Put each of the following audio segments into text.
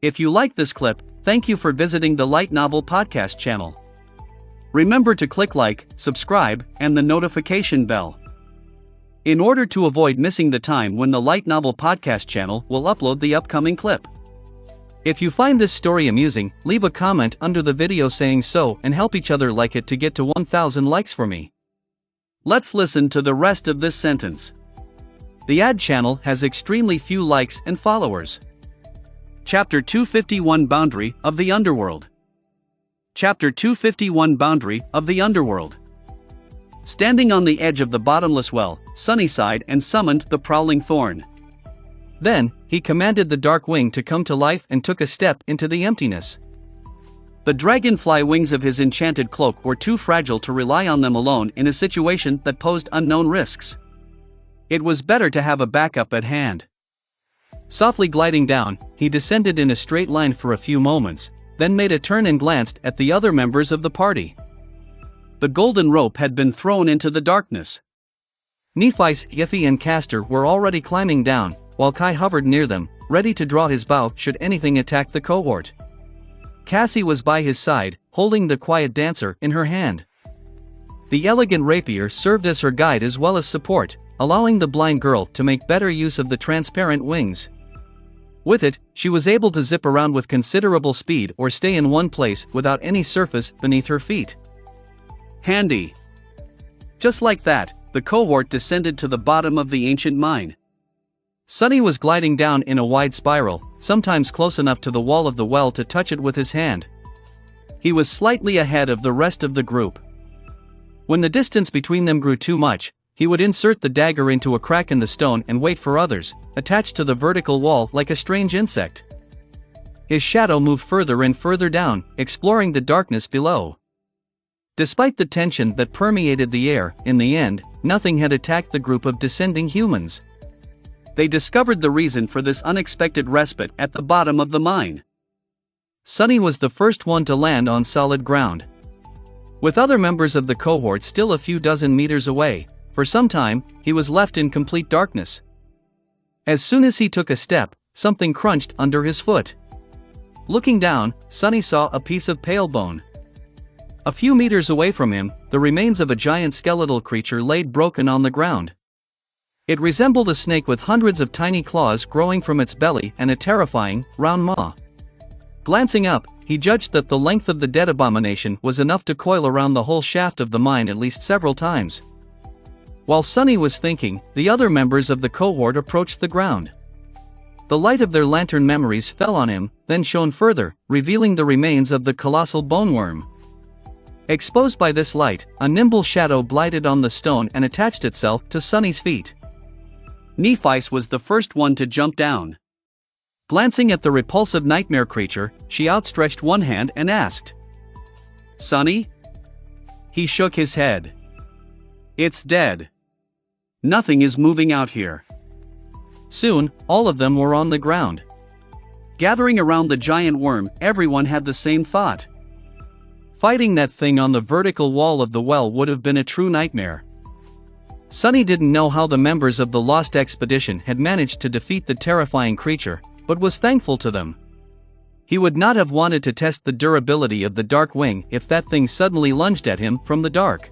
If you liked this clip, thank you for visiting the Light Novel Podcast channel. Remember to click like, subscribe, and the notification bell, in order to avoid missing the time when the Light Novel Podcast channel will upload the upcoming clip. If you find this story amusing, leave a comment under the video saying so and help each other like it to get to 1,000 likes for me. Let's listen to the rest of this sentence. The ad channel has extremely few likes and followers. Chapter 251 Boundary of the Underworld. Chapter 251 Boundary of the Underworld. Standing on the edge of the bottomless well, Sunny sighed and summoned the prowling thorn. Then, he commanded the dark wing to come to life and took a step into the emptiness. The dragonfly wings of his enchanted cloak were too fragile to rely on them alone in a situation that posed unknown risks. It was better to have a backup at hand. Softly gliding down, he descended in a straight line for a few moments, then made a turn and glanced at the other members of the party. The golden rope had been thrown into the darkness. Nephi's, Yiffy and Castor were already climbing down, while Kai hovered near them, ready to draw his bow should anything attack the cohort. Cassie was by his side, holding the quiet dancer in her hand. The elegant rapier served as her guide as well as support, allowing the blind girl to make better use of the transparent wings. With it, she was able to zip around with considerable speed or stay in one place without any surface beneath her feet. Handy. Just like that, the cohort descended to the bottom of the ancient mine. Sunny was gliding down in a wide spiral, sometimes close enough to the wall of the well to touch it with his hand. He was slightly ahead of the rest of the group. When the distance between them grew too much, he would insert the dagger into a crack in the stone and wait for others, attached to the vertical wall like a strange insect. His shadow moved further and further down, exploring the darkness below. Despite the tension that permeated the air, in the end, nothing had attacked the group of descending humans. They discovered the reason for this unexpected respite at the bottom of the mine. Sunny was the first one to land on solid ground. With other members of the cohort still a few dozen meters away, for some time, he was left in complete darkness. As soon as he took a step, something crunched under his foot. Looking down, Sunny saw a piece of pale bone. A few meters away from him, the remains of a giant skeletal creature laid broken on the ground. It resembled a snake with hundreds of tiny claws growing from its belly and a terrifying, round maw. Glancing up, he judged that the length of the dead abomination was enough to coil around the whole shaft of the mine at least several times. While Sunny was thinking, the other members of the cohort approached the ground. The light of their lantern memories fell on him, then shone further, revealing the remains of the colossal boneworm. Exposed by this light, a nimble shadow glided on the stone and attached itself to Sunny's feet. Nephi was the first one to jump down. Glancing at the repulsive nightmare creature, she outstretched one hand and asked, "Sunny?" He shook his head. "It's dead. Nothing is moving out here." Soon, all of them were on the ground. Gathering around the giant worm, everyone had the same thought. Fighting that thing on the vertical wall of the well would have been a true nightmare. Sunny didn't know how the members of the Lost Expedition had managed to defeat the terrifying creature, but was thankful to them. He would not have wanted to test the durability of the dark wing if that thing suddenly lunged at him from the dark.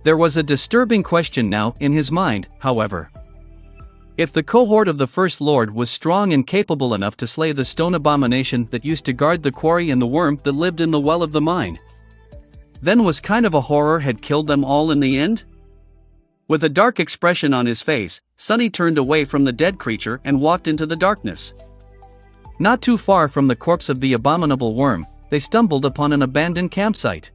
There was a disturbing question now in his mind, however. If the cohort of the First Lord was strong and capable enough to slay the stone abomination that used to guard the quarry and the worm that lived in the well of the mine, then was kind of a horror had killed them all in the end? With a dark expression on his face, Sunny turned away from the dead creature and walked into the darkness. Not too far from the corpse of the abominable worm, they stumbled upon an abandoned campsite.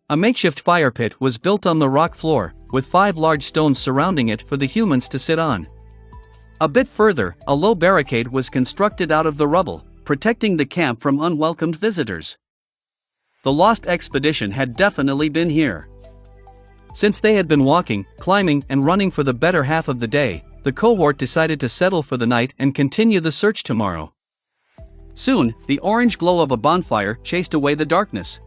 A makeshift fire pit was built on the rock floor, with 5 large stones surrounding it for the humans to sit on. A bit further, a low barricade was constructed out of the rubble, protecting the camp from unwelcomed visitors. The Lost Expedition had definitely been here. Since they had been walking, climbing, and running for the better half of the day, the cohort decided to settle for the night and continue the search tomorrow. Soon, the orange glow of a bonfire chased away the darkness.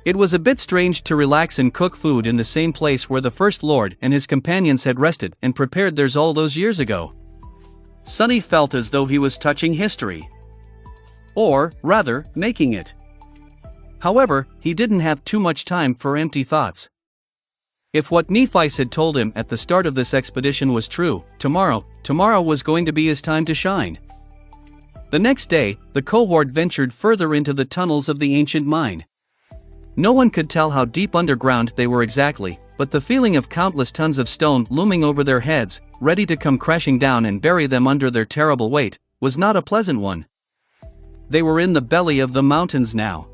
It was a bit strange to relax and cook food in the same place where the First Lord and his companions had rested and prepared theirs all those years ago. Sunny felt as though he was touching history. Or, rather, making it. However, he didn't have too much time for empty thoughts. If what Nephi had told him at the start of this expedition was true, tomorrow was going to be his time to shine. The next day, the cohort ventured further into the tunnels of the ancient mine. No one could tell how deep underground they were exactly, but the feeling of countless tons of stone looming over their heads, ready to come crashing down and bury them under their terrible weight, was not a pleasant one. They were in the belly of the mountains now.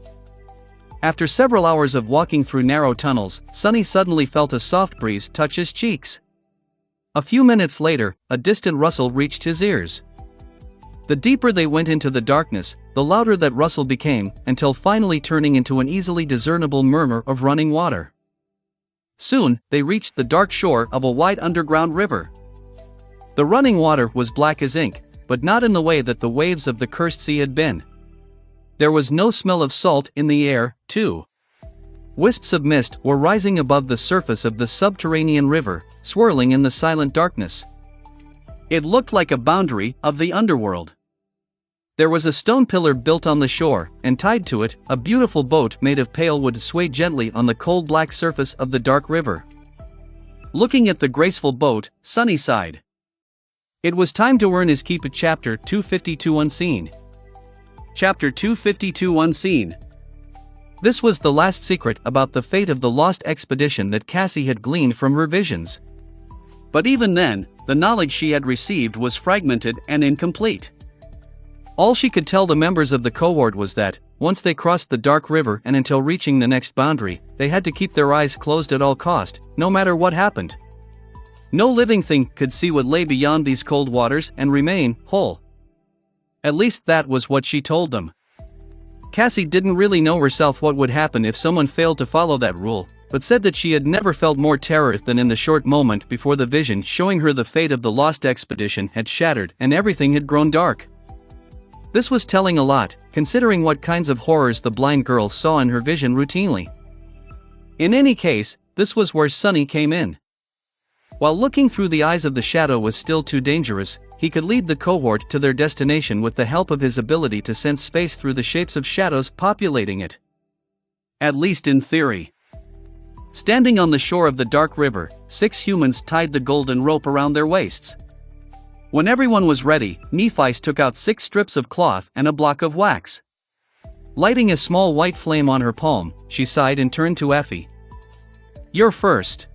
After several hours of walking through narrow tunnels, Sonny suddenly felt a soft breeze touch his cheeks. A few minutes later, a distant rustle reached his ears. The deeper they went into the darkness, the louder that rustle became, until finally turning into an easily discernible murmur of running water. Soon, they reached the dark shore of a wide underground river. The running water was black as ink, but not in the way that the waves of the cursed sea had been. There was no smell of salt in the air, too. Wisps of mist were rising above the surface of the subterranean river, swirling in the silent darkness. It looked like a boundary of the underworld. There was a stone pillar built on the shore, and tied to it, a beautiful boat made of pale wood swayed gently on the cold black surface of the dark river. Looking at the graceful boat, Sonny sighed. It was time to earn his keep at Chapter 252 Unseen. Chapter 252 Unseen. This was the last secret about the fate of the lost expedition that Cassie had gleaned from her visions. But even then, the knowledge she had received was fragmented and incomplete. All she could tell the members of the cohort was that, once they crossed the dark river and until reaching the next boundary, they had to keep their eyes closed at all cost, no matter what happened. No living thing could see what lay beyond these cold waters and remain whole. At least that was what she told them. Cassie didn't really know herself what would happen if someone failed to follow that rule, but said that she had never felt more terror than in the short moment before the vision showing her the fate of the lost expedition had shattered and everything had grown dark. This was telling a lot, considering what kinds of horrors the blind girl saw in her vision routinely. In any case, this was where Sonny came in. While looking through the eyes of the shadow was still too dangerous, he could lead the cohort to their destination with the help of his ability to sense space through the shapes of shadows populating it. At least in theory. Standing on the shore of the dark river, 6 humans tied the golden rope around their waists. When everyone was ready, Nephi took out 6 strips of cloth and a block of wax. Lighting a small white flame on her palm, she sighed and turned to Effie. "You're first."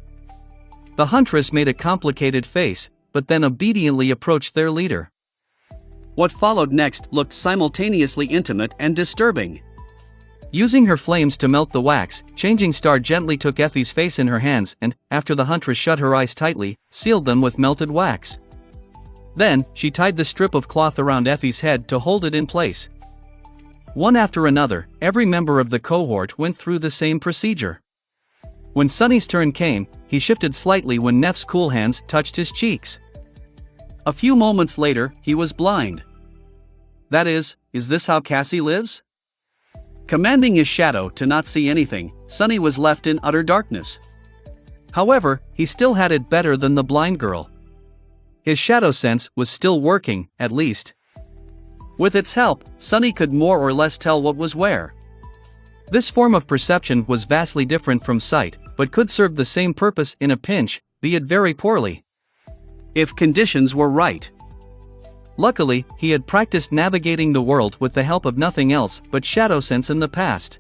The huntress made a complicated face, but then obediently approached their leader. What followed next looked simultaneously intimate and disturbing. Using her flames to melt the wax, Changing Star gently took Effie's face in her hands and, after the huntress shut her eyes tightly, sealed them with melted wax. Then, she tied the strip of cloth around Effie's head to hold it in place. One after another, every member of the cohort went through the same procedure. When Sonny's turn came, he shifted slightly when Neff's cool hands touched his cheeks. A few moments later, he was blind. That is this how Cassie lives? Commanding his shadow to not see anything, Sonny was left in utter darkness. However, he still had it better than the blind girl. His shadow sense was still working, at least. With its help, Sonny could more or less tell what was where. This form of perception was vastly different from sight, but could serve the same purpose in a pinch, be it very poorly. If conditions were right. Luckily, he had practiced navigating the world with the help of nothing else but shadow sense in the past.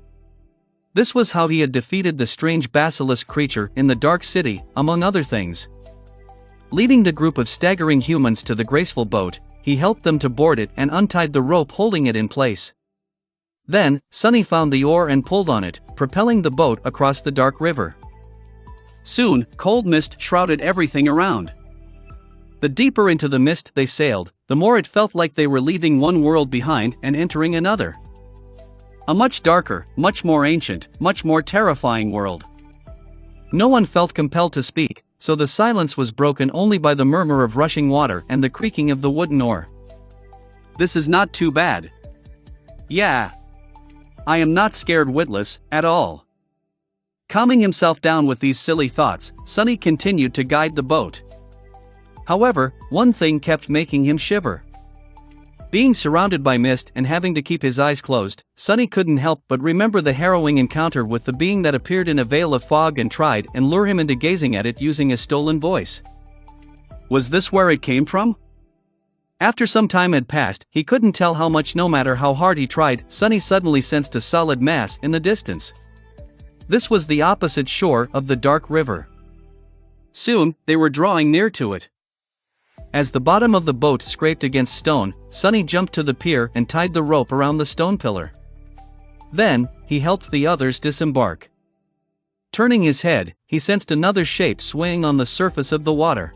This was how he had defeated the strange basilisk creature in the Dark City, among other things. Leading the group of staggering humans to the graceful boat, he helped them to board it and untied the rope holding it in place. Then, Sonny found the oar and pulled on it, propelling the boat across the dark river. Soon, cold mist shrouded everything around. The deeper into the mist they sailed, the more it felt like they were leaving one world behind and entering another. A much darker, much more ancient, much more terrifying world. No one felt compelled to speak, so the silence was broken only by the murmur of rushing water and the creaking of the wooden oar. "This is not too bad. Yeah. I am not scared witless, at all." Calming himself down with these silly thoughts, Sonny continued to guide the boat. However, one thing kept making him shiver. Being surrounded by mist and having to keep his eyes closed, Sunny couldn't help but remember the harrowing encounter with the being that appeared in a veil of fog and tried and lure him into gazing at it using a stolen voice. Was this where it came from? After some time had passed, he couldn't tell how much. No matter how hard he tried, Sunny suddenly sensed a solid mass in the distance. This was the opposite shore of the dark river. Soon, they were drawing near to it. As the bottom of the boat scraped against stone, Sunny jumped to the pier and tied the rope around the stone pillar. Then, he helped the others disembark. Turning his head, he sensed another shape swaying on the surface of the water.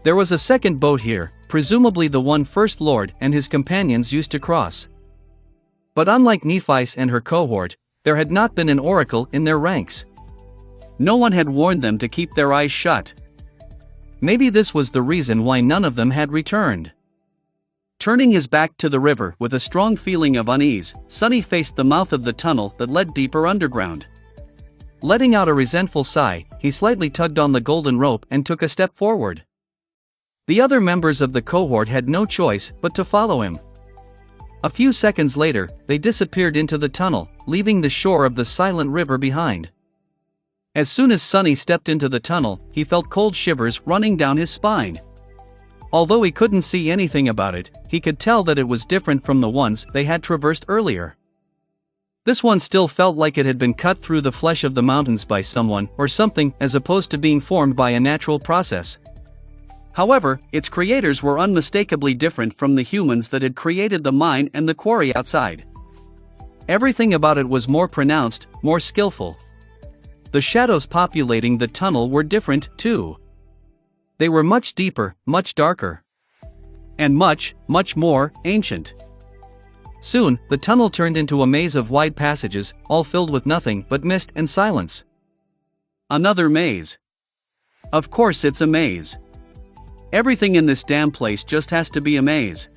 There was a second boat here, presumably the one First Lord and his companions used to cross. But unlike Nephi and her cohort, there had not been an oracle in their ranks. No one had warned them to keep their eyes shut. Maybe this was the reason why none of them had returned. Turning his back to the river with a strong feeling of unease, Sunny faced the mouth of the tunnel that led deeper underground. Letting out a resentful sigh, he slightly tugged on the golden rope and took a step forward. The other members of the cohort had no choice but to follow him. A few seconds later, they disappeared into the tunnel, leaving the shore of the silent river behind. As soon as Sunny stepped into the tunnel, he felt cold shivers running down his spine. Although he couldn't see anything about it, he could tell that it was different from the ones they had traversed earlier. This one still felt like it had been cut through the flesh of the mountains by someone or something, as opposed to being formed by a natural process. However, its creators were unmistakably different from the humans that had created the mine and the quarry outside. Everything about it was more pronounced, more skillful. The shadows populating the tunnel were different, too. They were much deeper, much darker. And much, much more ancient. Soon, the tunnel turned into a maze of wide passages, all filled with nothing but mist and silence. Another maze. Of course it's a maze. Everything in this damn place just has to be a maze.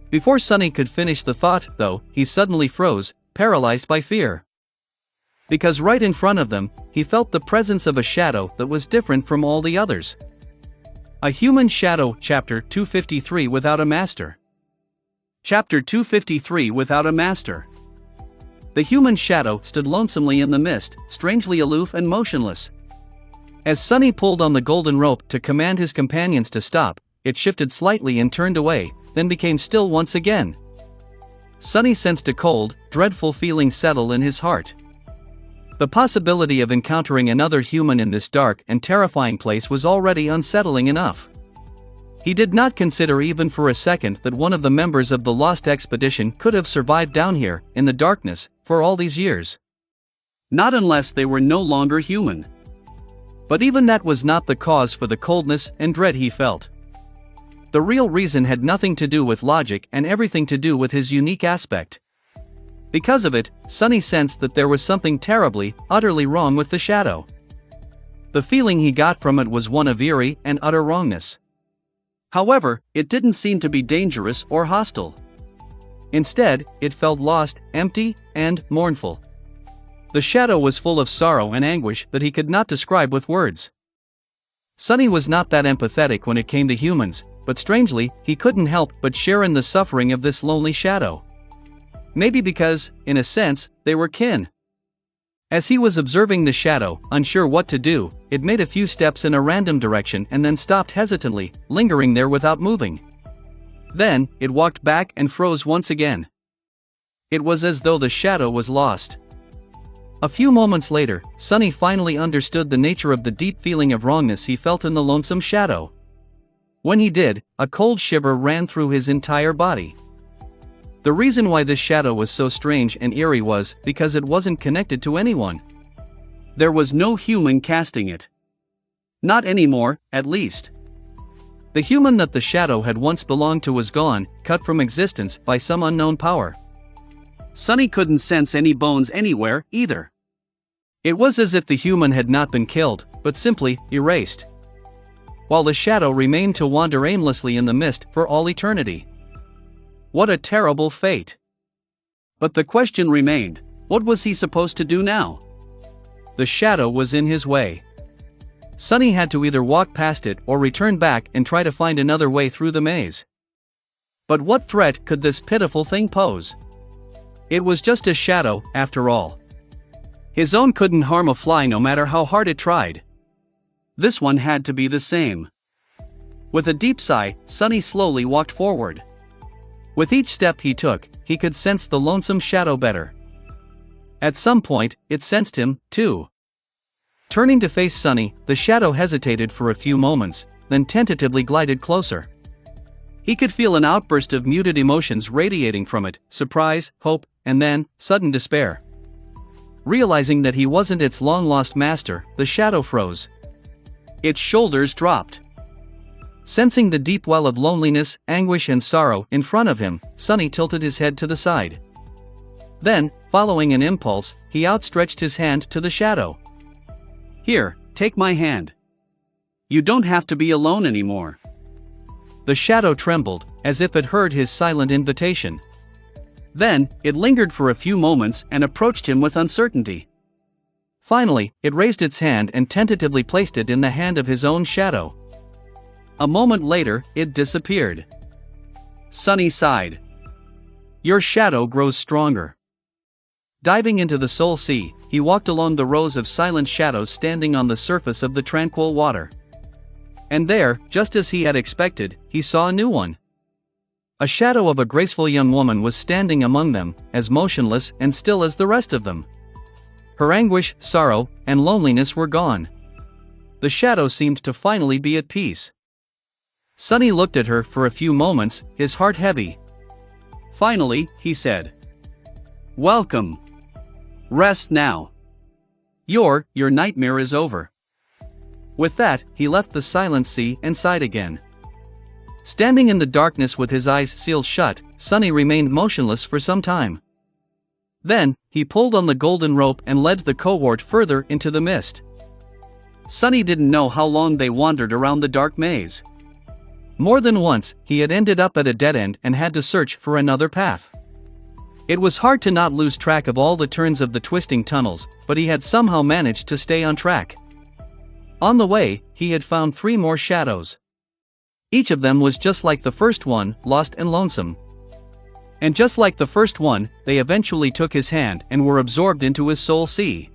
Before Sunny could finish the thought, though, he suddenly froze, paralyzed by fear. Because right in front of them, he felt the presence of a shadow that was different from all the others. A human shadow. Chapter 253 Without a Master. Chapter 253 Without a Master. The human shadow stood lonesomely in the mist, strangely aloof and motionless. As Sunny pulled on the golden rope to command his companions to stop, it shifted slightly and turned away, then became still once again. Sunny sensed a cold, dreadful feeling settle in his heart. The possibility of encountering another human in this dark and terrifying place was already unsettling enough. He did not consider even for a second that one of the members of the Lost Expedition could have survived down here, in the darkness, for all these years. Not unless they were no longer human. But even that was not the cause for the coldness and dread he felt. The real reason had nothing to do with logic and everything to do with his unique aspect. Because of it, Sunny sensed that there was something terribly, utterly wrong with the shadow. The feeling he got from it was one of eerie and utter wrongness. However, it didn't seem to be dangerous or hostile. Instead, it felt lost, empty, and mournful. The shadow was full of sorrow and anguish that he could not describe with words. Sunny was not that empathetic when it came to humans, but strangely, he couldn't help but share in the suffering of this lonely shadow. Maybe because, in a sense, they were kin. As he was observing the shadow, unsure what to do, it made a few steps in a random direction and then stopped hesitantly, lingering there without moving. Then, it walked back and froze once again. It was as though the shadow was lost. A few moments later, Sunny finally understood the nature of the deep feeling of wrongness he felt in the lonesome shadow. When he did, a cold shiver ran through his entire body. The reason why this shadow was so strange and eerie was because it wasn't connected to anyone. There was no human casting it. Not anymore, at least. The human that the shadow had once belonged to was gone, cut from existence by some unknown power. Sunny couldn't sense any bones anywhere, either. It was as if the human had not been killed, but simply erased. While the shadow remained to wander aimlessly in the mist for all eternity. What a terrible fate. But the question remained, what was he supposed to do now? The shadow was in his way. Sunny had to either walk past it or return back and try to find another way through the maze. But what threat could this pitiful thing pose? It was just a shadow, after all. His own couldn't harm a fly no matter how hard it tried. This one had to be the same. With a deep sigh, Sunny slowly walked forward. With each step he took, he could sense the lonesome shadow better. At some point, it sensed him, too. Turning to face Sunny, the shadow hesitated for a few moments, then tentatively glided closer. He could feel an outburst of muted emotions radiating from it: surprise, hope, and then, sudden despair. Realizing that he wasn't its long-lost master, the shadow froze. Its shoulders dropped. Sensing the deep well of loneliness, anguish and sorrow in front of him, Sunny tilted his head to the side. Then, following an impulse, he outstretched his hand to the shadow. "Here, take my hand. You don't have to be alone anymore." The shadow trembled, as if it heard his silent invitation. Then, it lingered for a few moments and approached him with uncertainty. Finally, it raised its hand and tentatively placed it in the hand of his own shadow. A moment later, it disappeared. Sunny sighed. "Your shadow grows stronger." Diving into the soul sea, he walked along the rows of silent shadows standing on the surface of the tranquil water. And there, just as he had expected, he saw a new one. A shadow of a graceful young woman was standing among them, as motionless and still as the rest of them. Her anguish, sorrow, and loneliness were gone. The shadow seemed to finally be at peace. Sunny looked at her for a few moments, his heart heavy. Finally, he said, "Welcome. Rest now. Your nightmare is over." With that, he left the silent sea and sighed again. Standing in the darkness with his eyes sealed shut, Sunny remained motionless for some time. Then, he pulled on the golden rope and led the cohort further into the mist. Sunny didn't know how long they wandered around the dark maze. More than once, he had ended up at a dead end and had to search for another path. It was hard to not lose track of all the turns of the twisting tunnels, but he had somehow managed to stay on track. On the way, he had found 3 more shadows. Each of them was just like the first one, lost and lonesome. And just like the first one, they eventually took his hand and were absorbed into his soul sea.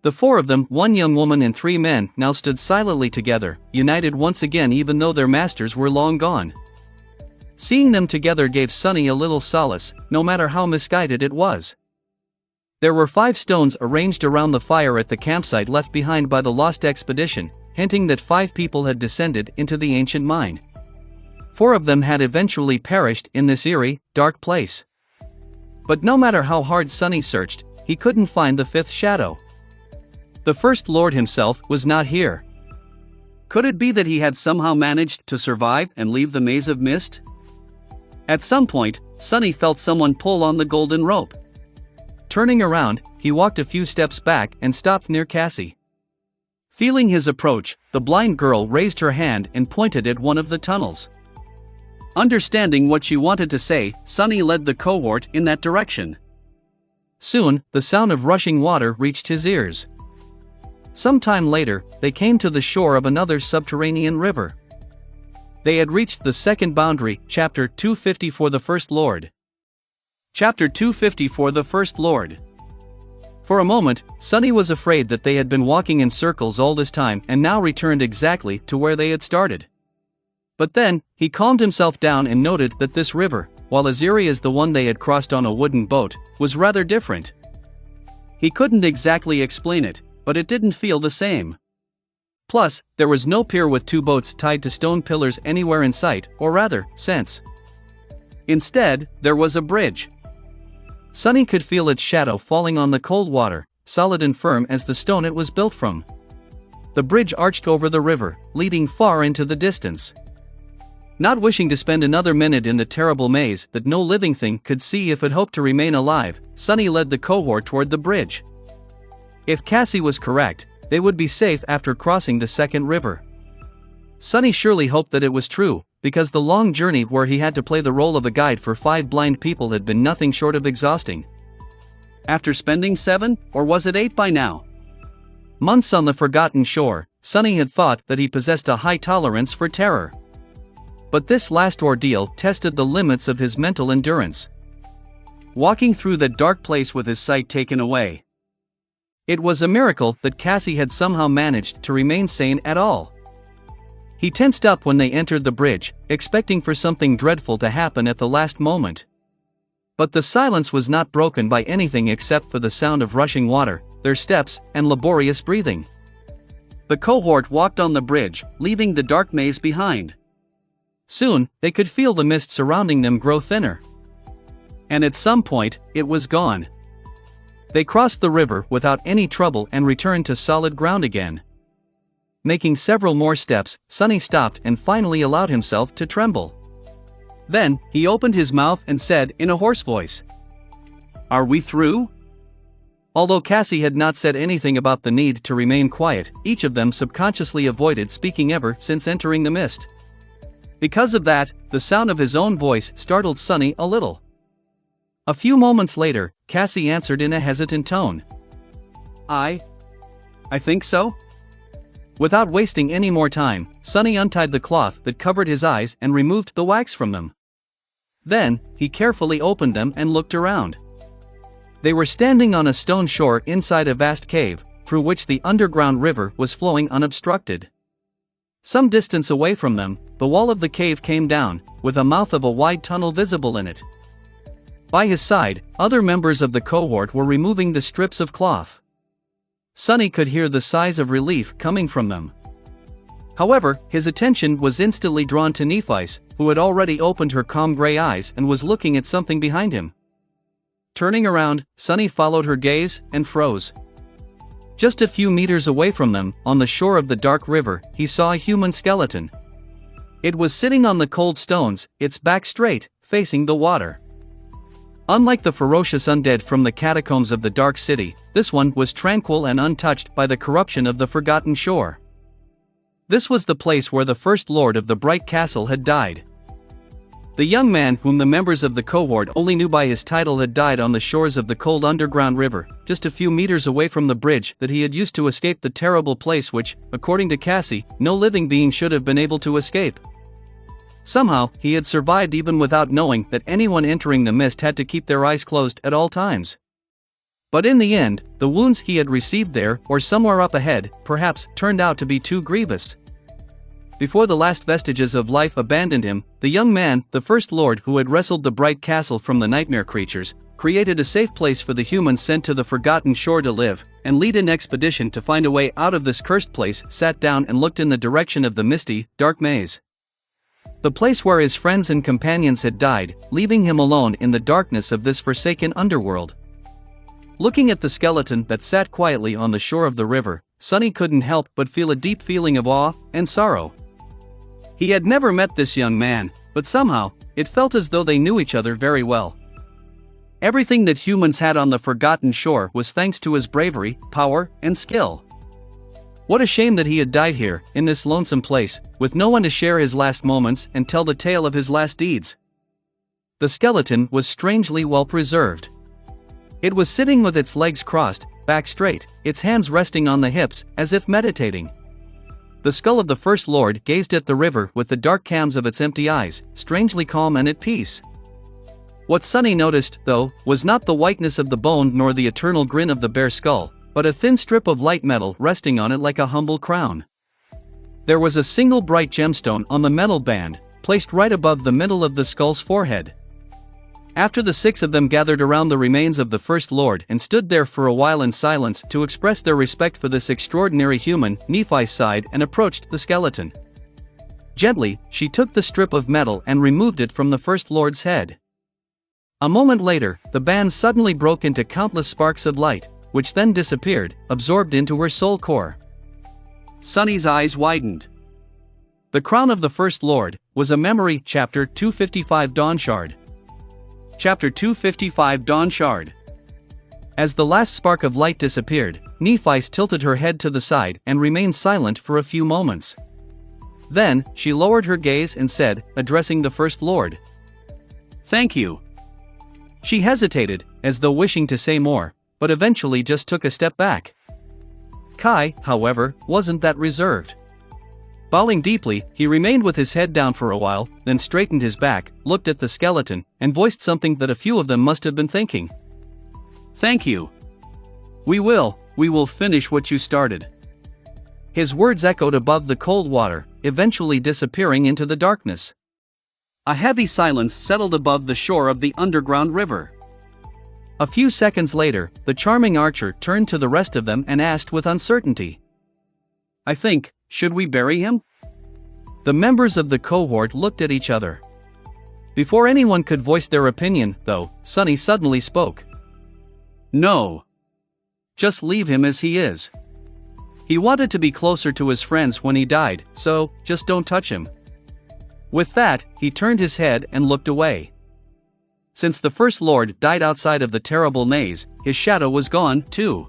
The 4 of them, 1 young woman and 3 men, now stood silently together, united once again even though their masters were long gone. Seeing them together gave Sunny a little solace, no matter how misguided it was. There were 5 stones arranged around the fire at the campsite left behind by the lost expedition, hinting that 5 people had descended into the ancient mine. 4 of them had eventually perished in this eerie, dark place. But no matter how hard Sunny searched, he couldn't find the 5th shadow. The First Lord himself was not here. Could it be that he had somehow managed to survive and leave the maze of mist? At some point, Sunny felt someone pull on the golden rope. Turning around, he walked a few steps back and stopped near Cassie. Feeling his approach, the blind girl raised her hand and pointed at one of the tunnels. Understanding what she wanted to say, Sunny led the cohort in that direction. Soon, the sound of rushing water reached his ears. Some time later, they came to the shore of another subterranean river. They had reached the second boundary, Chapter 254 The First Lord. Chapter 254 The First Lord. For a moment, Sunny was afraid that they had been walking in circles all this time and now returned exactly to where they had started. But then, he calmed himself down and noted that this river, while as eerie as the one they had crossed on a wooden boat, was rather different. He couldn't exactly explain it, but it didn't feel the same. Plus, there was no pier with 2 boats tied to stone pillars anywhere in sight, or rather, sense. Instead, there was a bridge. Sunny could feel its shadow falling on the cold water, solid and firm as the stone it was built from. The bridge arched over the river, leading far into the distance. Not wishing to spend another minute in the terrible maze that no living thing could see if it hoped to remain alive, Sunny led the cohort toward the bridge. If Cassie was correct, they would be safe after crossing the second river. Sunny surely hoped that it was true, because the long journey where he had to play the role of a guide for 5 blind people had been nothing short of exhausting. After spending 7, or was it 8 by now? Months on the forgotten shore, Sunny had thought that he possessed a high tolerance for terror. But this last ordeal tested the limits of his mental endurance. Walking through that dark place with his sight taken away. It was a miracle that Cassie had somehow managed to remain sane at all. He tensed up when they entered the bridge, expecting for something dreadful to happen at the last moment. But the silence was not broken by anything except for the sound of rushing water, their steps, and laborious breathing. The cohort walked on the bridge, leaving the dark maze behind. Soon, they could feel the mist surrounding them grow thinner. And at some point, it was gone. They crossed the river without any trouble and returned to solid ground again. Making several more steps, Sonny stopped and finally allowed himself to tremble. Then, he opened his mouth and said in a hoarse voice, "Are we through?" Although Cassie had not said anything about the need to remain quiet, each of them subconsciously avoided speaking ever since entering the mist. Because of that, the sound of his own voice startled Sonny a little. A few moments later, Cassie answered in a hesitant tone. I think so." Without wasting any more time, Sonny untied the cloth that covered his eyes and removed the wax from them. Then, he carefully opened them and looked around. They were standing on a stone shore inside a vast cave, through which the underground river was flowing unobstructed. Some distance away from them, the wall of the cave came down, with a mouth of a wide tunnel visible in it. By his side, other members of the cohort were removing the strips of cloth. Sonny could hear the sighs of relief coming from them. However, his attention was instantly drawn to Nephis, who had already opened her calm gray eyes and was looking at something behind him. Turning around, Sonny followed her gaze and froze. Just a few meters away from them, on the shore of the dark river, he saw a human skeleton. It was sitting on the cold stones, its back straight, facing the water. Unlike the ferocious undead from the catacombs of the Dark City, this one was tranquil and untouched by the corruption of the Forgotten Shore. This was the place where the first lord of the Bright Castle had died. The young man whom the members of the cohort only knew by his title had died on the shores of the cold underground river, just a few meters away from the bridge that he had used to escape the terrible place which, according to Cassie, no living being should have been able to escape. Somehow, he had survived even without knowing that anyone entering the mist had to keep their eyes closed at all times. But in the end, the wounds he had received there, or somewhere up ahead, perhaps, turned out to be too grievous. Before the last vestiges of life abandoned him, the young man, the first lord who had wrestled the Bright Castle from the nightmare creatures, created a safe place for the humans sent to the Forgotten Shore to live, and lead an expedition to find a way out of this cursed place, sat down and looked in the direction of the misty, dark maze. The place where his friends and companions had died, leaving him alone in the darkness of this forsaken underworld. Looking at the skeleton that sat quietly on the shore of the river, Sonny couldn't help but feel a deep feeling of awe and sorrow. He had never met this young man, but somehow, it felt as though they knew each other very well. Everything that humans had on the Forgotten Shore was thanks to his bravery, power, and skill. What a shame that he had died here, in this lonesome place, with no one to share his last moments and tell the tale of his last deeds. The skeleton was strangely well preserved. It was sitting with its legs crossed, back straight, its hands resting on the hips, as if meditating. The skull of the First Lord gazed at the river with the dark cams of its empty eyes, strangely calm and at peace. What Sonny noticed, though, was not the whiteness of the bone nor the eternal grin of the bare skull, but a thin strip of light metal resting on it like a humble crown. There was a single bright gemstone on the metal band, placed right above the middle of the skull's forehead. After the six of them gathered around the remains of the First Lord and stood there for a while in silence to express their respect for this extraordinary human, Nephis sighed and approached the skeleton. Gently, she took the strip of metal and removed it from the First Lord's head. A moment later, the band suddenly broke into countless sparks of light, which then disappeared, absorbed into her soul core. Sonny's eyes widened. The crown of the First Lord was a memory. Chapter 255 Dawn Shard. Chapter 255 Dawn Shard. As the last spark of light disappeared, Nephis tilted her head to the side and remained silent for a few moments. Then, she lowered her gaze and said, addressing the First Lord, "Thank you." She hesitated, as though wishing to say more, but eventually just took a step back. Kai, however, wasn't that reserved. Bowing deeply, he remained with his head down for a while, then straightened his back, looked at the skeleton, and voiced something that a few of them must have been thinking. "Thank you. We will finish what you started." His words echoed above the cold water, eventually disappearing into the darkness. A heavy silence settled above the shore of the underground river. A few seconds later, the charming archer turned to the rest of them and asked with uncertainty, "I think, should we bury him?" The members of the cohort looked at each other. Before anyone could voice their opinion, though, Sonny suddenly spoke. "No. Just leave him as he is. He wanted to be closer to his friends when he died, so just don't touch him." With that, he turned his head and looked away. Since the First Lord died outside of the terrible maze, his shadow was gone, too.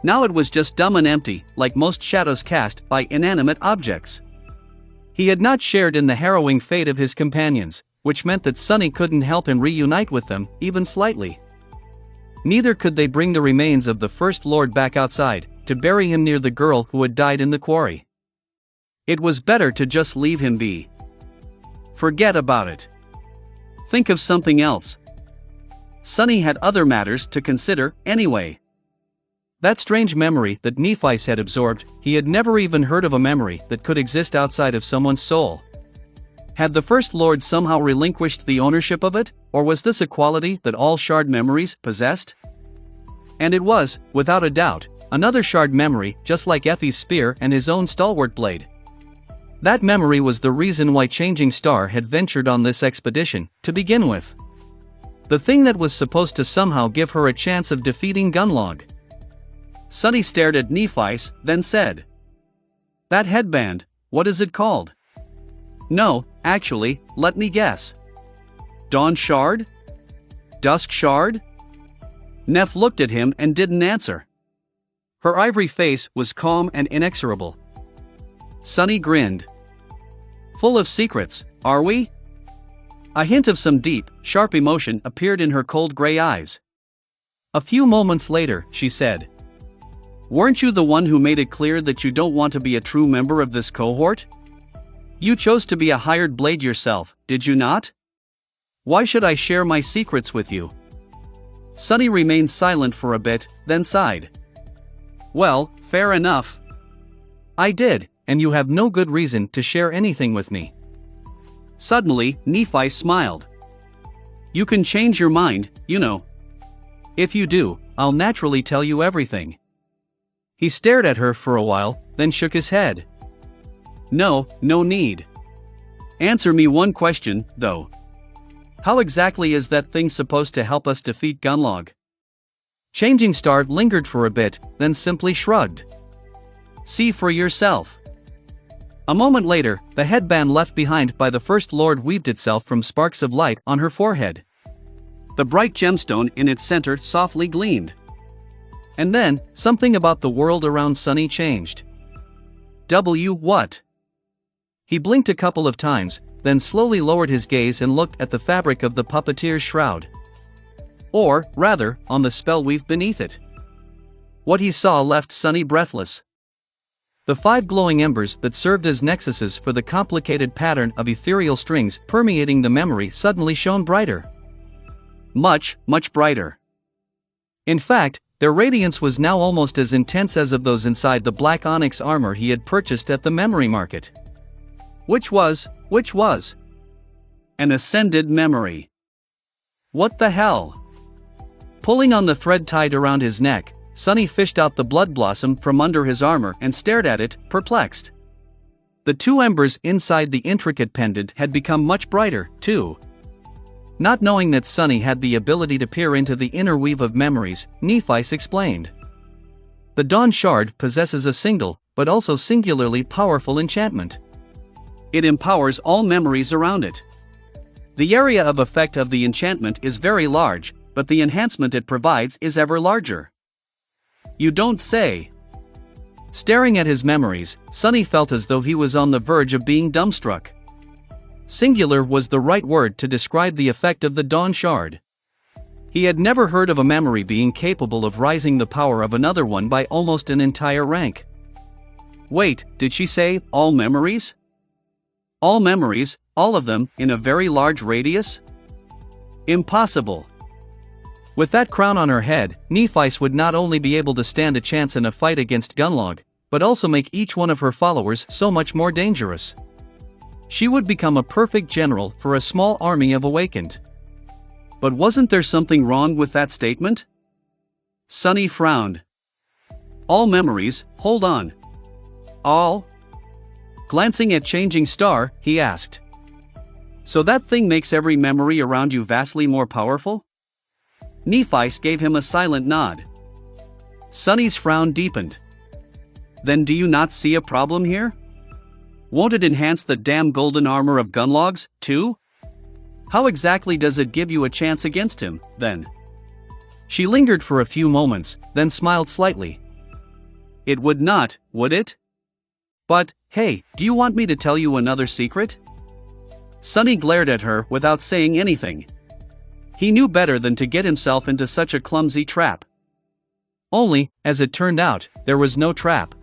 Now it was just dumb and empty, like most shadows cast by inanimate objects. He had not shared in the harrowing fate of his companions, which meant that Sonny couldn't help him reunite with them, even slightly. Neither could they bring the remains of the First Lord back outside, to bury him near the girl who had died in the quarry. It was better to just leave him be. Forget about it. Think of something else. Sonny had other matters to consider, anyway. That strange memory that Nephi had absorbed, he had never even heard of a memory that could exist outside of someone's soul. Had the First Lord somehow relinquished the ownership of it, or was this a quality that all shard memories possessed? And it was, without a doubt, another shard memory just like Effie's spear and his own stalwart blade. That memory was the reason why Changing Star had ventured on this expedition, to begin with. The thing that was supposed to somehow give her a chance of defeating Gunlog. Sonny stared at Nephi, then said, "That headband, what is it called?" "No, actually, let me guess. Dawn Shard? Dusk Shard?" Neff looked at him and didn't answer. Her ivory face was calm and inexorable. Sonny grinned. "Full of secrets, are we?" A hint of some deep, sharp emotion appeared in her cold gray eyes. A few moments later, she said, "Weren't you the one who made it clear that you don't want to be a true member of this cohort? You chose to be a hired blade yourself, did you not? Why should I share my secrets with you?" Sonny remained silent for a bit, then sighed. "Well, fair enough. I did, and you have no good reason to share anything with me." Suddenly, Nephi smiled. "You can change your mind, you know. If you do, I'll naturally tell you everything." He stared at her for a while, then shook his head. No need. Answer me one question, though. How exactly is that thing supposed to help us defeat Gunlog?" Changing Star lingered for a bit, then simply shrugged. "See for yourself." A moment later, the headband left behind by the First Lord weaved itself from sparks of light on her forehead. The bright gemstone in its center softly gleamed. And then, something about the world around Sonny changed. What? He blinked a couple of times, then slowly lowered his gaze and looked at the fabric of the puppeteer's shroud. Or, rather, on the spell weaved beneath it. What he saw left Sonny breathless. The 5 glowing embers that served as nexuses for the complicated pattern of ethereal strings permeating the memory suddenly shone brighter. Much brighter. In fact, their radiance was now almost as intense as of those inside the black onyx armor he had purchased at the memory market. Which was an ascended memory. What the hell? Pulling on the thread tied around his neck, Sonny fished out the blood blossom from under his armor and stared at it, perplexed. The 2 embers inside the intricate pendant had become much brighter, too. Not knowing that Sonny had the ability to peer into the inner weave of memories, Nephi explained. The Dawn Shard possesses a single, but also singularly powerful enchantment. It empowers all memories around it. The area of effect of the enchantment is very large, but the enhancement it provides is ever larger. You don't say. Staring at his memories, Sonny felt as though he was on the verge of being dumbstruck. Singular was the right word to describe the effect of the Dawn Shard. He had never heard of a memory being capable of rising the power of another one by almost an entire rank. Wait, did she say, all memories? All memories, all of them, in a very large radius? Impossible. With that crown on her head, Nephice would not only be able to stand a chance in a fight against Gunlog, but also make each one of her followers so much more dangerous. She would become a perfect general for a small army of Awakened. But wasn't there something wrong with that statement? Sunny frowned. All memories, hold on. All? Glancing at Changing Star, he asked. So that thing makes every memory around you vastly more powerful? Nephice gave him a silent nod. Sunny's frown deepened. Then do you not see a problem here? Won't it enhance the damn golden armor of Gunlog's, too? How exactly does it give you a chance against him, then? She lingered for a few moments, then smiled slightly. It would not, would it? But, hey, do you want me to tell you another secret? Sunny glared at her without saying anything. He knew better than to get himself into such a clumsy trap. Only, as it turned out, there was no trap.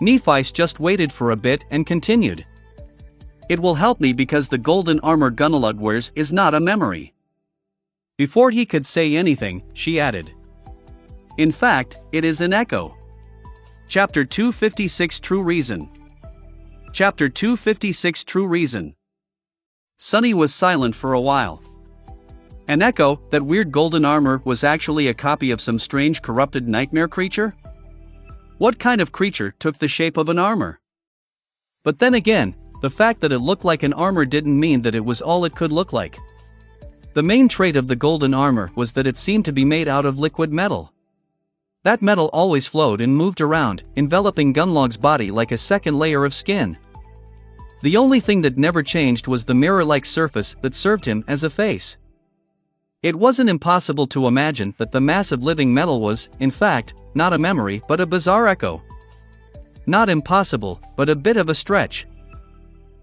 Nephice just waited for a bit and continued. It will help me because the golden armor Gunlog wears is not a memory. Before he could say anything, she added. In fact, it is an echo. Chapter 256 True Reason. Chapter 256 True Reason. Sunny was silent for a while. An echo, that weird golden armor was actually a copy of some strange corrupted nightmare creature? What kind of creature took the shape of an armor? But then again, the fact that it looked like an armor didn't mean that it was all it could look like. The main trait of the golden armor was that it seemed to be made out of liquid metal. That metal always flowed and moved around, enveloping Gunlog's body like a second layer of skin. The only thing that never changed was the mirror-like surface that served him as a face. It wasn't impossible to imagine that the massive living metal was, in fact, not a memory but a bizarre echo. Not impossible, but a bit of a stretch.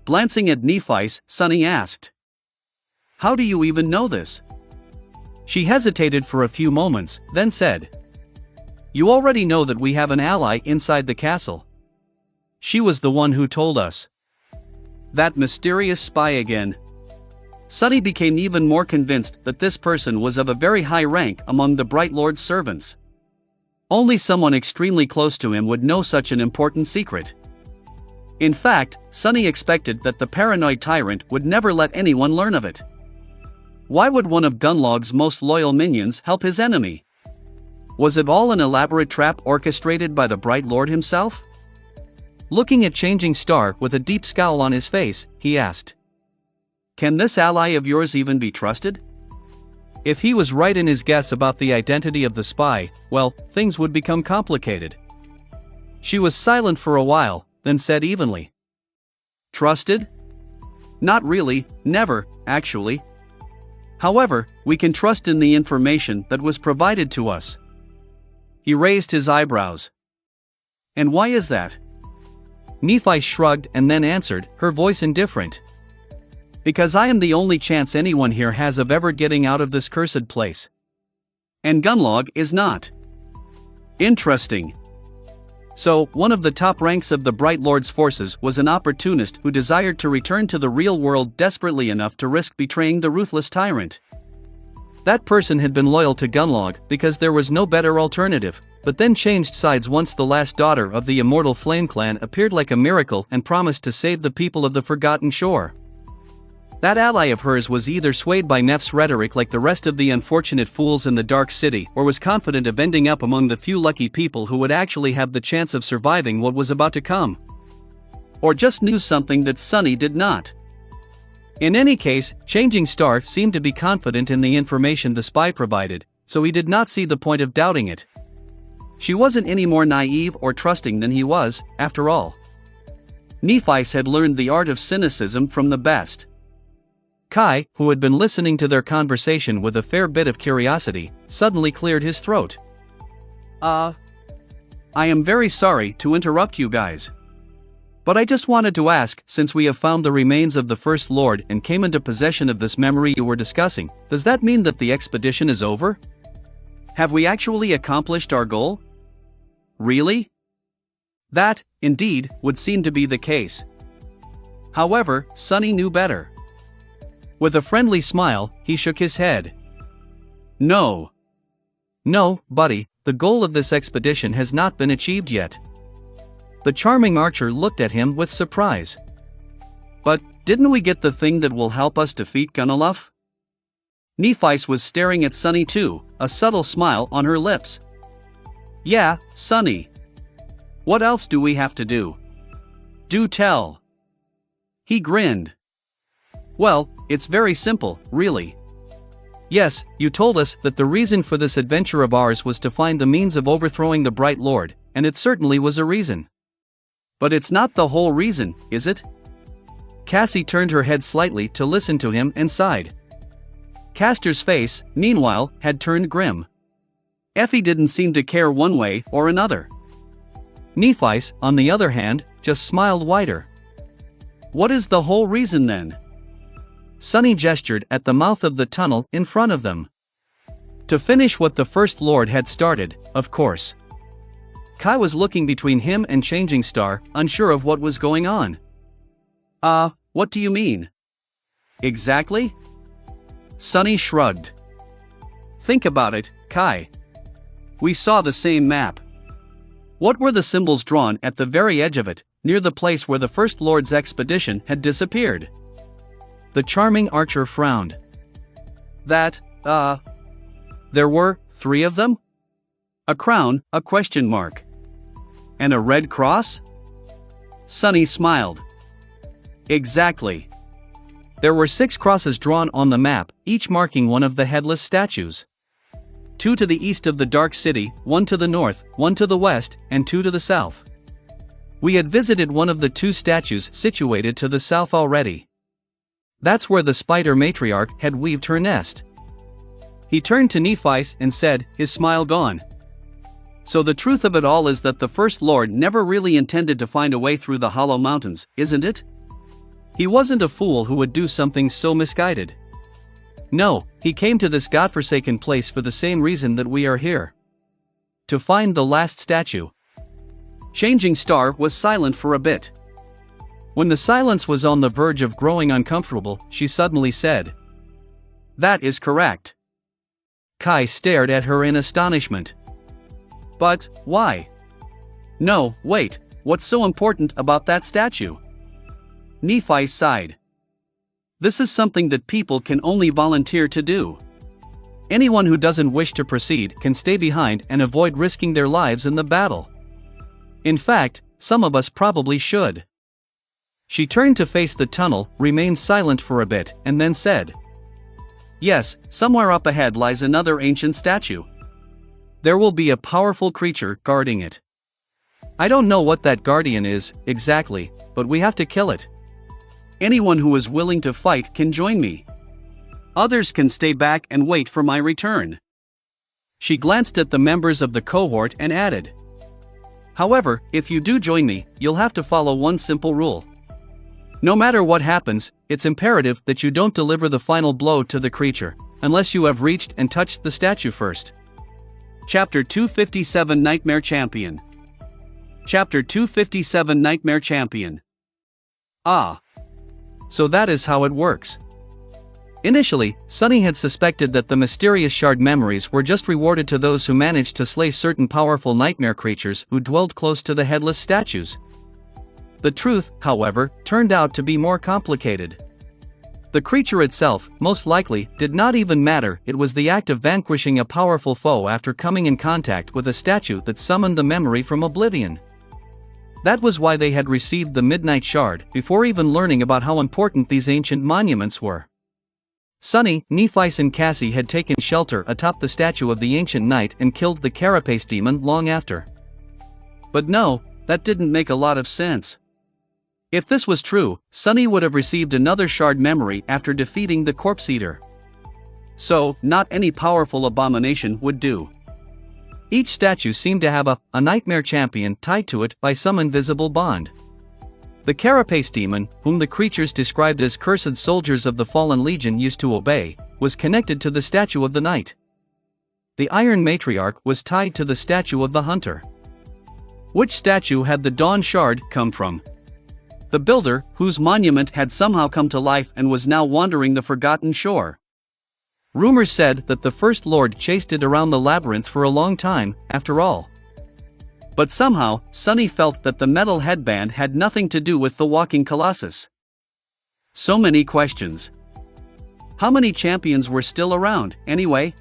Glancing at Nephice, Sunny asked. How do you even know this? She hesitated for a few moments, then said. You already know that we have an ally inside the castle. She was the one who told us. That mysterious spy again. Sunny became even more convinced that this person was of a very high rank among the Bright Lord's servants. Only someone extremely close to him would know such an important secret. In fact, Sunny expected that the paranoid tyrant would never let anyone learn of it. Why would one of Gunlog's most loyal minions help his enemy? Was it all an elaborate trap orchestrated by the Bright Lord himself? Looking at Changing Star with a deep scowl on his face, he asked. Can this ally of yours even be trusted? If he was right in his guess about the identity of the spy, well, things would become complicated. She was silent for a while, then said evenly. Trusted? Not really, never, actually. However, we can trust in the information that was provided to us. He raised his eyebrows. And why is that? Nephice shrugged and then answered, her voice indifferent. Because I am the only chance anyone here has of ever getting out of this cursed place. And Gunlog is not. Interesting. So, one of the top ranks of the Bright Lord's forces was an opportunist who desired to return to the real world desperately enough to risk betraying the ruthless tyrant. That person had been loyal to Gunlog because there was no better alternative, but then changed sides once the last daughter of the immortal Flame Clan appeared like a miracle and promised to save the people of the Forgotten Shore. That ally of hers was either swayed by Nef's rhetoric like the rest of the unfortunate fools in the Dark City, or was confident of ending up among the few lucky people who would actually have the chance of surviving what was about to come. Or just knew something that Sunny did not. In any case, Changing Star seemed to be confident in the information the spy provided, so he did not see the point of doubting it. She wasn't any more naive or trusting than he was, after all. Nephice had learned the art of cynicism from the best. Kai, who had been listening to their conversation with a fair bit of curiosity, suddenly cleared his throat. I am very sorry to interrupt you guys. But I just wanted to ask, since we have found the remains of the First Lord and came into possession of this memory you were discussing, does that mean that the expedition is over? Have we actually accomplished our goal? Really? That, indeed, would seem to be the case. However, Sunny knew better. With a friendly smile, he shook his head. No. No, buddy, the goal of this expedition has not been achieved yet. The charming archer looked at him with surprise. But, didn't we get the thing that will help us defeat Gunnulf? Nephice was staring at Sunny too, a subtle smile on her lips. Yeah, Sunny. What else do we have to do? Do tell. He grinned. Well, it's very simple, really. Yes, you told us that the reason for this adventure of ours was to find the means of overthrowing the Bright Lord, and it certainly was a reason. But it's not the whole reason, is it? Cassie turned her head slightly to listen to him and sighed. Castor's face, meanwhile, had turned grim. Effie didn't seem to care one way or another. Nephice, on the other hand, just smiled wider. What is the whole reason then? Sunny gestured at the mouth of the tunnel in front of them. To finish what the First Lord had started, of course. Kai was looking between him and Changing Star, unsure of what was going on. What do you mean? Exactly? Sunny shrugged. Think about it, Kai. We saw the same map. What were the symbols drawn at the very edge of it, near the place where the First Lord's expedition had disappeared? The charming archer frowned. There were 3 of them? A crown, a question mark. And a red cross? Sunny smiled. Exactly. There were 6 crosses drawn on the map, each marking one of the headless statues. 2 to the east of the Dark City, 1 to the north, 1 to the west, and 2 to the south. We had visited one of the 2 statues situated to the south already. That's where the spider matriarch had weaved her nest. He turned to Nephice and said, his smile gone. So the truth of it all is that the First Lord never really intended to find a way through the Hollow Mountains, isn't it? He wasn't a fool who would do something so misguided. No, he came to this godforsaken place for the same reason that we are here. To find the last statue. Changing Star was silent for a bit. When the silence was on the verge of growing uncomfortable, she suddenly said, That is correct. Kai stared at her in astonishment. But, why? No, wait, what's so important about that statue? Nephi sighed. This is something that people can only volunteer to do. Anyone who doesn't wish to proceed can stay behind and avoid risking their lives in the battle. In fact, some of us probably should. She turned to face the tunnel, remained silent for a bit, and then said, Yes, somewhere up ahead lies another ancient statue. There will be a powerful creature guarding it. I don't know what that guardian is, exactly, but we have to kill it. Anyone who is willing to fight can join me. Others can stay back and wait for my return. She glanced at the members of the cohort and added, However, if you do join me, you'll have to follow one simple rule. No matter what happens, it's imperative that you don't deliver the final blow to the creature, unless you have reached and touched the statue first. Chapter 257 Nightmare Champion. Chapter 257 Nightmare Champion. So that is how it works. Initially, Sunny had suspected that the mysterious shard memories were just rewarded to those who managed to slay certain powerful nightmare creatures who dwelled close to the headless statues. The truth, however, turned out to be more complicated. The creature itself, most likely, did not even matter. It was the act of vanquishing a powerful foe after coming in contact with a statue that summoned the memory from oblivion. That was why they had received the Midnight Shard, before even learning about how important these ancient monuments were. Sunny, Nephice and Cassie had taken shelter atop the statue of the ancient knight and killed the carapace demon long after. But no, that didn't make a lot of sense. If this was true, Sunny would have received another shard memory after defeating the Corpse Eater. So, not any powerful abomination would do. Each statue seemed to have a nightmare champion tied to it by some invisible bond. The carapace demon, whom the creatures described as cursed soldiers of the Fallen Legion used to obey, was connected to the statue of the knight. The Iron Matriarch was tied to the statue of the hunter. Which statue had the Dawn Shard come from? The builder, whose monument had somehow come to life and was now wandering the forgotten shore. Rumors said that the First Lord chased it around the labyrinth for a long time, after all. But somehow, Sunny felt that the metal headband had nothing to do with the walking colossus. So many questions. How many champions were still around, anyway?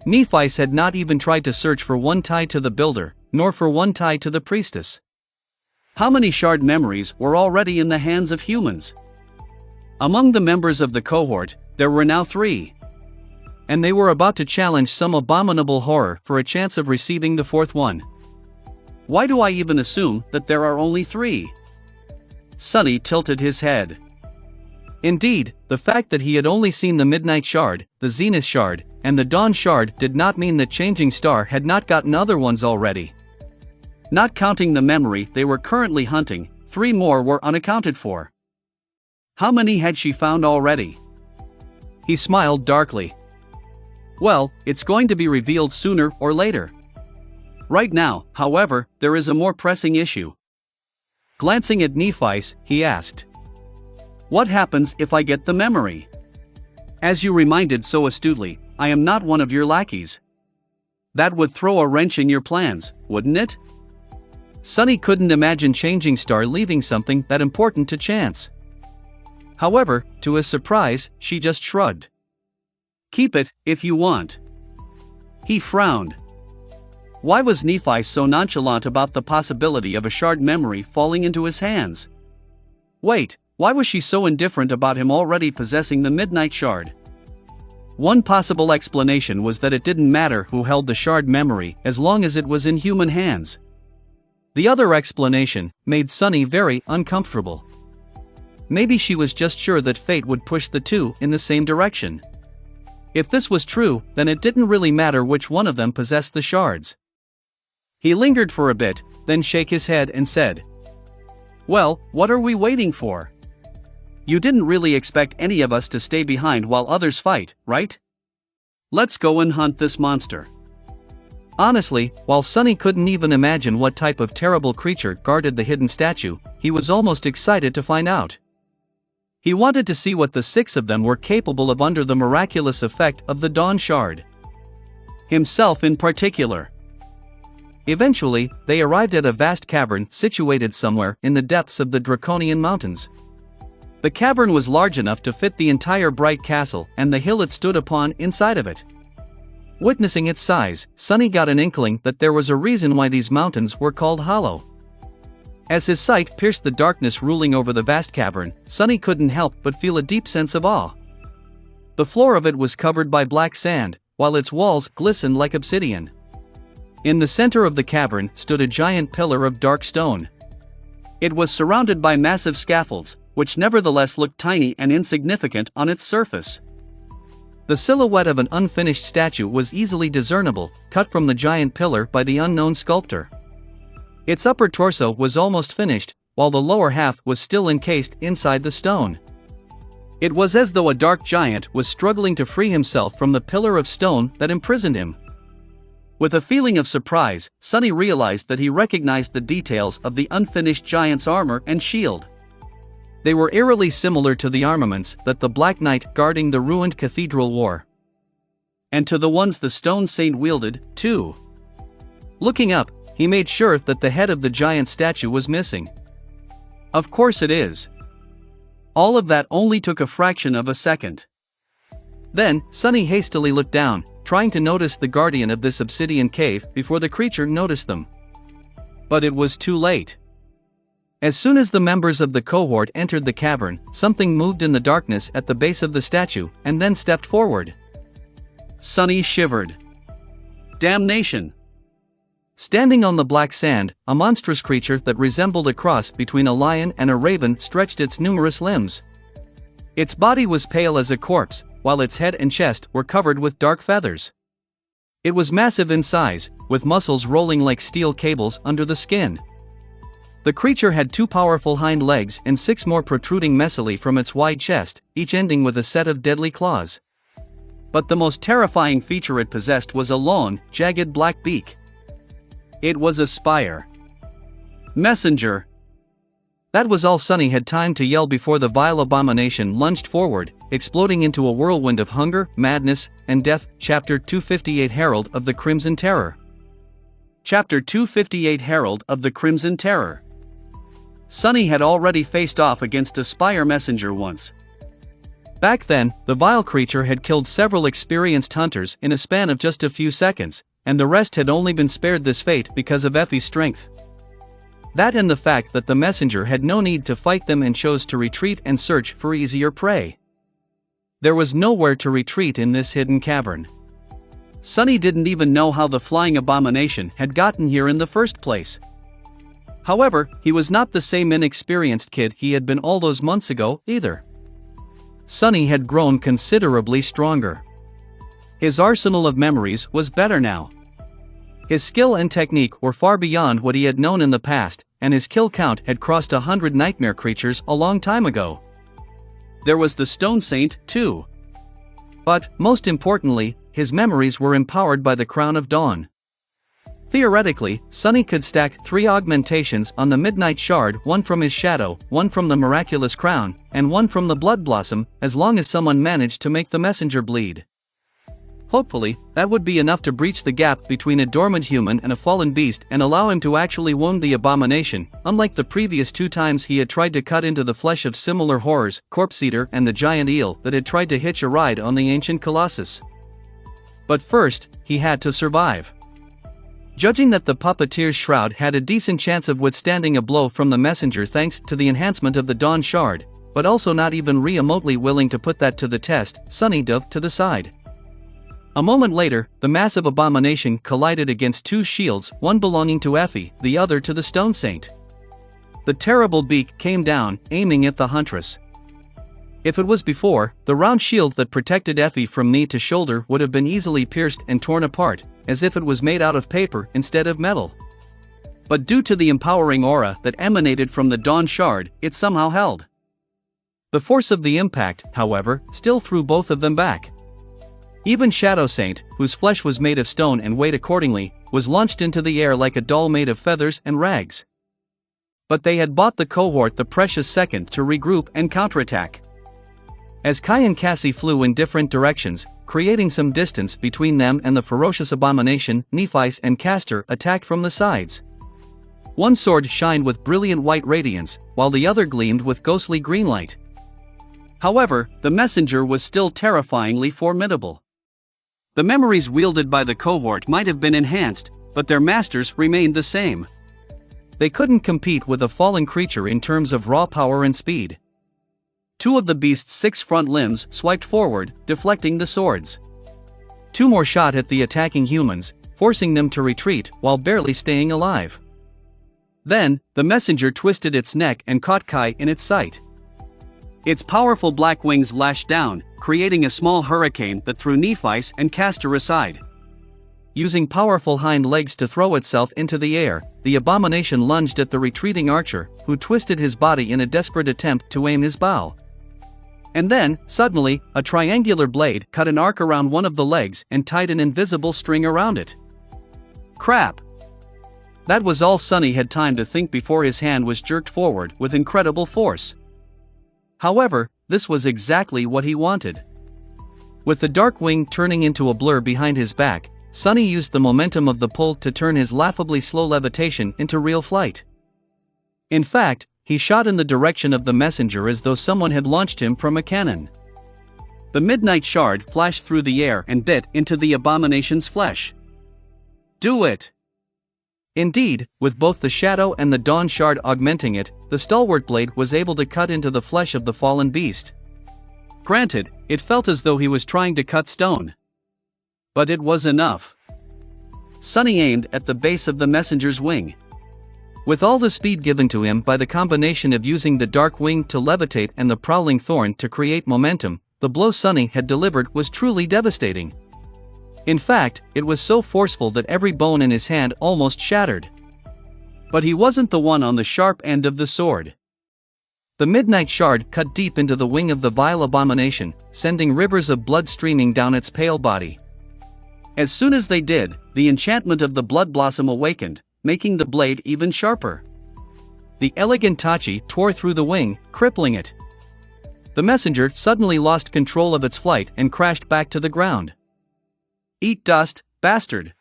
Nephi had not even tried to search for one tied to the builder, nor for one tied to the priestess. How many shard memories were already in the hands of humans? Among the members of the cohort, there were now 3. And they were about to challenge some abominable horror for a chance of receiving the 4th one. Why do I even assume that there are only 3? Sunny tilted his head. Indeed, the fact that he had only seen the Midnight Shard, the Zenith Shard, and the Dawn Shard did not mean that Changing Star had not gotten other ones already. Not counting the memory they were currently hunting, 3 more were unaccounted for. How many had she found already? He smiled darkly. Well, it's going to be revealed sooner or later. Right now, however, there is a more pressing issue. Glancing at Nephi, he asked, "What happens if I get the memory?" As you reminded so astutely, I am not one of your lackeys. That would throw a wrench in your plans, wouldn't it? Sunny couldn't imagine Changing Star leaving something that important to chance. However, to his surprise, she just shrugged. "Keep it, if you want." He frowned. Why was Nephi so nonchalant about the possibility of a shard memory falling into his hands? Wait, why was she so indifferent about him already possessing the Midnight Shard? One possible explanation was that it didn't matter who held the shard memory as long as it was in human hands. The other explanation made Sunny very uncomfortable. Maybe she was just sure that fate would push the 2 in the same direction. If this was true, then it didn't really matter which one of them possessed the shards. He lingered for a bit, then shook his head and said, "Well, what are we waiting for? You didn't really expect any of us to stay behind while others fight, right? Let's go and hunt this monster." Honestly, while Sunny couldn't even imagine what type of terrible creature guarded the hidden statue, he was almost excited to find out. He wanted to see what the 6 of them were capable of under the miraculous effect of the Dawn Shard. Himself in particular. Eventually, they arrived at a vast cavern situated somewhere in the depths of the Draconian Mountains. The cavern was large enough to fit the entire Bright Castle and the hill it stood upon inside of it. Witnessing its size, Sunny got an inkling that there was a reason why these mountains were called hollow. As his sight pierced the darkness ruling over the vast cavern, Sunny couldn't help but feel a deep sense of awe. The floor of it was covered by black sand, while its walls glistened like obsidian. In the center of the cavern stood a giant pillar of dark stone. It was surrounded by massive scaffolds, which nevertheless looked tiny and insignificant on its surface. The silhouette of an unfinished statue was easily discernible, cut from the giant pillar by the unknown sculptor. Its upper torso was almost finished, while the lower half was still encased inside the stone. It was as though a dark giant was struggling to free himself from the pillar of stone that imprisoned him. With a feeling of surprise, Sunny realized that he recognized the details of the unfinished giant's armor and shield. They were eerily similar to the armaments that the Black Knight guarding the ruined cathedral wore. And to the ones the stone saint wielded, too. Looking up, he made sure that the head of the giant statue was missing. Of course it is. All of that only took a fraction of a second. Then, Sunny hastily looked down, trying to notice the guardian of this obsidian cave before the creature noticed them. But it was too late. As soon as the members of the cohort entered the cavern, something moved in the darkness at the base of the statue, and then stepped forward. Sunny shivered. Damnation! Standing on the black sand, a monstrous creature that resembled a cross between a lion and a raven stretched its numerous limbs. Its body was pale as a corpse, while its head and chest were covered with dark feathers. It was massive in size, with muscles rolling like steel cables under the skin. The creature had 2 powerful hind legs and 6 more protruding messily from its wide chest, each ending with a set of deadly claws. But the most terrifying feature it possessed was a long, jagged black beak. It was a spire. Messenger! That was all Sunny had time to yell before the vile abomination lunged forward, exploding into a whirlwind of hunger, madness, and death. Chapter 258 Herald of the Crimson Terror. Chapter 258 Herald of the Crimson Terror. Sunny had already faced off against a Spire Messenger once. Back then, the vile creature had killed several experienced hunters in a span of just a few seconds, and the rest had only been spared this fate because of Effie's strength. That and the fact that the messenger had no need to fight them and chose to retreat and search for easier prey. There was nowhere to retreat in this hidden cavern. Sunny didn't even know how the flying abomination had gotten here in the first place. However, he was not the same inexperienced kid he had been all those months ago, either. Sunny had grown considerably stronger. His arsenal of memories was better now. His skill and technique were far beyond what he had known in the past, and his kill count had crossed 100 nightmare creatures a long time ago. There was the Stone Saint, too. But, most importantly, his memories were empowered by the Crown of Dawn. Theoretically, Sunny could stack 3 augmentations on the Midnight Shard, one from his shadow, one from the Miraculous Crown, and one from the Blood Blossom, as long as someone managed to make the messenger bleed. Hopefully, that would be enough to breach the gap between a dormant human and a fallen beast and allow him to actually wound the abomination, unlike the previous 2 times he had tried to cut into the flesh of similar horrors, Corpse Eater and the giant eel that had tried to hitch a ride on the ancient Colossus. But first, he had to survive. Judging that the puppeteer's shroud had a decent chance of withstanding a blow from the messenger thanks to the enhancement of the Dawn Shard, but also not even remotely willing to put that to the test, Sunny dove to the side. A moment later, the massive abomination collided against 2 shields, one belonging to Effie, the other to the Stone Saint. The terrible beak came down, aiming at the huntress. If it was before, the round shield that protected Effie from knee to shoulder would have been easily pierced and torn apart, as if it was made out of paper instead of metal. But due to the empowering aura that emanated from the Dawn Shard, it somehow held. The force of the impact, however, still threw both of them back. Even Shadow Saint, whose flesh was made of stone and weighed accordingly, was launched into the air like a doll made of feathers and rags. But they had bought the cohort the precious second to regroup and counterattack. As Kai and Cassie flew in different directions, creating some distance between them and the ferocious abomination, Nephice and Castor attacked from the sides. One sword shined with brilliant white radiance, while the other gleamed with ghostly green light. However, the messenger was still terrifyingly formidable. The memories wielded by the cohort might have been enhanced, but their masters remained the same. They couldn't compete with a fallen creature in terms of raw power and speed. 2 of the beast's 6 front limbs swiped forward, deflecting the swords. 2 more shot at the attacking humans, forcing them to retreat while barely staying alive. Then, the messenger twisted its neck and caught Kai in its sight. Its powerful black wings lashed down, creating a small hurricane that threw Nephice and Castor aside. Using powerful hind legs to throw itself into the air, the abomination lunged at the retreating archer, who twisted his body in a desperate attempt to aim his bow. And then, suddenly, a triangular blade cut an arc around one of the legs and tied an invisible string around it. Crap! That was all Sunny had time to think before his hand was jerked forward with incredible force. However, this was exactly what he wanted. With the dark wing turning into a blur behind his back, Sunny used the momentum of the pull to turn his laughably slow levitation into real flight. In fact, he shot in the direction of the messenger as though someone had launched him from a cannon. The Midnight Shard flashed through the air and bit into the abomination's flesh. Do it! Indeed, with both the Shadow and the Dawn Shard augmenting it, the stalwart blade was able to cut into the flesh of the fallen beast. Granted, it felt as though he was trying to cut stone. But it was enough. Sunny aimed at the base of the messenger's wing. With all the speed given to him by the combination of using the dark wing to levitate and the prowling thorn to create momentum, the blow Sunny had delivered was truly devastating. In fact, it was so forceful that every bone in his hand almost shattered. But he wasn't the one on the sharp end of the sword. The Midnight Shard cut deep into the wing of the vile abomination, sending rivers of blood streaming down its pale body. As soon as they did, the enchantment of the Blood Blossom awakened, making the blade even sharper. the elegant Tachi tore through the wing, crippling it. The messenger suddenly lost control of its flight and crashed back to the ground. "Eat dust, bastard!"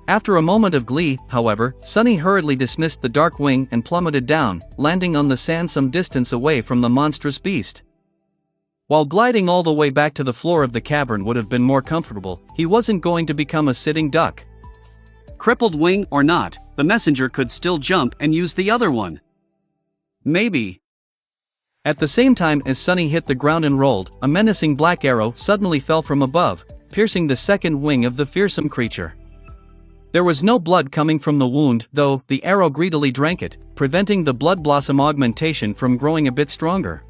After a moment of glee, however, Sunny hurriedly dismissed the dark wing and plummeted down, landing on the sand some distance away from the monstrous beast. While gliding all the way back to the floor of the cavern would have been more comfortable, he wasn't going to become a sitting duck. Crippled wing or not, the messenger could still jump and use the other one. Maybe. At the same time as Sunny hit the ground and rolled, a menacing black arrow suddenly fell from above, piercing the second wing of the fearsome creature. There was no blood coming from the wound, though the arrow greedily drank it, preventing the blood blossom augmentation from growing a bit stronger.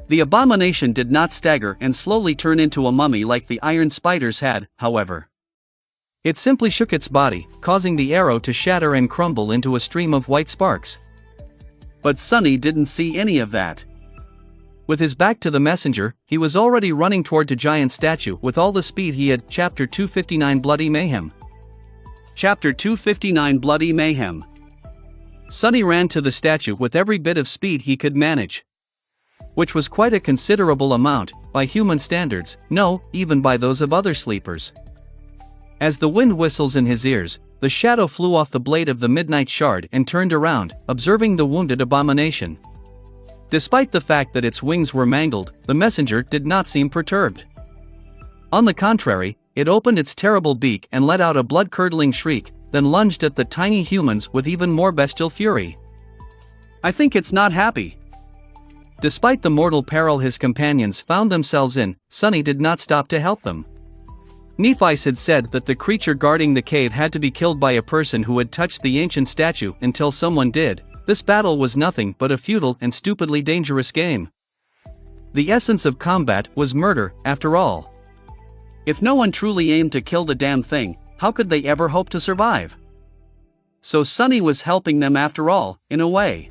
The abomination did not stagger and slowly turn into a mummy like the iron spiders had, however. It simply shook its body, causing the arrow to shatter and crumble into a stream of white sparks. But Sunny didn't see any of that. With his back to the messenger, he was already running toward the giant statue with all the speed he had. Chapter 259 Bloody Mayhem. Chapter 259 Bloody Mayhem. Sunny ran to the statue with every bit of speed he could manage. Which was quite a considerable amount, by human standards, no, even by those of other sleepers. As the wind whistles in his ears, the shadow flew off the blade of the midnight shard and turned around, observing the wounded abomination. Despite the fact that its wings were mangled, the messenger did not seem perturbed. On the contrary, it opened its terrible beak and let out a blood-curdling shriek, then lunged at the tiny humans with even more bestial fury. "I think it's not happy." Despite the mortal peril his companions found themselves in, Sunny did not stop to help them. Nephi's had said that the creature guarding the cave had to be killed by a person who had touched the ancient statue until someone did. This battle was nothing but a futile and stupidly dangerous game. The essence of combat was murder, after all. If no one truly aimed to kill the damn thing, how could they ever hope to survive? So Sunny was helping them after all, in a way.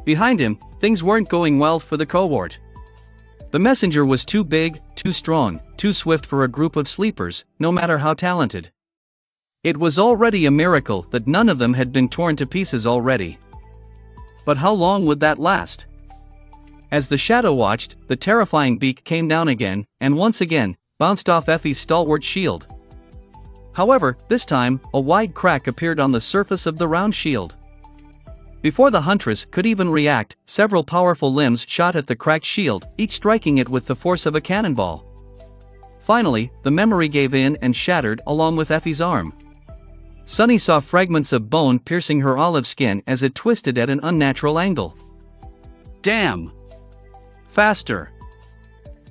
Behind him, things weren't going well for the cohort. The messenger was too big, too strong, too swift for a group of sleepers, no matter how talented. It was already a miracle that none of them had been torn to pieces already. But how long would that last? As the shadow watched, the terrifying beak came down again, and once again, bounced off Effie's stalwart shield. However, this time, a wide crack appeared on the surface of the round shield. Before the huntress could even react, several powerful limbs shot at the cracked shield, each striking it with the force of a cannonball. Finally, the memory gave in and shattered along with Effie's arm. Sunny saw fragments of bone piercing her olive skin as it twisted at an unnatural angle. Damn! Faster!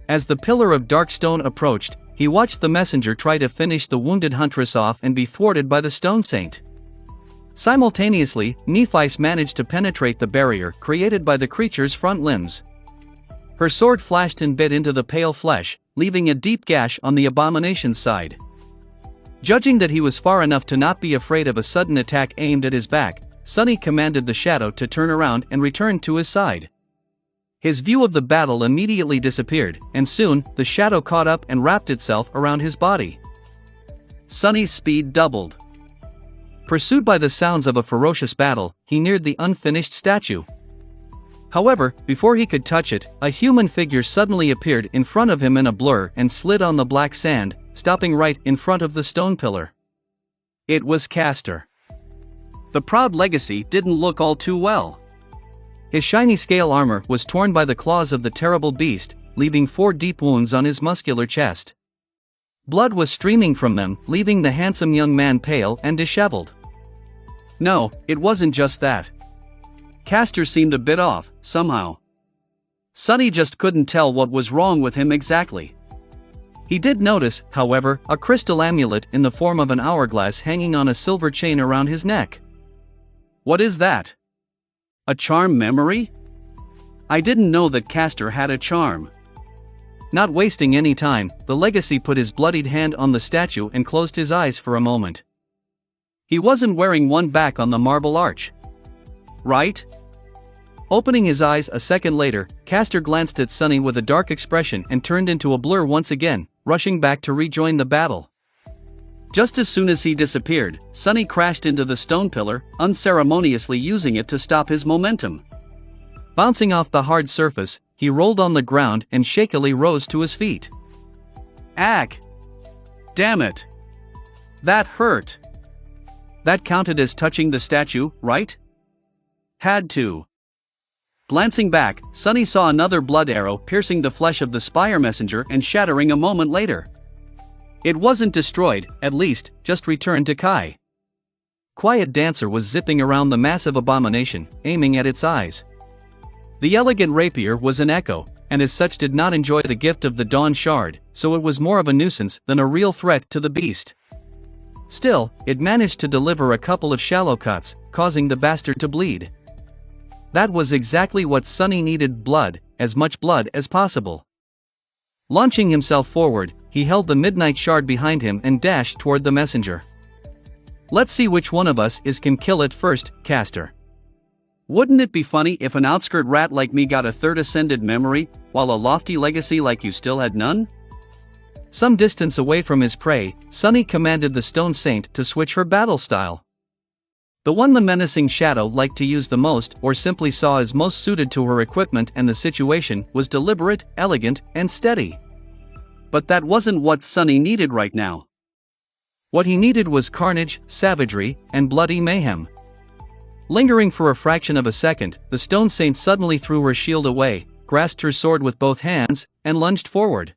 As the pillar of dark stone approached, he watched the messenger try to finish the wounded huntress off and be thwarted by the stone saint. Simultaneously, Nephi managed to penetrate the barrier created by the creature's front limbs. Her sword flashed and bit into the pale flesh, leaving a deep gash on the abomination's side. Judging that he was far enough to not be afraid of a sudden attack aimed at his back, Sunny commanded the shadow to turn around and return to his side. His view of the battle immediately disappeared, and soon, the shadow caught up and wrapped itself around his body. Sunny's speed doubled. Pursued by the sounds of a ferocious battle, he neared the unfinished statue. However, before he could touch it, a human figure suddenly appeared in front of him in a blur and slid on the black sand, stopping right in front of the stone pillar. It was Castor. The proud legacy didn't look all too well. His shiny scale armor was torn by the claws of the terrible beast, leaving 4 deep wounds on his muscular chest. Blood was streaming from them, leaving the handsome young man pale and disheveled. No, it wasn't just that. Castor seemed a bit off, somehow. Sunny just couldn't tell what was wrong with him exactly. He did notice, however, a crystal amulet in the form of an hourglass hanging on a silver chain around his neck. What is that? A charm memory? I didn't know that Castor had a charm. Not wasting any time, the legacy put his bloodied hand on the statue and closed his eyes for a moment. He wasn't wearing one back on the marble arch. Right? Opening his eyes a second later, Castor glanced at Sunny with a dark expression and turned into a blur once again, rushing back to rejoin the battle. Just as soon as he disappeared, Sunny crashed into the stone pillar, unceremoniously using it to stop his momentum. Bouncing off the hard surface, he rolled on the ground and shakily rose to his feet. Ack! Damn it! That hurt! That counted as touching the statue, right? Had to. Glancing back, Sunny saw another blood arrow piercing the flesh of the spire messenger and shattering a moment later. It wasn't destroyed, at least, just returned to Kai. Quiet Dancer was zipping around the massive abomination, aiming at its eyes. The elegant rapier was an echo, and as such did not enjoy the gift of the Dawn Shard, so it was more of a nuisance than a real threat to the beast. Still, it managed to deliver a couple of shallow cuts, causing the bastard to bleed. That was exactly what Sunny needed: blood, as much blood as possible. Launching himself forward, he held the Midnight Shard behind him and dashed toward the messenger. Let's see which one of us can kill it first, caster. Wouldn't it be funny if an outskirt rat like me got a third ascended memory, while a lofty legacy like you still had none? Some distance away from his prey, Sunny commanded the Stone Saint to switch her battle style. The one the menacing shadow liked to use the most, or simply saw as most suited to her equipment and the situation, was deliberate, elegant, and steady. But that wasn't what Sunny needed right now. What he needed was carnage, savagery, and bloody mayhem. Lingering for a fraction of a second, the Stone Saint suddenly threw her shield away, grasped her sword with both hands, and lunged forward.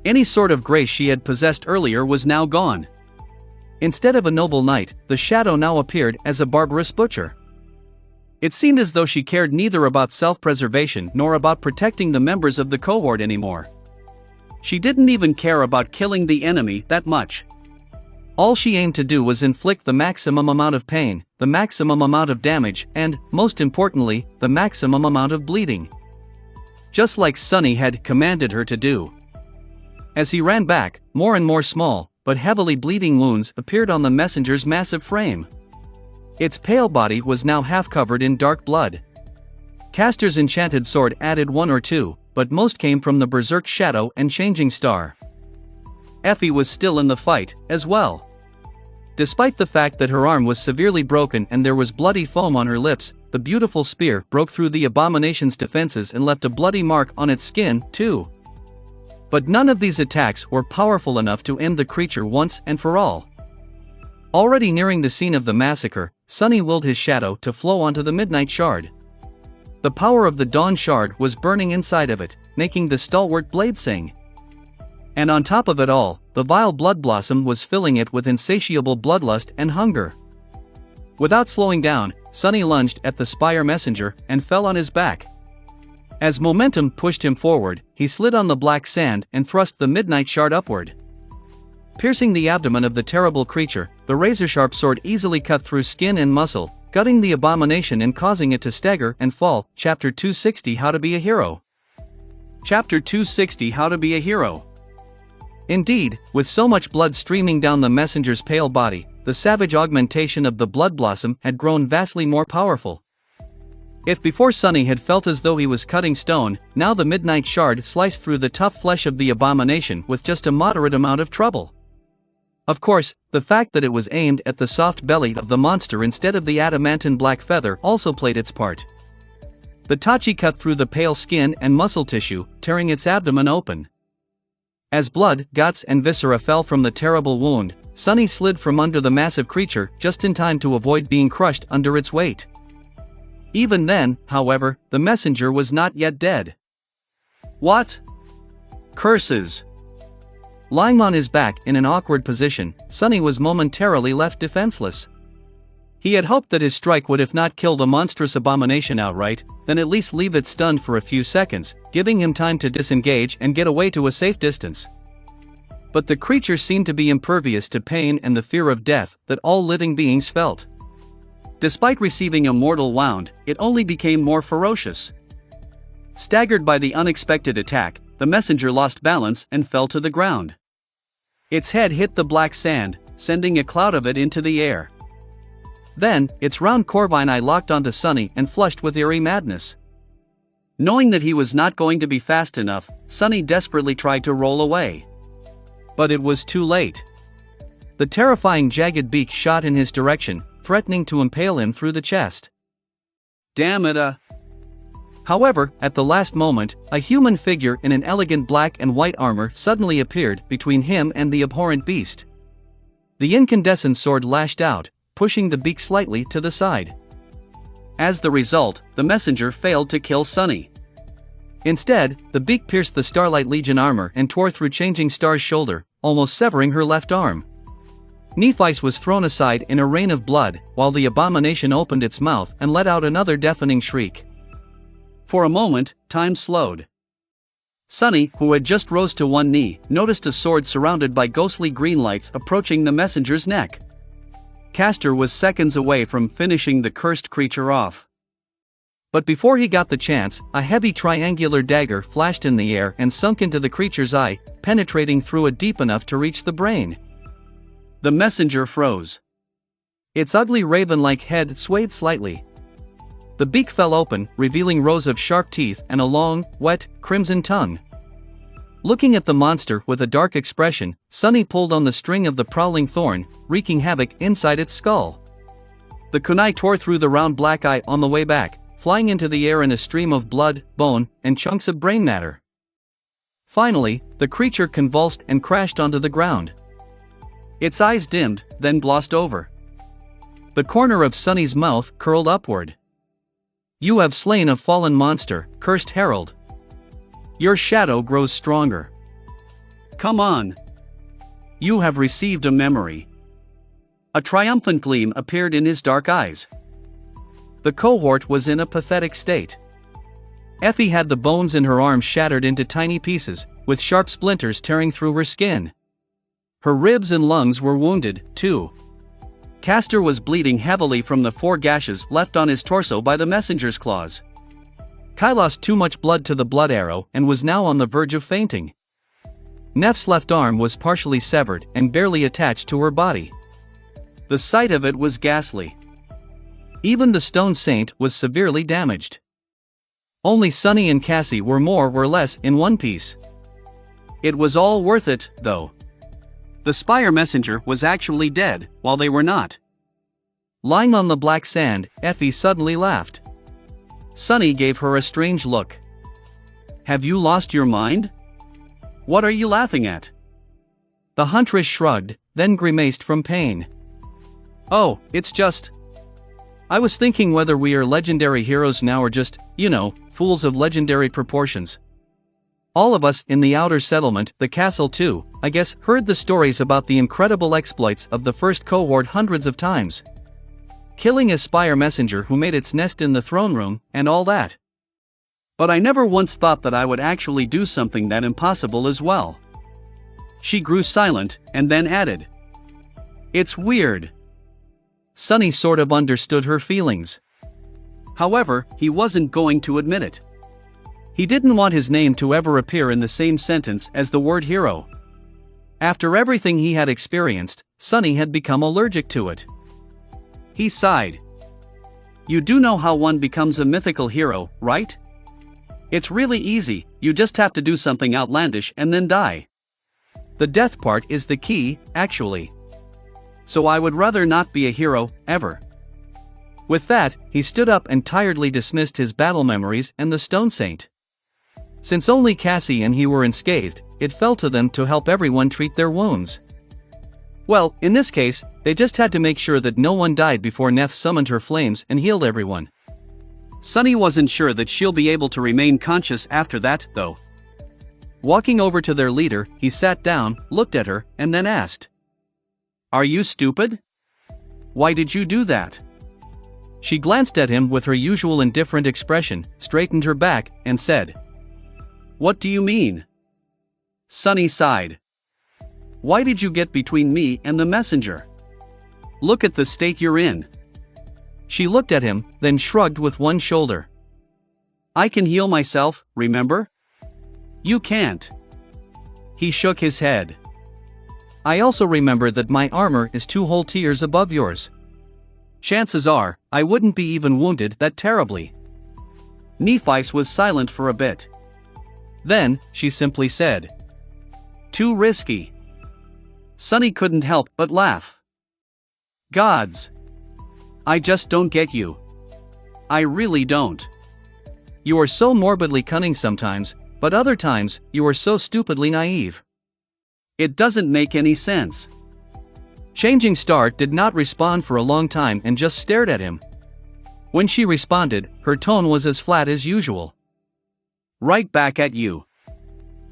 Any sort of grace she had possessed earlier was now gone. Instead of a noble knight, the shadow now appeared as a barbarous butcher. It seemed as though she cared neither about self-preservation nor about protecting the members of the cohort anymore. She didn't even care about killing the enemy that much. All she aimed to do was inflict the maximum amount of pain, the maximum amount of damage, and, most importantly, the maximum amount of bleeding. Just like Sunny had commanded her to do. As he ran back, more and more small, but heavily bleeding wounds appeared on the messenger's massive frame. Its pale body was now half covered in dark blood. Caster's enchanted sword added one or two, but most came from the Berserk Shadow and Changing Star. Effie was still in the fight, as well. Despite the fact that her arm was severely broken and there was bloody foam on her lips, the beautiful spear broke through the abomination's defenses and left a bloody mark on its skin, too. But none of these attacks were powerful enough to end the creature once and for all. Already nearing the scene of the massacre, Sunny willed his shadow to flow onto the Midnight Shard. The power of the Dawn Shard was burning inside of it, making the stalwart blade sing. And on top of it all, the vile blood blossom was filling it with insatiable bloodlust and hunger. Without slowing down, Sunny lunged at the spire messenger and fell on his back. As momentum pushed him forward, he slid on the black sand and thrust the Midnight Shard upward. Piercing the abdomen of the terrible creature, the razor-sharp sword easily cut through skin and muscle, gutting the abomination and causing it to stagger and fall. Chapter 260: How to be a Hero. Chapter 260: How to be a Hero. Indeed, with so much blood streaming down the messenger's pale body, the savage augmentation of the blood blossom had grown vastly more powerful. If before Sunny had felt as though he was cutting stone, now the Midnight Shard sliced through the tough flesh of the abomination with just a moderate amount of trouble. Of course, the fact that it was aimed at the soft belly of the monster instead of the adamantine black feather also played its part. The Tachi cut through the pale skin and muscle tissue, tearing its abdomen open. As blood, guts and viscera fell from the terrible wound, Sunny slid from under the massive creature just in time to avoid being crushed under its weight. Even then, however, the messenger was not yet dead. What? Curses! Lying on his back in an awkward position, Sunny was momentarily left defenseless. He had hoped that his strike would if not kill the monstrous abomination outright, then at least leave it stunned for a few seconds, giving him time to disengage and get away to a safe distance. But the creature seemed to be impervious to pain and the fear of death that all living beings felt. Despite receiving a mortal wound, it only became more ferocious. Staggered by the unexpected attack, the messenger lost balance and fell to the ground. Its head hit the black sand, sending a cloud of it into the air. Then, its round corvine eye locked onto Sunny and flushed with eerie madness. Knowing that he was not going to be fast enough, Sunny desperately tried to roll away. But it was too late. The terrifying jagged beak shot in his direction, threatening to impale him through the chest. Damn it! However, at the last moment, a human figure in an elegant black and white armor suddenly appeared between him and the abhorrent beast. The incandescent sword lashed out, pushing the beak slightly to the side. As the result, the messenger failed to kill Sunny. Instead, the beak pierced the Starlight Legion armor and tore through Changing Star's shoulder, almost severing her left arm. Nephice was thrown aside in a rain of blood, while the abomination opened its mouth and let out another deafening shriek. For a moment, time slowed. Sunny, who had just rose to one knee, noticed a sword surrounded by ghostly green lights approaching the messenger's neck. Castor was seconds away from finishing the cursed creature off. But before he got the chance, a heavy triangular dagger flashed in the air and sunk into the creature's eye, penetrating through it deep enough to reach the brain. The messenger froze. Its ugly raven-like head swayed slightly. The beak fell open, revealing rows of sharp teeth and a long, wet, crimson tongue. Looking at the monster with a dark expression, Sunny pulled on the string of the prowling thorn, wreaking havoc inside its skull. The kunai tore through the round black eye on the way back, flying into the air in a stream of blood, bone, and chunks of brain matter. Finally, the creature convulsed and crashed onto the ground. Its eyes dimmed, then glossed over. The corner of Sunny's mouth curled upward. "You have slain a fallen monster, cursed herald. Your shadow grows stronger. Come on. You have received a memory." A triumphant gleam appeared in his dark eyes. The cohort was in a pathetic state. Effie had the bones in her arms shattered into tiny pieces, with sharp splinters tearing through her skin. Her ribs and lungs were wounded, too. Castor was bleeding heavily from the 4 gashes left on his torso by the messenger's claws. Kai lost too much blood to the blood arrow and was now on the verge of fainting. Neff's left arm was partially severed and barely attached to her body. The sight of it was ghastly. Even the Stone Saint was severely damaged. Only Sunny and Cassie were more or less in one piece. It was all worth it, though. The Spire messenger was actually dead, while they were not. Lying on the black sand, Effie suddenly laughed. Sunny gave her a strange look. "Have you lost your mind? What are you laughing at?" The huntress shrugged, then grimaced from pain. "Oh, it's just... I was thinking whether we are legendary heroes now or just, fools of legendary proportions. All of us in the outer settlement, the castle too, I guess, heard the stories about the incredible exploits of the first cohort hundreds of times. Killing a Spire messenger who made its nest in the throne room, and all that. But I never once thought that I would actually do something that impossible as well." She grew silent, and then added, "It's weird." Sunny sort of understood her feelings. However, he wasn't going to admit it. He didn't want his name to ever appear in the same sentence as the word hero. After everything he had experienced, Sunny had become allergic to it. He sighed. "You do know how one becomes a mythical hero, right? It's really easy, you just have to do something outlandish and then die. The death part is the key, actually. So I would rather not be a hero, ever." With that, he stood up and tiredly dismissed his battle memories and the Stone Saint. Since only Cassie and he were unscathed, it fell to them to help everyone treat their wounds. Well, in this case, they just had to make sure that no one died before Neff summoned her flames and healed everyone. Sunny wasn't sure that she'll be able to remain conscious after that, though. Walking over to their leader, he sat down, looked at her, and then asked, "Are you stupid? Why did you do that?" She glanced at him with her usual indifferent expression, straightened her back, and said, "What do you mean?" Sunny sighed. "Why did you get between me and the messenger? Look at the state you're in." She looked at him, then shrugged with one shoulder. "I can heal myself, remember? You can't." He shook his head. "I also remember that my armor is 2 whole tiers above yours. Chances are, I wouldn't be even wounded that terribly." Nephice was silent for a bit. Then, she simply said, "Too risky." Sunny couldn't help but laugh. Gods! I just don't get you. I really don't. You are so morbidly cunning sometimes, but other times, you are so stupidly naive. It doesn't make any sense. Changing Star did not respond for a long time and just stared at him. When she responded, her tone was as flat as usual. Right back at you.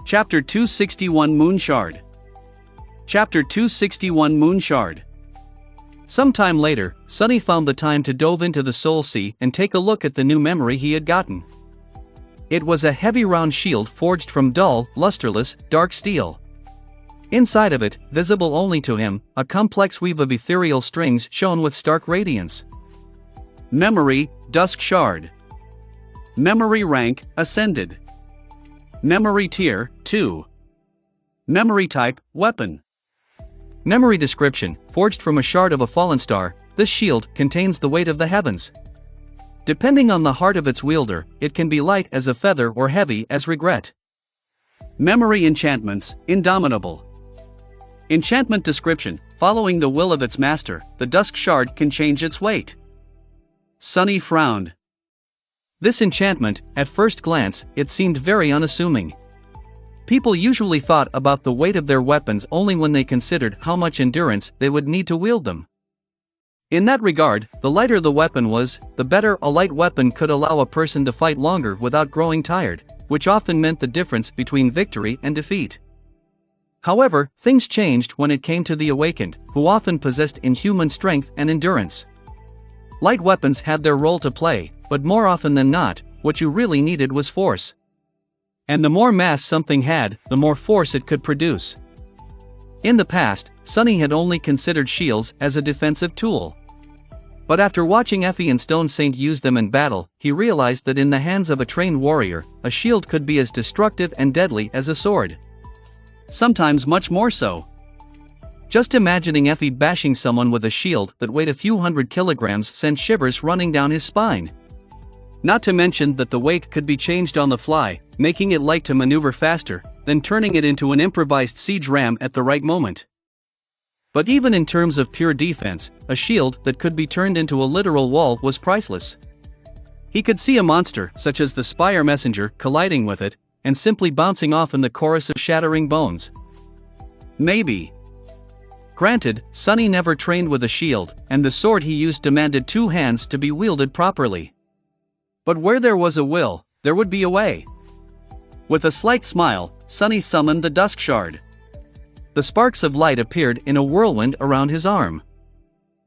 Chapter 261 Moonshard. Chapter 261 Moonshard. Sometime later, Sunny found the time to dove into the Soul Sea and take a look at the new memory he had gotten. It was a heavy round shield forged from dull, lusterless, dark steel. Inside of it, visible only to him, a complex weave of ethereal strings shone with stark radiance. Memory, Dusk Shard. Memory rank, Ascended. Memory tier, 2. Memory type, Weapon. Memory description, forged from a shard of a fallen star, this shield contains the weight of the heavens. Depending on the heart of its wielder, it can be light as a feather or heavy as regret. Memory enchantments, Indomitable. Enchantment description, following the will of its master, the Dusk Shard can change its weight. Sunny frowned. This enchantment, at first glance, it seemed very unassuming. People usually thought about the weight of their weapons only when they considered how much endurance they would need to wield them. In that regard, the lighter the weapon was, the better. A light weapon could allow a person to fight longer without growing tired, which often meant the difference between victory and defeat. However, things changed when it came to the Awakened, who often possessed inhuman strength and endurance. Light weapons had their role to play, but more often than not, what you really needed was force. And the more mass something had, the more force it could produce. In the past, Sunny had only considered shields as a defensive tool. But after watching Effie and Stone Saint use them in battle, he realized that in the hands of a trained warrior, a shield could be as destructive and deadly as a sword. Sometimes much more so. Just imagining Effie bashing someone with a shield that weighed a few hundred kilograms sent shivers running down his spine. Not to mention that the weight could be changed on the fly, making it light to maneuver faster, then turning it into an improvised siege ram at the right moment. But even in terms of pure defense, a shield that could be turned into a literal wall was priceless. He could see a monster, such as the Spire Messenger, colliding with it, and simply bouncing off in the chorus of shattering bones. Maybe. Granted, Sunny never trained with a shield, and the sword he used demanded 2 hands to be wielded properly. But where there was a will, there would be a way. With a slight smile, Sunny summoned the Dusk Shard. The sparks of light appeared in a whirlwind around his arm.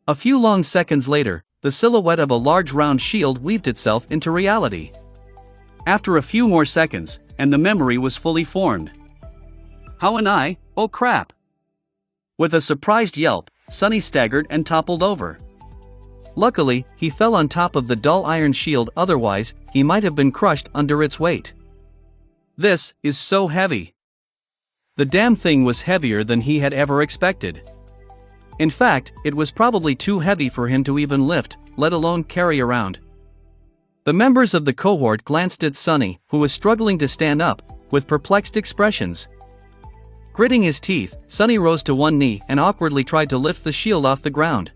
A few long seconds later, the silhouette of a large round shield weaved itself into reality. After a few more seconds, and the memory was fully formed. How and I, oh crap! With a surprised yelp, Sunny staggered and toppled over. Luckily, he fell on top of the dull iron shield, otherwise, he might have been crushed under its weight. This is so heavy. The damn thing was heavier than he had ever expected. In fact, it was probably too heavy for him to even lift, let alone carry around. The members of the cohort glanced at Sunny, who was struggling to stand up, with perplexed expressions. Gritting his teeth, Sunny rose to one knee and awkwardly tried to lift the shield off the ground.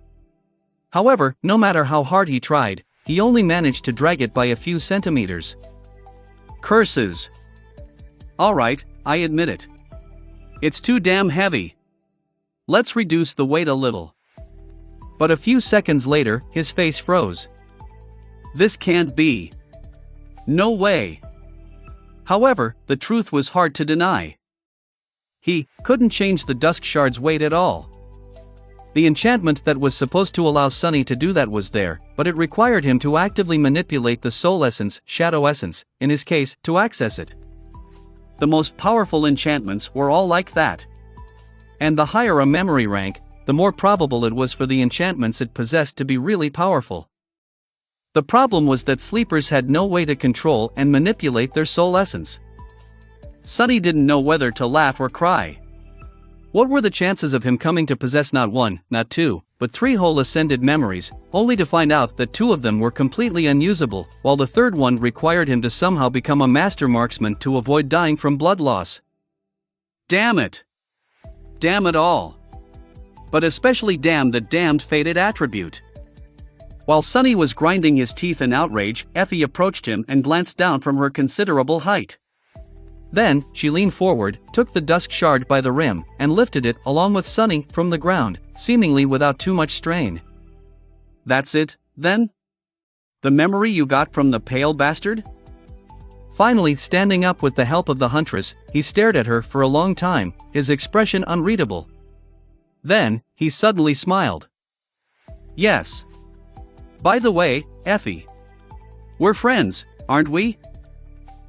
However, no matter how hard he tried, he only managed to drag it by a few centimeters. Curses! Alright, I admit it. It's too damn heavy. Let's reduce the weight a little. But a few seconds later, his face froze. This can't be. No way. However, the truth was hard to deny. He couldn't change the Dusk Shard's weight at all. The enchantment that was supposed to allow Sunny to do that was there, but it required him to actively manipulate the soul essence, shadow essence, in his case, to access it. The most powerful enchantments were all like that. And the higher a memory rank, the more probable it was for the enchantments it possessed to be really powerful. The problem was that sleepers had no way to control and manipulate their soul essence. Sunny didn't know whether to laugh or cry. What were the chances of him coming to possess not 1, not 2, but 3 whole ascended memories, only to find out that 2 of them were completely unusable, while the third one required him to somehow become a master marksman to avoid dying from blood loss? Damn it! Damn it all! but especially damn that damned fated attribute. While Sunny was grinding his teeth in outrage, Effie approached him and glanced down from her considerable height. Then, she leaned forward, took the dusk shard by the rim, and lifted it along with Sunny from the ground, seemingly without too much strain. "That's it, then? The memory you got from the pale bastard?" Finally, standing up with the help of the huntress, he stared at her for a long time, his expression unreadable. Then, he suddenly smiled. "Yes. By the way, Effie. We're friends, aren't we?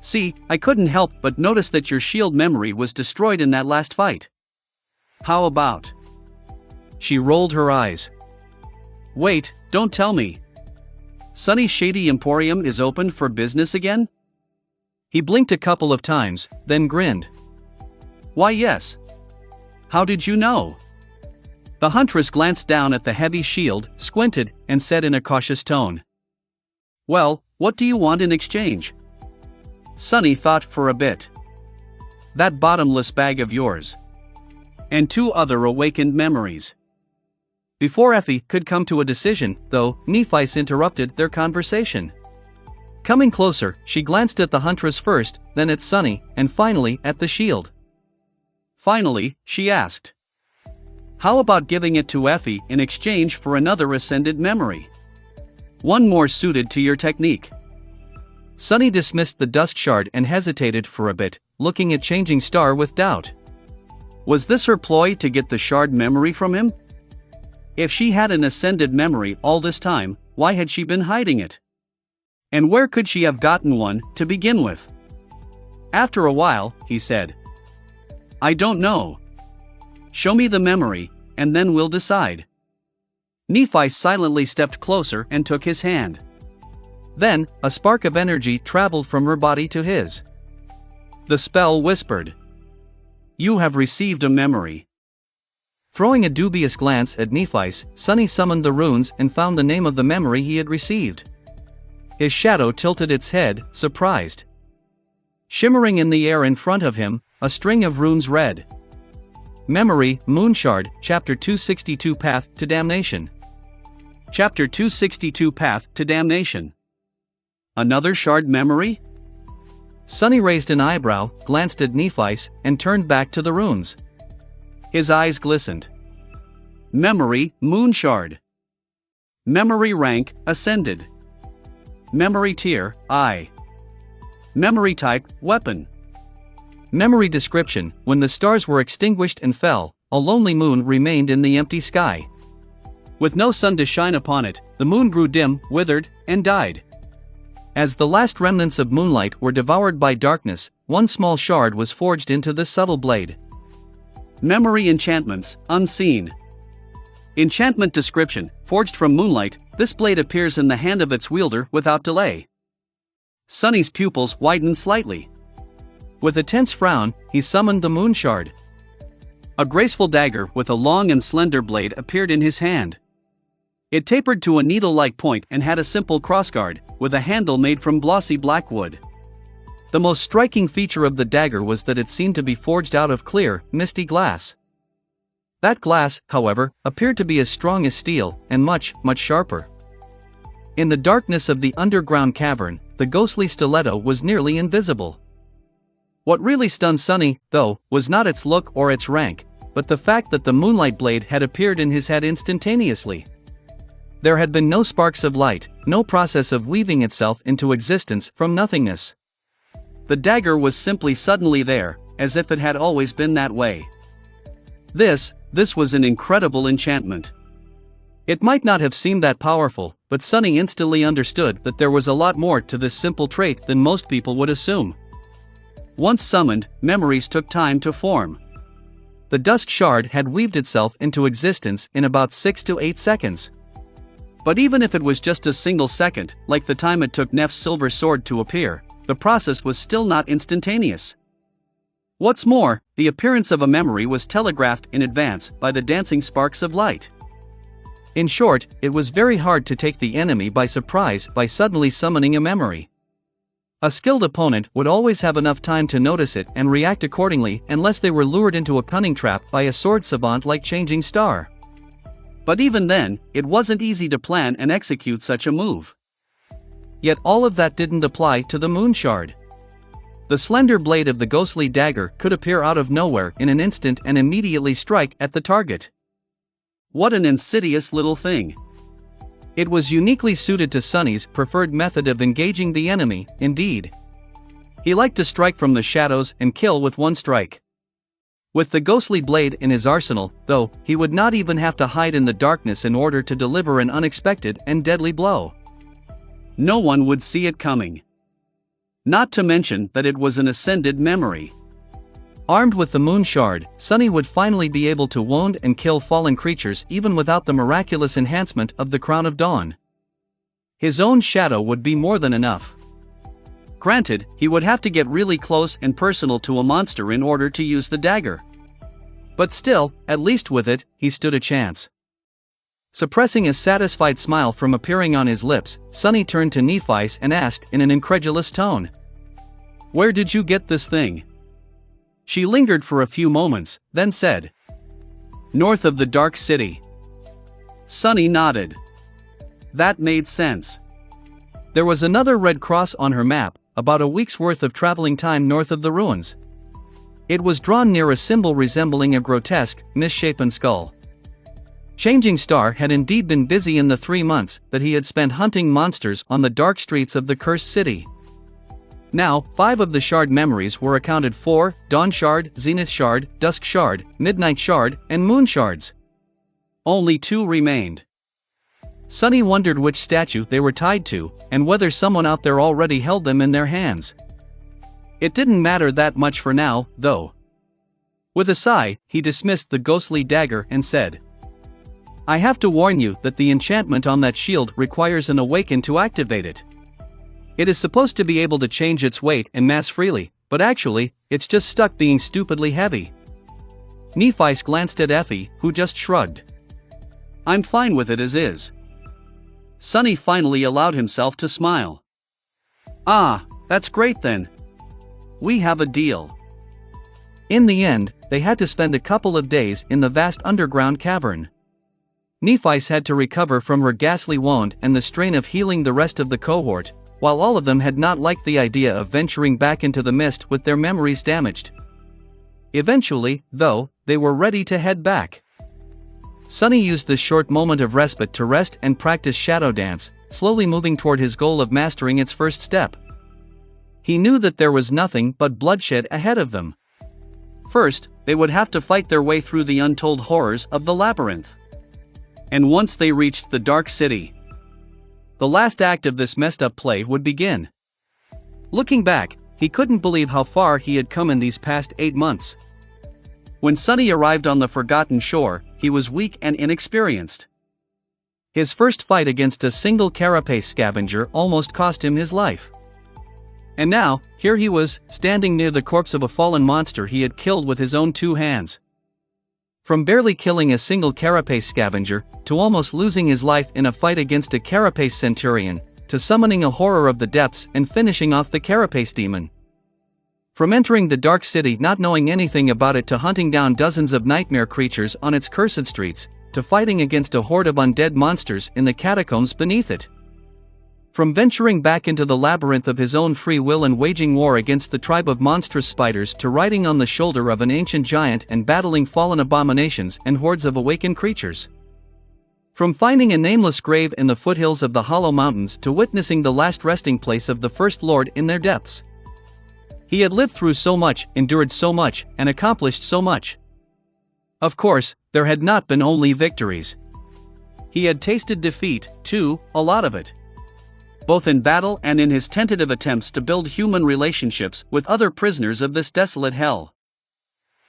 See, I couldn't help but notice that your shield memory was destroyed in that last fight. How about?" She rolled her eyes. "Wait, don't tell me. Sunny's Shady Emporium is open for business again?" He blinked a couple of times, then grinned. "Why yes. How did you know?" The huntress glanced down at the heavy shield, squinted, and said in a cautious tone. "Well, what do you want in exchange?" Sunny thought for a bit. "That bottomless bag of yours. And 2 other awakened memories." Before Effie could come to a decision, though, Nephice interrupted their conversation. Coming closer, she glanced at the huntress first, then at Sunny, and finally at the shield. Finally, she asked, "How about giving it to Effie in exchange for another ascended memory? One more suited to your technique." Sunny dismissed the dusk shard and hesitated for a bit, looking at Changing Star with doubt. Was this her ploy to get the shard memory from him? If she had an ascended memory all this time, why had she been hiding it? And where could she have gotten one, to begin with? After a while, he said, "I don't know. Show me the memory, and then we'll decide." Nephice silently stepped closer and took his hand. Then, a spark of energy traveled from her body to his. The spell whispered, "You have received a memory." Throwing a dubious glance at Nephice, Sunny summoned the runes and found the name of the memory he had received. His shadow tilted its head, surprised. Shimmering in the air in front of him, a string of runes read, "Memory, Moonshard, Chapter 262 Path to Damnation." Chapter 262 Path to Damnation. Another shard memory? Sunny raised an eyebrow, glanced at Nephice, and turned back to the runes. His eyes glistened. Memory, Moonshard. Memory rank, Ascended. Memory tier, I. Memory type, Weapon. Memory description: when the stars were extinguished and fell, a lonely moon remained in the empty sky. With no sun to shine upon it, the moon grew dim, withered, and died. As the last remnants of moonlight were devoured by darkness, one small shard was forged into the subtle blade. Memory enchantments, Unseen. Enchantment description: forged from moonlight, this blade appears in the hand of its wielder without delay. Sunny's pupils widened slightly. With a tense frown, he summoned the Moonshard. A graceful dagger with a long and slender blade appeared in his hand. It tapered to a needle-like point and had a simple crossguard, with a handle made from glossy black wood. The most striking feature of the dagger was that it seemed to be forged out of clear, misty glass. That glass, however, appeared to be as strong as steel, and much, much sharper. In the darkness of the underground cavern, the ghostly stiletto was nearly invisible. What really stunned Sunny, though, was not its look or its rank, but the fact that the moonlight blade had appeared in his head instantaneously. There had been no sparks of light, no process of weaving itself into existence from nothingness. The dagger was simply suddenly there, as if it had always been that way. This was an incredible enchantment. It might not have seemed that powerful, but Sunny instantly understood that there was a lot more to this simple trait than most people would assume. Once summoned, memories took time to form. The dusk shard had weaved itself into existence in about 6 to 8 seconds. But even if it was just a single second, like the time it took Neff's silver sword to appear, the process was still not instantaneous. What's more, the appearance of a memory was telegraphed in advance by the dancing sparks of light. In short, it was very hard to take the enemy by surprise by suddenly summoning a memory. A skilled opponent would always have enough time to notice it and react accordingly unless they were lured into a cunning trap by a sword savant like Changing Star. But even then, it wasn't easy to plan and execute such a move. Yet all of that didn't apply to the moon shard. The slender blade of the ghostly dagger could appear out of nowhere in an instant and immediately strike at the target. What an insidious little thing. It was uniquely suited to Sunny's preferred method of engaging the enemy, indeed. He liked to strike from the shadows and kill with one strike. With the ghostly blade in his arsenal, though, he would not even have to hide in the darkness in order to deliver an unexpected and deadly blow. No one would see it coming. Not to mention that it was an ascended memory. Armed with the moon shard, Sunny would finally be able to wound and kill fallen creatures even without the miraculous enhancement of the Crown of Dawn. His own shadow would be more than enough. Granted, he would have to get really close and personal to a monster in order to use the dagger. But still, at least with it, he stood a chance. Suppressing a satisfied smile from appearing on his lips, Sunny turned to Nephi and asked in an incredulous tone, "Where did you get this thing?" She lingered for a few moments, then said, "North of the Dark City." Sunny nodded. That made sense. There was another red cross on her map, about a week's worth of traveling time north of the ruins. It was drawn near a symbol resembling a grotesque, misshapen skull. Changing Star had indeed been busy in the 3 months that he had spent hunting monsters on the dark streets of the cursed city. Now, 5 of the shard memories were accounted for: Dawn Shard, Zenith Shard, Dusk Shard, Midnight Shard, and Moon Shards. Only 2 remained. Sunny wondered which statue they were tied to, and whether someone out there already held them in their hands. It didn't matter that much for now, though. With a sigh, he dismissed the ghostly dagger and said, "I have to warn you that the enchantment on that shield requires an awaken to activate it. It is supposed to be able to change its weight and mass freely, but actually, it's just stuck being stupidly heavy." Nephi glanced at Effie, who just shrugged. "I'm fine with it as is." Sunny finally allowed himself to smile. "Ah, that's great then. We have a deal." In the end, they had to spend a couple of days in the vast underground cavern. Nephi had to recover from her ghastly wound and the strain of healing the rest of the cohort, while all of them had not liked the idea of venturing back into the mist with their memories damaged. Eventually, though, they were ready to head back. Sunny used this short moment of respite to rest and practice shadow dance, slowly moving toward his goal of mastering its first step. He knew that there was nothing but bloodshed ahead of them. First, they would have to fight their way through the untold horrors of the labyrinth. And once they reached the Dark City, the last act of this messed up play would begin. Looking back, he couldn't believe how far he had come in these past 8 months. When Sunny arrived on the Forgotten Shore, he was weak and inexperienced. His first fight against a single carapace scavenger almost cost him his life. And now, here he was, standing near the corpse of a fallen monster he had killed with his own 2 hands. From barely killing a single carapace scavenger, to almost losing his life in a fight against a carapace centurion, to summoning a horror of the depths and finishing off the carapace demon. From entering the Dark City not knowing anything about it to hunting down dozens of nightmare creatures on its cursed streets, to fighting against a horde of undead monsters in the catacombs beneath it. From venturing back into the labyrinth of his own free will and waging war against the tribe of monstrous spiders to riding on the shoulder of an ancient giant and battling fallen abominations and hordes of awakened creatures. From finding a nameless grave in the foothills of the Hollow Mountains to witnessing the last resting place of the First Lord in their depths. He had lived through so much, endured so much, and accomplished so much. Of course, there had not been only victories. He had tasted defeat, too, a lot of it. Both in battle and in his tentative attempts to build human relationships with other prisoners of this desolate hell.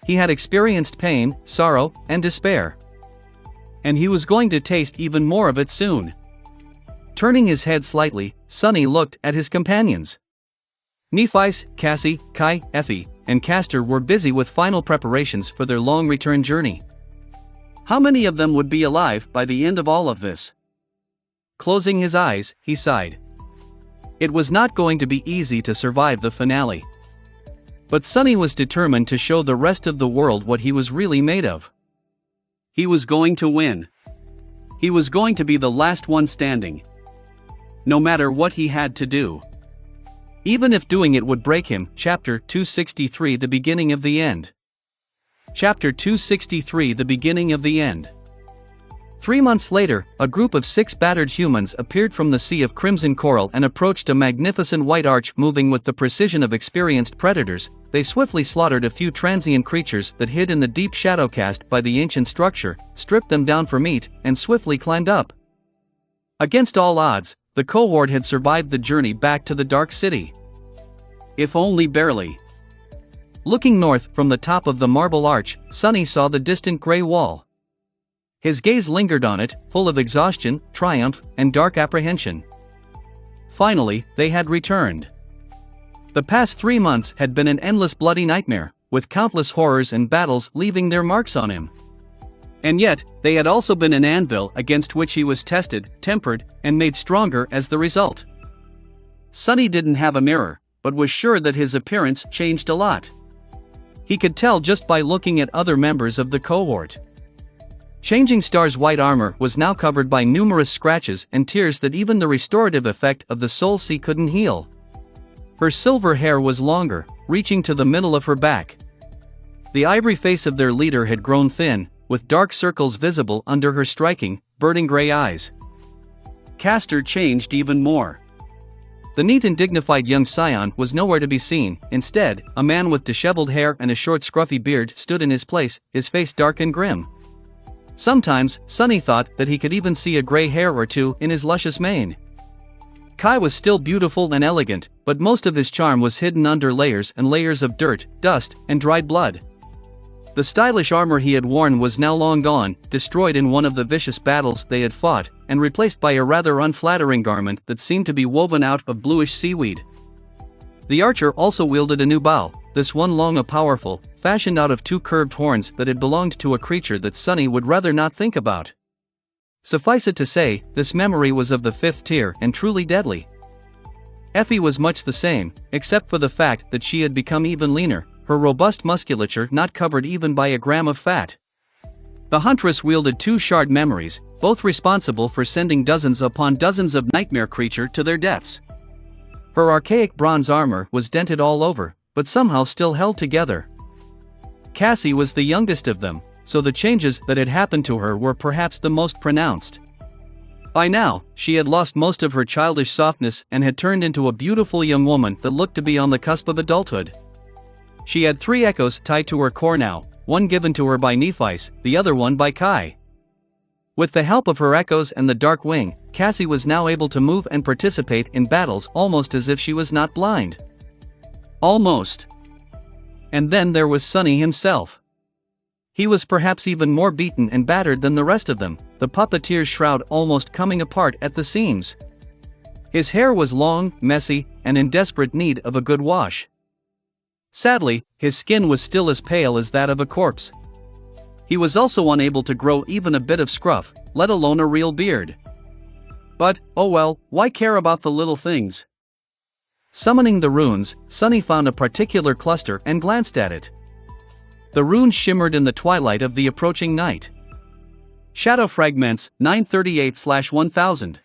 He had experienced pain, sorrow, and despair. And he was going to taste even more of it soon. Turning his head slightly, Sunny looked at his companions. Nephi, Cassie, Kai, Effie, and Castor were busy with final preparations for their long return journey. How many of them would be alive by the end of all of this? Closing his eyes, he sighed. It was not going to be easy to survive the finale. But Sunny was determined to show the rest of the world what he was really made of. He was going to win. He was going to be the last one standing. No matter what he had to do. Even if doing it would break him. Chapter 263 The Beginning of the End. Chapter 263 The Beginning of the End. 3 months later, a group of 6 battered humans appeared from the sea of crimson coral and approached a magnificent white arch. Moving with the precision of experienced predators, they swiftly slaughtered a few transient creatures that hid in the deep shadow cast by the ancient structure, stripped them down for meat, and swiftly climbed up. Against all odds, the cohort had survived the journey back to the Dark City. If only barely. Looking north from the top of the marble arch, Sunny saw the distant gray wall. His gaze lingered on it, full of exhaustion, triumph, and dark apprehension. Finally, they had returned. The past 3 months had been an endless bloody nightmare, with countless horrors and battles leaving their marks on him. And yet, they had also been an anvil against which he was tested, tempered, and made stronger as the result. Sunny didn't have a mirror, but was sure that his appearance changed a lot. He could tell just by looking at other members of the cohort. Changing Star's white armor was now covered by numerous scratches and tears that even the restorative effect of the Soul Sea couldn't heal. Her silver hair was longer, reaching to the middle of her back. The ivory face of their leader had grown thin, with dark circles visible under her striking, burning gray eyes. Castor changed even more. The neat and dignified young scion was nowhere to be seen. Instead, a man with disheveled hair and a short scruffy beard stood in his place, his face dark and grim. Sometimes, Sunny thought that he could even see a gray hair or two in his luscious mane. Kai was still beautiful and elegant, but most of his charm was hidden under layers and layers of dirt, dust, and dried blood. The stylish armor he had worn was now long gone, destroyed in one of the vicious battles they had fought, and replaced by a rather unflattering garment that seemed to be woven out of bluish seaweed. The archer also wielded a new bow, this one long and powerful, fashioned out of 2 curved horns that had belonged to a creature that Sunny would rather not think about. Suffice it to say, this memory was of the 5th tier and truly deadly. Effie was much the same, except for the fact that she had become even leaner, her robust musculature not covered even by a gram of fat. The huntress wielded 2 shard memories, both responsible for sending dozens upon dozens of nightmare creatures to their deaths. Her archaic bronze armor was dented all over, but somehow still held together. Cassie was the youngest of them, so the changes that had happened to her were perhaps the most pronounced. By now, she had lost most of her childish softness and had turned into a beautiful young woman that looked to be on the cusp of adulthood. She had 3 echoes tied to her core now, one given to her by Nephice, the other one by Kai. With the help of her echoes and the dark wing, Cassie was now able to move and participate in battles almost as if she was not blind. Almost. And then there was Sunny himself. He was perhaps even more beaten and battered than the rest of them, the puppeteer's shroud almost coming apart at the seams. His hair was long, messy, and in desperate need of a good wash. Sadly, his skin was still as pale as that of a corpse. He was also unable to grow even a bit of scruff, let alone a real beard. But, oh well, why care about the little things? Summoning the runes, Sunny found a particular cluster and glanced at it. The runes shimmered in the twilight of the approaching night. Shadow Fragments, 938/1000.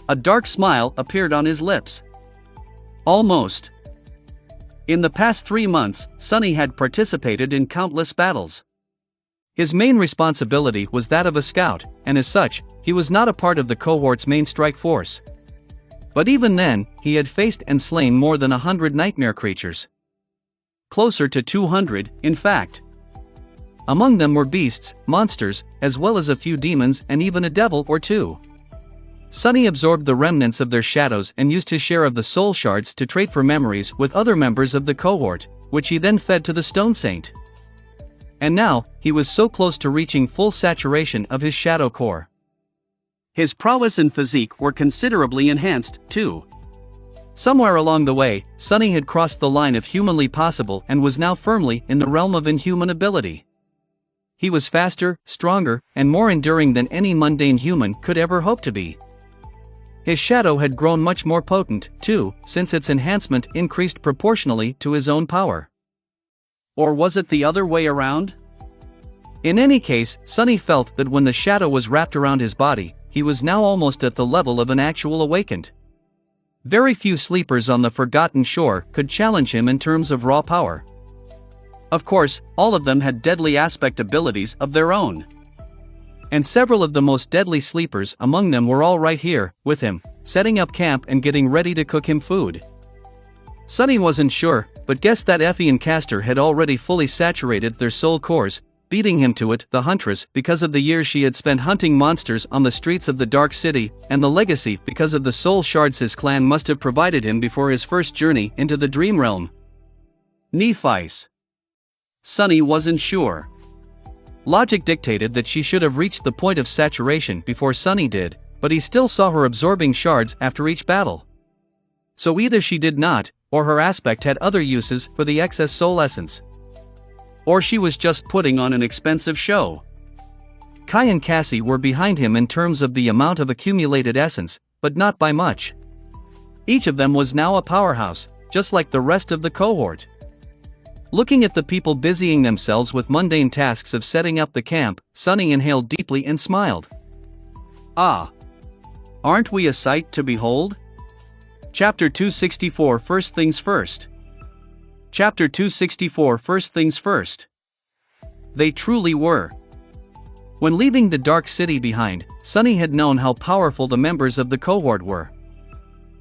A dark smile appeared on his lips. Almost. In the past 3 months, Sunny had participated in countless battles. His main responsibility was that of a scout, and as such, he was not a part of the cohort's main strike force. But even then, he had faced and slain more than 100 nightmare creatures. Closer to 200, in fact. Among them were beasts, monsters, as well as a few demons and even a devil or 2. Sunny absorbed the remnants of their shadows and used his share of the soul shards to trade for memories with other members of the cohort, which he then fed to the Stone Saint. And now, he was so close to reaching full saturation of his shadow core. His prowess and physique were considerably enhanced, too. Somewhere along the way, Sunny had crossed the line of humanly possible and was now firmly in the realm of inhuman ability. He was faster, stronger, and more enduring than any mundane human could ever hope to be. His shadow had grown much more potent, too, since its enhancement increased proportionally to his own power. Or was it the other way around? In any case, Sunny felt that when the shadow was wrapped around his body, he was now almost at the level of an actual awakened. Very few sleepers on the Forgotten Shore could challenge him in terms of raw power. Of course, all of them had deadly aspect abilities of their own. And several of the most deadly sleepers among them were all right here, with him, setting up camp and getting ready to cook him food. Sunny wasn't sure, but guessed that Effie and Castor had already fully saturated their soul cores, beating him to it, the Huntress, because of the years she had spent hunting monsters on the streets of the Dark City, and the legacy because of the soul shards his clan must have provided him before his first journey into the Dream Realm. Nephi's. Sunny wasn't sure. Logic dictated that she should have reached the point of saturation before Sunny did, but he still saw her absorbing shards after each battle. So either she did not, or her aspect had other uses for the excess soul essence. Or she was just putting on an expensive show. Kai and Cassie were behind him in terms of the amount of accumulated essence, but not by much. Each of them was now a powerhouse, just like the rest of the cohort. Looking at the people busying themselves with mundane tasks of setting up the camp, Sunny inhaled deeply and smiled. Ah! Aren't we a sight to behold? Chapter 264 First Things First. Chapter 264 First Things First. They truly were. When leaving the Dark City behind, Sunny had known how powerful the members of the cohort were.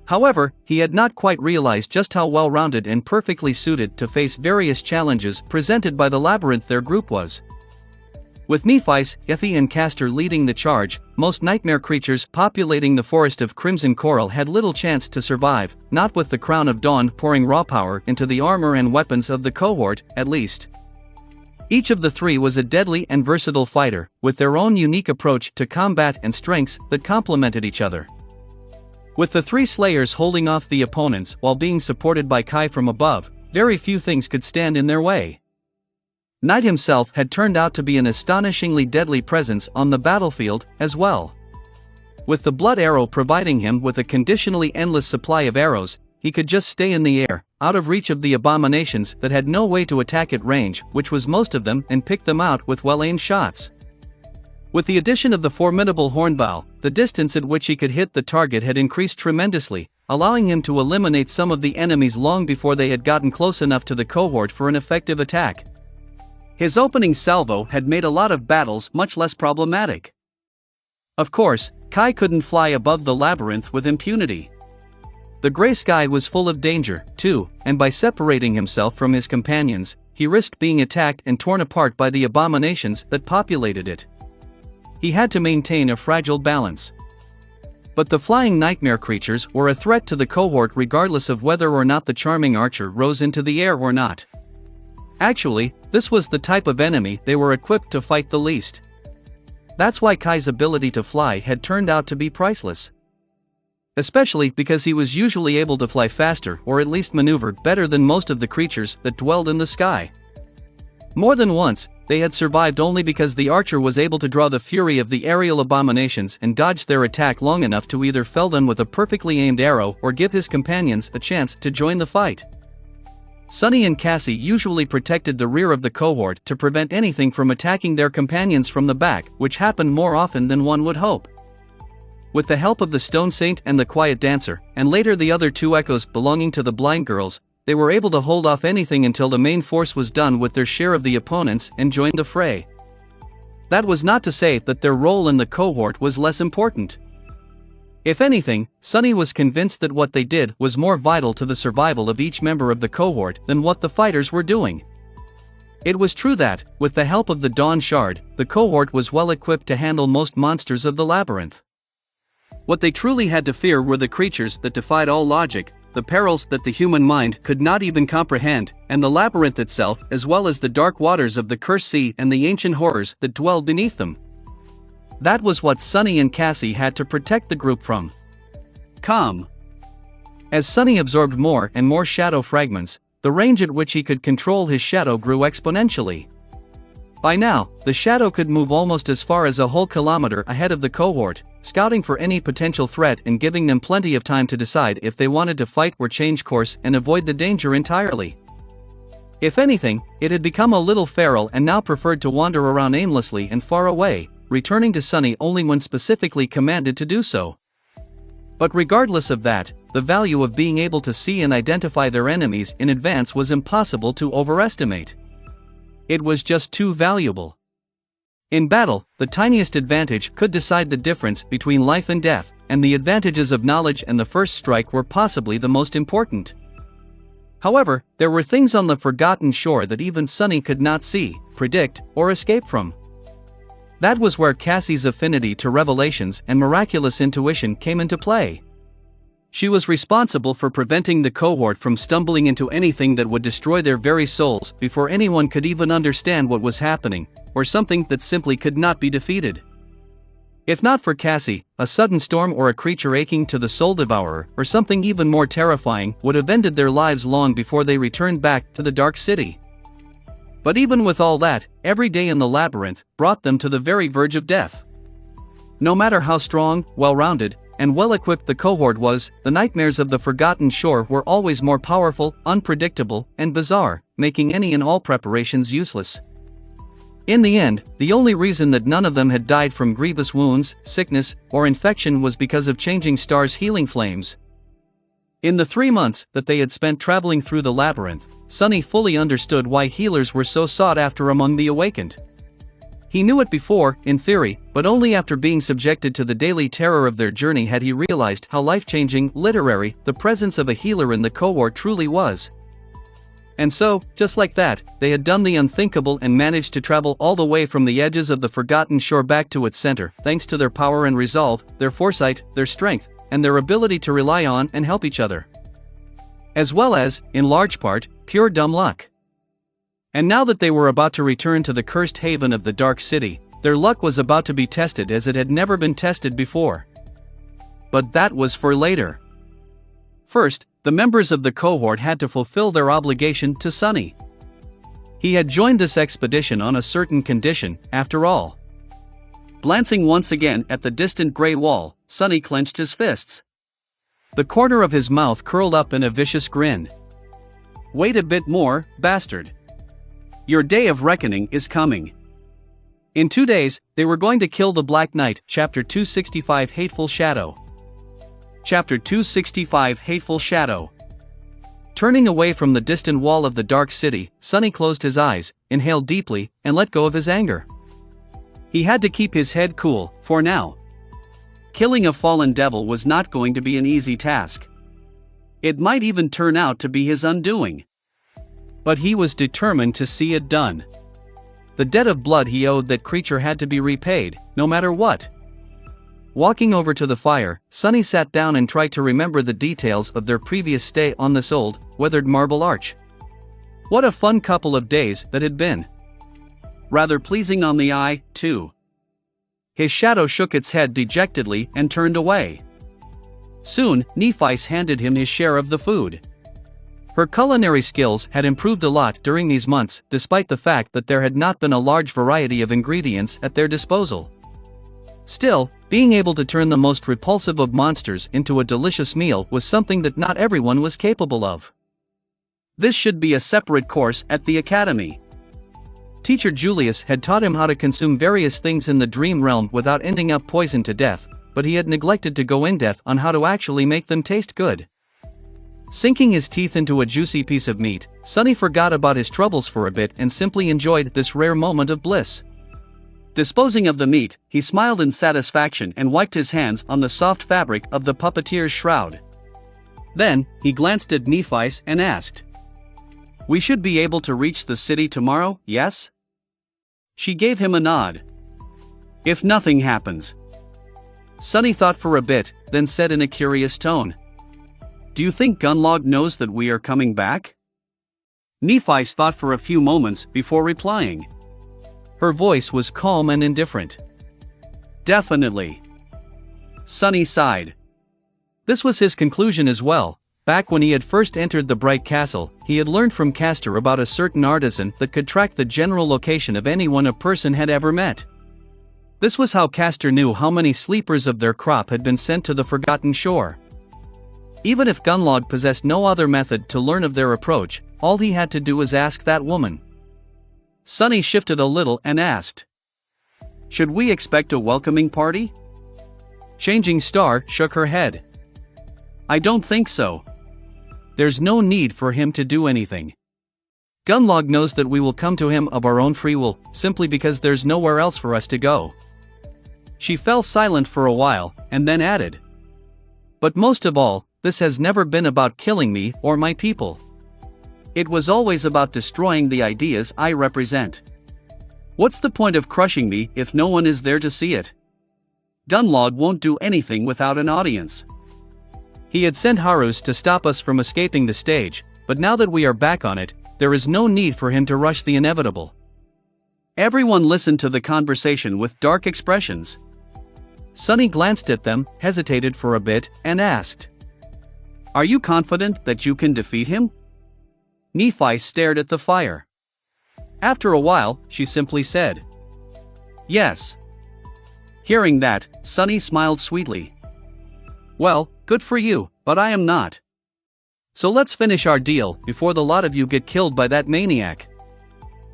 However, he had not quite realized just how well-rounded and perfectly suited to face various challenges presented by the labyrinth their group was. With Nephi's, Effie and Castor leading the charge, most nightmare creatures populating the forest of Crimson Coral had little chance to survive, not with the Crown of Dawn pouring raw power into the armor and weapons of the cohort, at least. Each of the three was a deadly and versatile fighter, with their own unique approach to combat and strengths that complemented each other. With the three slayers holding off the opponents while being supported by Kai from above, very few things could stand in their way. Night himself had turned out to be an astonishingly deadly presence on the battlefield, as well. With the blood arrow providing him with a conditionally endless supply of arrows, he could just stay in the air, out of reach of the abominations that had no way to attack at range, which was most of them, and pick them out with well-aimed shots. With the addition of the formidable hornbow, the distance at which he could hit the target had increased tremendously, allowing him to eliminate some of the enemies long before they had gotten close enough to the cohort for an effective attack. His opening salvo had made a lot of battles much less problematic. Of course, Kai couldn't fly above the labyrinth with impunity. The gray sky was full of danger, too, and by separating himself from his companions, he risked being attacked and torn apart by the abominations that populated it. He had to maintain a fragile balance. But the flying nightmare creatures were a threat to the cohort regardless of whether or not the charming archer rose into the air or not. Actually, this was the type of enemy they were equipped to fight the least. That's why Kai's ability to fly had turned out to be priceless. Especially because he was usually able to fly faster or at least maneuver better than most of the creatures that dwelled in the sky. More than once, they had survived only because the archer was able to draw the fury of the aerial abominations and dodge their attack long enough to either fell them with a perfectly aimed arrow or give his companions a chance to join the fight. Sunny and Cassie usually protected the rear of the cohort to prevent anything from attacking their companions from the back, which happened more often than one would hope. With the help of the Stone Saint and the Quiet Dancer, and later the other two echoes belonging to the blind girls, they were able to hold off anything until the main force was done with their share of the opponents and joined the fray. That was not to say that their role in the cohort was less important. If anything, Sunny was convinced that what they did was more vital to the survival of each member of the cohort than what the fighters were doing. It was true that, with the help of the Dawn Shard, the cohort was well equipped to handle most monsters of the labyrinth. What they truly had to fear were the creatures that defied all logic, the perils that the human mind could not even comprehend, and the labyrinth itself, as well as the dark waters of the Cursed Sea and the ancient horrors that dwelled beneath them. That was what Sunny and Cassie had to protect the group from. As Sunny absorbed more and more shadow fragments, the range at which he could control his shadow grew exponentially. By now, the shadow could move almost as far as a whole kilometer ahead of the cohort, scouting for any potential threat and giving them plenty of time to decide if they wanted to fight or change course and avoid the danger entirely. If anything, it had become a little feral and now preferred to wander around aimlessly and far away, returning to Sunny only when specifically commanded to do so. But regardless of that, the value of being able to see and identify their enemies in advance was impossible to overestimate. It was just too valuable. In battle, the tiniest advantage could decide the difference between life and death, and the advantages of knowledge and the first strike were possibly the most important. However, there were things on the Forgotten Shore that even Sunny could not see, predict, or escape from. That was where Cassie's affinity to revelations and miraculous intuition came into play. She was responsible for preventing the cohort from stumbling into anything that would destroy their very souls before anyone could even understand what was happening, or something that simply could not be defeated. If not for Cassie, a sudden storm or a creature aching to the soul devourer, or something even more terrifying, would have ended their lives long before they returned back to the Dark City. But even with all that, every day in the labyrinth brought them to the very verge of death. No matter how strong, well-rounded, and well-equipped the cohort was, the nightmares of the Forgotten Shore were always more powerful, unpredictable, and bizarre, making any and all preparations useless. In the end, the only reason that none of them had died from grievous wounds, sickness, or infection was because of changing stars' healing flames. In the 3 months that they had spent traveling through the labyrinth, Sunny fully understood why healers were so sought after among the awakened. He knew it before, in theory, but only after being subjected to the daily terror of their journey had he realized how life-changing, literary, the presence of a healer in the cohort truly was. And so, just like that, they had done the unthinkable and managed to travel all the way from the edges of the Forgotten Shore back to its center, thanks to their power and resolve, their foresight, their strength, and their ability to rely on and help each other. As well as, in large part, pure dumb luck. And now that they were about to return to the cursed haven of the Dark City, their luck was about to be tested as it had never been tested before. But that was for later. First, the members of the cohort had to fulfill their obligation to Sunny. He had joined this expedition on a certain condition, after all. Glancing once again at the distant gray wall, Sunny clenched his fists. The corner of his mouth curled up in a vicious grin. Wait a bit more, bastard. Your day of reckoning is coming. In 2 days, they were going to kill the Black Knight. Chapter 265 Hateful Shadow. Chapter 265 Hateful Shadow. Turning away from the distant wall of the Dark City, Sunny closed his eyes, inhaled deeply, and let go of his anger. He had to keep his head cool, for now. Killing a fallen devil was not going to be an easy task. It might even turn out to be his undoing. But he was determined to see it done. The debt of blood he owed that creature had to be repaid, no matter what. Walking over to the fire, Sunny sat down and tried to remember the details of their previous stay on this old, weathered marble arch. What a fun couple of days that had been. Rather pleasing on the eye, too. His shadow shook its head dejectedly and turned away. Soon, Nephice handed him his share of the food. Her culinary skills had improved a lot during these months, despite the fact that there had not been a large variety of ingredients at their disposal. Still, being able to turn the most repulsive of monsters into a delicious meal was something that not everyone was capable of. This should be a separate course at the academy. Teacher Julius had taught him how to consume various things in the dream realm without ending up poisoned to death, but he had neglected to go in depth on how to actually make them taste good. Sinking his teeth into a juicy piece of meat, Sunny forgot about his troubles for a bit and simply enjoyed this rare moment of bliss. Disposing of the meat, he smiled in satisfaction and wiped his hands on the soft fabric of the puppeteer's shroud. Then, he glanced at Nephice and asked, "We should be able to reach the city tomorrow, yes?" She gave him a nod. "If nothing happens." Sunny thought for a bit, then said in a curious tone, "Do you think Gunlog knows that we are coming back?" Nephice thought for a few moments before replying. Her voice was calm and indifferent. "Definitely." Sunny sighed. This was his conclusion as well. Back when he had first entered the Bright Castle, he had learned from Castor about a certain artisan that could track the general location of anyone a person had ever met. This was how Castor knew how many sleepers of their crop had been sent to the Forgotten Shore. Even if Gunlog possessed no other method to learn of their approach, all he had to do was ask that woman. Sunny shifted a little and asked, "Should we expect a welcoming party?" Changing Star shook her head. "I don't think so. There's no need for him to do anything. Gunlog knows that we will come to him of our own free will, simply because there's nowhere else for us to go." She fell silent for a while, and then added, "But most of all, this has never been about killing me or my people. It was always about destroying the ideas I represent. What's the point of crushing me if no one is there to see it? Gunlog won't do anything without an audience. He had sent Harus to stop us from escaping the stage, but now that we are back on it, there is no need for him to rush the inevitable." Everyone listened to the conversation with dark expressions. Sunny glanced at them, hesitated for a bit, and asked, "Are you confident that you can defeat him?" Nephi stared at the fire. After a while, she simply said, "Yes." Hearing that, Sunny smiled sweetly. "Well, good for you, but I am not. So let's finish our deal before the lot of you get killed by that maniac.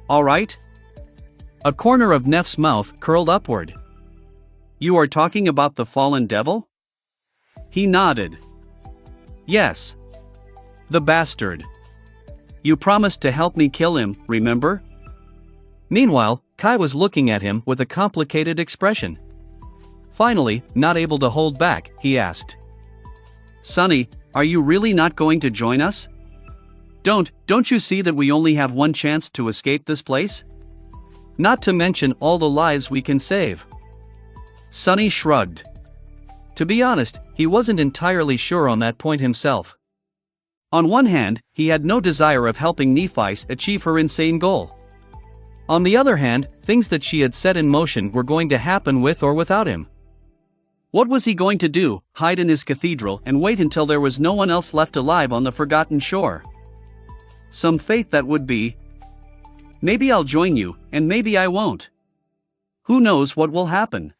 All right?" A corner of Nef's mouth curled upward. "You are talking about the fallen devil?" He nodded. "Yes. The bastard. You promised to help me kill him, remember?" Meanwhile, Kai was looking at him with a complicated expression. Finally, not able to hold back, he asked, "Sunny, are you really not going to join us? Don't you see that we only have one chance to escape this place? Not to mention all the lives we can save." Sunny shrugged. To be honest, he wasn't entirely sure on that point himself. On one hand, he had no desire of helping Nephi achieve her insane goal. On the other hand, things that she had set in motion were going to happen with or without him. What was he going to do, hide in his cathedral and wait until there was no one else left alive on the forgotten shore? Some fate that would be. Maybe I'll join you, and maybe I won't. Who knows what will happen?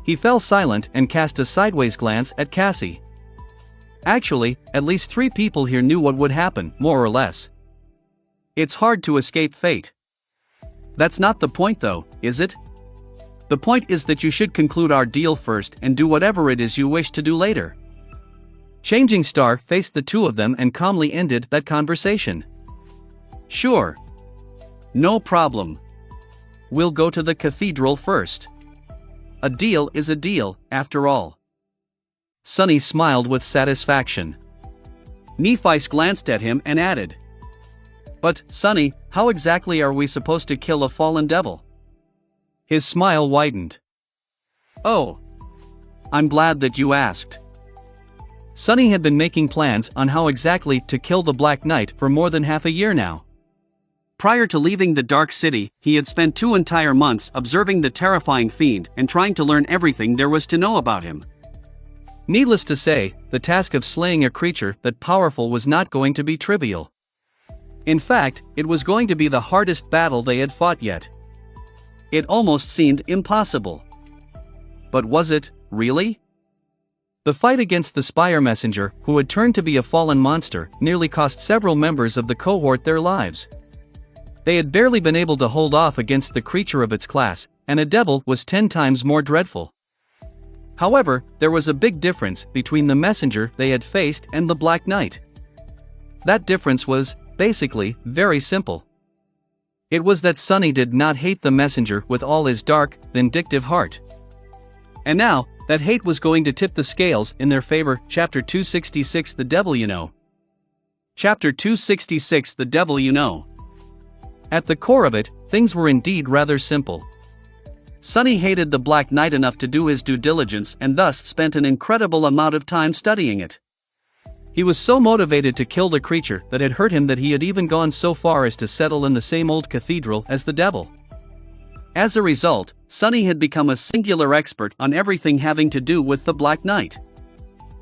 He fell silent and cast a sideways glance at Cassie. Actually, at least 3 people here knew what would happen, more or less. It's hard to escape fate. That's not the point though, is it? The point is that you should conclude our deal first and do whatever it is you wish to do later. Changing Star faced the two of them and calmly ended that conversation. Sure. No problem. We'll go to the cathedral first. A deal is a deal, after all. Sunny smiled with satisfaction. Nephi glanced at him and added, "But, Sunny, how exactly are we supposed to kill a fallen devil?" His smile widened. "Oh. I'm glad that you asked." Sunny had been making plans on how exactly to kill the Black Knight for more than half a year now. Prior to leaving the Dark City, he had spent 2 entire months observing the terrifying fiend and trying to learn everything there was to know about him. Needless to say, the task of slaying a creature that powerful was not going to be trivial. In fact, it was going to be the hardest battle they had fought yet. It almost seemed impossible. But was it, really? The fight against the Spire Messenger, who had turned to be a fallen monster, nearly cost several members of the cohort their lives. They had barely been able to hold off against the creature of its class, and a devil was 10 times more dreadful. However, there was a big difference between the messenger they had faced and the Black Knight. That difference was, basically, very simple. It was that Sunny did not hate the messenger with all his dark, vindictive heart. And now, that hate was going to tip the scales in their favor. Chapter 266, The Devil You Know. Chapter 266, The Devil You Know. At the core of it, things were indeed rather simple. Sunny hated the Black Knight enough to do his due diligence and thus spent an incredible amount of time studying it. He was so motivated to kill the creature that had hurt him that he had even gone so far as to settle in the same old cathedral as the devil. As a result, Sunny had become a singular expert on everything having to do with the Black Knight.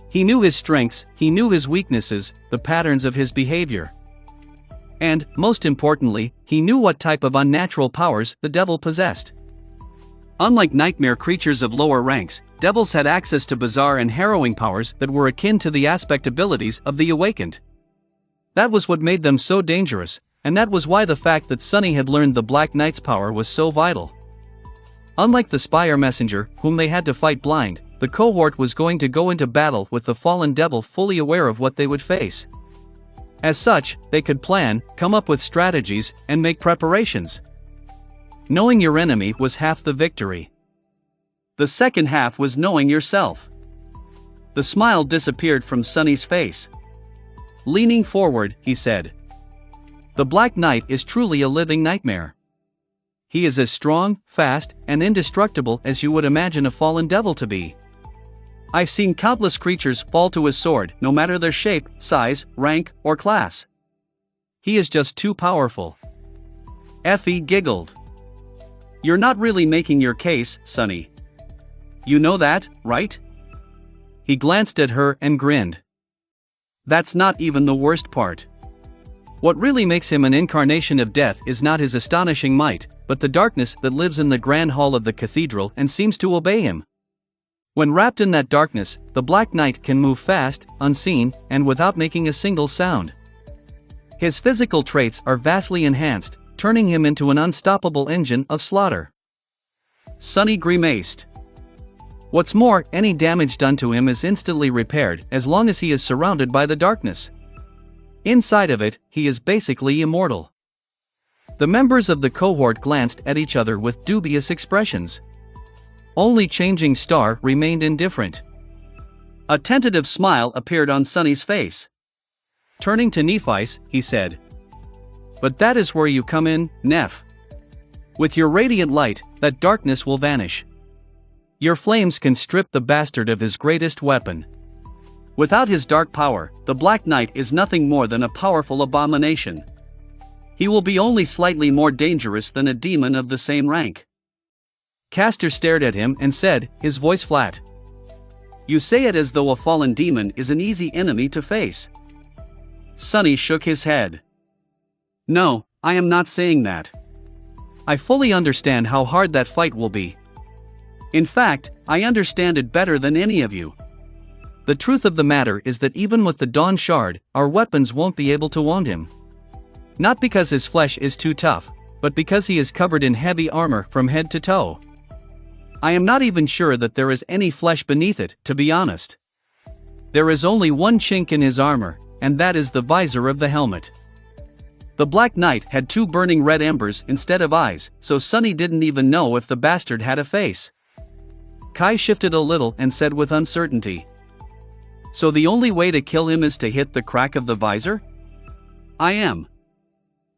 He knew his strengths, he knew his weaknesses, the patterns of his behavior. And, most importantly, he knew what type of unnatural powers the devil possessed. Unlike nightmare creatures of lower ranks, devils had access to bizarre and harrowing powers that were akin to the aspect abilities of the awakened. That was what made them so dangerous, and that was why the fact that Sunny had learned the Black Knight's power was so vital. Unlike the spy or messenger, whom they had to fight blind, the cohort was going to go into battle with the fallen devil fully aware of what they would face. As such, they could plan, come up with strategies, and make preparations. Knowing your enemy was half the victory. The second half was knowing yourself. The smile disappeared from Sunny's face. Leaning forward, he said, "The Black Knight is truly a living nightmare. He is as strong, fast, and indestructible as you would imagine a fallen devil to be. I've seen countless creatures fall to his sword, no matter their shape, size, rank, or class. He is just too powerful." Effie giggled. "You're not really making your case, Sunny. You know that, right?" He glanced at her and grinned. "That's not even the worst part. What really makes him an incarnation of death is not his astonishing might, but the darkness that lives in the grand hall of the cathedral and seems to obey him. When wrapped in that darkness, the Black Knight can move fast, unseen, and without making a single sound. His physical traits are vastly enhanced, turning him into an unstoppable engine of slaughter." Sunny grimaced. "What's more, any damage done to him is instantly repaired as long as he is surrounded by the darkness. Inside of it, he is basically immortal." The members of the cohort glanced at each other with dubious expressions. Only Changing Star remained indifferent. A tentative smile appeared on Sunny's face. Turning to Nephi's, he said, "But that is where you come in, Neph. With your radiant light, that darkness will vanish. Your flames can strip the bastard of his greatest weapon. Without his dark power, the Black Knight is nothing more than a powerful abomination. He will be only slightly more dangerous than a demon of the same rank." Castor stared at him and said, his voice flat, "You say it as though a fallen demon is an easy enemy to face." Sunny shook his head. "No, I am not saying that. I fully understand how hard that fight will be. In fact, I understand it better than any of you. The truth of the matter is that even with the Dawn Shard, our weapons won't be able to wound him. Not because his flesh is too tough, but because he is covered in heavy armor from head to toe. I am not even sure that there is any flesh beneath it, to be honest. There is only one chink in his armor, and that is the visor of the helmet." The Black Knight had two burning red embers instead of eyes, so Sunny didn't even know if the bastard had a face. Kai shifted a little and said with uncertainty, "So the only way to kill him is to hit the crack of the visor?" I am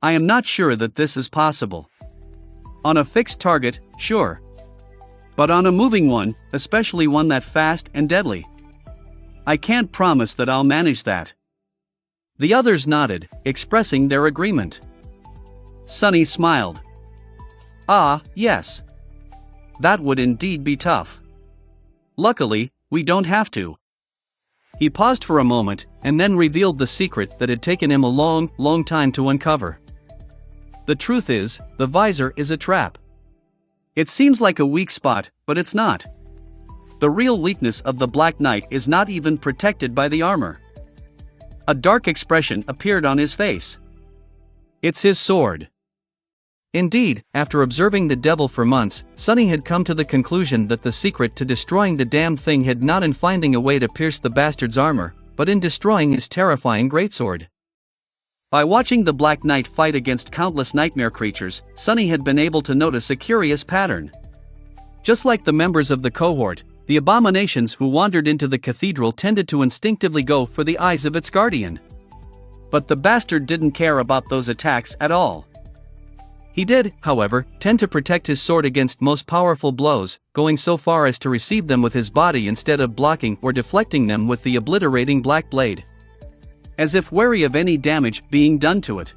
not sure that this is possible. On a fixed target, sure. But on a moving one, especially one that fast and deadly, I can't promise that I'll manage that." The others nodded, expressing their agreement. Sunny smiled. "Ah, yes. That would indeed be tough. Luckily, we don't have to." He paused for a moment, and then revealed the secret that had taken him a long time to uncover. The truth is, the visor is a trap. It seems like a weak spot, but it's not. The real weakness of the Black Knight is not even protected by the armor. A dark expression appeared on his face. It's his sword. Indeed, after observing the devil for months, Sunny had come to the conclusion that the secret to destroying the damned thing had not in finding a way to pierce the bastard's armor, but in destroying his terrifying greatsword. By watching the Black Knight fight against countless nightmare creatures, Sunny had been able to notice a curious pattern. Just like the members of the cohort, the abominations who wandered into the cathedral tended to instinctively go for the eyes of its guardian. But the bastard didn't care about those attacks at all. He did, however, tend to protect his sword against most powerful blows, going so far as to receive them with his body instead of blocking or deflecting them with the obliterating black blade, as if wary of any damage being done to it.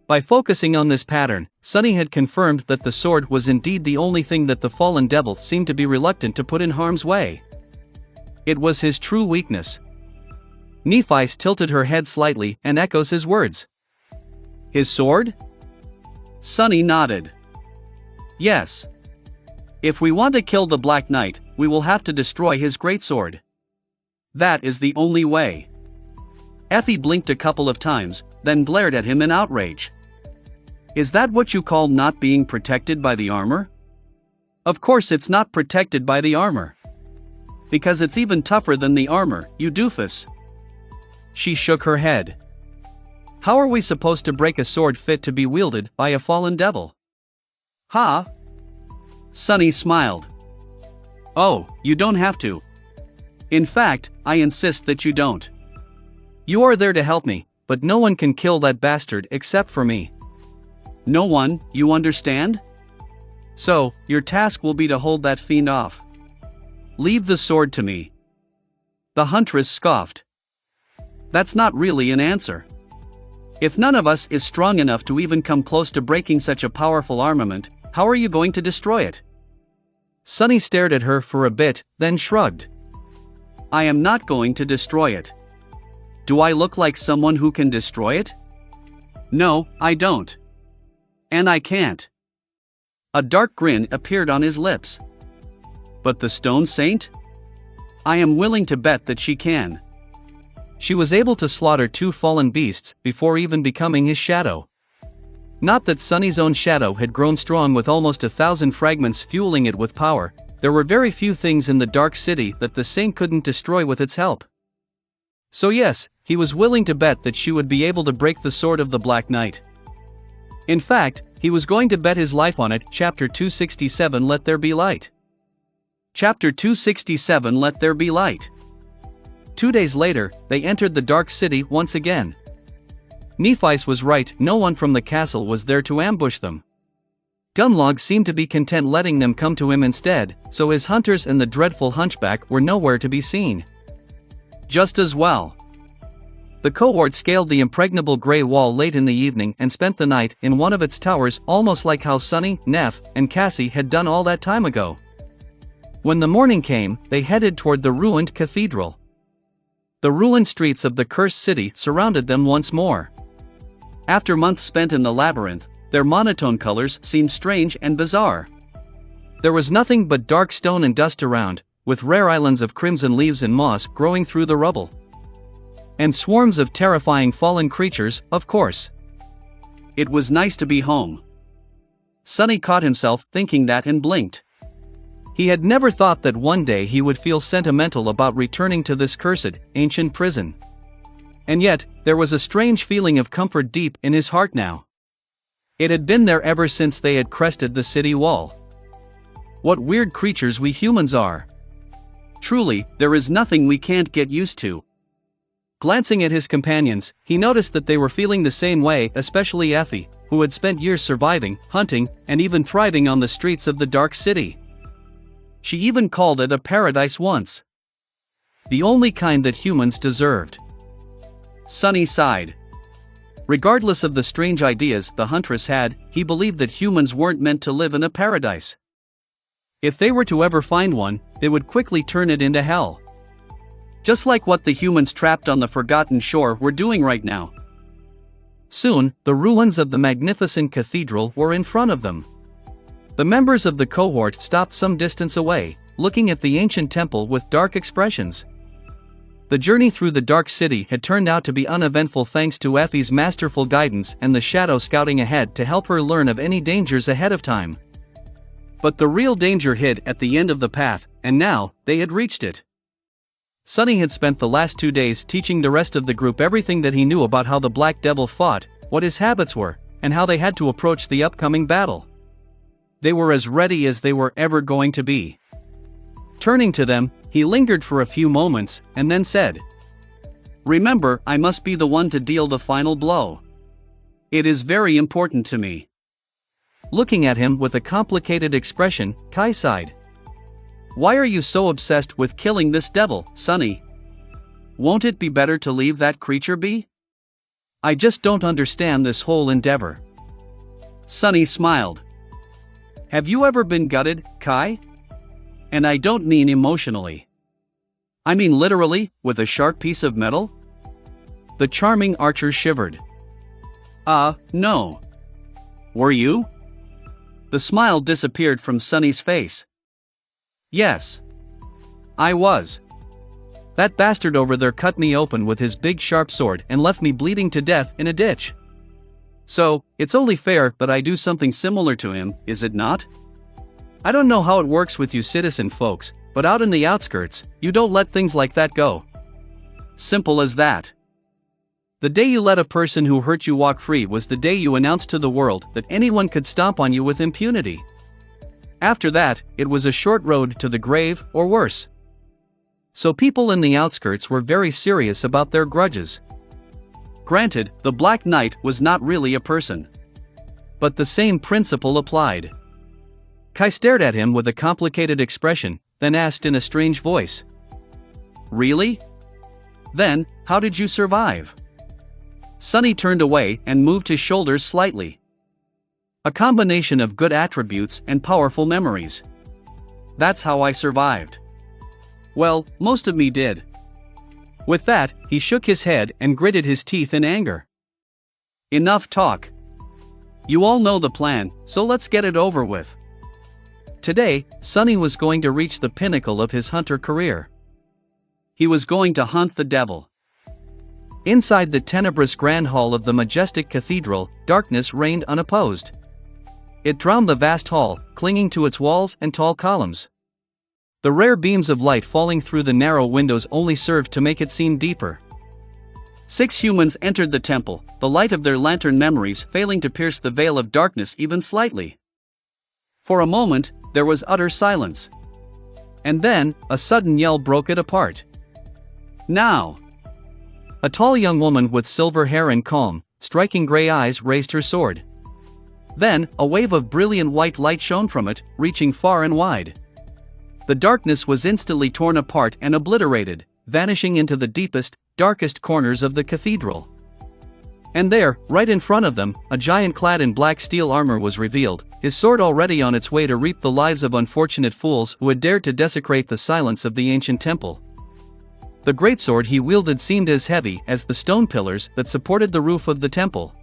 By focusing on this pattern, Sunny had confirmed that the sword was indeed the only thing that the fallen devil seemed to be reluctant to put in harm's way. It was his true weakness. Nephi tilted her head slightly and echoes his words. His sword? Sunny nodded. Yes. If we want to kill the Black Knight, we will have to destroy his greatsword. That is the only way. Effie blinked a couple of times, then glared at him in outrage. Is that what you call not being protected by the armor? Of course it's not protected by the armor. Because it's even tougher than the armor, you doofus. She shook her head. How are we supposed to break a sword fit to be wielded by a fallen devil? Ha! Sunny smiled. Oh, you don't have to. In fact, I insist that you don't. You are there to help me, but no one can kill that bastard except for me. No one, you understand? So, your task will be to hold that fiend off. Leave the sword to me. The huntress scoffed. That's not really an answer. If none of us is strong enough to even come close to breaking such a powerful armament, how are you going to destroy it? Sunny stared at her for a bit, then shrugged. I am not going to destroy it. Do I look like someone who can destroy it? No, I don't. And I can't. A dark grin appeared on his lips. But the stone saint? I am willing to bet that she can. She was able to slaughter 2 fallen beasts before even becoming his shadow. Not that Sunny's own shadow had grown strong with almost 1,000 fragments fueling it with power, there were very few things in the Dark City that the saint couldn't destroy with its help. So yes, he was willing to bet that she would be able to break the sword of the Black Knight. In fact, he was going to bet his life on it. Chapter 267 Let There Be Light. Chapter 267 Let There Be Light. 2 days later, they entered the Dark City once again. Nephi's was right, no one from the castle was there to ambush them. Gumlog seemed to be content letting them come to him instead, so his hunters and the dreadful hunchback were nowhere to be seen. Just as well. The cohort scaled the impregnable grey wall late in the evening and spent the night in one of its towers, almost like how Sunny, Neph, and Cassie had done all that time ago. When the morning came, they headed toward the ruined cathedral. The ruined streets of the cursed city surrounded them once more. After months spent in the labyrinth, their monotone colors seemed strange and bizarre. There was nothing but dark stone and dust around, with rare islands of crimson leaves and moss growing through the rubble. And swarms of terrifying fallen creatures, of course. It was nice to be home. Sunny caught himself thinking that and blinked. He had never thought that one day he would feel sentimental about returning to this cursed, ancient prison. And yet, there was a strange feeling of comfort deep in his heart now. It had been there ever since they had crested the city wall. What weird creatures we humans are. Truly, there is nothing we can't get used to. Glancing at his companions, he noticed that they were feeling the same way, especially Effie, who had spent years surviving, hunting, and even thriving on the streets of the Dark City. She even called it a paradise once. The only kind that humans deserved. Sunny sighed. Regardless of the strange ideas the huntress had, he believed that humans weren't meant to live in a paradise. If they were to ever find one, they would quickly turn it into hell. Just like what the humans trapped on the Forgotten Shore were doing right now. Soon, the ruins of the magnificent cathedral were in front of them. The members of the cohort stopped some distance away, looking at the ancient temple with dark expressions. The journey through the Dark City had turned out to be uneventful thanks to Effie's masterful guidance and the shadow scouting ahead to help her learn of any dangers ahead of time. But the real danger hid at the end of the path, and now, they had reached it. Sunny had spent the last 2 days teaching the rest of the group everything that he knew about how the Black Devil fought, what his habits were, and how they had to approach the upcoming battle. They were as ready as they were ever going to be. Turning to them, he lingered for a few moments, and then said, "Remember, I must be the one to deal the final blow. It is very important to me." Looking at him with a complicated expression, Kai sighed. "Why are you so obsessed with killing this devil, Sunny? Won't it be better to leave that creature be? I just don't understand this whole endeavor." Sunny smiled. "Have you ever been gutted, Kai? And I don't mean emotionally. I mean literally, with a sharp piece of metal?" The charming archer shivered. No. Were you?" The smile disappeared from Sunny's face. "Yes. I was. That bastard over there cut me open with his big sharp sword and left me bleeding to death in a ditch. So, it's only fair that I do something similar to him, is it not? I don't know how it works with you citizen folks, but out in the outskirts, you don't let things like that go. Simple as that. The day you let a person who hurt you walk free was the day you announced to the world that anyone could stomp on you with impunity. After that, it was a short road to the grave, or worse. So people in the outskirts were very serious about their grudges. Granted, the Black Knight was not really a person. But the same principle applied. Kai stared at him with a complicated expression, then asked in a strange voice. Really? Then, how did you survive? Sunny turned away and moved his shoulders slightly. A combination of good attributes and powerful memories. That's how I survived. Well, most of me did. With that, he shook his head and gritted his teeth in anger. Enough talk. You all know the plan, so let's get it over with. Today, Sunny was going to reach the pinnacle of his hunter career. He was going to hunt the devil. Inside the tenebrous grand hall of the majestic cathedral, darkness reigned unopposed. It drowned the vast hall, clinging to its walls and tall columns. The rare beams of light falling through the narrow windows only served to make it seem deeper. 6 humans entered the temple, the light of their lantern memories failing to pierce the veil of darkness even slightly. For a moment, there was utter silence. And then, a sudden yell broke it apart. Now! A tall young woman with silver hair and calm, striking gray eyes raised her sword. Then, a wave of brilliant white light shone from it, reaching far and wide. The darkness was instantly torn apart and obliterated, vanishing into the deepest, darkest corners of the cathedral. And there, right in front of them, a giant clad in black steel armor was revealed, his sword already on its way to reap the lives of unfortunate fools who had dared to desecrate the silence of the ancient temple. The greatsword he wielded seemed as heavy as the stone pillars that supported the roof of the temple.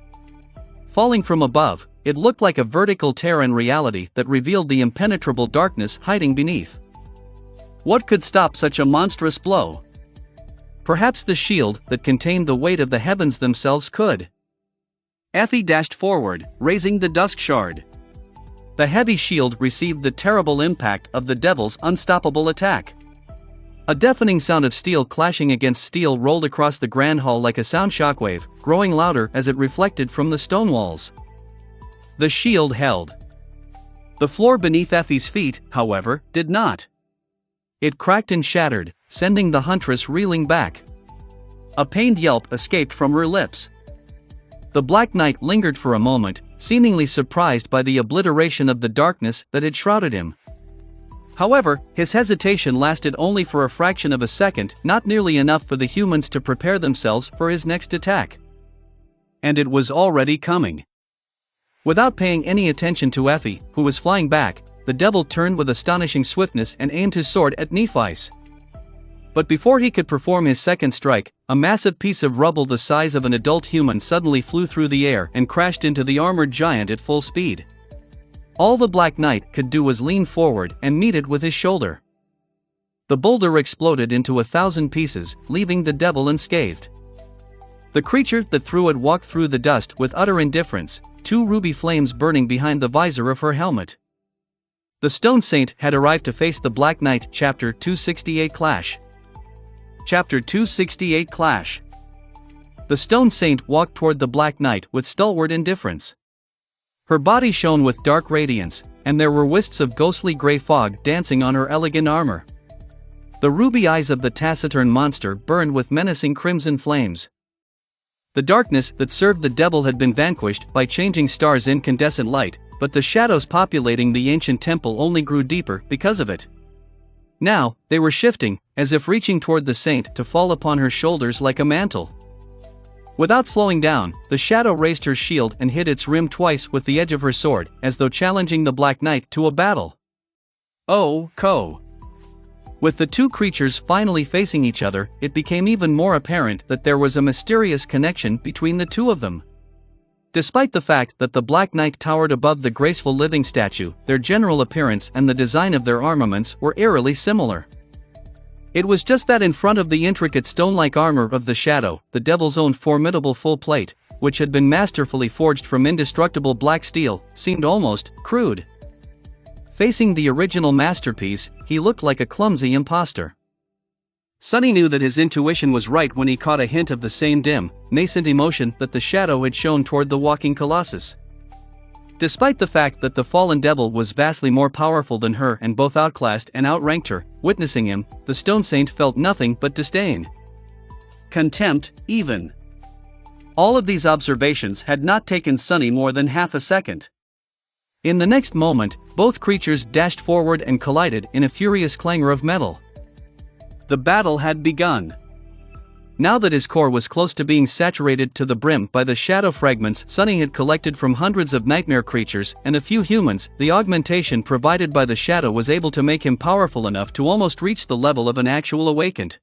Falling from above, it looked like a vertical tear in reality that revealed the impenetrable darkness hiding beneath. What could stop such a monstrous blow? Perhaps the shield that contained the weight of the heavens themselves could. Effie dashed forward, raising the dusk shard. The heavy shield received the terrible impact of the devil's unstoppable attack. A deafening sound of steel clashing against steel rolled across the grand hall like a sound shockwave, growing louder as it reflected from the stone walls. The shield held. The floor beneath Effie's feet, however, did not. It cracked and shattered, sending the huntress reeling back. A pained yelp escaped from her lips. The Black Knight lingered for a moment, seemingly surprised by the obliteration of the darkness that had shrouded him. However, his hesitation lasted only for a fraction of a second, not nearly enough for the humans to prepare themselves for his next attack. And it was already coming. Without paying any attention to Effie, who was flying back, the devil turned with astonishing swiftness and aimed his sword at Nephi's. But before he could perform his second strike, a massive piece of rubble the size of an adult human suddenly flew through the air and crashed into the armored giant at full speed. All the Black Knight could do was lean forward and meet it with his shoulder. The boulder exploded into 1,000 pieces, leaving the devil unscathed. The creature that threw it walked through the dust with utter indifference, 2 ruby flames burning behind the visor of her helmet. The Stone Saint had arrived to face the Black Knight. Chapter 268 Clash. Chapter 268 Clash. The Stone Saint walked toward the Black Knight with stalwart indifference. Her body shone with dark radiance, and there were wisps of ghostly gray fog dancing on her elegant armor. The ruby eyes of the taciturn monster burned with menacing crimson flames. The darkness that served the devil had been vanquished by changing stars' incandescent light, but the shadows populating the ancient temple only grew deeper because of it. Now, they were shifting, as if reaching toward the saint to fall upon her shoulders like a mantle. Without slowing down, the shadow raised her shield and hit its rim twice with the edge of her sword, as though challenging the Black Knight to a battle. Oh, Ko! With the 2 creatures finally facing each other, it became even more apparent that there was a mysterious connection between the 2 of them. Despite the fact that the Black Knight towered above the graceful living statue, their general appearance and the design of their armaments were eerily similar. It was just that in front of the intricate stone-like armor of the shadow, the devil's own formidable full plate, which had been masterfully forged from indestructible black steel, seemed almost crude. Facing the original masterpiece, he looked like a clumsy imposter. Sonny knew that his intuition was right when he caught a hint of the same dim, nascent emotion that the shadow had shown toward the walking colossus. Despite the fact that the fallen devil was vastly more powerful than her and both outclassed and outranked her, witnessing him, the stone saint felt nothing but disdain. Contempt, even. All of these observations had not taken Sonny more than half a second. In the next moment, both creatures dashed forward and collided in a furious clangor of metal. The battle had begun. Now that his core was close to being saturated to the brim by the shadow fragments Sonny had collected from hundreds of nightmare creatures and a few humans, the augmentation provided by the shadow was able to make him powerful enough to almost reach the level of an actual awakened.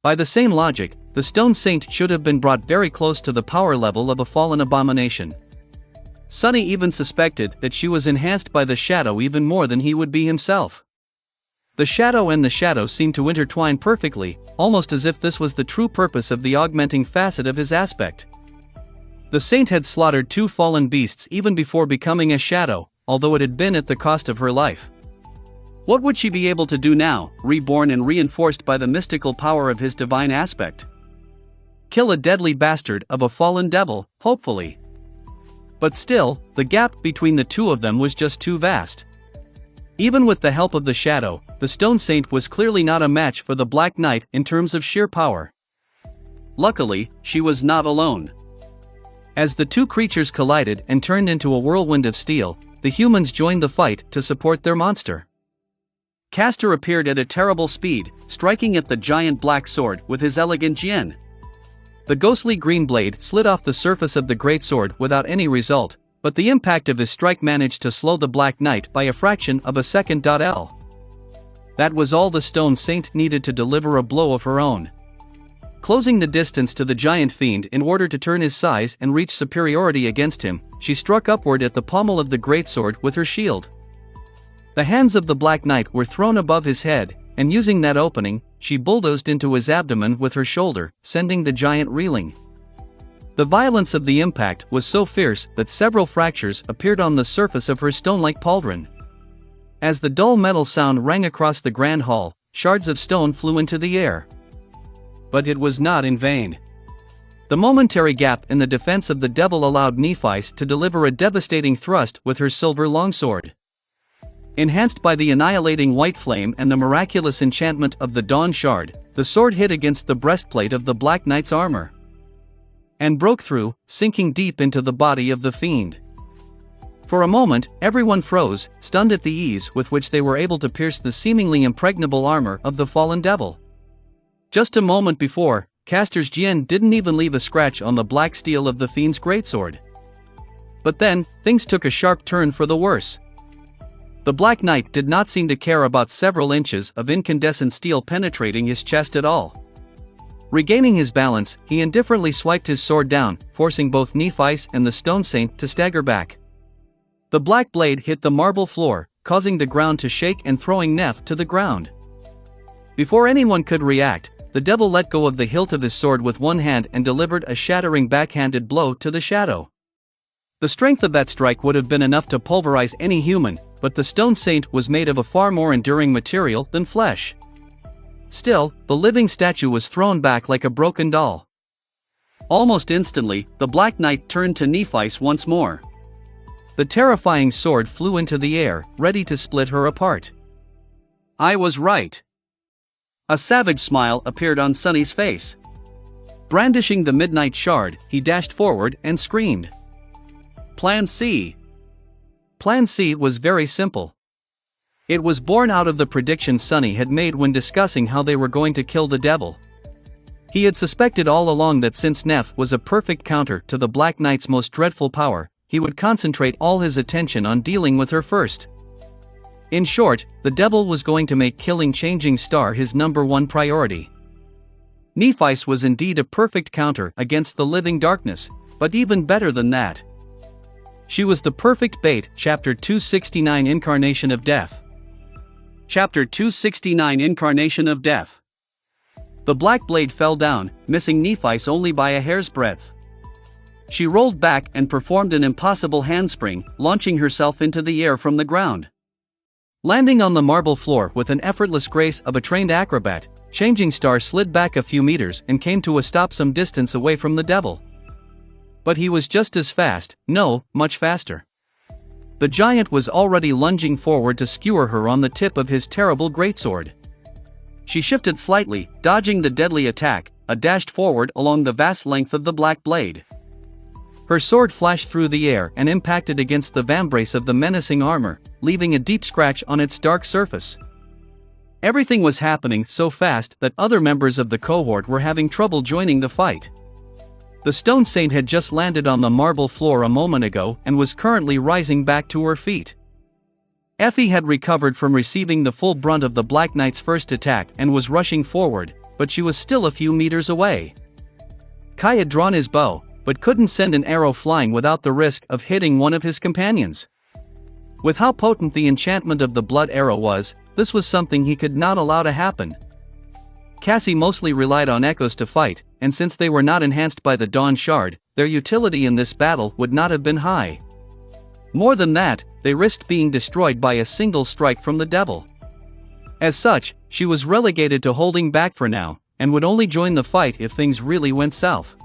By the same logic, the stone saint should have been brought very close to the power level of a fallen abomination. Sonny even suspected that she was enhanced by the shadow even more than he would be himself. The shadow and the shadow seemed to intertwine perfectly, almost as if this was the true purpose of the augmenting facet of his aspect. The saint had slaughtered 2 fallen beasts even before becoming a shadow, although it had been at the cost of her life. What would she be able to do now, reborn and reinforced by the mystical power of his divine aspect? Kill a deadly bastard of a fallen devil, hopefully. But still, the gap between the two of them was just too vast. Even with the help of the shadow, the stone saint was clearly not a match for the Black Knight in terms of sheer power. Luckily, she was not alone. As the two creatures collided and turned into a whirlwind of steel, the humans joined the fight to support their monster. Castor appeared at a terrible speed, striking at the giant black sword with his elegant jian. The ghostly green blade slid off the surface of the greatsword without any result, but the impact of his strike managed to slow the Black Knight by a fraction of a second. That was all the stone saint needed to deliver a blow of her own. Closing the distance to the giant fiend in order to turn his size and reach superiority against him, she struck upward at the pommel of the greatsword with her shield. The hands of the Black Knight were thrown above his head, and using that opening, she bulldozed into his abdomen with her shoulder, sending the giant reeling. The violence of the impact was so fierce that several fractures appeared on the surface of her stone-like pauldron. As the dull metal sound rang across the grand hall, shards of stone flew into the air. But it was not in vain. The momentary gap in the defense of the devil allowed Nephi's to deliver a devastating thrust with her silver longsword. Enhanced by the annihilating white flame and the miraculous enchantment of the Dawn Shard, the sword hit against the breastplate of the Black Knight's armor and broke through, sinking deep into the body of the fiend. For a moment, everyone froze, stunned at the ease with which they were able to pierce the seemingly impregnable armor of the fallen devil. Just a moment before, Castor's jian didn't even leave a scratch on the black steel of the fiend's greatsword. But then, things took a sharp turn for the worse. The Black Knight did not seem to care about several inches of incandescent steel penetrating his chest at all. Regaining his balance, he indifferently swiped his sword down, forcing both Nephi's and the stone saint to stagger back. The black blade hit the marble floor, causing the ground to shake and throwing Neph to the ground. Before anyone could react, the devil let go of the hilt of his sword with one hand and delivered a shattering backhanded blow to the shadow. The strength of that strike would have been enough to pulverize any human, but the stone saint was made of a far more enduring material than flesh. Still, the living statue was thrown back like a broken doll. Almost instantly, the Black Knight turned to Nephi's once more. The terrifying sword flew into the air, ready to split her apart. I was right. A savage smile appeared on Sonny's face. Brandishing the midnight shard, he dashed forward and screamed. Plan C. Plan C was very simple. It was born out of the prediction Sonny had made when discussing how they were going to kill the devil. He had suspected all along that since Neph was a perfect counter to the Black Knight's most dreadful power, he would concentrate all his attention on dealing with her first. In short, the devil was going to make killing Changing Star his #1 priority. Nephi's was indeed a perfect counter against the living darkness, but even better than that. She was the perfect bait, Chapter 269 Incarnation of Death. Chapter 269 Incarnation of Death. The black blade fell down, missing Nephi's only by a hair's breadth. She rolled back and performed an impossible handspring, launching herself into the air from the ground. Landing on the marble floor with an effortless grace of a trained acrobat, Changing Star slid back a few meters and came to a stop some distance away from the devil. But he was just as fast, no, much faster. The giant was already lunging forward to skewer her on the tip of his terrible greatsword. She shifted slightly, dodging the deadly attack, dashed forward along the vast length of the black blade. Her sword flashed through the air and impacted against the vambrace of the menacing armor, leaving a deep scratch on its dark surface. Everything was happening so fast that other members of the cohort were having trouble joining the fight. The Stone Saint had just landed on the marble floor a moment ago and was currently rising back to her feet. Effie had recovered from receiving the full brunt of the Black Knight's first attack and was rushing forward, but she was still a few meters away. Kai had drawn his bow, but couldn't send an arrow flying without the risk of hitting one of his companions. With how potent the enchantment of the blood arrow was, this was something he could not allow to happen. Cassie mostly relied on echoes to fight, and since they were not enhanced by the Dawn Shard, their utility in this battle would not have been high. More than that, they risked being destroyed by a single strike from the devil. As such, she was relegated to holding back for now, and would only join the fight if things really went south.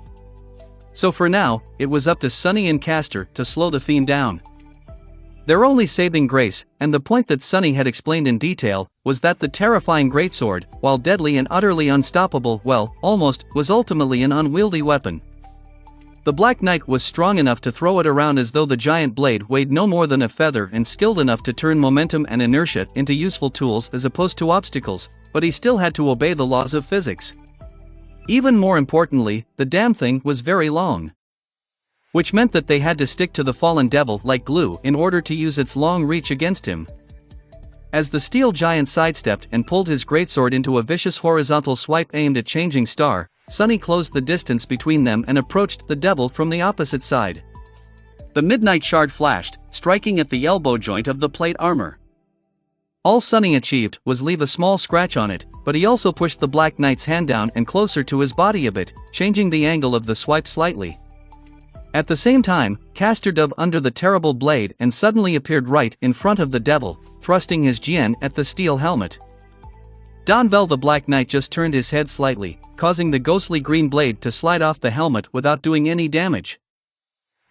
So for now, it was up to Sunny and Castor to slow the fiend down. Their only saving grace, and the point that Sunny had explained in detail, was that the terrifying greatsword, while deadly and utterly unstoppable, well, almost, was ultimately an unwieldy weapon. The Black Knight was strong enough to throw it around as though the giant blade weighed no more than a feather and skilled enough to turn momentum and inertia into useful tools as opposed to obstacles, but he still had to obey the laws of physics. Even more importantly, the damn thing was very long. Which meant that they had to stick to the fallen devil like glue in order to use its long reach against him. As the steel giant sidestepped and pulled his greatsword into a vicious horizontal swipe aimed at Changing Star, Sunny closed the distance between them and approached the devil from the opposite side. The Midnight Shard flashed, striking at the elbow joint of the plate armor. All Sunny achieved was leave a small scratch on it, but he also pushed the Black Knight's hand down and closer to his body a bit, changing the angle of the swipe slightly. At the same time, Castor dove under the terrible blade and suddenly appeared right in front of the devil, thrusting his Jian at the steel helmet. Donvel the Black Knight just turned his head slightly, causing the ghostly green blade to slide off the helmet without doing any damage.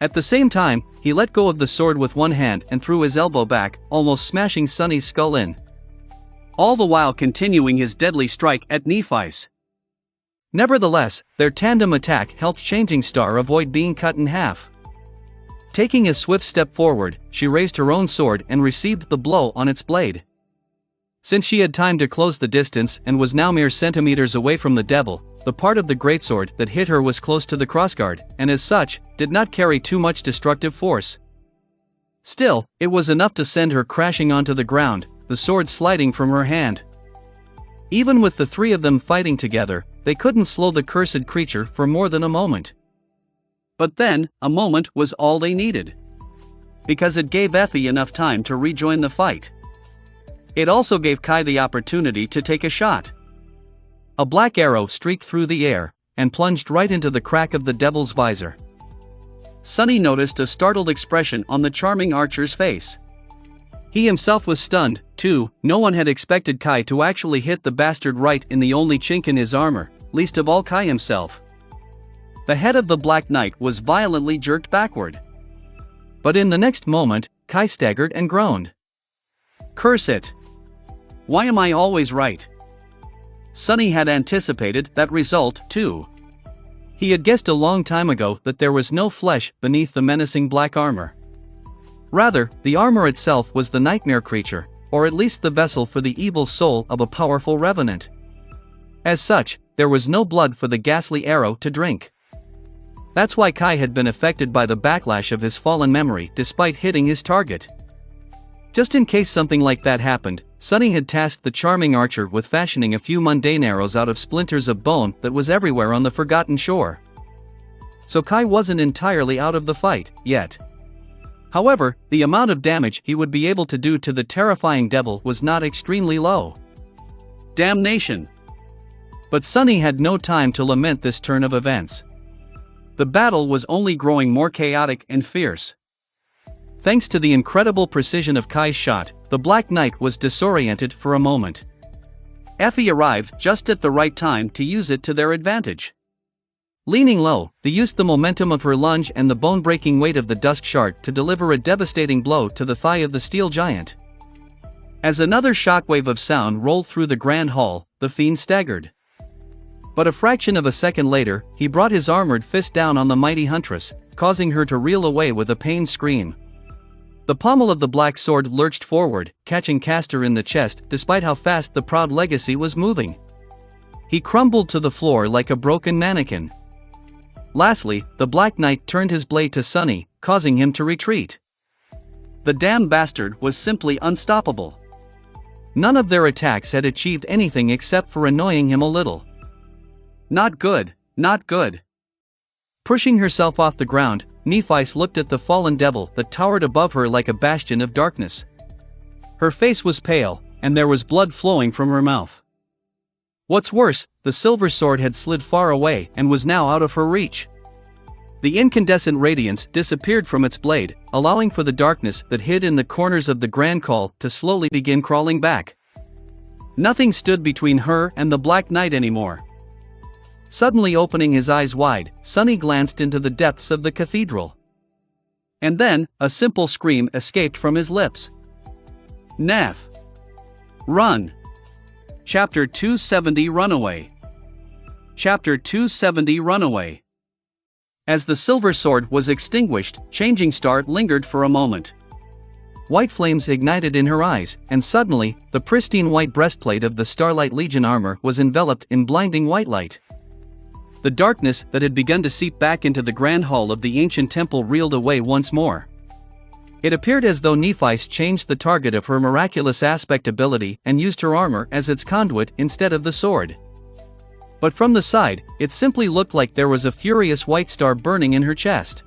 At the same time, he let go of the sword with one hand and threw his elbow back, almost smashing Sunny's skull in. All the while continuing his deadly strike at Nephi's. Nevertheless, their tandem attack helped Changing Star avoid being cut in half. Taking a swift step forward, she raised her own sword and received the blow on its blade. Since she had time to close the distance and was now mere centimeters away from the devil, the part of the greatsword that hit her was close to the crossguard, and as such, did not carry too much destructive force. Still, it was enough to send her crashing onto the ground, the sword sliding from her hand. Even with the three of them fighting together, they couldn't slow the cursed creature for more than a moment. But then, a moment was all they needed. Because it gave Effie enough time to rejoin the fight. It also gave Kai the opportunity to take a shot. A black arrow streaked through the air, and plunged right into the crack of the devil's visor. Sunny noticed a startled expression on the charming archer's face. He himself was stunned, too. No one had expected Kai to actually hit the bastard right in the only chink in his armor, least of all Kai himself. The head of the Black Knight was violently jerked backward. But in the next moment, Kai staggered and groaned. Curse it! Why am I always right? Sunny had anticipated that result, too. He had guessed a long time ago that there was no flesh beneath the menacing black armor. Rather, the armor itself was the nightmare creature, or at least the vessel for the evil soul of a powerful revenant. As such, there was no blood for the ghastly arrow to drink. That's why Kai had been affected by the backlash of his fallen memory despite hitting his target. Just in case something like that happened, Sunny had tasked the charming archer with fashioning a few mundane arrows out of splinters of bone that was everywhere on the forgotten shore. So Kai wasn't entirely out of the fight, yet. However, the amount of damage he would be able to do to the terrifying devil was not extremely low. Damnation! But Sunny had no time to lament this turn of events. The battle was only growing more chaotic and fierce. Thanks to the incredible precision of Kai's shot, the Black Knight was disoriented for a moment. Effie arrived just at the right time to use it to their advantage. Leaning low, they used the momentum of her lunge and the bone-breaking weight of the Dusk Shard to deliver a devastating blow to the thigh of the steel giant. As another shockwave of sound rolled through the Grand Hall, the fiend staggered. But a fraction of a second later, he brought his armored fist down on the mighty huntress, causing her to reel away with a pained scream. The pommel of the black sword lurched forward, catching Castor in the chest despite how fast the proud legacy was moving. He crumbled to the floor like a broken mannequin. Lastly, the Black Knight turned his blade to Sunny, causing him to retreat. The damn bastard was simply unstoppable. None of their attacks had achieved anything except for annoying him a little. Not good, not good. Pushing herself off the ground, Nephice looked at the fallen devil that towered above her like a bastion of darkness. Her face was pale, and there was blood flowing from her mouth. What's worse, the silver sword had slid far away and was now out of her reach. The incandescent radiance disappeared from its blade, allowing for the darkness that hid in the corners of the Grand Hall to slowly begin crawling back. Nothing stood between her and the Black Knight anymore. Suddenly opening his eyes wide, Sunny glanced into the depths of the cathedral. And then, a simple scream escaped from his lips. Nath! Run! Chapter 270 Runaway. Chapter 270 Runaway. As the silver sword was extinguished, Changing Star lingered for a moment. White flames ignited in her eyes, and suddenly, the pristine white breastplate of the Starlight Legion armor was enveloped in blinding white light. The darkness that had begun to seep back into the Grand Hall of the ancient temple reeled away once more. It appeared as though Nephice changed the target of her miraculous aspect ability and used her armor as its conduit instead of the sword. But from the side, it simply looked like there was a furious white star burning in her chest.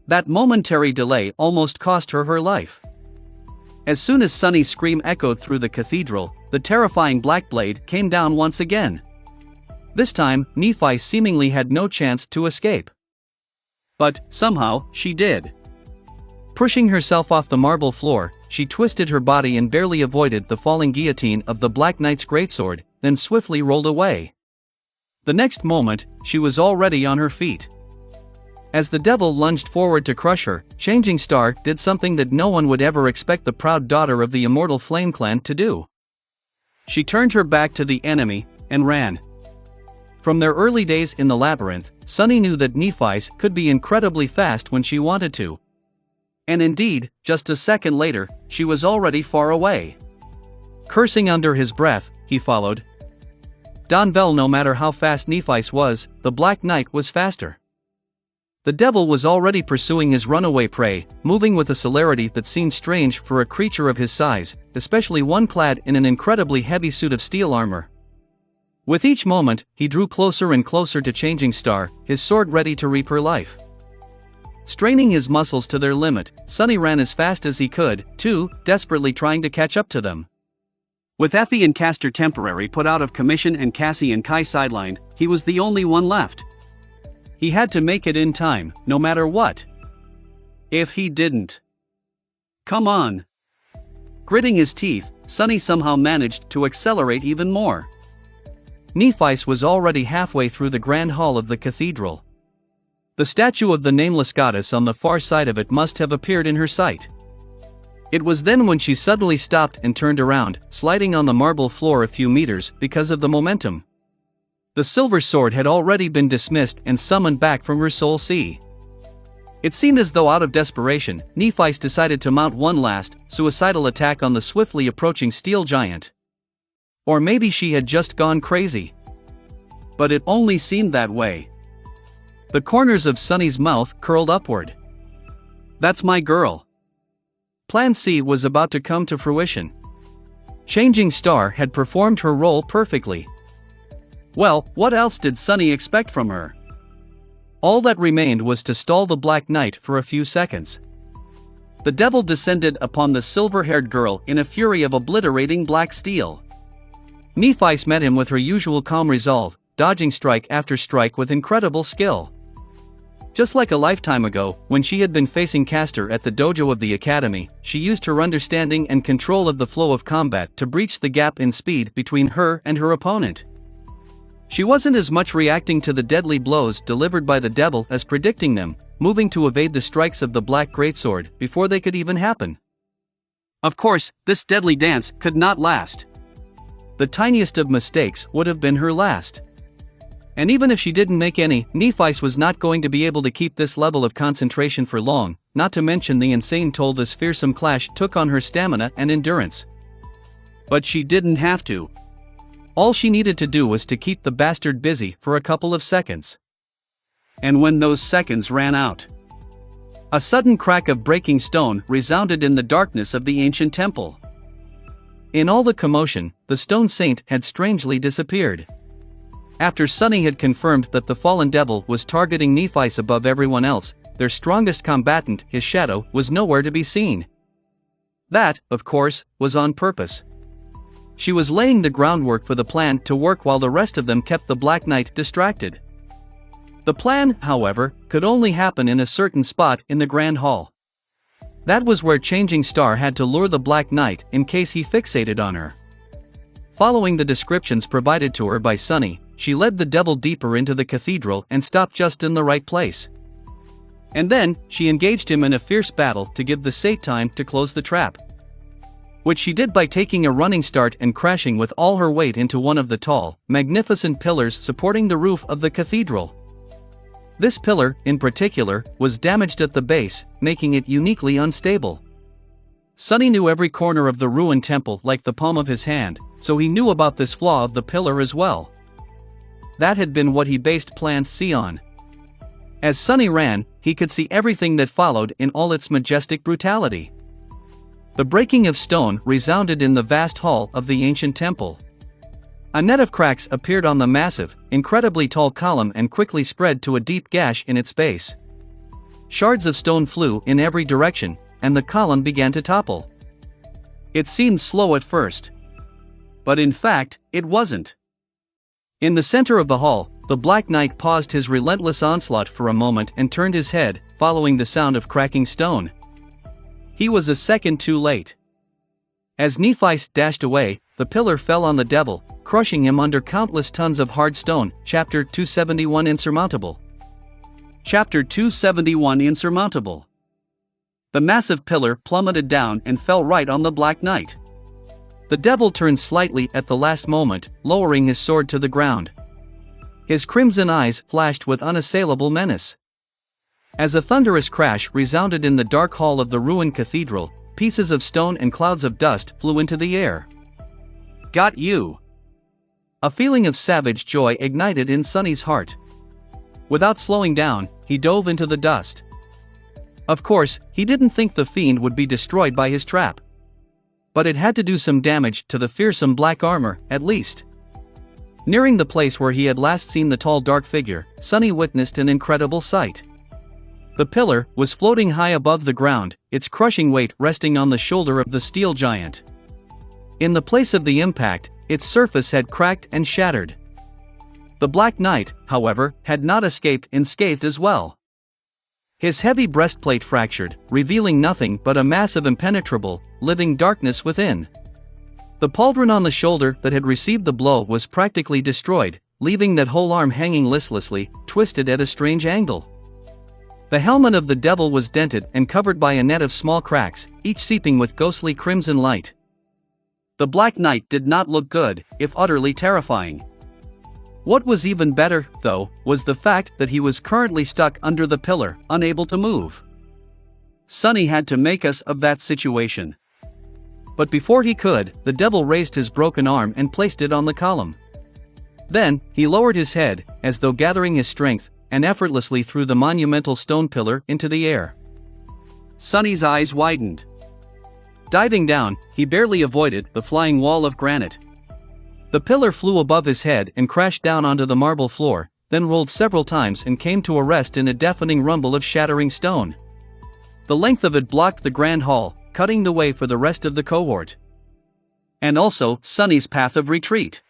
That momentary delay almost cost her her life. As soon as Sunny's scream echoed through the cathedral, the terrifying black blade came down once again. This time, Nephice seemingly had no chance to escape. But, somehow, she did. Pushing herself off the marble floor, she twisted her body and barely avoided the falling guillotine of the Black Knight's greatsword, then swiftly rolled away. The next moment, she was already on her feet. As the devil lunged forward to crush her, Changing Star did something that no one would ever expect the proud daughter of the immortal Flame Clan to do. She turned her back to the enemy, and ran. From their early days in the labyrinth, Sunny knew that Nephice could be incredibly fast when she wanted to. And indeed, just a second later, she was already far away. Cursing under his breath, he followed. Donvel, no matter how fast Nephice was, the Black Knight was faster. The devil was already pursuing his runaway prey, moving with a celerity that seemed strange for a creature of his size, especially one clad in an incredibly heavy suit of steel armor. With each moment, he drew closer and closer to Changing Star, his sword ready to reap her life. Straining his muscles to their limit, Sunny ran as fast as he could, too, desperately trying to catch up to them. With Effie and Castor temporarily put out of commission and Cassie and Kai sidelined, he was the only one left. He had to make it in time, no matter what. If he didn't. Come on. Gritting his teeth, Sunny somehow managed to accelerate even more. Nephice was already halfway through the Grand Hall of the cathedral. The statue of the nameless goddess on the far side of it must have appeared in her sight. It was then when she suddenly stopped and turned around, sliding on the marble floor a few meters because of the momentum. The silver sword had already been dismissed and summoned back from her soul sea. It seemed as though out of desperation, Nephice decided to mount one last, suicidal attack on the swiftly approaching steel giant. Or maybe she had just gone crazy. But it only seemed that way. The corners of Sunny's mouth curled upward. That's my girl. Plan C was about to come to fruition. Changing Star had performed her role perfectly. Well, what else did Sunny expect from her? All that remained was to stall the Black Knight for a few seconds. the devil descended upon the silver-haired girl in a fury of obliterating black steel. Nephi met him with her usual calm resolve, dodging strike after strike with incredible skill. Just like a lifetime ago, when she had been facing Castor at the dojo of the academy, she used her understanding and control of the flow of combat to breach the gap in speed between her and her opponent. She wasn't as much reacting to the deadly blows delivered by the devil as predicting them, moving to evade the strikes of the black greatsword before they could even happen. Of course, this deadly dance could not last. The tiniest of mistakes would have been her last. And even if she didn't make any, Nephi was not going to be able to keep this level of concentration for long, not to mention the insane toll this fearsome clash took on her stamina and endurance. But she didn't have to. All she needed to do was to keep the bastard busy for a couple of seconds. And when those seconds ran out, a sudden crack of breaking stone resounded in the darkness of the ancient temple. In all the commotion, the stone saint had strangely disappeared. After Sunny had confirmed that the fallen devil was targeting Nephi above everyone else, their strongest combatant, his shadow, was nowhere to be seen. That, of course, was on purpose. She was laying the groundwork for the plan to work while the rest of them kept the Black Knight distracted. The plan, however, could only happen in a certain spot in the Grand Hall. That was where Changing Star had to lure the Black Knight in case he fixated on her. Following the descriptions provided to her by Sunny, she led the devil deeper into the cathedral and stopped just in the right place. And then, she engaged him in a fierce battle to give the saint time to close the trap. Which she did by taking a running start and crashing with all her weight into one of the tall, magnificent pillars supporting the roof of the cathedral. This pillar, in particular, was damaged at the base, making it uniquely unstable. Sunny knew every corner of the ruined temple like the palm of his hand, so he knew about this flaw of the pillar as well. That had been what he based Plan C on. As Sunny ran, he could see everything that followed in all its majestic brutality. The breaking of stone resounded in the vast hall of the ancient temple. A net of cracks appeared on the massive, incredibly tall column and quickly spread to a deep gash in its base. Shards of stone flew in every direction, and the column began to topple. It seemed slow at first. But in fact, it wasn't. In the center of the hall, the Black Knight paused his relentless onslaught for a moment and turned his head, following the sound of cracking stone. He was a second too late. As Nephi dashed away, the pillar fell on the devil, crushing him under countless tons of hard stone. Chapter 271 Insurmountable. Chapter 271 Insurmountable. The massive pillar plummeted down and fell right on the Black Knight. The devil turned slightly at the last moment, lowering his sword to the ground. His crimson eyes flashed with unassailable menace. As a thunderous crash resounded in the dark hall of the ruined cathedral, pieces of stone and clouds of dust flew into the air. Got you! A feeling of savage joy ignited in Sunny's heart. Without slowing down, he dove into the dust. Of course, he didn't think the fiend would be destroyed by his trap. But it had to do some damage to the fearsome black armor, at least. Nearing the place where he had last seen the tall dark figure, Sunny witnessed an incredible sight. The pillar was floating high above the ground, its crushing weight resting on the shoulder of the steel giant. In the place of the impact, its surface had cracked and shattered. The Black Knight, however, had not escaped unscathed as well. His heavy breastplate fractured, revealing nothing but a mass of impenetrable, living darkness within. The pauldron on the shoulder that had received the blow was practically destroyed, leaving that whole arm hanging listlessly, twisted at a strange angle. The helmet of the devil was dented and covered by a net of small cracks, each seeping with ghostly crimson light. The Black Knight did not look good, if utterly terrifying. What was even better, though, was the fact that he was currently stuck under the pillar, unable to move. Sunny had to make us of that situation. But before he could, the devil raised his broken arm and placed it on the column. Then, he lowered his head, as though gathering his strength, and effortlessly threw the monumental stone pillar into the air. Sunny's eyes widened. Diving down, he barely avoided the flying wall of granite. The pillar flew above his head and crashed down onto the marble floor, then rolled several times and came to a rest in a deafening rumble of shattering stone. The length of it blocked the grand hall, cutting the way for the rest of the cohort. And also, Sunny's path of retreat.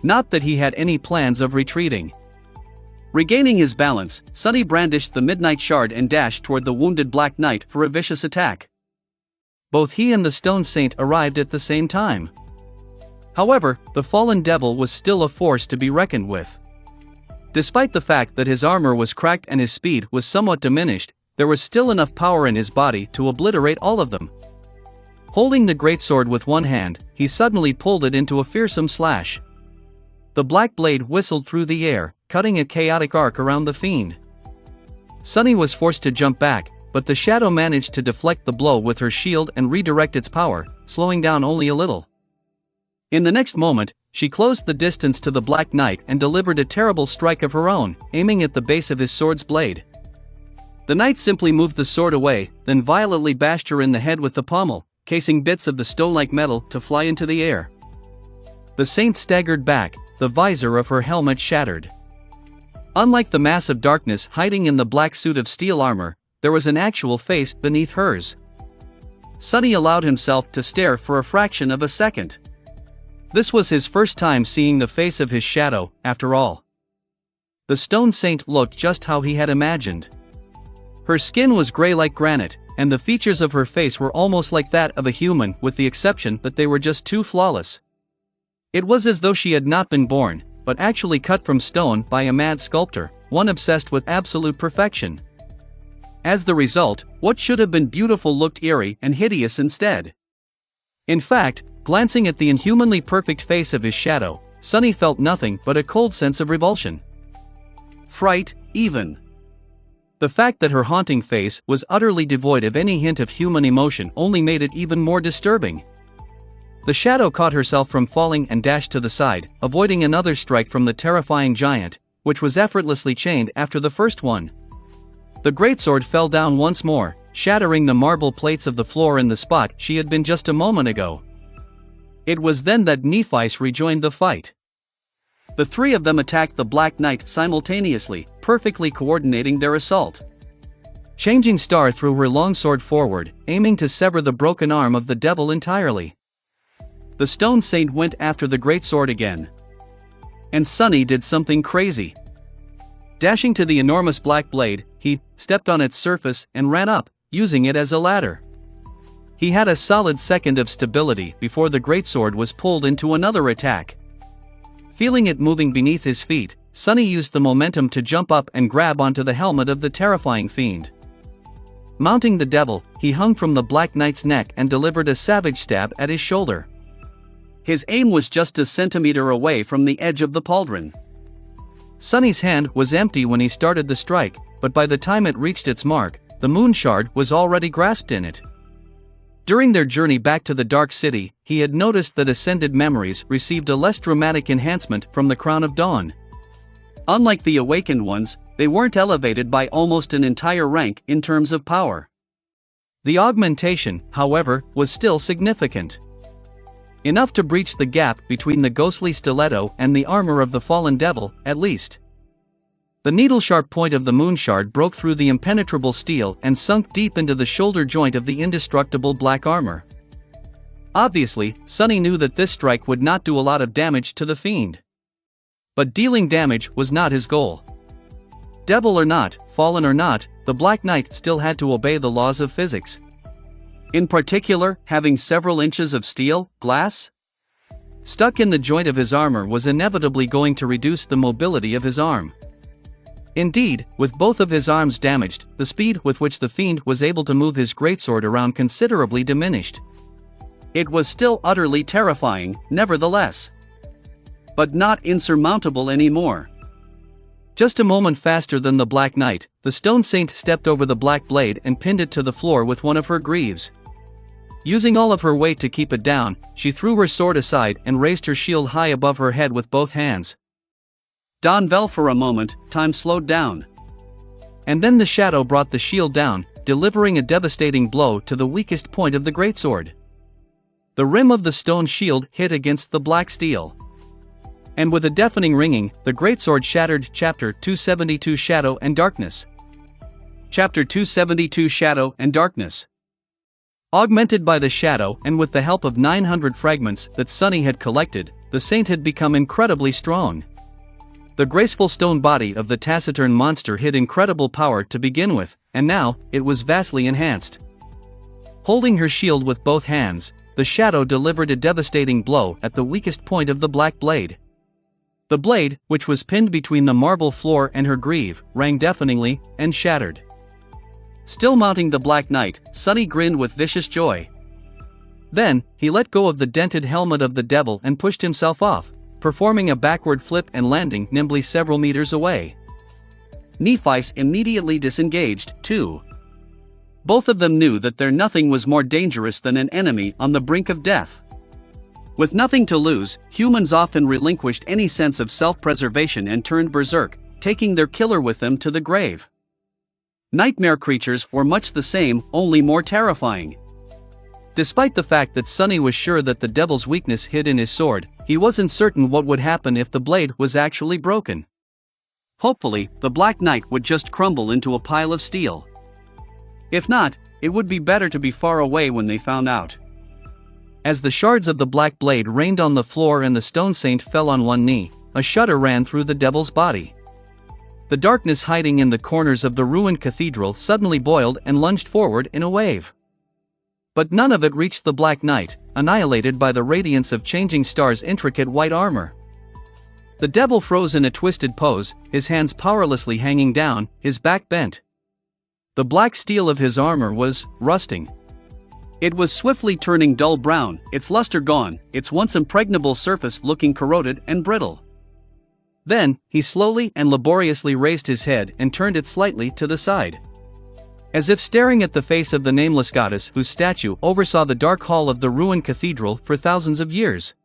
Not that he had any plans of retreating. Regaining his balance, Sunny brandished the midnight shard and dashed toward the wounded Black Knight for a vicious attack. Both he and the Stone Saint arrived at the same time. However, the fallen devil was still a force to be reckoned with. Despite the fact that his armor was cracked and his speed was somewhat diminished, there was still enough power in his body to obliterate all of them. Holding the greatsword with one hand, he suddenly pulled it into a fearsome slash. The black blade whistled through the air, cutting a chaotic arc around the fiend. Sunny was forced to jump back, but the shadow managed to deflect the blow with her shield and redirect its power, slowing down only a little. In the next moment, she closed the distance to the Black Knight and delivered a terrible strike of her own, aiming at the base of his sword's blade. The knight simply moved the sword away, then violently bashed her in the head with the pommel, causing bits of the stone-like metal to fly into the air. The saint staggered back, the visor of her helmet shattered. Unlike the mass of darkness hiding in the black suit of steel armor, there was an actual face beneath hers. Sunny allowed himself to stare for a fraction of a second. This was his first time seeing the face of his shadow, after all. The Stone Saint looked just how he had imagined. Her skin was gray like granite, and the features of her face were almost like that of a human, with the exception that they were just too flawless. It was as though she had not been born, but actually cut from stone by a mad sculptor, one obsessed with absolute perfection. As the result, what should have been beautiful looked eerie and hideous instead. In fact, glancing at the inhumanly perfect face of his shadow, Sunny felt nothing but a cold sense of revulsion. Fright, even. The fact that her haunting face was utterly devoid of any hint of human emotion only made it even more disturbing. The shadow caught herself from falling and dashed to the side, avoiding another strike from the terrifying giant, which was effortlessly chained after the first one. The greatsword fell down once more, shattering the marble plates of the floor in the spot she had been just a moment ago. It was then that Nephice rejoined the fight. The three of them attacked the Black Knight simultaneously, perfectly coordinating their assault. Changing Star threw her longsword forward, aiming to sever the broken arm of the devil entirely. The Stone Saint went after the greatsword again. And Sunny did something crazy. Dashing to the enormous black blade, he stepped on its surface and ran up, using it as a ladder. He had a solid second of stability before the greatsword was pulled into another attack. Feeling it moving beneath his feet, Sunny used the momentum to jump up and grab onto the helmet of the terrifying fiend. Mounting the devil, he hung from the Black Knight's neck and delivered a savage stab at his shoulder. His aim was just a centimeter away from the edge of the pauldron. Sunny's hand was empty when he started the strike, but by the time it reached its mark, the moon shard was already grasped in it. During their journey back to the Dark City, he had noticed that Ascended Memories received a less dramatic enhancement from the Crown of Dawn. Unlike the Awakened ones, they weren't elevated by almost an entire rank in terms of power. The augmentation, however, was still significant. Enough to breach the gap between the ghostly stiletto and the armor of the fallen devil, at least. The needle-sharp point of the moon shard broke through the impenetrable steel and sunk deep into the shoulder joint of the indestructible black armor. Obviously, Sunny knew that this strike would not do a lot of damage to the fiend. But dealing damage was not his goal. Devil or not, fallen or not, the Black Knight still had to obey the laws of physics. In particular, having several inches of steel, glass, stuck in the joint of his armor was inevitably going to reduce the mobility of his arm. Indeed, with both of his arms damaged, the speed with which the fiend was able to move his greatsword around considerably diminished. It was still utterly terrifying, nevertheless. But not insurmountable anymore. Just a moment faster than the Black Knight, the Stone Saint stepped over the black blade and pinned it to the floor with one of her greaves. Using all of her weight to keep it down, she threw her sword aside and raised her shield high above her head with both hands. Donvel for a moment, time slowed down. And then the shadow brought the shield down, delivering a devastating blow to the weakest point of the greatsword. The rim of the stone shield hit against the black steel. And with a deafening ringing, the greatsword shattered. Chapter 272 Shadow and Darkness. Chapter 272 Shadow and Darkness. Augmented by the shadow and with the help of 900 fragments that Sunny had collected, the saint had become incredibly strong. The graceful stone body of the taciturn monster hid incredible power to begin with, and now, it was vastly enhanced. Holding her shield with both hands, the shadow delivered a devastating blow at the weakest point of the black blade. The blade, which was pinned between the marble floor and her greave, rang deafeningly, and shattered. Still mounting the Black Knight, Sunny grinned with vicious joy. Then, he let go of the dented helmet of the devil and pushed himself off, performing a backward flip and landing nimbly several meters away. Nephi immediately disengaged, too. Both of them knew that nothing was more dangerous than an enemy on the brink of death. With nothing to lose, humans often relinquished any sense of self-preservation and turned berserk, taking their killer with them to the grave. Nightmare creatures were much the same, only more terrifying. Despite the fact that Sunny was sure that the devil's weakness hid in his sword, he wasn't certain what would happen if the blade was actually broken. Hopefully, the Black Knight would just crumble into a pile of steel. If not, it would be better to be far away when they found out. As the shards of the black blade rained on the floor and the stone saint fell on one knee, a shudder ran through the devil's body. The darkness hiding in the corners of the ruined cathedral suddenly boiled and lunged forward in a wave. But none of it reached the Black Knight, annihilated by the radiance of Changing Star's intricate white armor. The devil froze in a twisted pose, his hands powerlessly hanging down, his back bent. The black steel of his armor was rusting. It was swiftly turning dull brown, its luster gone, its once impregnable surface looking corroded and brittle. Then, he slowly and laboriously raised his head and turned it slightly to the side. As if staring at the face of the nameless goddess whose statue oversaw the dark hall of the ruined cathedral for thousands of years.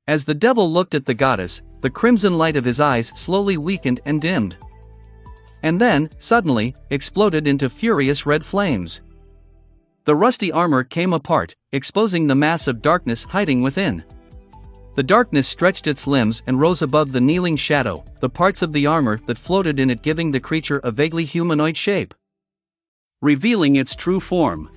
As the devil looked at the goddess, the crimson light of his eyes slowly weakened and dimmed. And then, suddenly, exploded into furious red flames. The rusty armor came apart, exposing the mass of darkness hiding within. The darkness stretched its limbs and rose above the kneeling shadow, the parts of the armor that floated in it giving the creature a vaguely humanoid shape. Revealing its true form.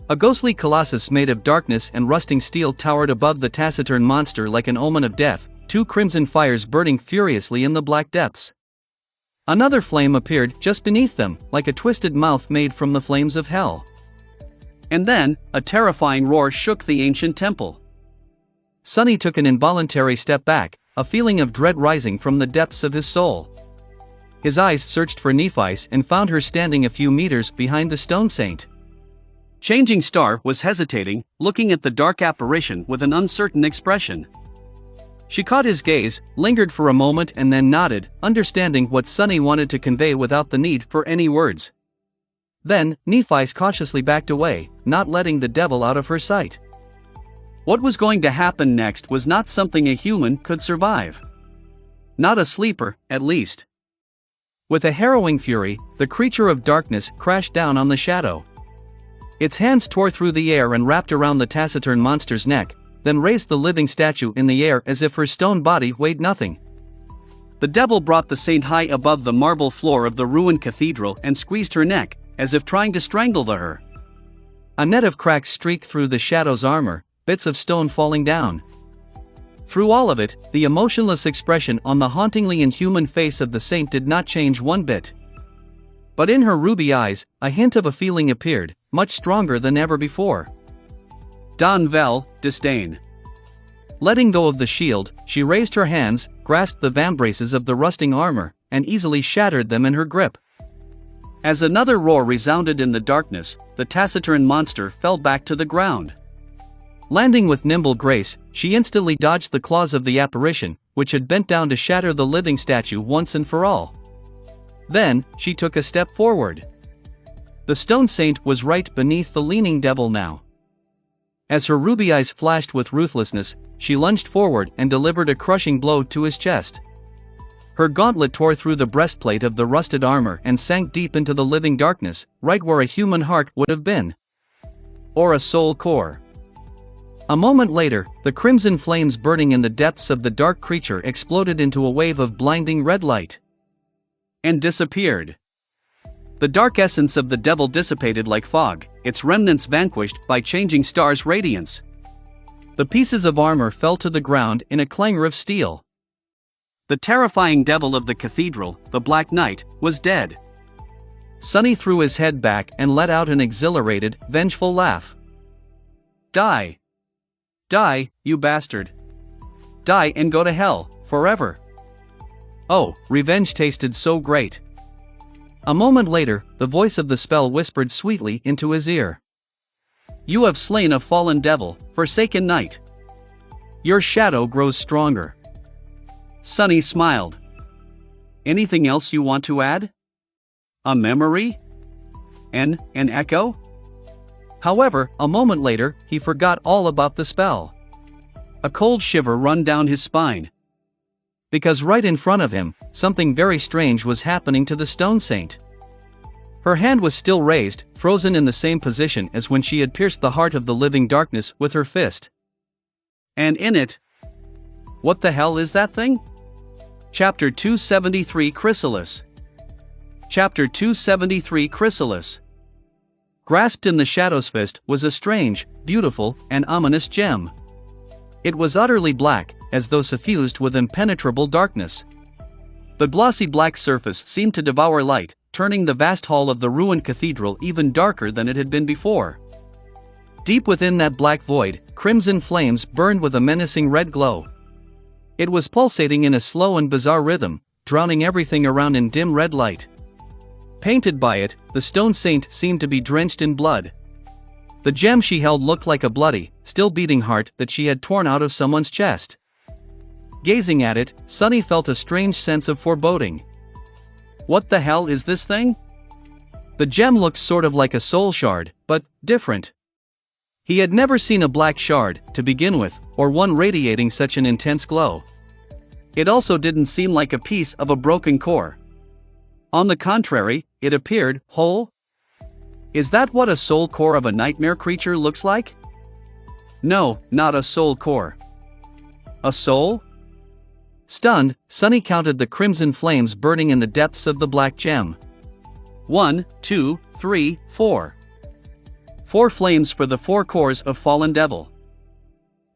A ghostly colossus made of darkness and rusting steel towered above the taciturn monster like an omen of death, two crimson fires burning furiously in the black depths. Another flame appeared just beneath them, like a twisted mouth made from the flames of hell. And then, a terrifying roar shook the ancient temple. Sunny took an involuntary step back, a feeling of dread rising from the depths of his soul. His eyes searched for Nephi and found her standing a few meters behind the stone saint. Changing Star was hesitating, looking at the dark apparition with an uncertain expression. She caught his gaze, lingered for a moment and then nodded, understanding what Sunny wanted to convey without the need for any words. Then, Nephi cautiously backed away, not letting the devil out of her sight. What was going to happen next was not something a human could survive. Not a sleeper, at least. With a harrowing fury, the creature of darkness crashed down on the shadow. Its hands tore through the air and wrapped around the taciturn monster's neck, then raised the living statue in the air as if her stone body weighed nothing. The devil brought the saint high above the marble floor of the ruined cathedral and squeezed her neck, as if trying to strangle her. A net of cracks streaked through the shadow's armor, bits of stone falling down. Through all of it, the emotionless expression on the hauntingly inhuman face of the saint did not change one bit. But in her ruby eyes, a hint of a feeling appeared, much stronger than ever before. Disdain. Letting go of the shield, she raised her hands, grasped the vambraces of the rusting armor, and easily shattered them in her grip. As another roar resounded in the darkness, the taciturn monster fell back to the ground. Landing with nimble grace, she instantly dodged the claws of the apparition, which had bent down to shatter the living statue once and for all. Then, she took a step forward. The stone saint was right beneath the leaning devil now. As her ruby eyes flashed with ruthlessness, she lunged forward and delivered a crushing blow to his chest. Her gauntlet tore through the breastplate of the rusted armor and sank deep into the living darkness, right where a human heart would have been. Or a soul core. A moment later, the crimson flames burning in the depths of the dark creature exploded into a wave of blinding red light. And disappeared. The dark essence of the devil dissipated like fog, its remnants vanquished by changing stars' radiance. The pieces of armor fell to the ground in a clangor of steel. The terrifying devil of the cathedral, the Black Knight, was dead. Sonny threw his head back and let out an exhilarated, vengeful laugh. Die. Die, you bastard. Die and go to hell, forever. Oh, revenge tasted so great. A moment later, the voice of the spell whispered sweetly into his ear. You have slain a fallen devil, forsaken knight. Your shadow grows stronger. Sonny smiled. Anything else you want to add? A memory? An echo? However, a moment later, he forgot all about the spell. A cold shiver ran down his spine. Because right in front of him, something very strange was happening to the stone saint. Her hand was still raised, frozen in the same position as when she had pierced the heart of the living darkness with her fist. And in it... What the hell is that thing? Chapter 273 Chrysalis. Chapter 273 Chrysalis. Grasped in the shadow's fist was a strange, beautiful, and ominous gem. It was utterly black, as though suffused with impenetrable darkness. The glossy black surface seemed to devour light, turning the vast hall of the ruined cathedral even darker than it had been before. Deep within that black void, crimson flames burned with a menacing red glow. It was pulsating in a slow and bizarre rhythm, drowning everything around in dim red light. Painted by it, the stone saint seemed to be drenched in blood. The gem she held looked like a bloody, still beating heart that she had torn out of someone's chest. Gazing at it, Sonny felt a strange sense of foreboding. What the hell is this thing? The gem looked sort of like a soul shard, but different. He had never seen a black shard, to begin with, or one radiating such an intense glow. It also didn't seem like a piece of a broken core. On the contrary, it appeared whole. Is that what a soul core of a nightmare creature looks like? No, not a soul core. A soul? Stunned, Sonny counted the crimson flames burning in the depths of the black gem. 1, 2, 3, 4. 4 flames for the 4 cores of fallen devil.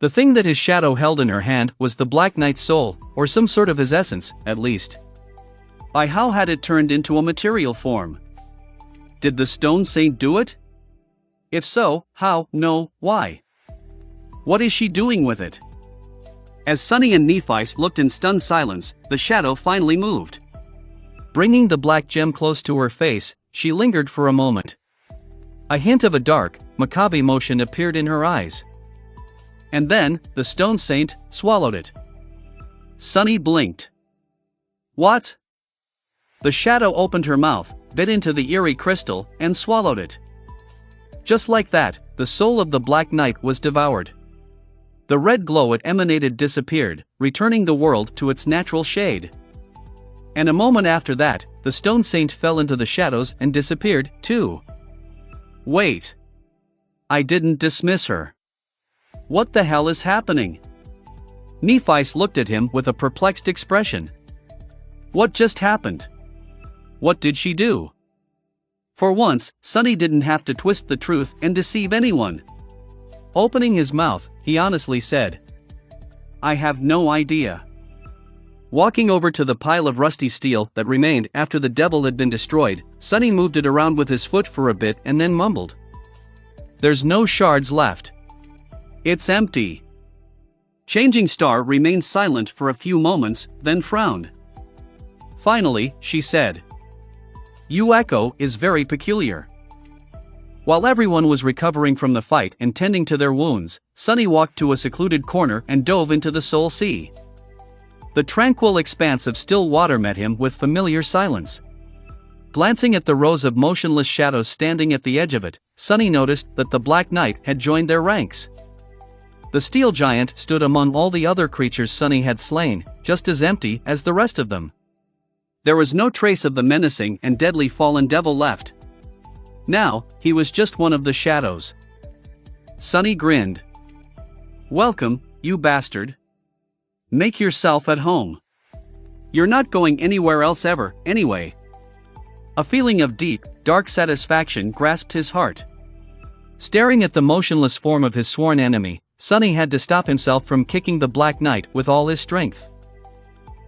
The thing that his shadow held in her hand was the Black Knight's soul, or some sort of his essence, at least. By how had it turned into a material form? Did the stone saint do it? If so, how, no, why? What is she doing with it? As Sonny and Nephi looked in stunned silence, the shadow finally moved. Bringing the black gem close to her face, she lingered for a moment. A hint of a dark, macabre emotion appeared in her eyes. And then, the stone saint swallowed it. Sonny blinked. What? The shadow opened her mouth, bit into the eerie crystal, and swallowed it. Just like that, the soul of the Black Knight was devoured. The red glow it emanated disappeared, returning the world to its natural shade. And a moment after that, the stone saint fell into the shadows and disappeared, too. Wait. I didn't dismiss her. What the hell is happening? Nephi looked at him with a perplexed expression. What just happened? What did she do? For once, Sonny didn't have to twist the truth and deceive anyone. Opening his mouth, he honestly said, I have no idea. Walking over to the pile of rusty steel that remained after the devil had been destroyed, Sonny moved it around with his foot for a bit and then mumbled. There's no shards left. It's empty. Changing Star remained silent for a few moments, then frowned. Finally, she said, Your echo is very peculiar. While everyone was recovering from the fight and tending to their wounds, Sonny walked to a secluded corner and dove into the soul sea. The tranquil expanse of still water met him with familiar silence. Glancing at the rows of motionless shadows standing at the edge of it, Sonny noticed that the Black Knight had joined their ranks. The steel giant stood among all the other creatures Sonny had slain, just as empty as the rest of them. There was no trace of the menacing and deadly fallen devil left. Now, he was just one of the shadows. Sonny grinned. Welcome, you bastard. Make yourself at home. You're not going anywhere else ever, anyway. A feeling of deep, dark satisfaction grasped his heart. Staring at the motionless form of his sworn enemy, Sunny had to stop himself from kicking the Black Knight with all his strength.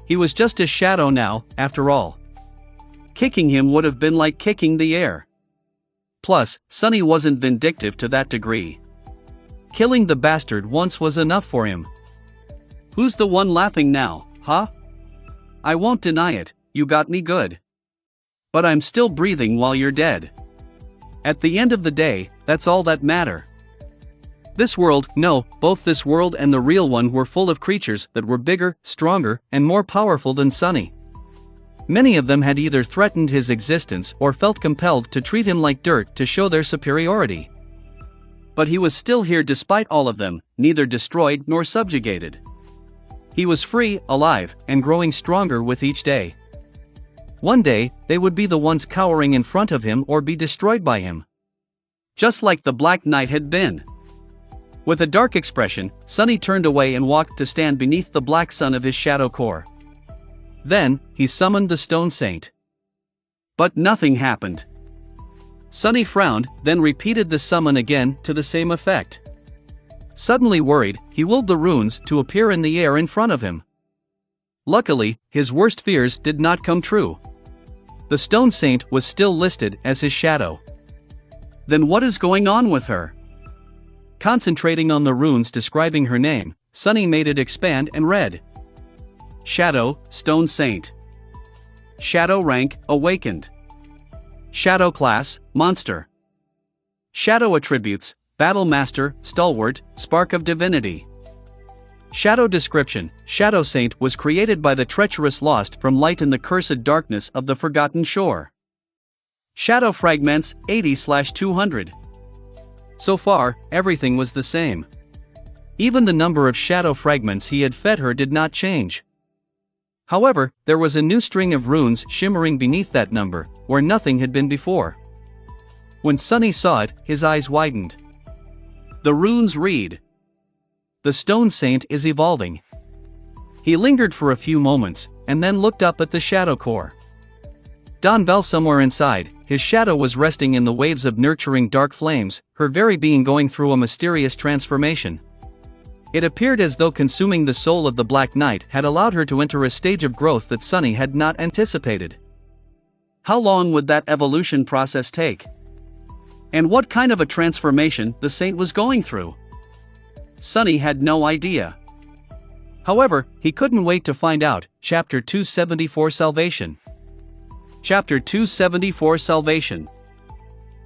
He was just a shadow now, after all. Kicking him would have been like kicking the air. Plus, Sunny wasn't vindictive to that degree. Killing the bastard once was enough for him. Who's the one laughing now, huh? I won't deny it, you got me good. But I'm still breathing while you're dead. At the end of the day, that's all that matter. This world, no, both this world and the real one were full of creatures that were bigger, stronger, and more powerful than Sunny. Many of them had either threatened his existence or felt compelled to treat him like dirt to show their superiority. But he was still here despite all of them, neither destroyed nor subjugated. He was free, alive, and growing stronger with each day. One day, they would be the ones cowering in front of him or be destroyed by him. Just like the Black Knight had been. With a dark expression, Sunny turned away and walked to stand beneath the black sun of his shadow core. Then, he summoned the Stone Saint. But nothing happened. Sunny frowned, then repeated the summon again to the same effect. Suddenly worried, he willed the runes to appear in the air in front of him. Luckily, his worst fears did not come true. The Stone Saint was still listed as his shadow. Then what is going on with her? Concentrating on the runes describing her name, Sunny made it expand and read. Shadow, Stone Saint. Shadow rank, Awakened. Shadow class, Monster. Shadow attributes, Battle Master, Stalwart, Spark of Divinity. Shadow description, Shadow Saint was created by the treacherous lost from light in the cursed darkness of the Forgotten Shore. Shadow fragments, 80/200. So far, everything was the same. Even the number of shadow fragments he had fed her did not change. However, there was a new string of runes shimmering beneath that number, where nothing had been before. When Sunny saw it, his eyes widened. The runes read: The Stone Saint is evolving. He lingered for a few moments, and then looked up at the shadow core. Donvel somewhere inside, his shadow was resting in the waves of nurturing dark flames, her very being going through a mysterious transformation. It appeared as though consuming the soul of the Black Knight had allowed her to enter a stage of growth that Sunny had not anticipated. How long would that evolution process take? And what kind of a transformation the Saint was going through? Sunny had no idea. However, he couldn't wait to find out. Chapter 274 Salvation. Chapter 274 Salvation.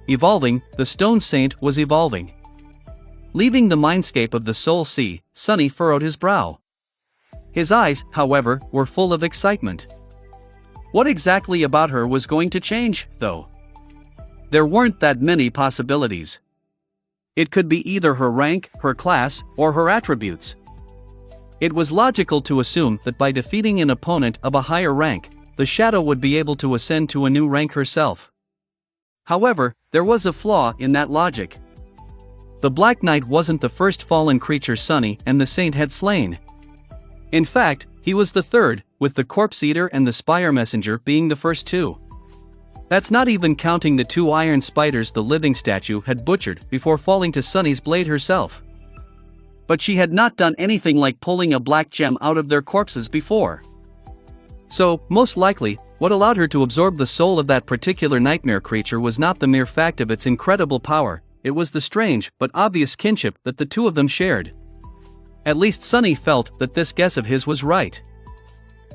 Evolving, the Stone Saint was evolving. Leaving the mindscape of the Soul Sea, Sunny furrowed his brow. His eyes, however, were full of excitement. What exactly about her was going to change, though? There weren't that many possibilities. It could be either her rank, her class, or her attributes. It was logical to assume that by defeating an opponent of a higher rank, the Shadow would be able to ascend to a new rank herself. However, there was a flaw in that logic. The Black Knight wasn't the first fallen creature Sunny and the Saint had slain. In fact, he was the third, with the Corpse Eater and the Spire Messenger being the first two. That's not even counting the two iron spiders the living statue had butchered before falling to Sunny's blade herself. But she had not done anything like pulling a black gem out of their corpses before. So, most likely, what allowed her to absorb the soul of that particular nightmare creature was not the mere fact of its incredible power, it was the strange but obvious kinship that the two of them shared. At least Sunny felt that this guess of his was right.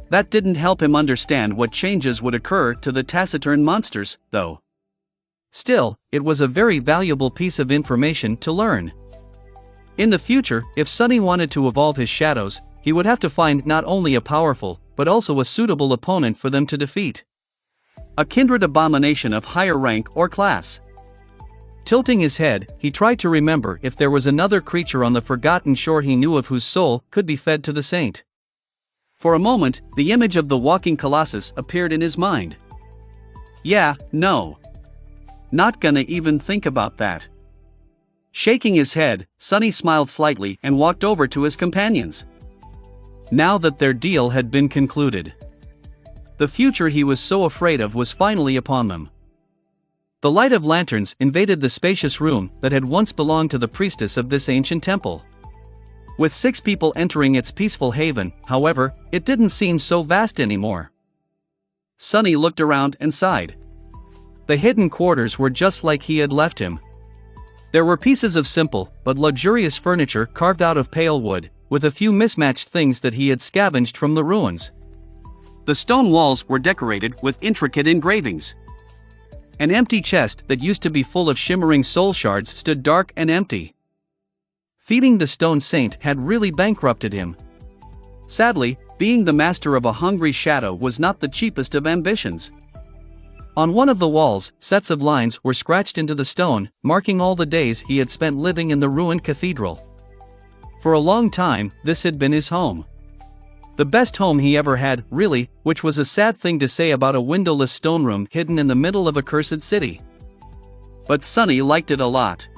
That didn't help him understand what changes would occur to the taciturn monsters, though. Still, it was a very valuable piece of information to learn. In the future, if Sunny wanted to evolve his shadows, he would have to find not only a powerful, but also a suitable opponent for them to defeat. A kindred abomination of higher rank or class. Tilting his head, he tried to remember if there was another creature on the Forgotten Shore he knew of whose soul could be fed to the Saint. For a moment, the image of the walking colossus appeared in his mind. Yeah, no. Not gonna even think about that. Shaking his head, Sunny smiled slightly and walked over to his companions. Now that their deal had been concluded. The future he was so afraid of was finally upon them. The light of lanterns invaded the spacious room that had once belonged to the priestess of this ancient temple. With 6 people entering its peaceful haven, however, it didn't seem so vast anymore. Sunny looked around and sighed. The hidden quarters were just like he had left him. There were pieces of simple but luxurious furniture carved out of pale wood, with a few mismatched things that he had scavenged from the ruins. The stone walls were decorated with intricate engravings. An empty chest that used to be full of shimmering soul shards stood dark and empty. Feeding the stone saint had really bankrupted him. Sadly, being the master of a hungry shadow was not the cheapest of ambitions. On one of the walls, sets of lines were scratched into the stone, marking all the days he had spent living in the ruined cathedral. For a long time, this had been his home. The best home he ever had, really, which was a sad thing to say about a windowless stone room hidden in the middle of a cursed city. But Sunny liked it a lot.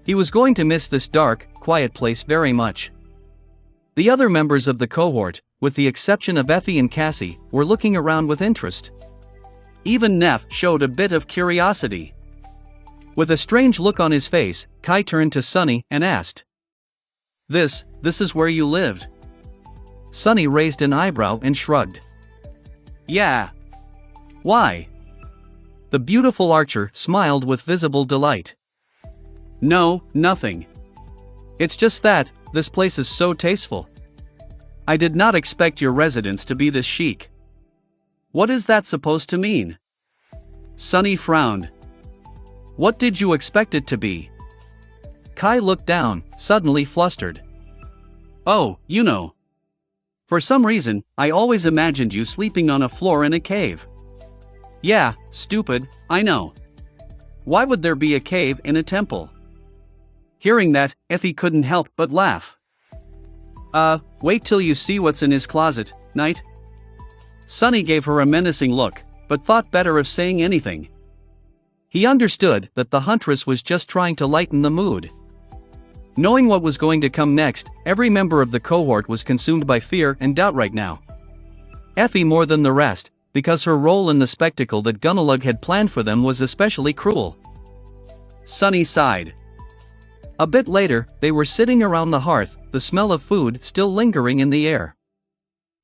He was going to miss this dark, quiet place very much. The other members of the cohort, with the exception of Effie and Cassie, were looking around with interest. Even Neff showed a bit of curiosity. With a strange look on his face, Kai turned to Sunny and asked, This is where you lived?" Sunny raised an eyebrow and shrugged. "Yeah. Why?" The beautiful archer smiled with visible delight. "No, nothing. It's just that, this place is so tasteful. I did not expect your residence to be this chic." "What is that supposed to mean?" Sunny frowned. "What did you expect it to be?" Kai looked down, suddenly flustered. "Oh, you know. For some reason, I always imagined you sleeping on a floor in a cave." "Yeah, stupid, I know. Why would there be a cave in a temple?" Hearing that, Effie couldn't help but laugh. Wait till you see what's in his closet, Knight." Sunny gave her a menacing look, but thought better of saying anything. He understood that the huntress was just trying to lighten the mood. Knowing what was going to come next, every member of the cohort was consumed by fear and doubt right now. Effie more than the rest, because her role in the spectacle that Gunnalug had planned for them was especially cruel. Sunny sighed. A bit later, they were sitting around the hearth, the smell of food still lingering in the air.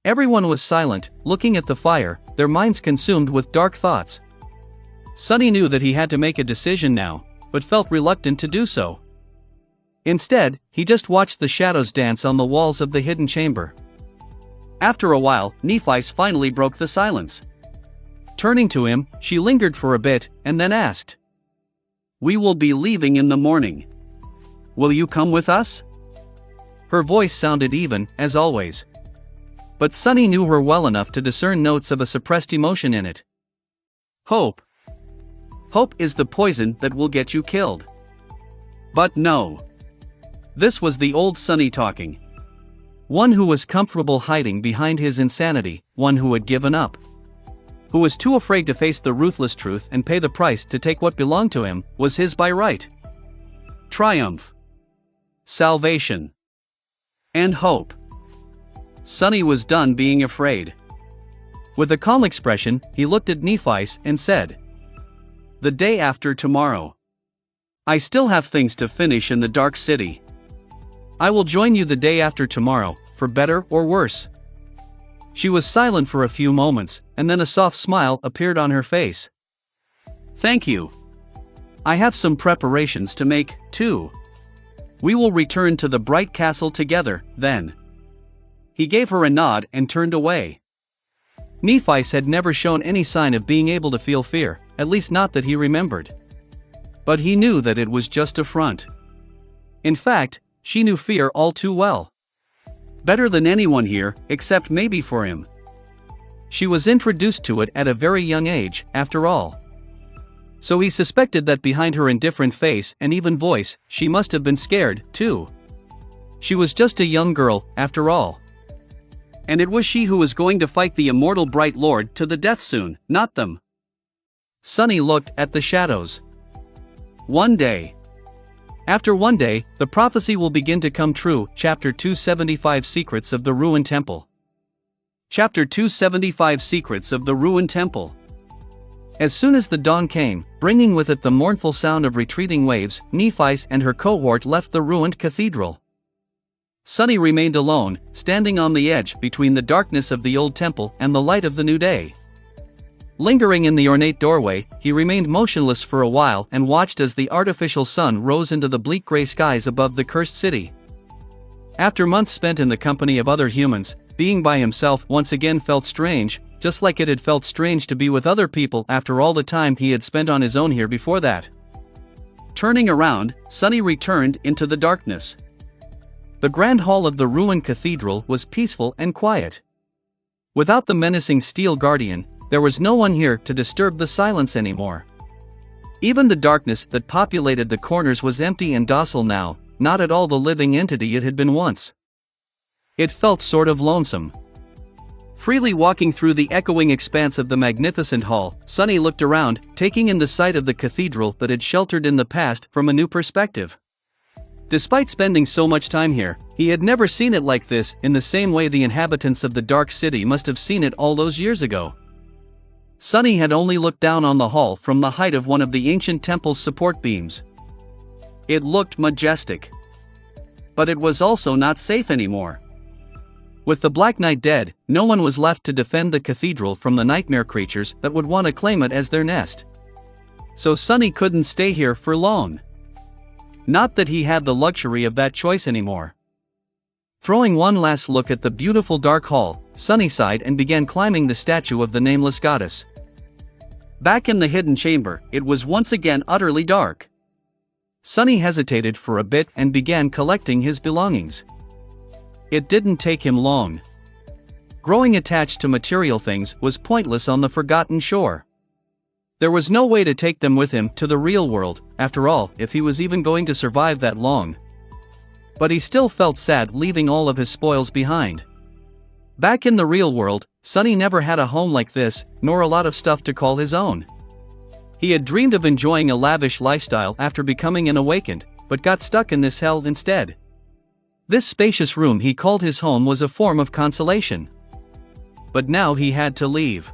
Everyone was silent, looking at the fire, their minds consumed with dark thoughts. Sunny knew that he had to make a decision now, but felt reluctant to do so. Instead, he just watched the shadows dance on the walls of the hidden chamber. After a while, Nephice finally broke the silence. Turning to him, she lingered for a bit, and then asked, "We will be leaving in the morning. Will you come with us?" Her voice sounded even, as always. But Sunny knew her well enough to discern notes of a suppressed emotion in it. Hope. Hope is the poison that will get you killed. But no. This was the old Sunny talking. One who was comfortable hiding behind his insanity, one who had given up. Who was too afraid to face the ruthless truth and pay the price to take what belonged to him, was his by right. Triumph. Salvation. And hope. Sunny was done being afraid. With a calm expression, he looked at Nephice and said, "The day after tomorrow. I still have things to finish in the Dark City. I will join you the day after tomorrow, for better or worse." She was silent for a few moments, and then a soft smile appeared on her face. "Thank you. I have some preparations to make, too. We will return to the bright castle together, then." He gave her a nod and turned away. Nephice had never shown any sign of being able to feel fear, at least not that he remembered. But he knew that it was just a front. In fact, she knew fear all too well. Better than anyone here, except maybe for him. She was introduced to it at a very young age, after all. So he suspected that behind her indifferent face and even voice, she must have been scared, too. She was just a young girl, after all. And it was she who was going to fight the immortal Bright Lord to the death soon, not them. Sunny looked at the shadows. One day. After one day, the prophecy will begin to come true. Chapter 275 Secrets of the Ruined Temple. Chapter 275 Secrets of the Ruined Temple. As soon as the dawn came, bringing with it the mournful sound of retreating waves, Nephi and her cohort left the ruined cathedral. Sunny remained alone, standing on the edge between the darkness of the old temple and the light of the new day. Lingering in the ornate doorway, he remained motionless for a while and watched as the artificial sun rose into the bleak gray skies above the cursed city. After months spent in the company of other humans, being by himself once again felt strange, just like it had felt strange to be with other people after all the time he had spent on his own here before that. Turning around, Sunny returned into the darkness. The grand hall of the ruined cathedral was peaceful and quiet. Without the menacing steel guardian, there was no one here to disturb the silence anymore. Even the darkness that populated the corners was empty and docile now, not at all the living entity it had been once. It felt sort of lonesome. Freely walking through the echoing expanse of the magnificent hall, Sunny looked around, taking in the sight of the cathedral that had sheltered in the past from a new perspective. Despite spending so much time here, he had never seen it like this in the same way the inhabitants of the Dark City must have seen it all those years ago. Sunny had only looked down on the hall from the height of one of the ancient temple's support beams. It looked majestic. But it was also not safe anymore. With the Black Knight dead, no one was left to defend the cathedral from the nightmare creatures that would want to claim it as their nest. So Sunny couldn't stay here for long. Not that he had the luxury of that choice anymore. Throwing one last look at the beautiful dark hall, Sunny sighed and began climbing the statue of the nameless goddess. Back in the hidden chamber, it was once again utterly dark. Sunny hesitated for a bit and began collecting his belongings. It didn't take him long. Growing attached to material things was pointless on the forgotten shore. There was no way to take them with him to the real world, after all, if he was even going to survive that long. But he still felt sad leaving all of his spoils behind. Back in the real world, Sunny never had a home like this, nor a lot of stuff to call his own. He had dreamed of enjoying a lavish lifestyle after becoming an awakened, but got stuck in this hell instead. This spacious room he called his home was a form of consolation. But now he had to leave.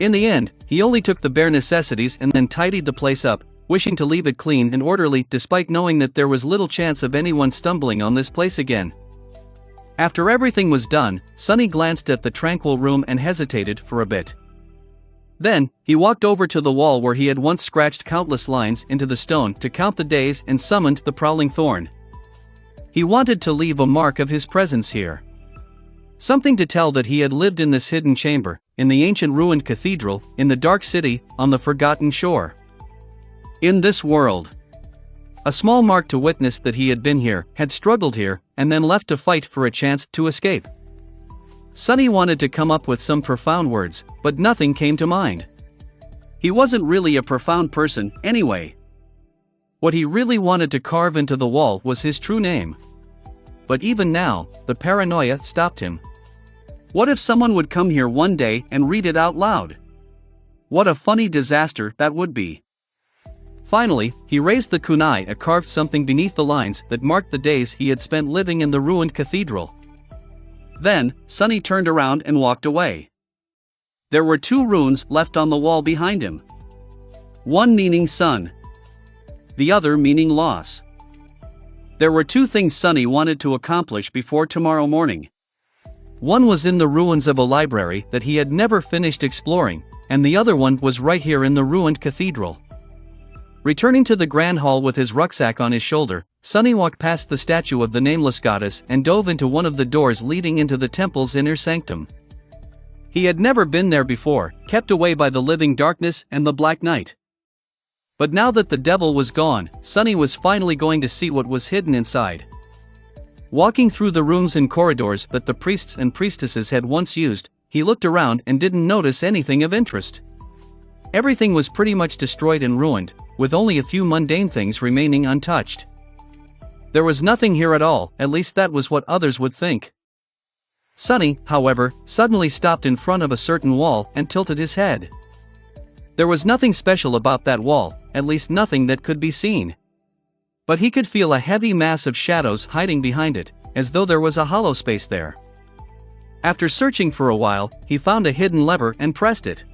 In the end, he only took the bare necessities and then tidied the place up, wishing to leave it clean and orderly despite knowing that there was little chance of anyone stumbling on this place again. After everything was done, Sunny glanced at the tranquil room and hesitated for a bit. Then, he walked over to the wall where he had once scratched countless lines into the stone to count the days and summoned the prowling thorn. He wanted to leave a mark of his presence here. Something to tell that he had lived in this hidden chamber, in the ancient ruined cathedral, in the dark city, on the forgotten shore. In this world. A small mark to witness that he had been here, had struggled here, and then left to fight for a chance to escape. Sunny wanted to come up with some profound words, but nothing came to mind. He wasn't really a profound person, anyway. What he really wanted to carve into the wall was his true name. But even now, the paranoia stopped him. What if someone would come here one day and read it out loud? What a funny disaster that would be. Finally, he raised the kunai and carved something beneath the lines that marked the days he had spent living in the ruined cathedral. Then, Sunny turned around and walked away. There were two runes left on the wall behind him. One meaning sun. The other meaning loss. There were two things Sunny wanted to accomplish before tomorrow morning. One was in the ruins of a library that he had never finished exploring, and the other one was right here in the ruined cathedral. Returning to the grand hall with his rucksack on his shoulder, Sunny walked past the statue of the nameless goddess and dove into one of the doors leading into the temple's inner sanctum. He had never been there before, kept away by the living darkness and the Black Knight. But now that the devil was gone, Sunny was finally going to see what was hidden inside. Walking through the rooms and corridors that the priests and priestesses had once used, he looked around and didn't notice anything of interest. Everything was pretty much destroyed and ruined, with only a few mundane things remaining untouched. There was nothing here at all, at least that was what others would think. Sunny, however, suddenly stopped in front of a certain wall and tilted his head. There was nothing special about that wall, at least nothing that could be seen. But he could feel a heavy mass of shadows hiding behind it, as though there was a hollow space there. After searching for a while, he found a hidden lever and pressed it.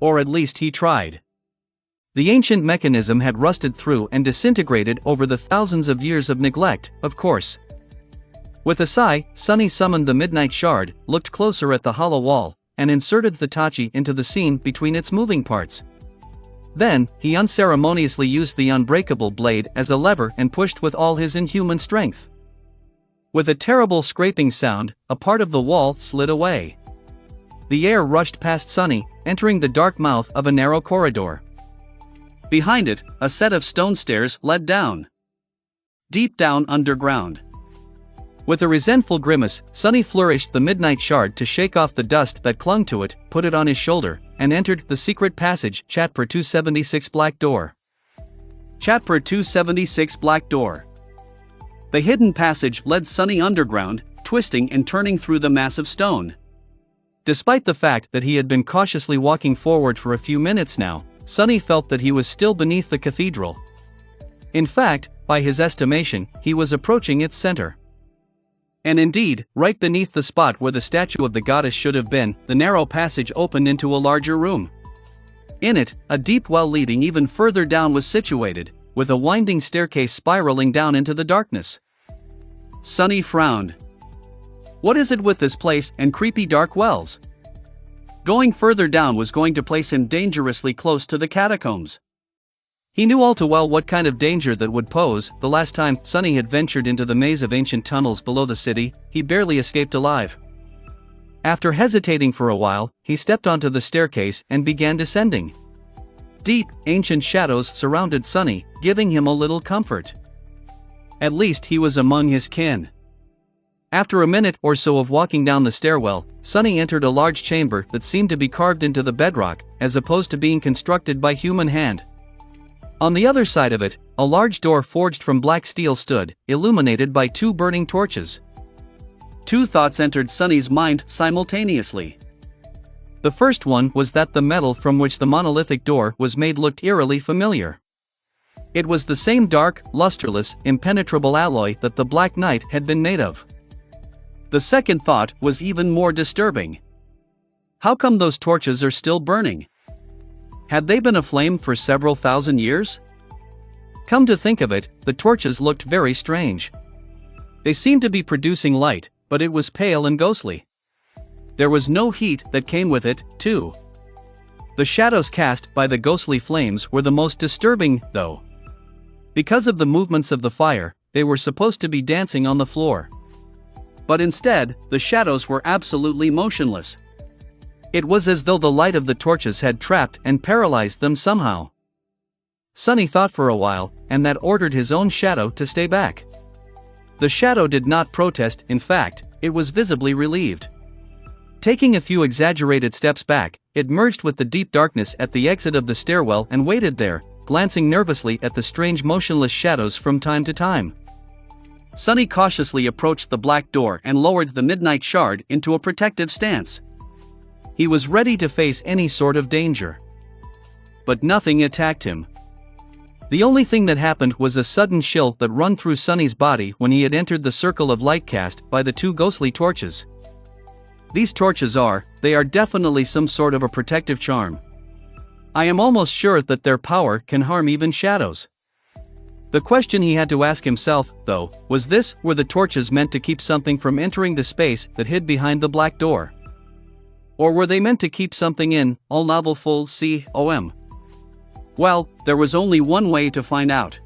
Or at least he tried. The ancient mechanism had rusted through and disintegrated over the thousands of years of neglect, of course. With a sigh, Sunny summoned the midnight shard, looked closer at the hollow wall, and inserted the tachi into the seam between its moving parts. Then, he unceremoniously used the unbreakable blade as a lever and pushed with all his inhuman strength. With a terrible scraping sound, a part of the wall slid away. The air rushed past Sunny, entering the dark mouth of a narrow corridor. Behind it, a set of stone stairs led down. Deep down underground. With a resentful grimace, Sunny flourished the midnight shard to shake off the dust that clung to it, put it on his shoulder, and entered the secret passage, Chapter 276 Black Door. Chapter 276 Black Door. The hidden passage led Sunny underground, twisting and turning through the massive stone. Despite the fact that he had been cautiously walking forward for a few minutes now, Sunny felt that he was still beneath the cathedral. In fact, by his estimation, he was approaching its center. And indeed, right beneath the spot where the statue of the goddess should have been, the narrow passage opened into a larger room. In it, a deep well leading even further down was situated, with a winding staircase spiraling down into the darkness. Sunny frowned. What is it with this place and creepy dark wells? Going further down was going to place him dangerously close to the catacombs. He knew all too well what kind of danger that would pose. The last time Sunny had ventured into the maze of ancient tunnels below the city, he barely escaped alive. After hesitating for a while, he stepped onto the staircase and began descending. Deep, ancient shadows surrounded Sunny, giving him a little comfort. At least he was among his kin. After a minute or so of walking down the stairwell, Sunny entered a large chamber that seemed to be carved into the bedrock, as opposed to being constructed by human hand. On the other side of it, a large door forged from black steel stood, illuminated by two burning torches. Two thoughts entered Sunny's mind simultaneously. The first one was that the metal from which the monolithic door was made looked eerily familiar. It was the same dark, lusterless, impenetrable alloy that the Black Knight had been made of. The second thought was even more disturbing. How come those torches are still burning? Had they been aflame for several thousand years? Come to think of it, the torches looked very strange. They seemed to be producing light, but it was pale and ghostly. There was no heat that came with it, too. The shadows cast by the ghostly flames were the most disturbing, though. Because of the movements of the fire, they were supposed to be dancing on the floor. But instead, the shadows were absolutely motionless. It was as though the light of the torches had trapped and paralyzed them somehow. Sunny thought for a while, and that ordered his own shadow to stay back. The shadow did not protest, in fact, it was visibly relieved. Taking a few exaggerated steps back, it merged with the deep darkness at the exit of the stairwell and waited there, glancing nervously at the strange motionless shadows from time to time. Sunny cautiously approached the black door and lowered the midnight shard into a protective stance. He was ready to face any sort of danger. But nothing attacked him. The only thing that happened was a sudden chill that ran through Sunny's body when he had entered the circle of light cast by the two ghostly torches. These torches they are definitely some sort of a protective charm. I am almost sure that their power can harm even shadows. The question he had to ask himself, though, was this: were the torches meant to keep something from entering the space that hid behind the black door? Or were they meant to keep something in, all novel full com? Well, there was only one way to find out.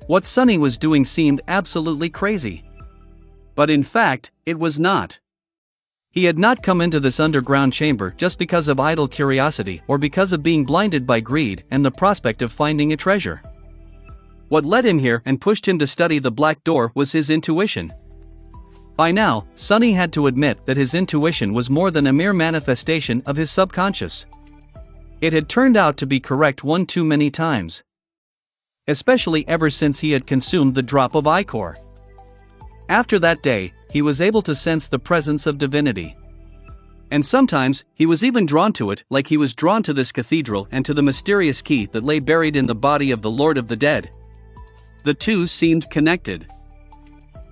What Sunny was doing seemed absolutely crazy. But in fact, it was not. He had not come into this underground chamber just because of idle curiosity or because of being blinded by greed and the prospect of finding a treasure. What led him here and pushed him to study the black door was his intuition. By now, Sunny had to admit that his intuition was more than a mere manifestation of his subconscious. It had turned out to be correct one too many times. Especially ever since he had consumed the drop of ichor. After that day, he was able to sense the presence of divinity. And sometimes, he was even drawn to it, like he was drawn to this cathedral and to the mysterious key that lay buried in the body of the Lord of the Dead. The two seemed connected.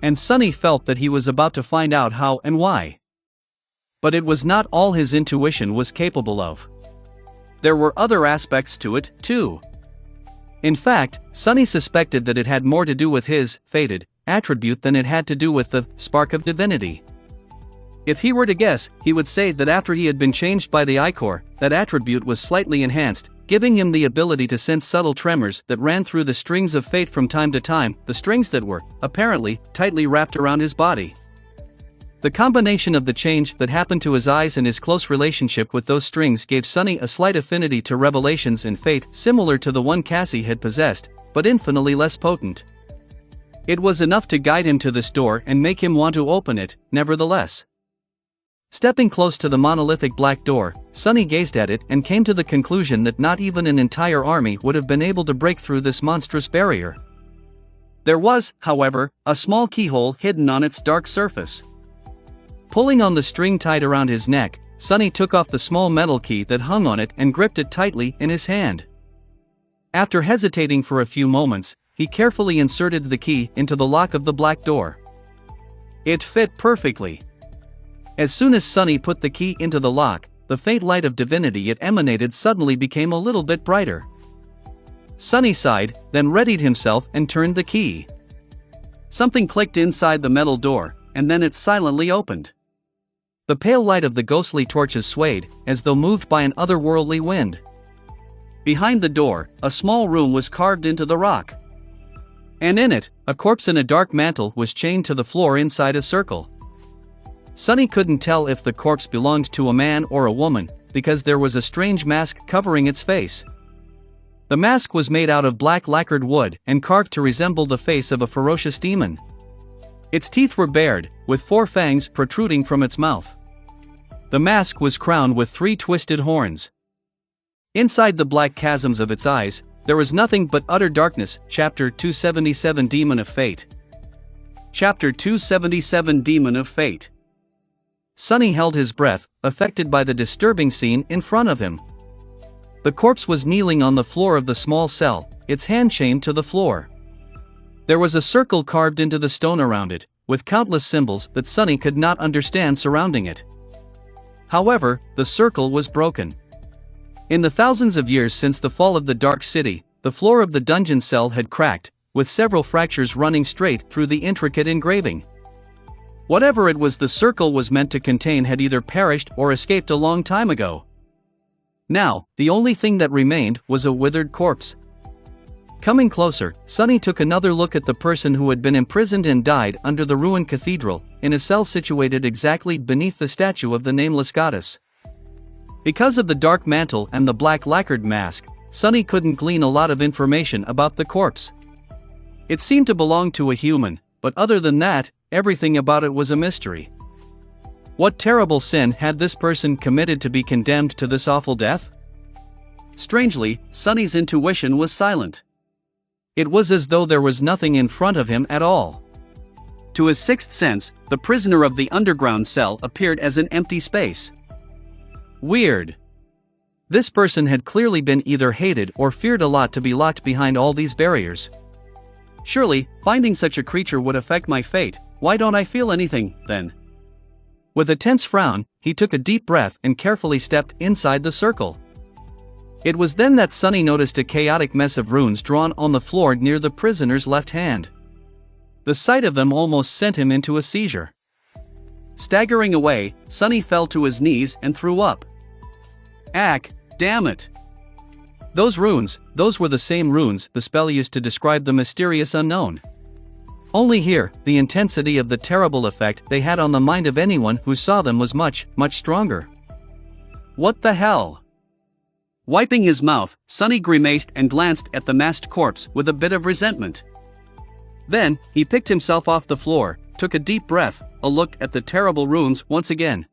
And Sunny felt that he was about to find out how and why. But it was not all his intuition was capable of. There were other aspects to it, too. In fact, Sonny suspected that it had more to do with his fated attribute than it had to do with the spark of divinity. If he were to guess, he would say that after he had been changed by the ichor, that attribute was slightly enhanced, giving him the ability to sense subtle tremors that ran through the strings of fate from time to time, the strings that were, apparently, tightly wrapped around his body. The combination of the change that happened to his eyes and his close relationship with those strings gave Sonny a slight affinity to revelations and fate similar to the one Cassie had possessed, but infinitely less potent. It was enough to guide him to this door and make him want to open it, nevertheless. Stepping close to the monolithic black door, Sonny gazed at it and came to the conclusion that not even an entire army would have been able to break through this monstrous barrier. There was, however, a small keyhole hidden on its dark surface. Pulling on the string tied around his neck, Sonny took off the small metal key that hung on it and gripped it tightly in his hand. After hesitating for a few moments, he carefully inserted the key into the lock of the black door. It fit perfectly. As soon as Sonny put the key into the lock, the faint light of divinity it emanated suddenly became a little bit brighter. Sonny sighed, then readied himself and turned the key. Something clicked inside the metal door, and then it silently opened. The pale light of the ghostly torches swayed, as though moved by an otherworldly wind. Behind the door, a small room was carved into the rock. And in it, a corpse in a dark mantle was chained to the floor inside a circle. Sonny couldn't tell if the corpse belonged to a man or a woman, because there was a strange mask covering its face. The mask was made out of black lacquered wood and carved to resemble the face of a ferocious demon. Its teeth were bared, with 4 fangs protruding from its mouth. The mask was crowned with 3 twisted horns. Inside the black chasms of its eyes, there was nothing but utter darkness. Chapter 277 Demon of Fate. Chapter 277 Demon of Fate. Sonny held his breath, affected by the disturbing scene in front of him. The corpse was kneeling on the floor of the small cell, its hand chained to the floor. There was a circle carved into the stone around it, with countless symbols that Sonny could not understand surrounding it. However, the circle was broken. In the thousands of years since the fall of the Dark City, the floor of the dungeon cell had cracked, with several fractures running straight through the intricate engraving. Whatever it was the circle was meant to contain had either perished or escaped a long time ago. Now, the only thing that remained was a withered corpse. Coming closer, Sonny took another look at the person who had been imprisoned and died under the ruined cathedral, in a cell situated exactly beneath the statue of the nameless goddess. Because of the dark mantle and the black lacquered mask, Sonny couldn't glean a lot of information about the corpse. It seemed to belong to a human, but other than that, everything about it was a mystery. What terrible sin had this person committed to be condemned to this awful death? Strangely, Sonny's intuition was silent. It was as though there was nothing in front of him at all. To his sixth sense, the prisoner of the underground cell appeared as an empty space. Weird. This person had clearly been either hated or feared a lot to be locked behind all these barriers. Surely, finding such a creature would affect my fate. Why don't I feel anything, then? With a tense frown, he took a deep breath and carefully stepped inside the circle. It was then that Sonny noticed a chaotic mess of runes drawn on the floor near the prisoner's left hand. The sight of them almost sent him into a seizure. Staggering away, Sonny fell to his knees and threw up. Ack, damn it! Those runes, those were the same runes the spell used to describe the mysterious unknown. Only here, the intensity of the terrible effect they had on the mind of anyone who saw them was much, much stronger. What the hell? Wiping his mouth, Sonny grimaced and glanced at the masked corpse with a bit of resentment. Then, he picked himself off the floor, took a deep breath, a look at the terrible runes once again.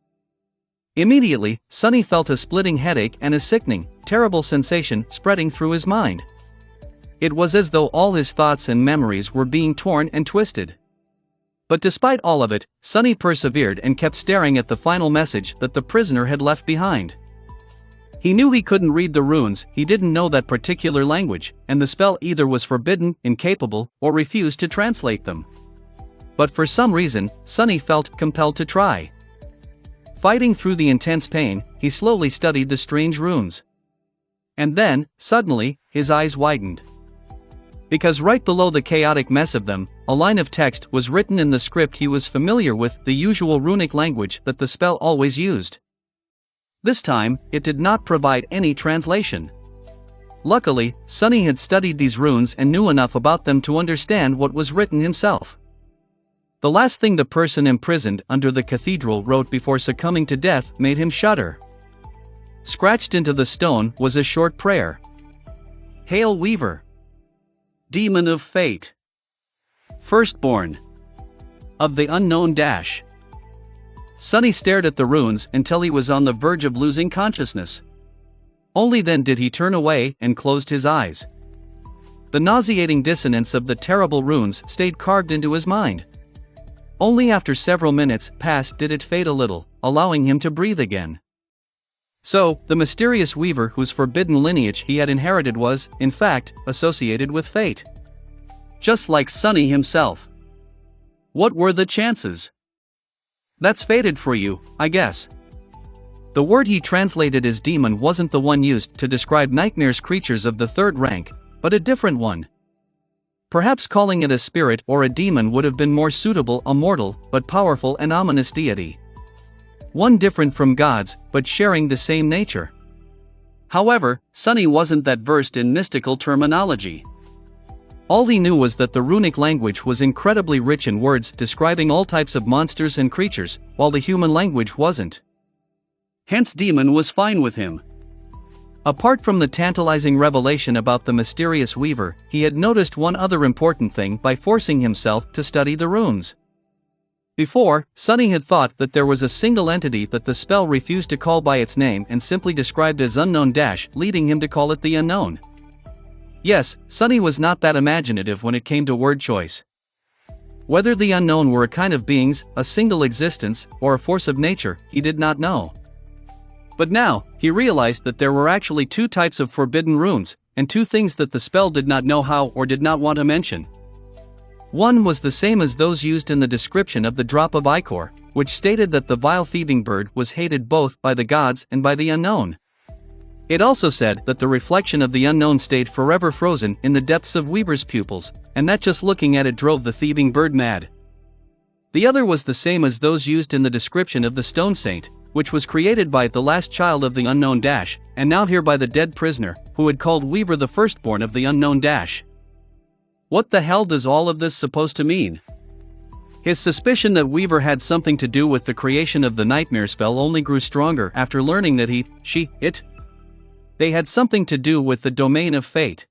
Immediately, Sonny felt a splitting headache and a sickening, terrible sensation spreading through his mind. It was as though all his thoughts and memories were being torn and twisted. But despite all of it, Sonny persevered and kept staring at the final message that the prisoner had left behind. He knew he couldn't read the runes, he didn't know that particular language, and the spell either was forbidden, incapable, or refused to translate them. But for some reason, Sonny felt compelled to try. Fighting through the intense pain, he slowly studied the strange runes. And then, suddenly, his eyes widened. Because right below the chaotic mess of them, a line of text was written in the script he was familiar with, the usual runic language that the spell always used. This time, it did not provide any translation. Luckily, Sunny had studied these runes and knew enough about them to understand what was written himself. The last thing the person imprisoned under the cathedral wrote before succumbing to death made him shudder. Scratched into the stone was a short prayer. Hail Weaver, Demon of Fate, Firstborn of the Unknown Dash. Sunny stared at the runes until he was on the verge of losing consciousness. Only then did he turn away and closed his eyes. The nauseating dissonance of the terrible runes stayed carved into his mind. Only after several minutes passed did it fade a little, allowing him to breathe again. So, the mysterious weaver whose forbidden lineage he had inherited was, in fact, associated with fate. Just like Sunny himself. What were the chances? That's fated for you, I guess. The word he translated as demon wasn't the one used to describe nightmares creatures of the third rank, but a different one. Perhaps calling it a spirit or a demon would have been more suitable, a mortal, but powerful and ominous deity. One different from gods, but sharing the same nature. However, Sunny wasn't that versed in mystical terminology. All he knew was that the runic language was incredibly rich in words describing all types of monsters and creatures, while the human language wasn't. Hence demon was fine with him. Apart from the tantalizing revelation about the mysterious weaver, he had noticed one other important thing by forcing himself to study the runes. Before, Sunny had thought that there was a single entity that the spell refused to call by its name and simply described as Unknown Dash, leading him to call it the Unknown. Yes, Sunny was not that imaginative when it came to word choice. Whether the unknown were a kind of beings, a single existence, or a force of nature, he did not know. But now, he realized that there were actually two types of forbidden runes, and two things that the spell did not know how or did not want to mention. One was the same as those used in the description of the drop of ichor, which stated that the vile thieving bird was hated both by the gods and by the unknown. It also said that the reflection of the unknown stayed forever frozen in the depths of Weaver's pupils, and that just looking at it drove the thieving bird mad. The other was the same as those used in the description of the stone saint, which was created by the last child of the Unknown Dash, and now here by the dead prisoner, who had called Weaver the firstborn of the Unknown Dash. What the hell does all of this supposed to mean? His suspicion that Weaver had something to do with the creation of the nightmare spell only grew stronger after learning that they had something to do with the domain of fate.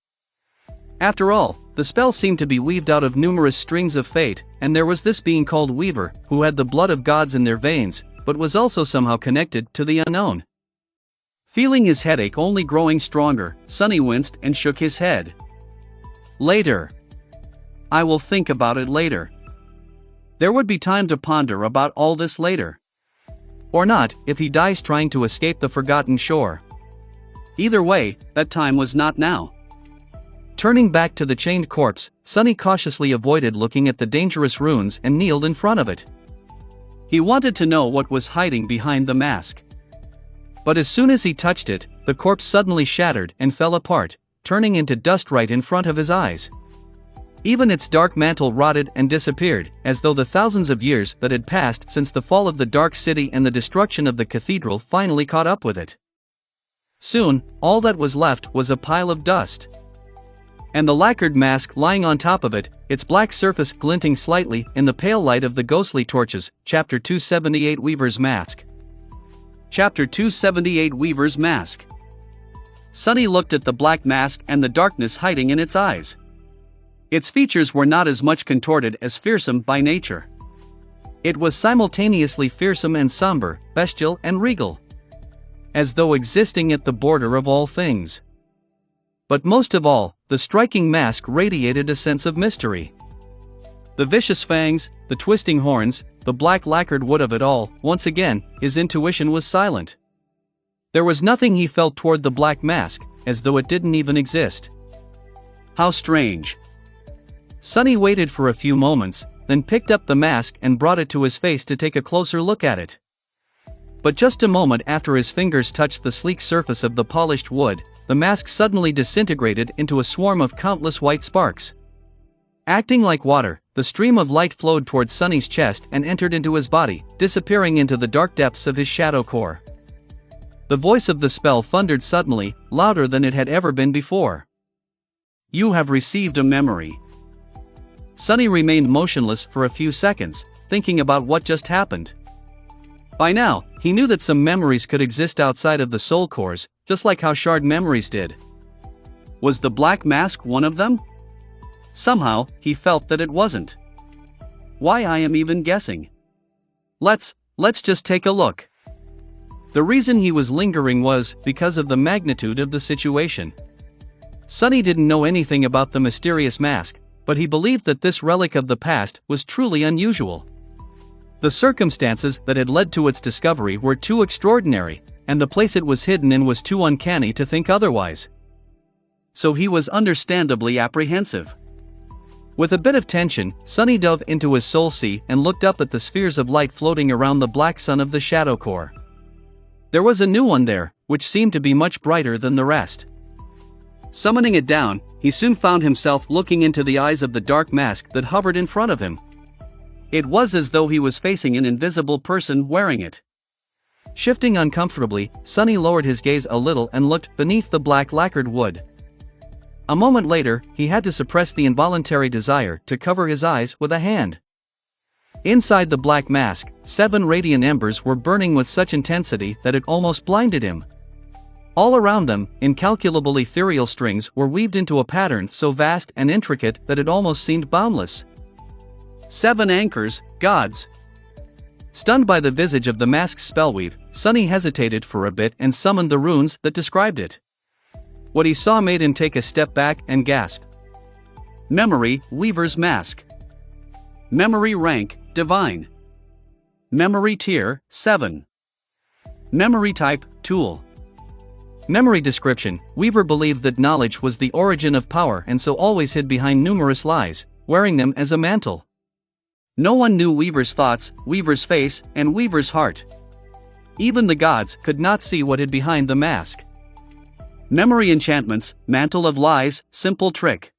After all, the spell seemed to be weaved out of numerous strings of fate, and there was this being called Weaver, who had the blood of gods in their veins, but was also somehow connected to the unknown. Feeling his headache only growing stronger, Sunny winced and shook his head. Later. I will think about it later. There would be time to ponder about all this later. Or not, if he dies trying to escape the forgotten shore. Either way, that time was not now. Turning back to the chained corpse, Sunny cautiously avoided looking at the dangerous runes and kneeled in front of it. He wanted to know what was hiding behind the mask. But as soon as he touched it, the corpse suddenly shattered and fell apart, turning into dust right in front of his eyes. Even its dark mantle rotted and disappeared, as though the thousands of years that had passed since the fall of the Dark City and the destruction of the cathedral finally caught up with it. Soon, all that was left was a pile of dust. And the lacquered mask lying on top of it, its black surface glinting slightly in the pale light of the ghostly torches. Chapter 278 Weaver's Mask. Chapter 278 Weaver's Mask. Sunny looked at the black mask and the darkness hiding in its eyes. Its features were not as much contorted as fearsome by nature. It was simultaneously fearsome and somber, bestial and regal. As though existing at the border of all things. But most of all, the striking mask radiated a sense of mystery. The vicious fangs, the twisting horns, the black lacquered wood of it all, once again, his intuition was silent. There was nothing he felt toward the black mask, as though it didn't even exist. How strange. Sunny waited for a few moments, then picked up the mask and brought it to his face to take a closer look at it. But just a moment after his fingers touched the sleek surface of the polished wood, the mask suddenly disintegrated into a swarm of countless white sparks. Acting like water, the stream of light flowed towards Sunny's chest and entered into his body, disappearing into the dark depths of his shadow core. The voice of the spell thundered suddenly, louder than it had ever been before. "You have received a memory." Sunny remained motionless for a few seconds, thinking about what just happened. By now, he knew that some memories could exist outside of the soul cores, just like how shard memories did. Was the black mask one of them? Somehow, he felt that it wasn't. Why, I am even guessing. Let's just take a look. The reason he was lingering was because of the magnitude of the situation. Sunny didn't know anything about the mysterious mask, but he believed that this relic of the past was truly unusual. The circumstances that had led to its discovery were too extraordinary, and the place it was hidden in was too uncanny to think otherwise. So he was understandably apprehensive. With a bit of tension, Sunny dove into his soul sea and looked up at the spheres of light floating around the black sun of the shadow core. There was a new one there, which seemed to be much brighter than the rest. Summoning it down, he soon found himself looking into the eyes of the dark mask that hovered in front of him. It was as though he was facing an invisible person wearing it. Shifting uncomfortably, Sunny lowered his gaze a little and looked beneath the black lacquered wood. A moment later, he had to suppress the involuntary desire to cover his eyes with a hand. Inside the black mask, 7 radiant embers were burning with such intensity that it almost blinded him. All around them, incalculable ethereal strings were weaved into a pattern so vast and intricate that it almost seemed boundless. 7 anchors, gods. Stunned by the visage of the mask's spellweave, Sunny hesitated for a bit and summoned the runes that described it. What he saw made him take a step back and gasp. Memory, Weaver's Mask. Memory rank, Divine. Memory tier, 7. Memory type, Tool. Memory description: Weaver believed that knowledge was the origin of power and so always hid behind numerous lies, wearing them as a mantle. No one knew Weaver's thoughts, Weaver's face, and Weaver's heart. Even the gods could not see what hid behind the mask. Memory enchantments, Mantle of Lies, Simple Trick.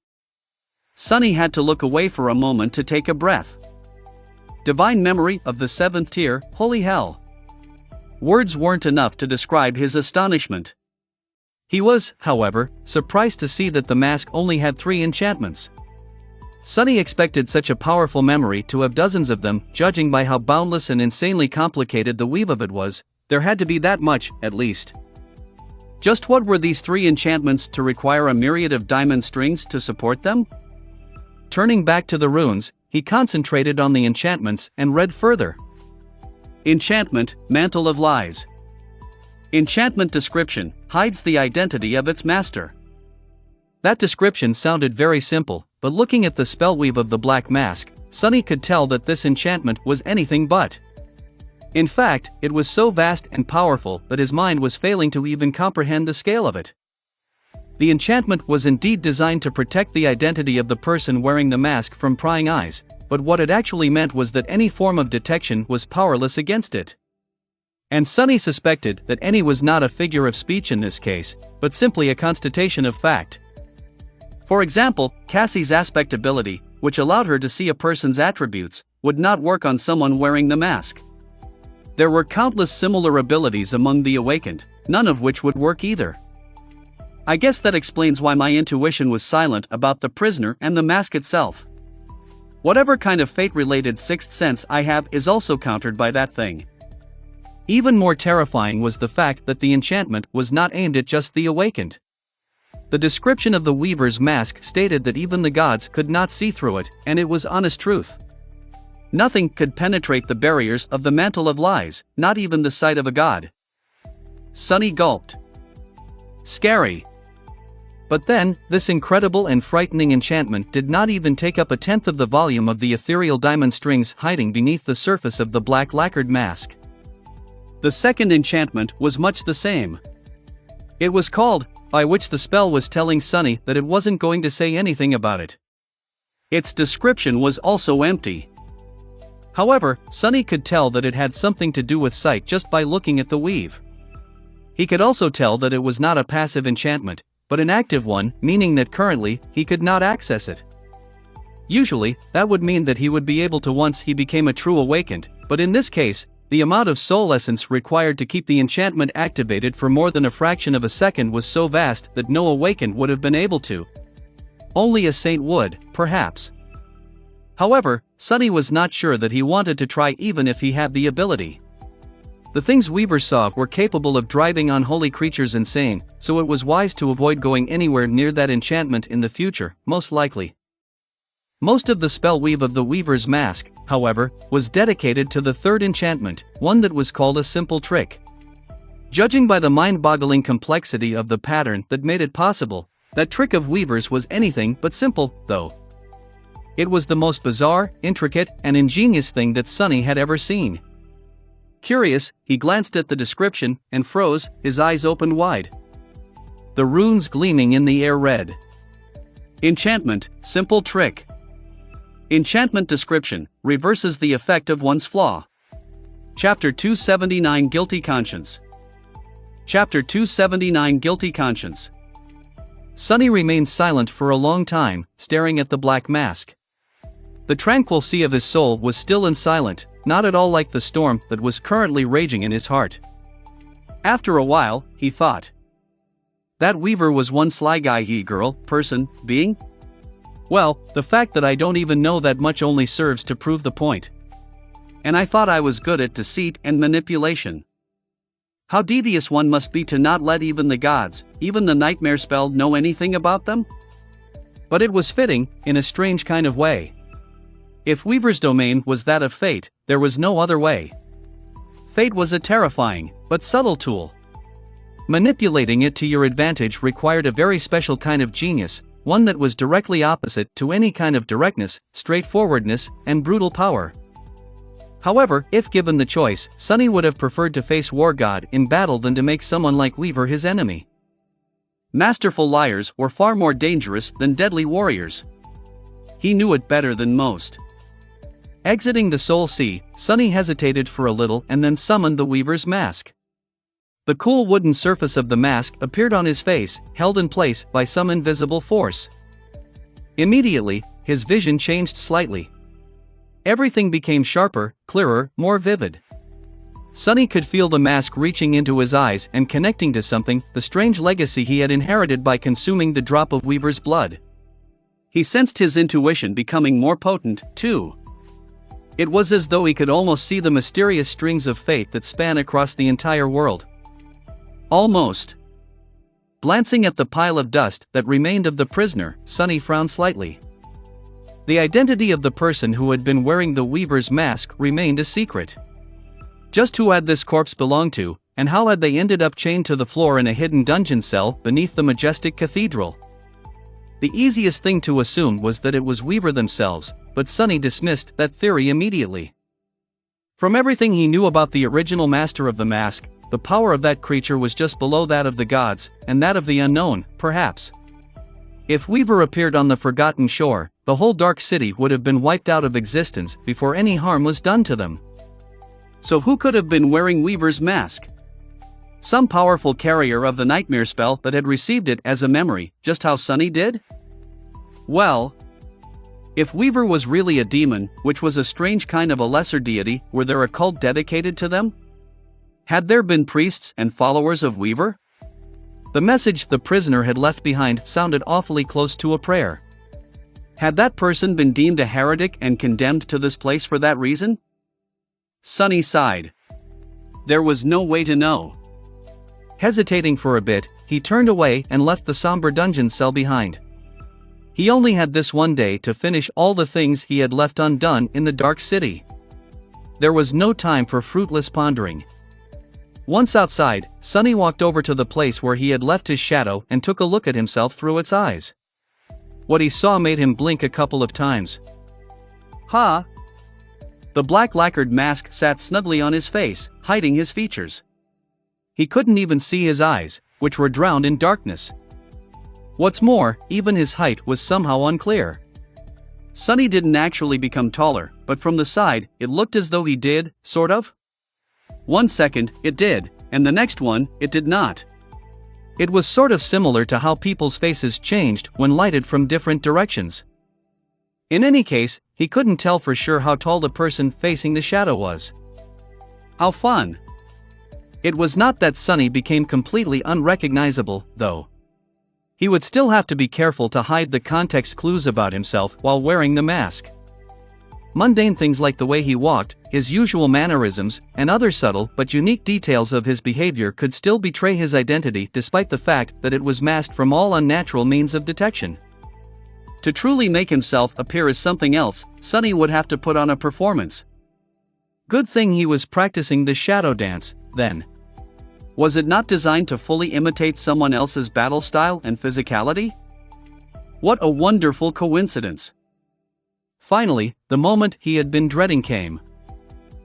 Sunny had to look away for a moment to take a breath. Divine memory of the 7th tier, Holy Hell. Words weren't enough to describe his astonishment. He was, however, surprised to see that the mask only had 3 enchantments. Sunny expected such a powerful memory to have dozens of them. Judging by how boundless and insanely complicated the weave of it was, there had to be that much, at least. Just what were these 3 enchantments to require a myriad of diamond strings to support them? Turning back to the runes, he concentrated on the enchantments and read further. Enchantment, Mantle of Lies. Enchantment description: hides the identity of its master. That description sounded very simple, but looking at the spellweave of the black mask, Sunny could tell that this enchantment was anything but. In fact, it was so vast and powerful that his mind was failing to even comprehend the scale of it. The enchantment was indeed designed to protect the identity of the person wearing the mask from prying eyes, but what it actually meant was that any form of detection was powerless against it. And Sunny suspected that any was not a figure of speech in this case, but simply a constatation of fact. For example, Cassie's aspect ability, which allowed her to see a person's attributes, would not work on someone wearing the mask. There were countless similar abilities among the awakened, none of which would work either. I guess that explains why my intuition was silent about the prisoner and the mask itself. Whatever kind of fate-related sixth sense I have is also countered by that thing. Even more terrifying was the fact that the enchantment was not aimed at just the awakened. The description of the Weaver's mask stated that even the gods could not see through it, and it was honest truth. Nothing could penetrate the barriers of the Mantle of Lies, not even the sight of a god. Sunny gulped. Scary. But then, this incredible and frightening enchantment did not even take up 1/10 of the volume of the ethereal diamond strings hiding beneath the surface of the black lacquered mask. The second enchantment was much the same. It was called, by which the spell was telling Sunny that it wasn't going to say anything about it. Its description was also empty. However, Sunny could tell that it had something to do with sight just by looking at the weave. He could also tell that it was not a passive enchantment, but an active one, meaning that currently, he could not access it. Usually, that would mean that he would be able to once he became a true awakened, but in this case, the amount of soul essence required to keep the enchantment activated for more than a fraction of a second was so vast that no awakened would have been able to. Only a saint would, perhaps. However, Sunny was not sure that he wanted to try even if he had the ability. The things Weaver saw were capable of driving unholy creatures insane, so it was wise to avoid going anywhere near that enchantment in the future, most likely. Most of the spell weave of the Weaver's mask, however, was dedicated to the third enchantment, one that was called a simple trick. Judging by the mind-boggling complexity of the pattern that made it possible, that trick of Weaver's was anything but simple, though. It was the most bizarre, intricate, and ingenious thing that Sunny had ever seen. Curious, he glanced at the description and froze, his eyes opened wide. The runes gleaming in the air read: Enchantment, simple trick. Enchantment description, reverses the effect of one's flaw. Chapter 279 Guilty Conscience. Chapter 279 Guilty Conscience. Sunny remained silent for a long time, staring at the black mask. The tranquil sea of his soul was still and silent, not at all like the storm that was currently raging in his heart. After a while, he thought. That Weaver was one sly guy, girl, person, being? Well, the fact that I don't even know that much only serves to prove the point. And I thought I was good at deceit and manipulation. How devious one must be to not let even the gods, even the nightmare spell, know anything about them? But it was fitting, in a strange kind of way. If Weaver's domain was that of fate, there was no other way. Fate was a terrifying, but subtle tool. Manipulating it to your advantage required a very special kind of genius, one that was directly opposite to any kind of directness, straightforwardness, and brutal power. However, if given the choice, Sunny would have preferred to face War God in battle than to make someone like Weaver his enemy. Masterful liars were far more dangerous than deadly warriors. He knew it better than most. Exiting the Soul Sea, Sunny hesitated for a little and then summoned the Weaver's mask. The cool wooden surface of the mask appeared on his face, held in place by some invisible force. Immediately, his vision changed slightly. Everything became sharper, clearer, more vivid. Sunny could feel the mask reaching into his eyes and connecting to something, the strange legacy he had inherited by consuming the drop of Weaver's blood. He sensed his intuition becoming more potent, too. It was as though he could almost see the mysterious strings of fate that span across the entire world. Almost. Glancing at the pile of dust that remained of the prisoner, Sunny frowned slightly. The identity of the person who had been wearing the Weaver's mask remained a secret. Just who had this corpse belonged to, and how had they ended up chained to the floor in a hidden dungeon cell beneath the majestic cathedral? The easiest thing to assume was that it was Weaver themselves, but Sunny dismissed that theory immediately. From everything he knew about the original master of the mask, the power of that creature was just below that of the gods, and that of the unknown, perhaps. If Weaver appeared on the forgotten shore, the whole dark city would have been wiped out of existence before any harm was done to them. So who could have been wearing Weaver's mask? Some powerful carrier of the nightmare spell that had received it as a memory, just how Sunny did? Well, if Weaver was really a demon, which was a strange kind of a lesser deity, were there a cult dedicated to them? Had there been priests and followers of Weaver? The message the prisoner had left behind sounded awfully close to a prayer. Had that person been deemed a heretic and condemned to this place for that reason? Sunny sighed. There was no way to know. Hesitating for a bit, he turned away and left the somber dungeon cell behind. He only had this one day to finish all the things he had left undone in the dark city. There was no time for fruitless pondering. Once outside, Sunny walked over to the place where he had left his shadow and took a look at himself through its eyes. What he saw made him blink a couple of times. Ha! The black lacquered mask sat snugly on his face, hiding his features. He couldn't even see his eyes, which were drowned in darkness. What's more, even his height was somehow unclear. Sunny didn't actually become taller, but from the side, it looked as though he did, sort of. 1 second, it did, and the next one, it did not. It was sort of similar to how people's faces changed when lighted from different directions. In any case, he couldn't tell for sure how tall the person facing the shadow was. How fun! It was not that Sunny became completely unrecognizable, though. He would still have to be careful to hide the context clues about himself while wearing the mask. Mundane things like the way he walked, his usual mannerisms, and other subtle but unique details of his behavior could still betray his identity despite the fact that it was masked from all unnatural means of detection. To truly make himself appear as something else, Sunny would have to put on a performance. Good thing he was practicing the shadow dance, then. Was it not designed to fully imitate someone else's battle style and physicality? What a wonderful coincidence! Finally, the moment he had been dreading came.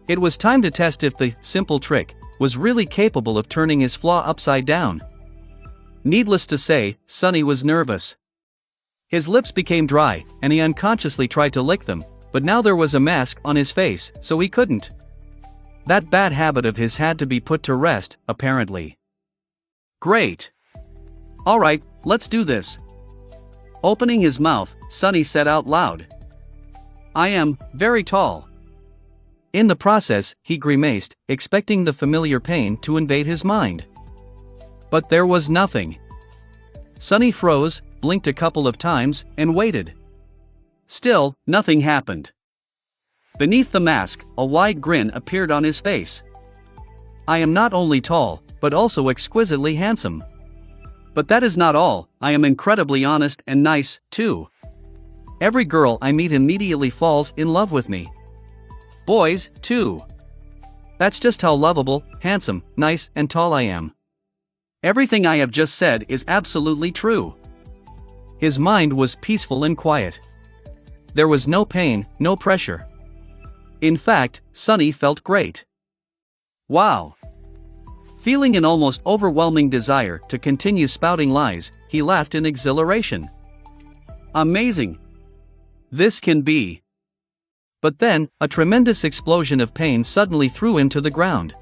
It was time to test if the simple trick was really capable of turning his flaw upside down. Needless to say, Sunny was nervous. His lips became dry, and he unconsciously tried to lick them, but now there was a mask on his face, so he couldn't. That bad habit of his had to be put to rest, apparently. Great! Alright, let's do this. Opening his mouth, Sunny said out loud, "I am very tall." In the process, he grimaced, expecting the familiar pain to invade his mind. But there was nothing. Sunny froze, blinked a couple of times, and waited. Still, nothing happened. Beneath the mask, a wide grin appeared on his face. "I am not only tall, but also exquisitely handsome. But that is not all, I am incredibly honest and nice, too. Every girl I meet immediately falls in love with me. Boys, too. That's just how lovable, handsome, nice, and tall I am. Everything I have just said is absolutely true." His mind was peaceful and quiet. There was no pain, no pressure. In fact, Sunny felt great. Wow! Feeling an almost overwhelming desire to continue spouting lies, he laughed in exhilaration. Amazing! This can be. But then, a tremendous explosion of pain suddenly threw him to the ground.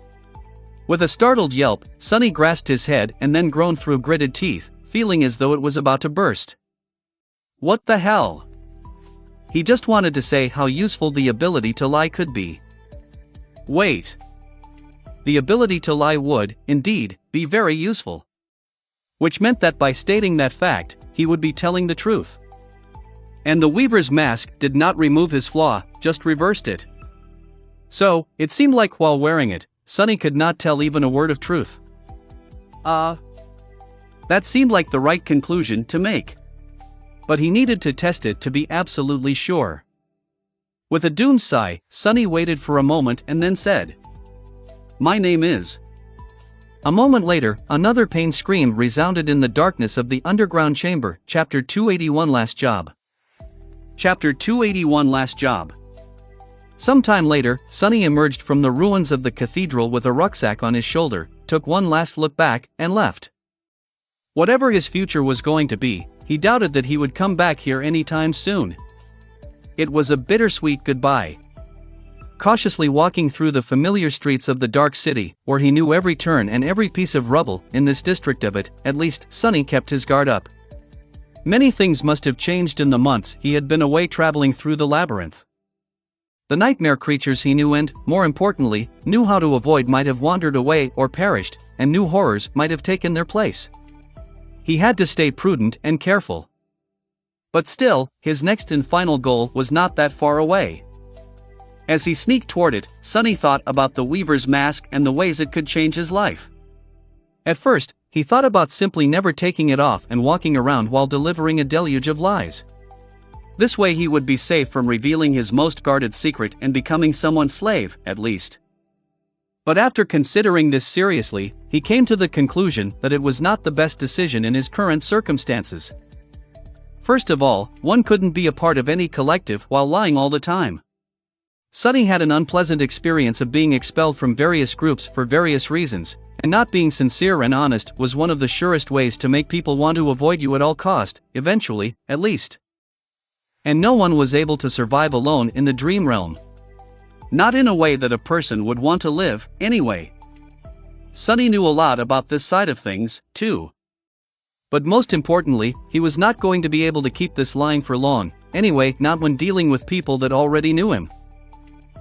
With a startled yelp, Sunny grasped his head and then groaned through gritted teeth, feeling as though it was about to burst. What the hell? He just wanted to say how useful the ability to lie could be. Wait. The ability to lie would, indeed, be very useful. Which meant that by stating that fact, he would be telling the truth. And the Weaver's mask did not remove his flaw, just reversed it. So, it seemed like while wearing it, Sunny could not tell even a word of truth. That seemed like the right conclusion to make. But he needed to test it to be absolutely sure. With a doomed sigh, Sunny waited for a moment and then said, "My name is." A moment later, another pain scream resounded in the darkness of the underground chamber. Chapter 281 Last Job. Chapter 281 Last Job. Sometime later, Sunny emerged from the ruins of the cathedral with a rucksack on his shoulder, took one last look back, and left. Whatever his future was going to be, he doubted that he would come back here anytime soon. It was a bittersweet goodbye. Cautiously walking through the familiar streets of the dark city, where he knew every turn and every piece of rubble in this district of it, at least, Sunny kept his guard up. Many things must have changed in the months he had been away traveling through the labyrinth. The nightmare creatures he knew and, more importantly, knew how to avoid might have wandered away or perished, and new horrors might have taken their place. He had to stay prudent and careful. But still, his next and final goal was not that far away. As he sneaked toward it, Sunny thought about the Weaver's mask and the ways it could change his life. At first, he thought about simply never taking it off and walking around while delivering a deluge of lies. This way he would be safe from revealing his most guarded secret and becoming someone's slave, at least. But after considering this seriously, he came to the conclusion that it was not the best decision in his current circumstances. First of all, one couldn't be a part of any collective while lying all the time. Sunny had an unpleasant experience of being expelled from various groups for various reasons, and not being sincere and honest was one of the surest ways to make people want to avoid you at all cost, eventually, at least. And no one was able to survive alone in the dream realm. Not in a way that a person would want to live, anyway. Sunny knew a lot about this side of things, too. But most importantly, he was not going to be able to keep this lying for long, anyway, not when dealing with people that already knew him.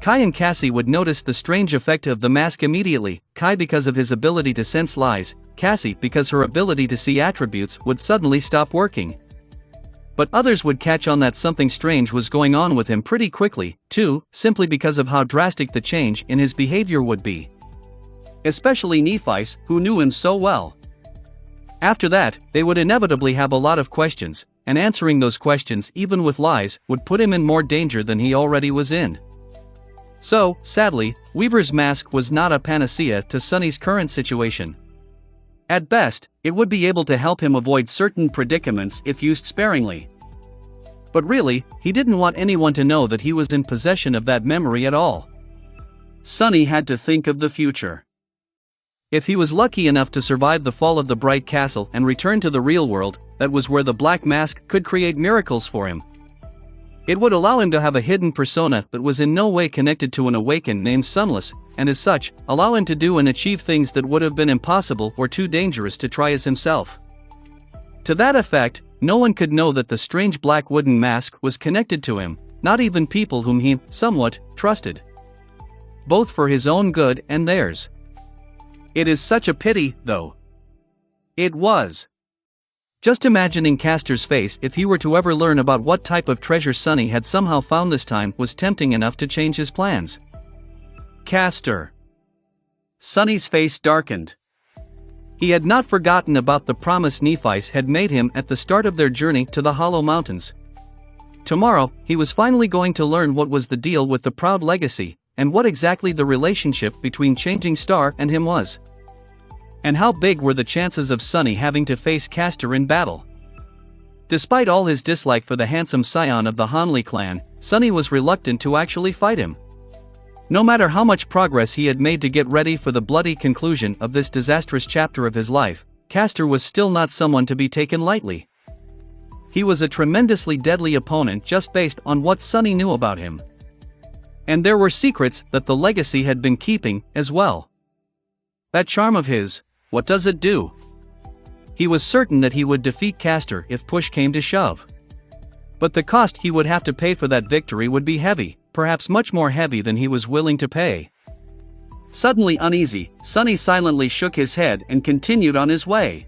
Kai and Cassie would notice the strange effect of the mask immediately, Kai because of his ability to sense lies, Cassie because her ability to see attributes would suddenly stop working. But others would catch on that something strange was going on with him pretty quickly, too, simply because of how drastic the change in his behavior would be. Especially Nephi's, who knew him so well. After that, they would inevitably have a lot of questions, and answering those questions even with lies would put him in more danger than he already was in. So, sadly, Weaver's mask was not a panacea to Sunny's current situation. At best, it would be able to help him avoid certain predicaments if used sparingly. But really, he didn't want anyone to know that he was in possession of that memory at all. Sunny had to think of the future. If he was lucky enough to survive the fall of the Bright Castle and return to the real world, that was where the Black Mask could create miracles for him. It would allow him to have a hidden persona that was in no way connected to an awakened named Sunless, and as such, allow him to do and achieve things that would have been impossible or too dangerous to try as himself. To that effect, no one could know that the strange black wooden mask was connected to him, not even people whom he, somewhat, trusted. Both for his own good and theirs. It is such a pity, though. It was. Just imagining Castor's face if he were to ever learn about what type of treasure Sunny had somehow found this time was tempting enough to change his plans. Castor. Sunny's face darkened. He had not forgotten about the promise Nephi's had made him at the start of their journey to the Hollow Mountains. Tomorrow, he was finally going to learn what was the deal with the Proud Legacy, and what exactly the relationship between Changing Star and him was. And how big were the chances of Sunny having to face Castor in battle? Despite all his dislike for the handsome scion of the Hanley clan, Sunny was reluctant to actually fight him. No matter how much progress he had made to get ready for the bloody conclusion of this disastrous chapter of his life, Castor was still not someone to be taken lightly. He was a tremendously deadly opponent just based on what Sunny knew about him. And there were secrets that the Legacy had been keeping, as well. That charm of his, what does it do? He was certain that he would defeat Castor if push came to shove. But the cost he would have to pay for that victory would be heavy, perhaps much more heavy than he was willing to pay. Suddenly uneasy, Sunny silently shook his head and continued on his way.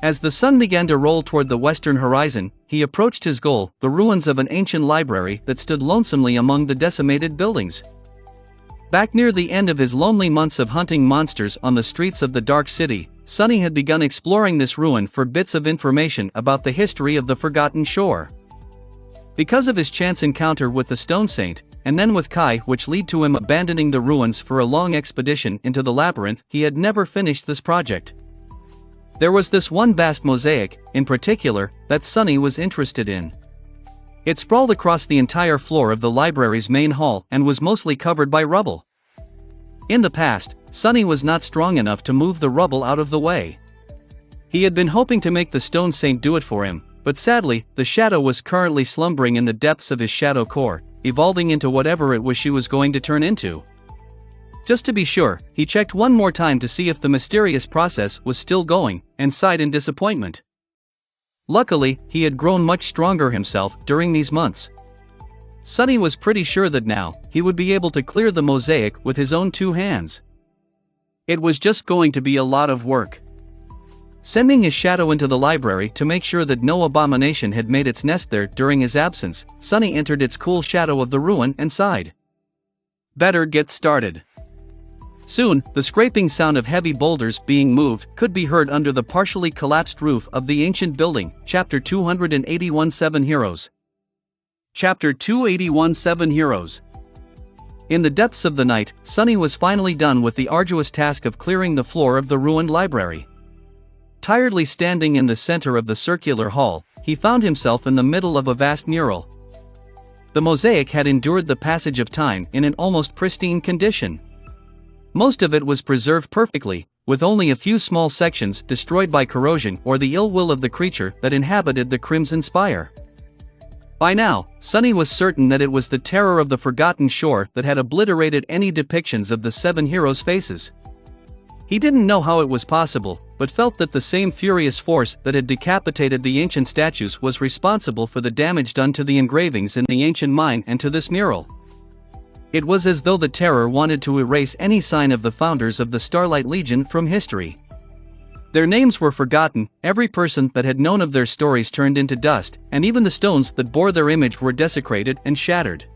As the sun began to roll toward the western horizon, he approached his goal, the ruins of an ancient library that stood lonesomely among the decimated buildings. Back near the end of his lonely months of hunting monsters on the streets of the Dark City, Sunny had begun exploring this ruin for bits of information about the history of the Forgotten Shore. Because of his chance encounter with the Stone Saint, and then with Kai, which led to him abandoning the ruins for a long expedition into the labyrinth, he had never finished this project. There was this one vast mosaic, in particular, that Sunny was interested in. It sprawled across the entire floor of the library's main hall and was mostly covered by rubble. In the past, Sunny was not strong enough to move the rubble out of the way. He had been hoping to make the Stone Saint do it for him, but sadly, the shadow was currently slumbering in the depths of his shadow core, evolving into whatever it was she was going to turn into. Just to be sure, he checked one more time to see if the mysterious process was still going, and sighed in disappointment. Luckily, he had grown much stronger himself during these months. Sunny was pretty sure that now, he would be able to clear the mosaic with his own two hands. It was just going to be a lot of work. Sending his shadow into the library to make sure that no abomination had made its nest there during his absence, Sunny entered its cool shadow of the ruin and sighed. Better get started. Soon, the scraping sound of heavy boulders being moved could be heard under the partially collapsed roof of the ancient building. Chapter 281-7 Heroes. Chapter 281-7 Heroes. In the depths of the night, Sunny was finally done with the arduous task of clearing the floor of the ruined library. Tiredly standing in the center of the circular hall, he found himself in the middle of a vast mural. The mosaic had endured the passage of time in an almost pristine condition. Most of it was preserved perfectly, with only a few small sections destroyed by corrosion or the ill will of the creature that inhabited the Crimson Spire. By now, Sunny was certain that it was the terror of the Forgotten Shore that had obliterated any depictions of the 7 heroes' faces. He didn't know how it was possible, but felt that the same furious force that had decapitated the ancient statues was responsible for the damage done to the engravings in the ancient mine and to this mural. It was as though the terror wanted to erase any sign of the founders of the Starlight Legion from history. Their names were forgotten, every person that had known of their stories turned into dust, and even the stones that bore their image were desecrated and shattered.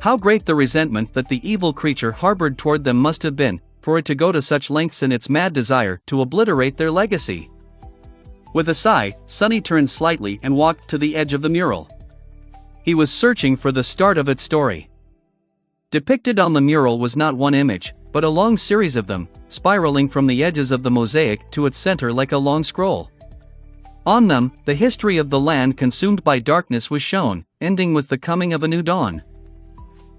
How great the resentment that the evil creature harbored toward them must have been, for it to go to such lengths in its mad desire to obliterate their legacy. With a sigh, Sunny turned slightly and walked to the edge of the mural. He was searching for the start of its story. Depicted on the mural was not one image, but a long series of them, spiraling from the edges of the mosaic to its center like a long scroll. On them, the history of the land consumed by darkness was shown, ending with the coming of a new dawn.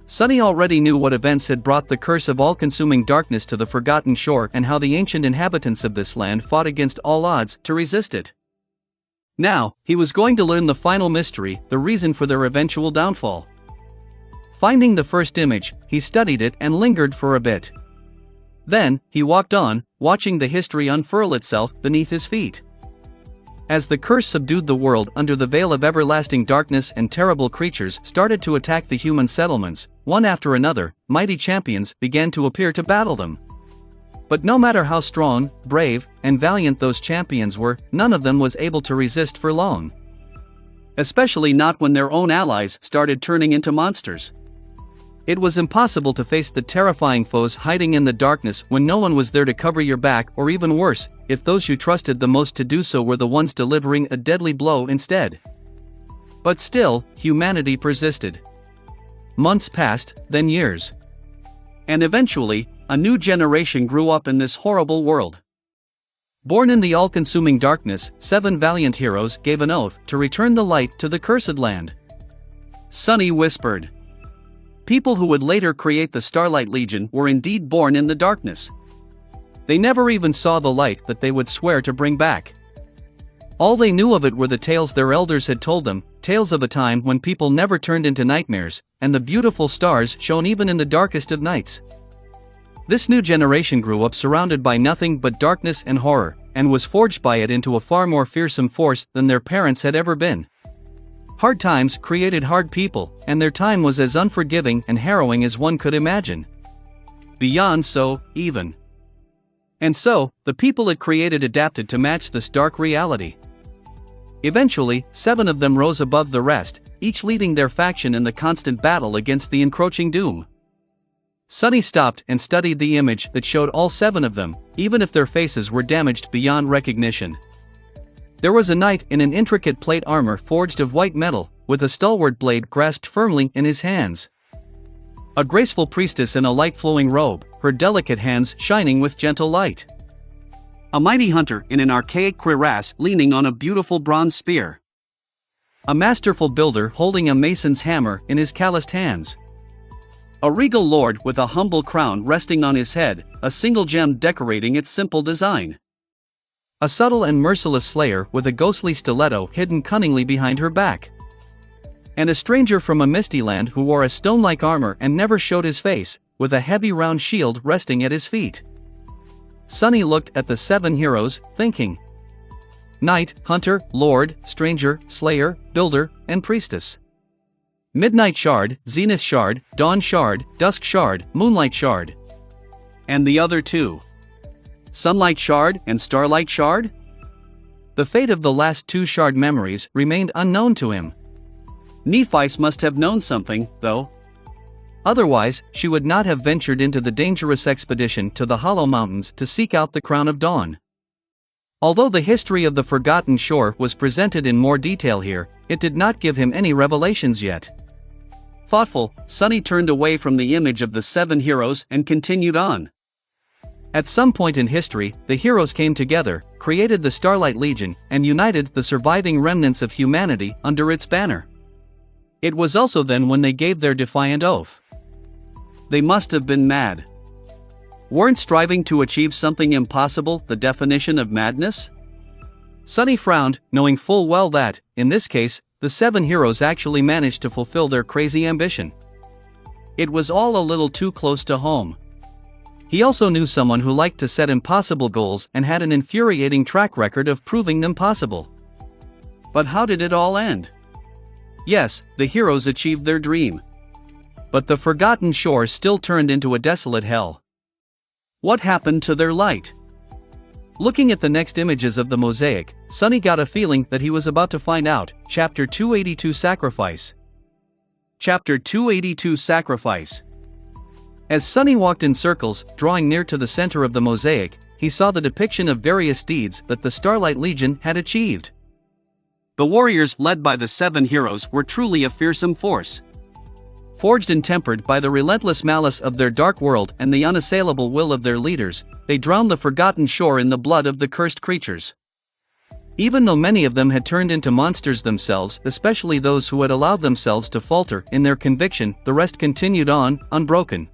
Sunny already knew what events had brought the curse of all-consuming darkness to the Forgotten Shore and how the ancient inhabitants of this land fought against all odds to resist it. Now, he was going to learn the final mystery, the reason for their eventual downfall. Finding the first image, he studied it and lingered for a bit. Then, he walked on, watching the history unfurl itself beneath his feet. As the curse subdued the world under the veil of everlasting darkness and terrible creatures started to attack the human settlements, one after another, mighty champions began to appear to battle them. But no matter how strong, brave, and valiant those champions were, none of them was able to resist for long. Especially not when their own allies started turning into monsters. It was impossible to face the terrifying foes hiding in the darkness when no one was there to cover your back, or even worse, if those you trusted the most to do so were the ones delivering a deadly blow instead. But still, humanity persisted. Months passed, then years. And eventually, a new generation grew up in this horrible world. Born in the all-consuming darkness, 7 valiant heroes gave an oath to return the light to the cursed land. Sunny whispered. People who would later create the Starlight Legion were indeed born in the darkness. They never even saw the light that they would swear to bring back. All they knew of it were the tales their elders had told them, tales of a time when people never turned into nightmares, and the beautiful stars shone even in the darkest of nights. This new generation grew up surrounded by nothing but darkness and horror, and was forged by it into a far more fearsome force than their parents had ever been. Hard times created hard people, and their time was as unforgiving and harrowing as one could imagine. Beyond so, even. And so, the people it created adapted to match this dark reality. Eventually, 7 of them rose above the rest, each leading their faction in the constant battle against the encroaching doom. Sunny stopped and studied the image that showed all 7 of them, even if their faces were damaged beyond recognition. There was a knight in an intricate plate armor forged of white metal, with a stalwart blade grasped firmly in his hands. A graceful priestess in a light-flowing robe, her delicate hands shining with gentle light. A mighty hunter in an archaic cuirass leaning on a beautiful bronze spear. A masterful builder holding a mason's hammer in his calloused hands. A regal lord with a humble crown resting on his head, a single gem decorating its simple design. A subtle and merciless slayer with a ghostly stiletto hidden cunningly behind her back. And a stranger from a misty land who wore a stone-like armor and never showed his face, with a heavy round shield resting at his feet. Sunny looked at the 7 heroes, thinking. Knight, hunter, lord, stranger, slayer, builder, and priestess. Midnight shard, zenith shard, dawn shard, dusk shard, moonlight shard. And the other 2. Sunlight shard and starlight shard? The fate of the last 2 shard memories remained unknown to him. Nephice must have known something, though. Otherwise, she would not have ventured into the dangerous expedition to the Hollow Mountains to seek out the Crown of Dawn. Although the history of the Forgotten Shore was presented in more detail here, it did not give him any revelations yet. Thoughtful, Sunny turned away from the image of the 7 heroes and continued on. At some point in history, the heroes came together, created the Starlight Legion, and united the surviving remnants of humanity under its banner. It was also then when they gave their defiant oath. They must have been mad. Weren't striving to achieve something impossible the definition of madness? Sunny frowned, knowing full well that, in this case, the 7 heroes actually managed to fulfill their crazy ambition. It was all a little too close to home. He also knew someone who liked to set impossible goals and had an infuriating track record of proving them possible. But how did it all end? Yes, the heroes achieved their dream. But the forgotten shore still turned into a desolate hell. What happened to their light? Looking at the next images of the mosaic, Sunny got a feeling that he was about to find out. Chapter 282 Sacrifice. Chapter 282 Sacrifice. As Sunny walked in circles, drawing near to the center of the mosaic, he saw the depiction of various deeds that the Starlight Legion had achieved. The warriors led by the 7 heroes were truly a fearsome force. Forged and tempered by the relentless malice of their dark world and the unassailable will of their leaders, they drowned the forgotten shore in the blood of the cursed creatures. Even though many of them had turned into monsters themselves, especially those who had allowed themselves to falter in their conviction, the rest continued on, unbroken.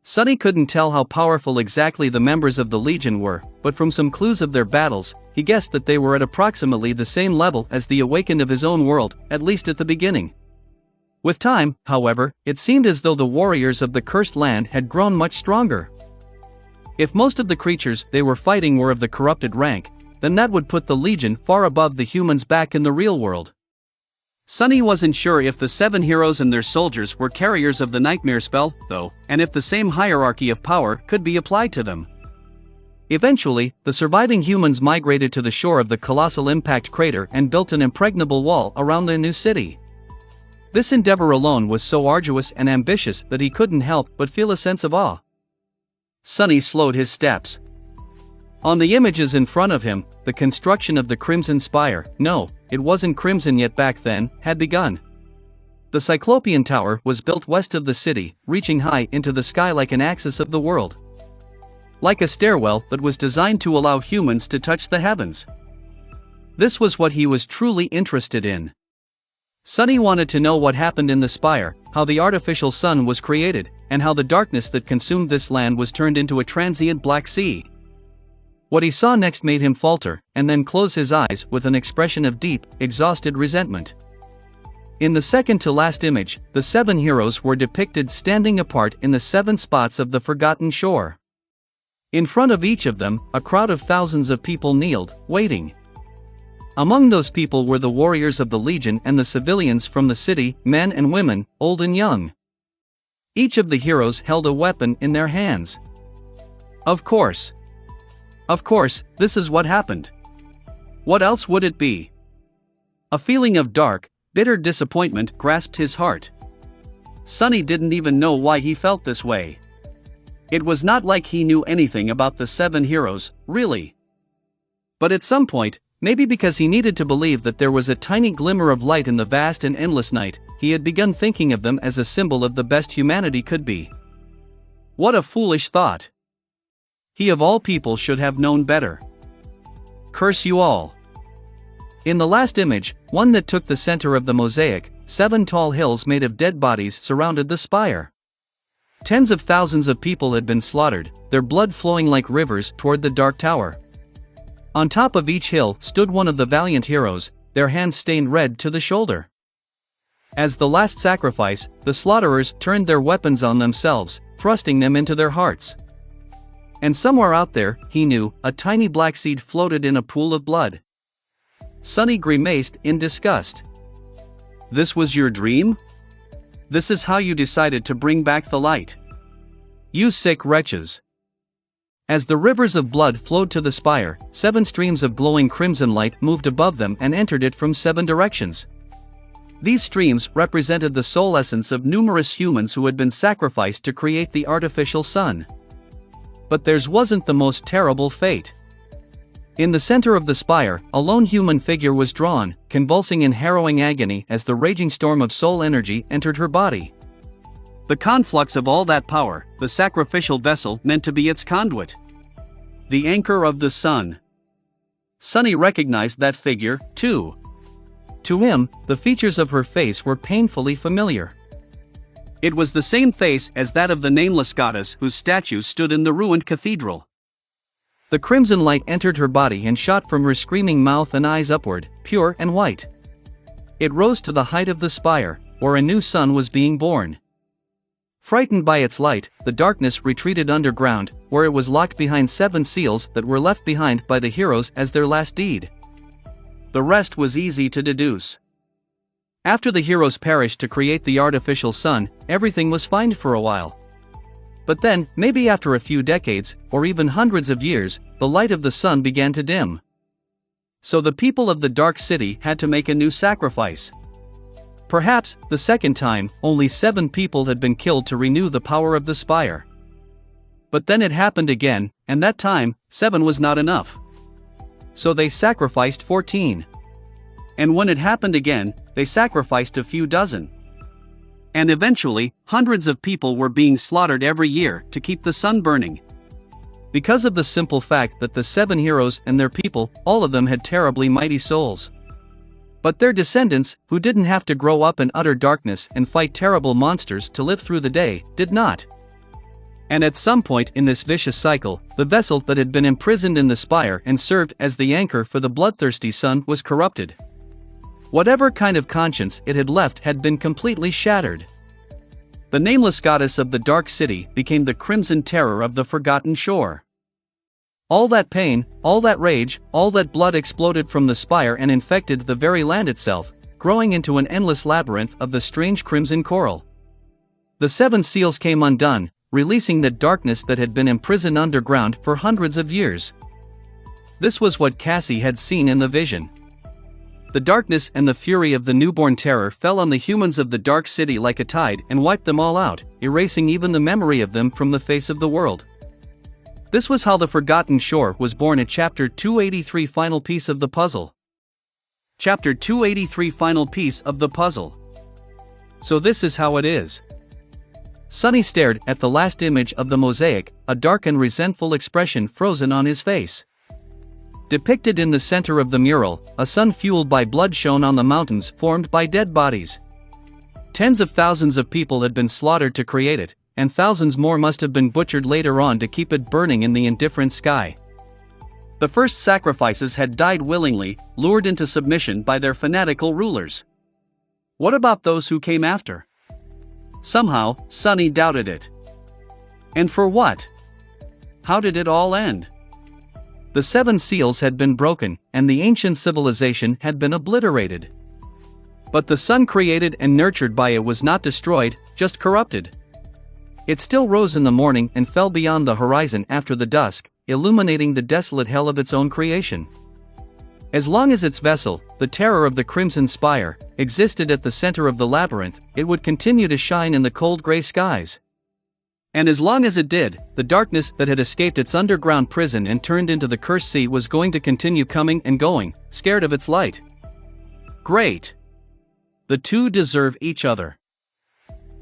Sunny couldn't tell how powerful exactly the members of the Legion were, but from some clues of their battles, he guessed that they were at approximately the same level as the Awakened of his own world, at least at the beginning. With time, however, it seemed as though the warriors of the cursed land had grown much stronger. If most of the creatures they were fighting were of the corrupted rank, then that would put the Legion far above the humans back in the real world. Sunny wasn't sure if the 7 heroes and their soldiers were carriers of the nightmare spell, though, and if the same hierarchy of power could be applied to them. Eventually, the surviving humans migrated to the shore of the colossal impact crater and built an impregnable wall around the new city. This endeavor alone was so arduous and ambitious that he couldn't help but feel a sense of awe. Sunny slowed his steps. On the images in front of him, the construction of the Crimson Spire, no, it wasn't crimson yet back then, had begun. The Cyclopean Tower was built west of the city, reaching high into the sky like an axis of the world. Like a stairwell that was designed to allow humans to touch the heavens. This was what he was truly interested in. Sunny wanted to know what happened in the spire, how the artificial sun was created, and how the darkness that consumed this land was turned into a transient black sea. What he saw next made him falter, and then close his eyes with an expression of deep, exhausted resentment. In the second to last image, the 7 heroes were depicted standing apart in the 7 spots of the forgotten shore. In front of each of them, a crowd of thousands of people kneeled, waiting. Among those people were the warriors of the Legion and the civilians from the city, men and women, old and young. Each of the heroes held a weapon in their hands. Of course, this is what happened. What else would it be? A feeling of dark, bitter disappointment grasped his heart. Sunny didn't even know why he felt this way. It was not like he knew anything about the 7 heroes, really. But at some point, maybe because he needed to believe that there was a tiny glimmer of light in the vast and endless night, he had begun thinking of them as a symbol of the best humanity could be. What a foolish thought. He of all people should have known better. Curse you all. In the last image, one that took the center of the mosaic, 7 tall hills made of dead bodies surrounded the spire. Tens of thousands of people had been slaughtered, their blood flowing like rivers toward the dark tower. On top of each hill stood one of the valiant heroes, their hands stained red to the shoulder. As the last sacrifice, the slaughterers turned their weapons on themselves, thrusting them into their hearts. And somewhere out there, he knew, a tiny black seed floated in a pool of blood. Sunny grimaced in disgust. This was your dream? This is how you decided to bring back the light? You sick wretches. As the rivers of blood flowed to the spire, 7 streams of glowing crimson light moved above them and entered it from 7 directions. These streams represented the soul essence of numerous humans who had been sacrificed to create the artificial sun. But theirs wasn't the most terrible fate. In the center of the spire, a lone human figure was drawn, convulsing in harrowing agony as the raging storm of soul energy entered her body. The conflux of all that power, the sacrificial vessel meant to be its conduit. The anchor of the sun. Sunny recognized that figure, too. To him, the features of her face were painfully familiar. It was the same face as that of the nameless goddess whose statue stood in the ruined cathedral. The crimson light entered her body and shot from her screaming mouth and eyes upward, pure and white. It rose to the height of the spire, where a new sun was being born. Frightened by its light, the darkness retreated underground, where it was locked behind 7 seals that were left behind by the heroes as their last deed. The rest was easy to deduce. After the heroes perished to create the artificial sun, everything was fine for a while. But then, maybe after a few decades, or even hundreds of years, the light of the sun began to dim. So the people of the Dark City had to make a new sacrifice. Perhaps, the second time, only 7 people had been killed to renew the power of the spire. But then it happened again, and that time, 7 was not enough. So they sacrificed 14. And when it happened again, they sacrificed a few dozen. And eventually, hundreds of people were being slaughtered every year to keep the sun burning. Because of the simple fact that the 7 heroes and their people, all of them had terribly mighty souls. But their descendants, who didn't have to grow up in utter darkness and fight terrible monsters to live through the day, did not. And at some point in this vicious cycle, the vessel that had been imprisoned in the spire and served as the anchor for the bloodthirsty sun was corrupted. Whatever kind of conscience it had left had been completely shattered. The nameless goddess of the Dark City became the crimson terror of the Forgotten Shore. All that pain, all that rage, all that blood exploded from the spire and infected the very land itself, growing into an endless labyrinth of the strange crimson coral. The 7 seals came undone, releasing the darkness that had been imprisoned underground for hundreds of years. This was what Cassie had seen in the vision. The darkness and the fury of the newborn terror fell on the humans of the Dark City like a tide and wiped them all out, erasing even the memory of them from the face of the world. This was how the Forgotten Shore was born at Chapter 283, final piece of the puzzle. Chapter 283, final piece of the puzzle. So this is how it is. Sunny stared at the last image of the mosaic, a dark and resentful expression frozen on his face. Depicted in the center of the mural, a sun fueled by blood shone on the mountains formed by dead bodies. Tens of thousands of people had been slaughtered to create it, and thousands more must have been butchered later on to keep it burning in the indifferent sky. The first sacrifices had died willingly, lured into submission by their fanatical rulers. What about those who came after? Somehow, Sunny doubted it. And for what? How did it all end? The 7 seals had been broken, and the ancient civilization had been obliterated. But the sun created and nurtured by it was not destroyed, just corrupted. It still rose in the morning and fell beyond the horizon after the dusk, illuminating the desolate hell of its own creation. As long as its vessel, the terror of the Crimson Spire, existed at the center of the labyrinth, it would continue to shine in the cold gray skies. And as long as it did, the darkness that had escaped its underground prison and turned into the cursed sea was going to continue coming and going, scared of its light. Great! The two deserve each other.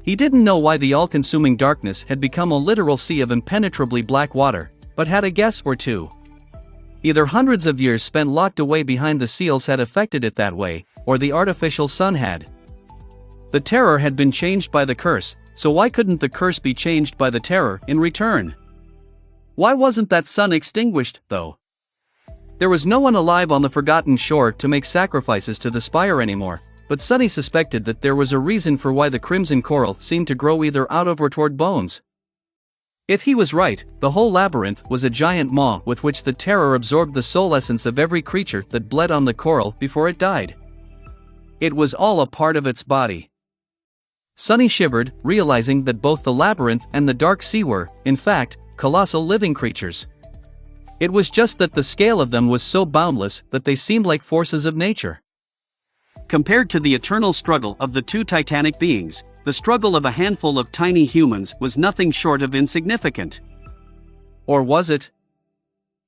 He didn't know why the all-consuming darkness had become a literal sea of impenetrably black water, but had a guess or two. Either hundreds of years spent locked away behind the seals had affected it that way, or the artificial sun had. The terror had been changed by the curse, so why couldn't the curse be changed by the terror in return? Why wasn't that sun extinguished, though? There was no one alive on the Forgotten Shore to make sacrifices to the spire anymore, but Sunny suspected that there was a reason for why the crimson coral seemed to grow either out of or toward bones. If he was right, the whole labyrinth was a giant maw with which the terror absorbed the soul essence of every creature that bled on the coral before it died. It was all a part of its body. Sunny shivered, realizing that both the labyrinth and the dark sea were, in fact, colossal living creatures. It was just that the scale of them was so boundless that they seemed like forces of nature. Compared to the eternal struggle of the 2 titanic beings, the struggle of a handful of tiny humans was nothing short of insignificant. Or was it?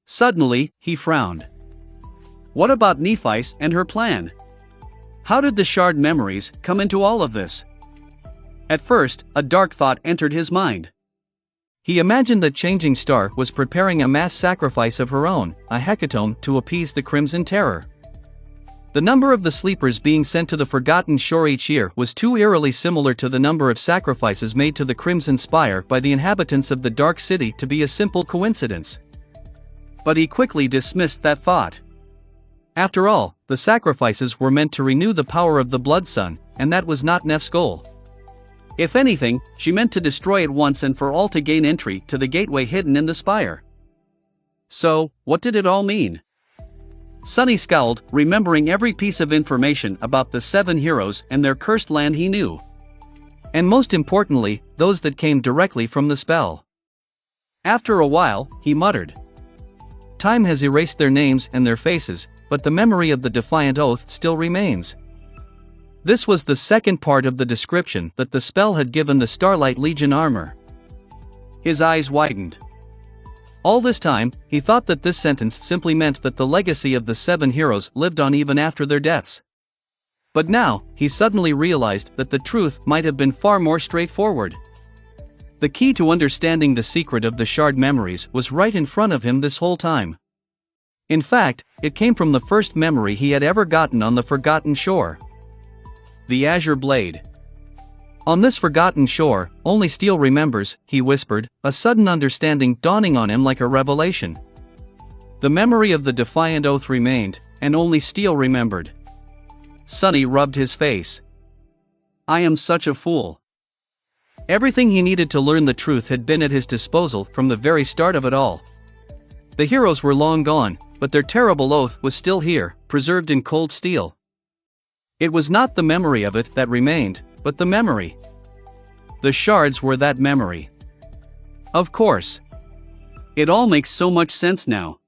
Suddenly, he frowned. What about Nephis and her plan? How did the shard memories come into all of this? At first, a dark thought entered his mind. He imagined that Changing Star was preparing a mass sacrifice of her own, a hecatomb to appease the Crimson Terror. The number of the sleepers being sent to the Forgotten Shore each year was too eerily similar to the number of sacrifices made to the Crimson Spire by the inhabitants of the Dark City to be a simple coincidence. But he quickly dismissed that thought. After all, the sacrifices were meant to renew the power of the Blood Sun, and that was not Neff's goal. If anything, she meant to destroy it once and for all to gain entry to the gateway hidden in the spire. So, what did it all mean? Sunny scowled, remembering every piece of information about the 7 heroes and their cursed land he knew. And most importantly, those that came directly from the spell. After a while, he muttered. Time has erased their names and their faces, but the memory of the Defiant Oath still remains. This was the second part of the description that the spell had given the Starlight Legion armor. His eyes widened. All this time, he thought that this sentence simply meant that the legacy of the 7 heroes lived on even after their deaths. But now, he suddenly realized that the truth might have been far more straightforward. The key to understanding the secret of the shard memories was right in front of him this whole time. In fact, it came from the first memory he had ever gotten on the Forgotten Shore. The Azure Blade. On this forgotten shore, only Steel remembers, he whispered, a sudden understanding dawning on him like a revelation. The memory of the Defiant Oath remained, and only Steel remembered. Sunny rubbed his face. I am such a fool. Everything he needed to learn the truth had been at his disposal from the very start of it all. The heroes were long gone, but their terrible oath was still here, preserved in cold steel. It was not the memory of it that remained, but the memory. The shards were that memory. Of course. It all makes so much sense now.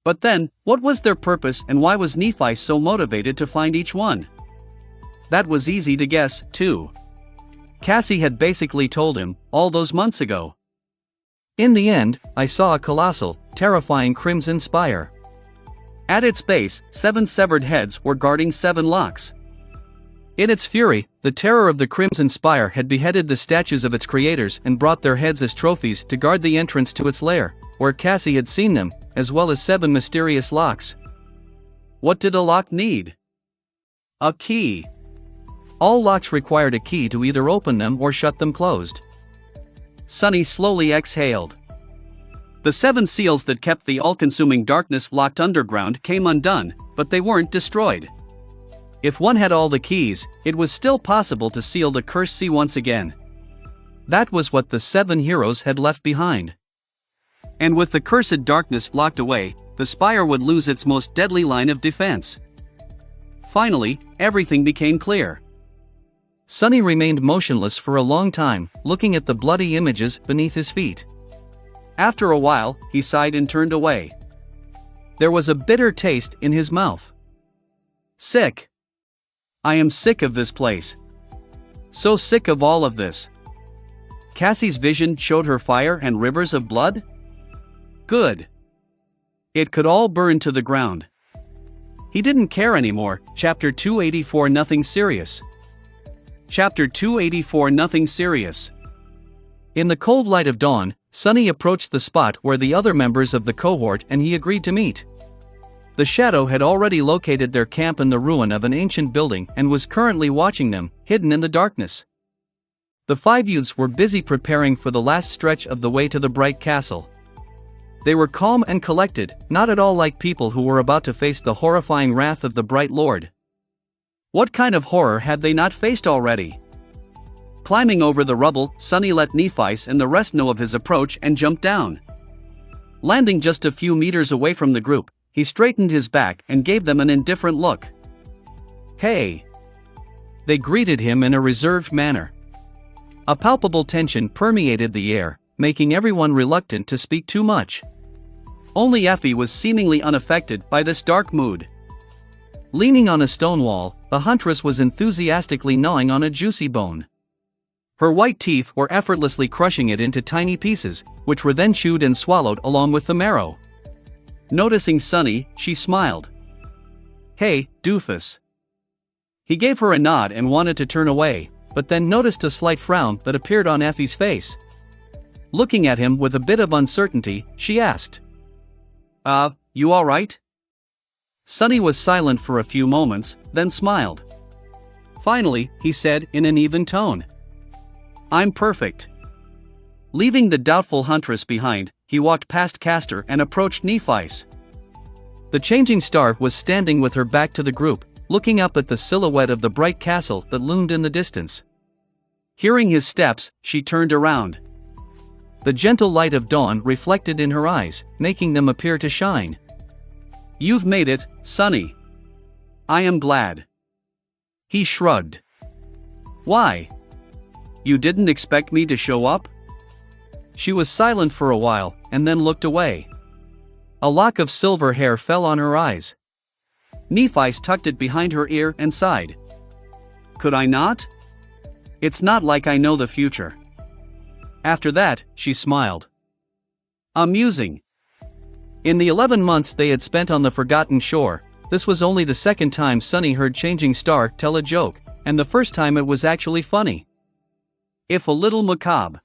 But then, what was their purpose and why was Nephi so motivated to find each one? That was easy to guess, too. Cassie had basically told him, all those months ago. In the end, I saw a colossal, terrifying crimson spire. At its base, 7 severed heads were guarding 7 locks. In its fury, the terror of the Crimson Spire had beheaded the statues of its creators and brought their heads as trophies to guard the entrance to its lair, where Cassie had seen them, as well as 7 mysterious locks. What did a lock need? A key. All locks required a key to either open them or shut them closed. Sunny slowly exhaled. The 7 seals that kept the all-consuming darkness locked underground came undone, but they weren't destroyed. If one had all the keys, it was still possible to seal the cursed sea once again. That was what the 7 heroes had left behind. And with the cursed darkness locked away, the spire would lose its most deadly line of defense. Finally, everything became clear. Sunny remained motionless for a long time, looking at the bloody images beneath his feet. After a while, he sighed and turned away. There was a bitter taste in his mouth. Sick. I am sick of this place. So sick of all of this. Cassie's vision showed her fire and rivers of blood? Good. It could all burn to the ground. He didn't care anymore. Chapter 284 Nothing Serious. Chapter 284 Nothing Serious. In the cold light of dawn, Sunny approached the spot where the other members of the cohort and he agreed to meet. The Shadow had already located their camp in the ruin of an ancient building and was currently watching them, hidden in the darkness. The 5 youths were busy preparing for the last stretch of the way to the Bright Castle. They were calm and collected, not at all like people who were about to face the horrifying wrath of the Bright Lord. What kind of horror had they not faced already? Climbing over the rubble, Sunny let Nephi and the rest know of his approach and jumped down. Landing just a few meters away from the group, he straightened his back and gave them an indifferent look. Hey! They greeted him in a reserved manner. A palpable tension permeated the air, making everyone reluctant to speak too much. Only Effie was seemingly unaffected by this dark mood. Leaning on a stone wall, the huntress was enthusiastically gnawing on a juicy bone. Her white teeth were effortlessly crushing it into tiny pieces, which were then chewed and swallowed along with the marrow. Noticing Sunny, she smiled. Hey, doofus. He gave her a nod and wanted to turn away, but then noticed a slight frown that appeared on Effie's face. Looking at him with a bit of uncertainty, she asked. You alright? Sunny was silent for a few moments, then smiled. Finally, he said in an even tone. I'm perfect. Leaving the doubtful huntress behind, he walked past Castor and approached Nephi. The changing star was standing with her back to the group, looking up at the silhouette of the bright castle that loomed in the distance. Hearing his steps, she turned around. The gentle light of dawn reflected in her eyes, making them appear to shine. "You've made it, Sunny. I am glad." He shrugged. "Why? You didn't expect me to show up?" She was silent for a while, and then looked away. A lock of silver hair fell on her eyes. Nephi tucked it behind her ear and sighed. "Could I not? It's not like I know the future." After that, she smiled. Amusing. In the 11 months they had spent on the forgotten shore, this was only the second time Sunny heard Changing Star tell a joke, and the first time it was actually funny. If a little macabre.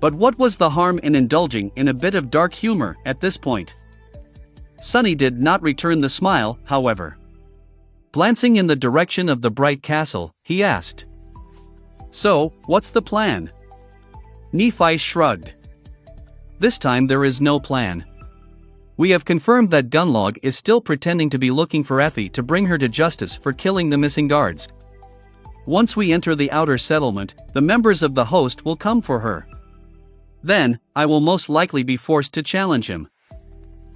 But what was the harm in indulging in a bit of dark humor at this point? Sunny did not return the smile, however. Glancing in the direction of the bright castle, he asked, "So, what's the plan?" Nephi shrugged. "This time there is no plan. We have confirmed that Gunlog is still pretending to be looking for Effie to bring her to justice for killing the missing guards. Once we enter the outer settlement, the members of the host will come for her. Then, I will most likely be forced to challenge him.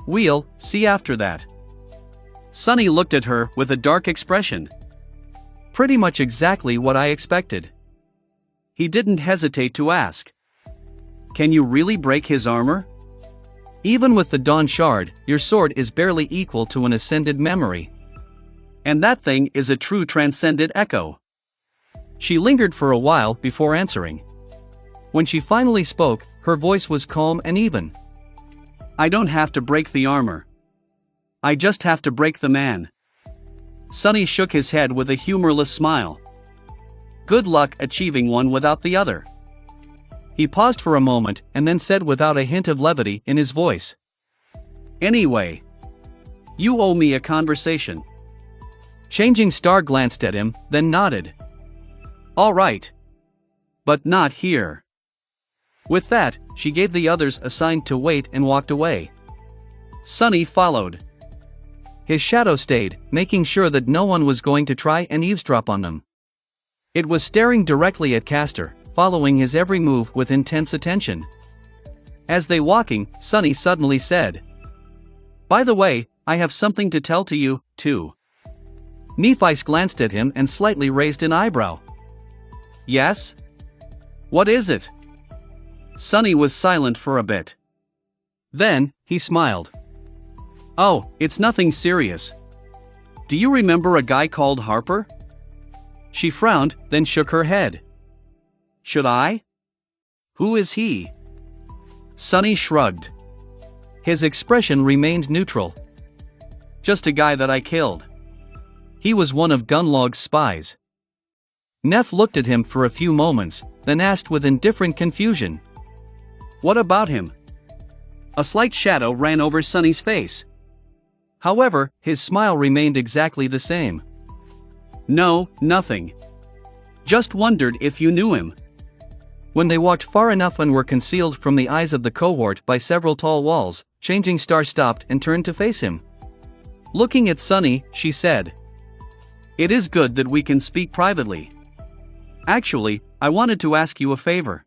We'll see after that." Sunny looked at her with a dark expression. "Pretty much exactly what I expected." He didn't hesitate to ask, "Can you really break his armor? Even with the Dawn Shard, your sword is barely equal to an ascended memory. And that thing is a true transcended echo." She lingered for a while before answering. When she finally spoke, her voice was calm and even. "I don't have to break the armor. I just have to break the man." Sunny shook his head with a humorless smile. "Good luck achieving one without the other." He paused for a moment and then said without a hint of levity in his voice, "Anyway, you owe me a conversation." Changing Star glanced at him, then nodded. "All right. But not here." With that, she gave the others a sign to wait and walked away. Sunny followed. His shadow stayed, making sure that no one was going to try and eavesdrop on them. It was staring directly at Castor, following his every move with intense attention. As they walking, Sunny suddenly said, "By the way, I have something to tell to you, too." Nephi glanced at him and slightly raised an eyebrow. "Yes? What is it?" Sunny was silent for a bit. Then, he smiled. "Oh, it's nothing serious. Do you remember a guy called Harper?" She frowned, then shook her head. "Should I? Who is he?" Sunny shrugged. His expression remained neutral. "Just a guy that I killed. He was one of Gunlog's spies." Neff looked at him for a few moments, then asked with indifferent confusion, "What about him?" A slight shadow ran over Sunny's face. However, his smile remained exactly the same. "No, nothing. Just wondered if you knew him." When they walked far enough and were concealed from the eyes of the cohort by several tall walls, Changing Star stopped and turned to face him. Looking at Sunny, she said, "It is good that we can speak privately. Actually, I wanted to ask you a favor."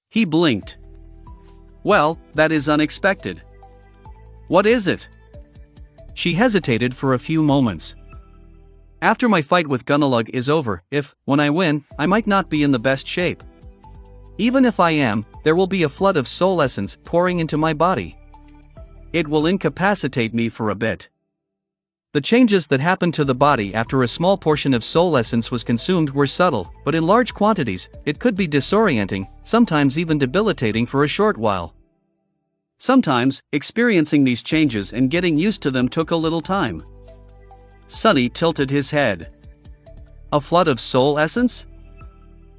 He blinked. "Well, that is unexpected. What is it?" She hesitated for a few moments. "After my fight with Gunalug is over, when I win, I might not be in the best shape. Even if I am, there will be a flood of soul essence pouring into my body. It will incapacitate me for a bit." The changes that happened to the body after a small portion of soul essence was consumed were subtle, but in large quantities, it could be disorienting, sometimes even debilitating for a short while. Sometimes, experiencing these changes and getting used to them took a little time. Sunny tilted his head. "A flood of soul essence?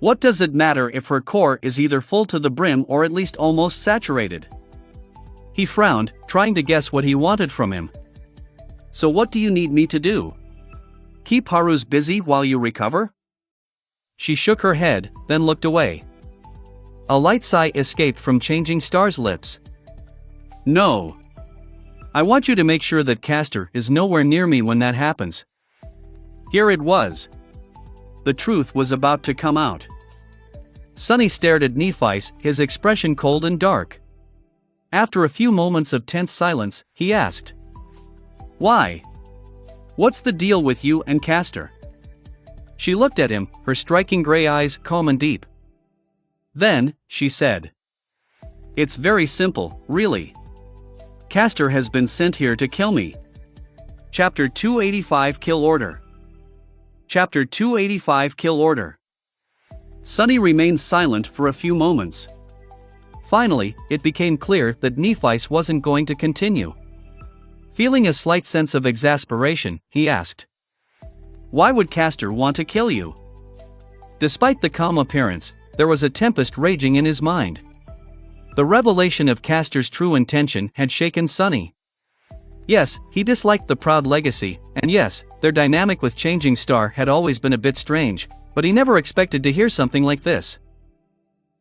What does it matter if her core is either full to the brim or at least almost saturated?" He frowned, trying to guess what he wanted from him. "So what do you need me to do? Keep Haruz busy while you recover?" She shook her head, then looked away. A light sigh escaped from Changing Star's lips. "No. I want you to make sure that Castor is nowhere near me when that happens." Here it was. The truth was about to come out. Sonny stared at Nephi, his expression cold and dark. After a few moments of tense silence, he asked, "Why? What's the deal with you and Castor?" She looked at him, her striking gray eyes calm and deep. Then, she said, "It's very simple, really. Castor has been sent here to kill me." Chapter 285 Kill Order. Chapter 285 Kill Order. Sonny remained silent for a few moments. Finally, it became clear that Nephi wasn't going to continue. Feeling a slight sense of exasperation, he asked, "Why would Castor want to kill you?" Despite the calm appearance, there was a tempest raging in his mind. The revelation of Castor's true intention had shaken Sonny. Yes, he disliked the proud legacy, and yes, their dynamic with Changing Star had always been a bit strange, but he never expected to hear something like this.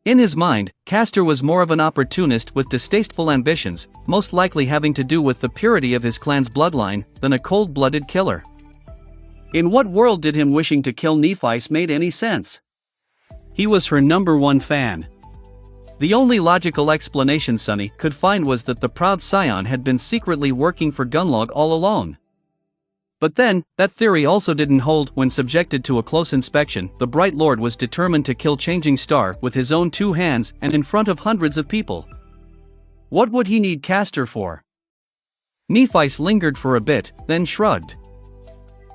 In his mind, Castor was more of an opportunist with distasteful ambitions, most likely having to do with the purity of his clan's bloodline, than a cold-blooded killer. In what world did him wishing to kill Nephi made any sense? He was her #1 fan. The only logical explanation Sonny could find was that the proud scion had been secretly working for Gunlog all along. But then, that theory also didn't hold when subjected to a close inspection. The Bright Lord was determined to kill Changing Star with his own 2 hands and in front of hundreds of people. What would he need Castor for? Nephi lingered for a bit, then shrugged.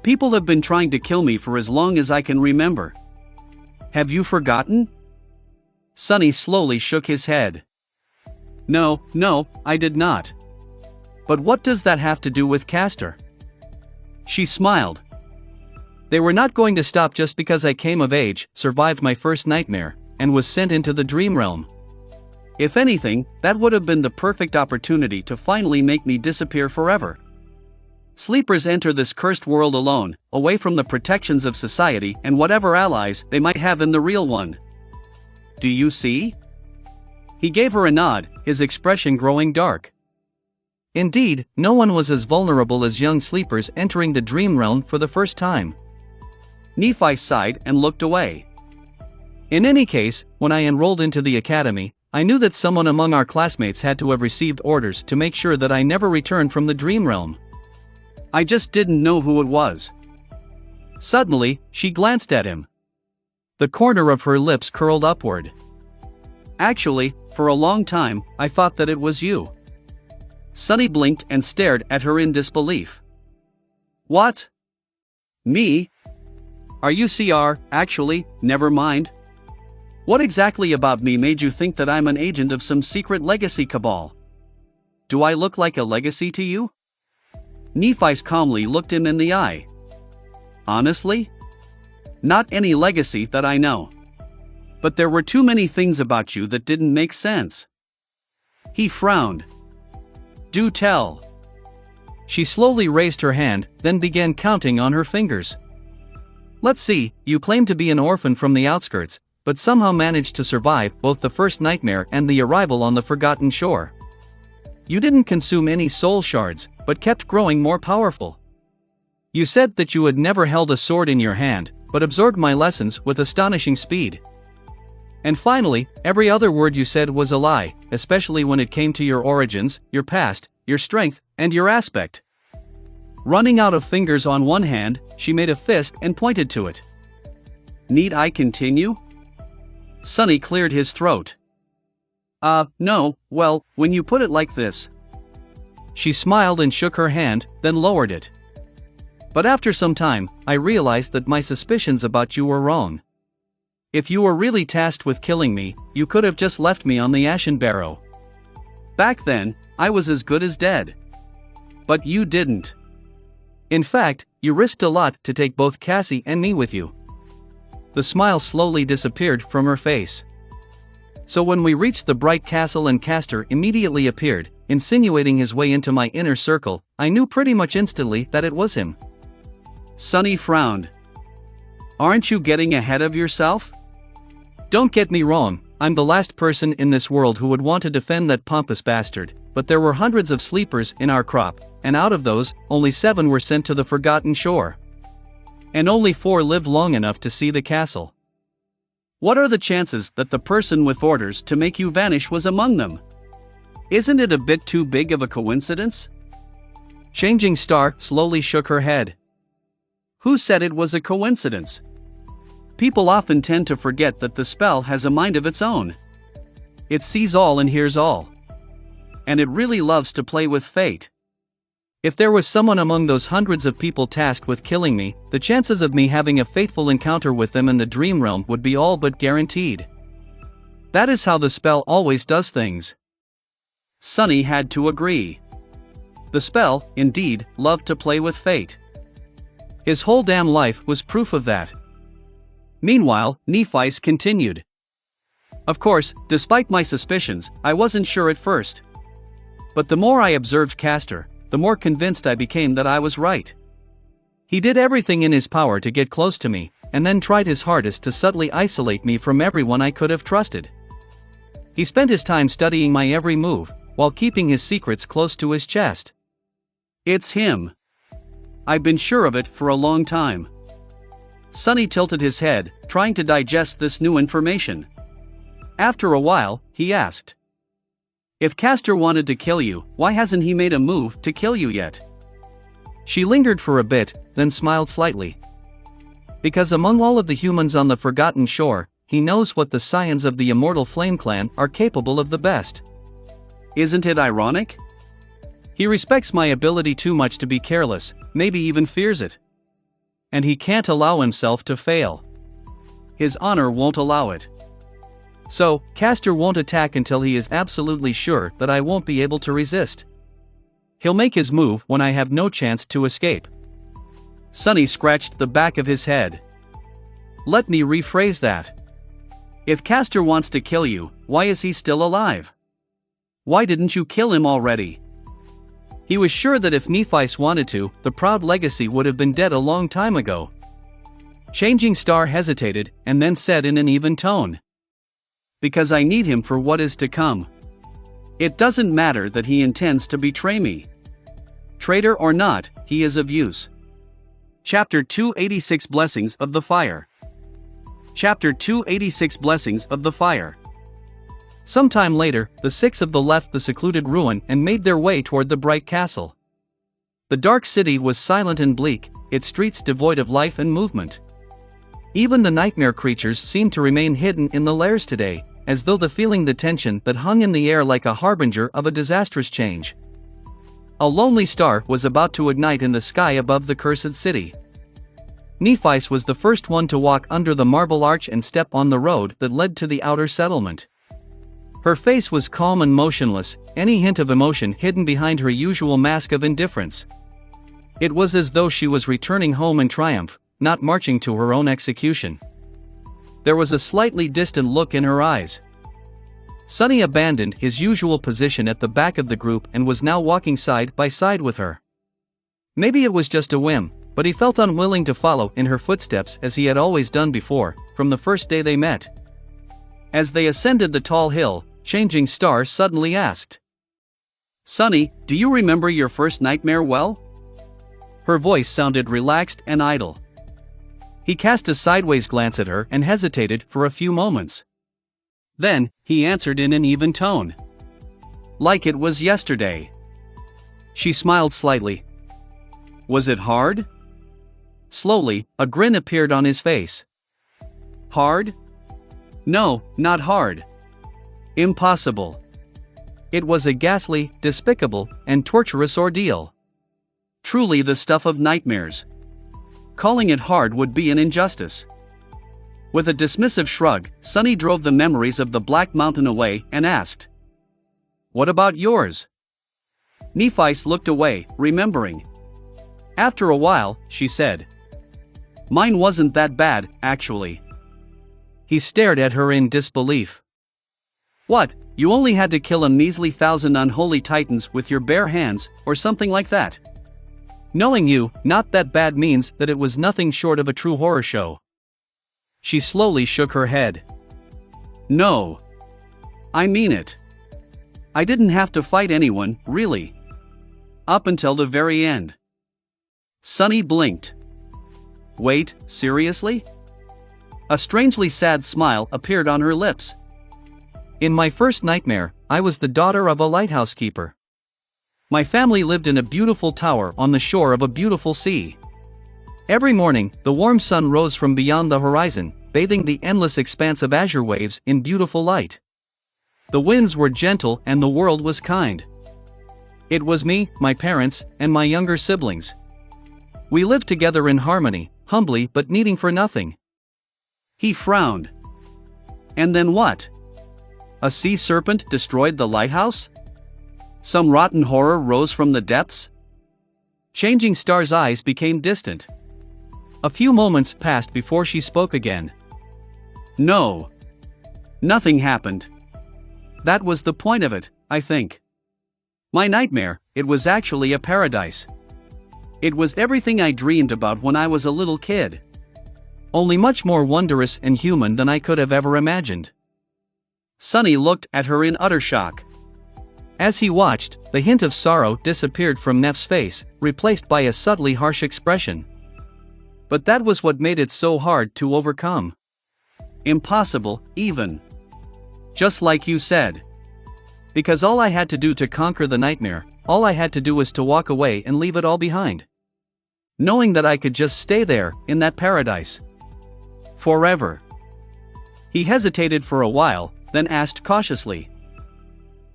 "People have been trying to kill me for as long as I can remember. Have you forgotten?" Sonny slowly shook his head. No, I did not. But what does that have to do with Castor?" She smiled. "They were not going to stop just because I came of age, survived my first nightmare, and was sent into the dream realm. If anything, that would have been the perfect opportunity to finally make me disappear forever. Sleepers enter this cursed world alone, away from the protections of society and whatever allies they might have in the real one. Do you see?" He gave her a nod, his expression growing dark. Indeed, no one was as vulnerable as young sleepers entering the dream realm for the first time. Nephi sighed and looked away. "In any case, when I enrolled into the academy, I knew that someone among our classmates had to have received orders to make sure that I never returned from the dream realm. I just didn't know who it was." Suddenly, she glanced at him. The corner of her lips curled upward. "Actually, for a long time, I thought that it was you." Sonny blinked and stared at her in disbelief. "What? Me? Are you actually, never mind? What exactly about me made you think that I'm an agent of some secret legacy cabal? Do I look like a legacy to you?" Nephi calmly looked him in the eye. "Honestly? Not any legacy that I know. But there were too many things about you that didn't make sense." He frowned. "Do tell." She slowly raised her hand, then began counting on her fingers. "Let's see, you claim to be an orphan from the outskirts, but somehow managed to survive both the first nightmare and the arrival on the Forgotten Shore. You didn't consume any soul shards, but kept growing more powerful. You said that you had never held a sword in your hand, but absorbed my lessons with astonishing speed. And finally, every other word you said was a lie, especially when it came to your origins, your past, your strength, and your aspect." Running out of fingers on one hand, she made a fist and pointed to it. "Need I continue?" Sonny cleared his throat. No, well, when you put it like this." She smiled and shook her hand, then lowered it. "But after some time, I realized that my suspicions about you were wrong. If you were really tasked with killing me, you could have just left me on the Ashen Barrow. Back then, I was as good as dead. But you didn't. In fact, you risked a lot to take both Cassie and me with you." The smile slowly disappeared from her face. "So when we reached the Bright Castle and Castor immediately appeared, insinuating his way into my inner circle, I knew pretty much instantly that it was him." Sonny frowned. "Aren't you getting ahead of yourself? Don't get me wrong, I'm the last person in this world who would want to defend that pompous bastard, but there were hundreds of sleepers in our crop, and out of those, only 7 were sent to the forgotten shore. And only 4 lived long enough to see the castle. What are the chances that the person with orders to make you vanish was among them? Isn't it a bit too big of a coincidence? Changing Star slowly shook her head. Who said it was a coincidence? People often tend to forget that the spell has a mind of its own. It sees all and hears all. And it really loves to play with fate. If there was someone among those hundreds of people tasked with killing me, the chances of me having a fateful encounter with them in the dream realm would be all but guaranteed. That is how the spell always does things. Sunny had to agree. The spell, indeed, loved to play with fate. His whole damn life was proof of that. Meanwhile, Nephi's continued. Of course, despite my suspicions, I wasn't sure at first. But the more I observed Castor, the more convinced I became that I was right. He did everything in his power to get close to me, and then tried his hardest to subtly isolate me from everyone I could have trusted. He spent his time studying my every move, while keeping his secrets close to his chest. It's him. I've been sure of it for a long time. Sunny tilted his head, trying to digest this new information. After a while, he asked. If Castor wanted to kill you, why hasn't he made a move to kill you yet? She lingered for a bit, then smiled slightly. Because among all of the humans on the Forgotten Shore, he knows what the scions of the Immortal Flame Clan are capable of the best. Isn't it ironic? He respects my ability too much to be careless, maybe even fears it. And he can't allow himself to fail. His honor won't allow it. So, Castor won't attack until he is absolutely sure that I won't be able to resist. He'll make his move when I have no chance to escape. Sunny scratched the back of his head. Let me rephrase that. If Castor wants to kill you, why is he still alive? Why didn't you kill him already? He was sure that if Nephis wanted to, the proud legacy would have been dead a long time ago. Changing Star hesitated, and then said in an even tone. Because I need him for what is to come. It doesn't matter that he intends to betray me. Traitor or not, he is of use. Chapter 286 Blessings of the Fire. Chapter 286 Blessings of the Fire. Sometime later, the 6 of them left the secluded ruin and made their way toward the bright castle. The dark city was silent and bleak, its streets devoid of life and movement. Even the nightmare creatures seemed to remain hidden in the lairs today, as though feeling the tension that hung in the air like a harbinger of a disastrous change. A lonely star was about to ignite in the sky above the cursed city. Nephis was the first one to walk under the marble arch and step on the road that led to the outer settlement. Her face was calm and motionless, any hint of emotion hidden behind her usual mask of indifference. It was as though she was returning home in triumph, not marching to her own execution. There was a slightly distant look in her eyes. Sunny abandoned his usual position at the back of the group and was now walking side by side with her. Maybe it was just a whim, but he felt unwilling to follow in her footsteps as he had always done before, from the first day they met. As they ascended the tall hill, Changing Star suddenly asked. Sunny, do you remember your first nightmare well? Her voice sounded relaxed and idle. He cast a sideways glance at her and hesitated for a few moments. Then, he answered in an even tone. Like it was yesterday. She smiled slightly. Was it hard? Slowly, a grin appeared on his face. Hard? No, not hard. Impossible. It was a ghastly, despicable, and torturous ordeal. Truly the stuff of nightmares. Calling it hard would be an injustice. With a dismissive shrug, Sunny drove the memories of the Black Mountain away and asked. What about yours? Nephis looked away, remembering. After a while, she said. Mine wasn't that bad, actually. He stared at her in disbelief. What, you only had to kill a measly 1,000 unholy titans with your bare hands, or something like that? Knowing you, not that bad means that it was nothing short of a true horror show. She slowly shook her head. No. I mean it. I didn't have to fight anyone, really. Up until the very end. Sunny blinked. Wait, seriously? A strangely sad smile appeared on her lips. In my first nightmare, I was the daughter of a lighthouse keeper. My family lived in a beautiful tower on the shore of a beautiful sea. Every morning, the warm sun rose from beyond the horizon, bathing the endless expanse of azure waves in beautiful light. The winds were gentle and the world was kind. It was me, my parents, and my younger siblings. We lived together in harmony, humbly but needing for nothing. He frowned. And then what? A sea serpent destroyed the lighthouse? Some rotten horror rose from the depths? Changing Star's eyes became distant. A few moments passed before she spoke again. No. Nothing happened. That was the point of it, I think. My nightmare, it was actually a paradise. It was everything I dreamed about when I was a little kid. Only much more wondrous and human than I could have ever imagined. Sunny looked at her in utter shock. As he watched, the hint of sorrow disappeared from Neff's face, replaced by a subtly harsh expression. But that was what made it so hard to overcome. Impossible, even. Just like you said. Because all I had to do to conquer the nightmare, all I had to do was to walk away and leave it all behind. Knowing that I could just stay there, in that paradise. Forever. He hesitated for a while, then asked cautiously.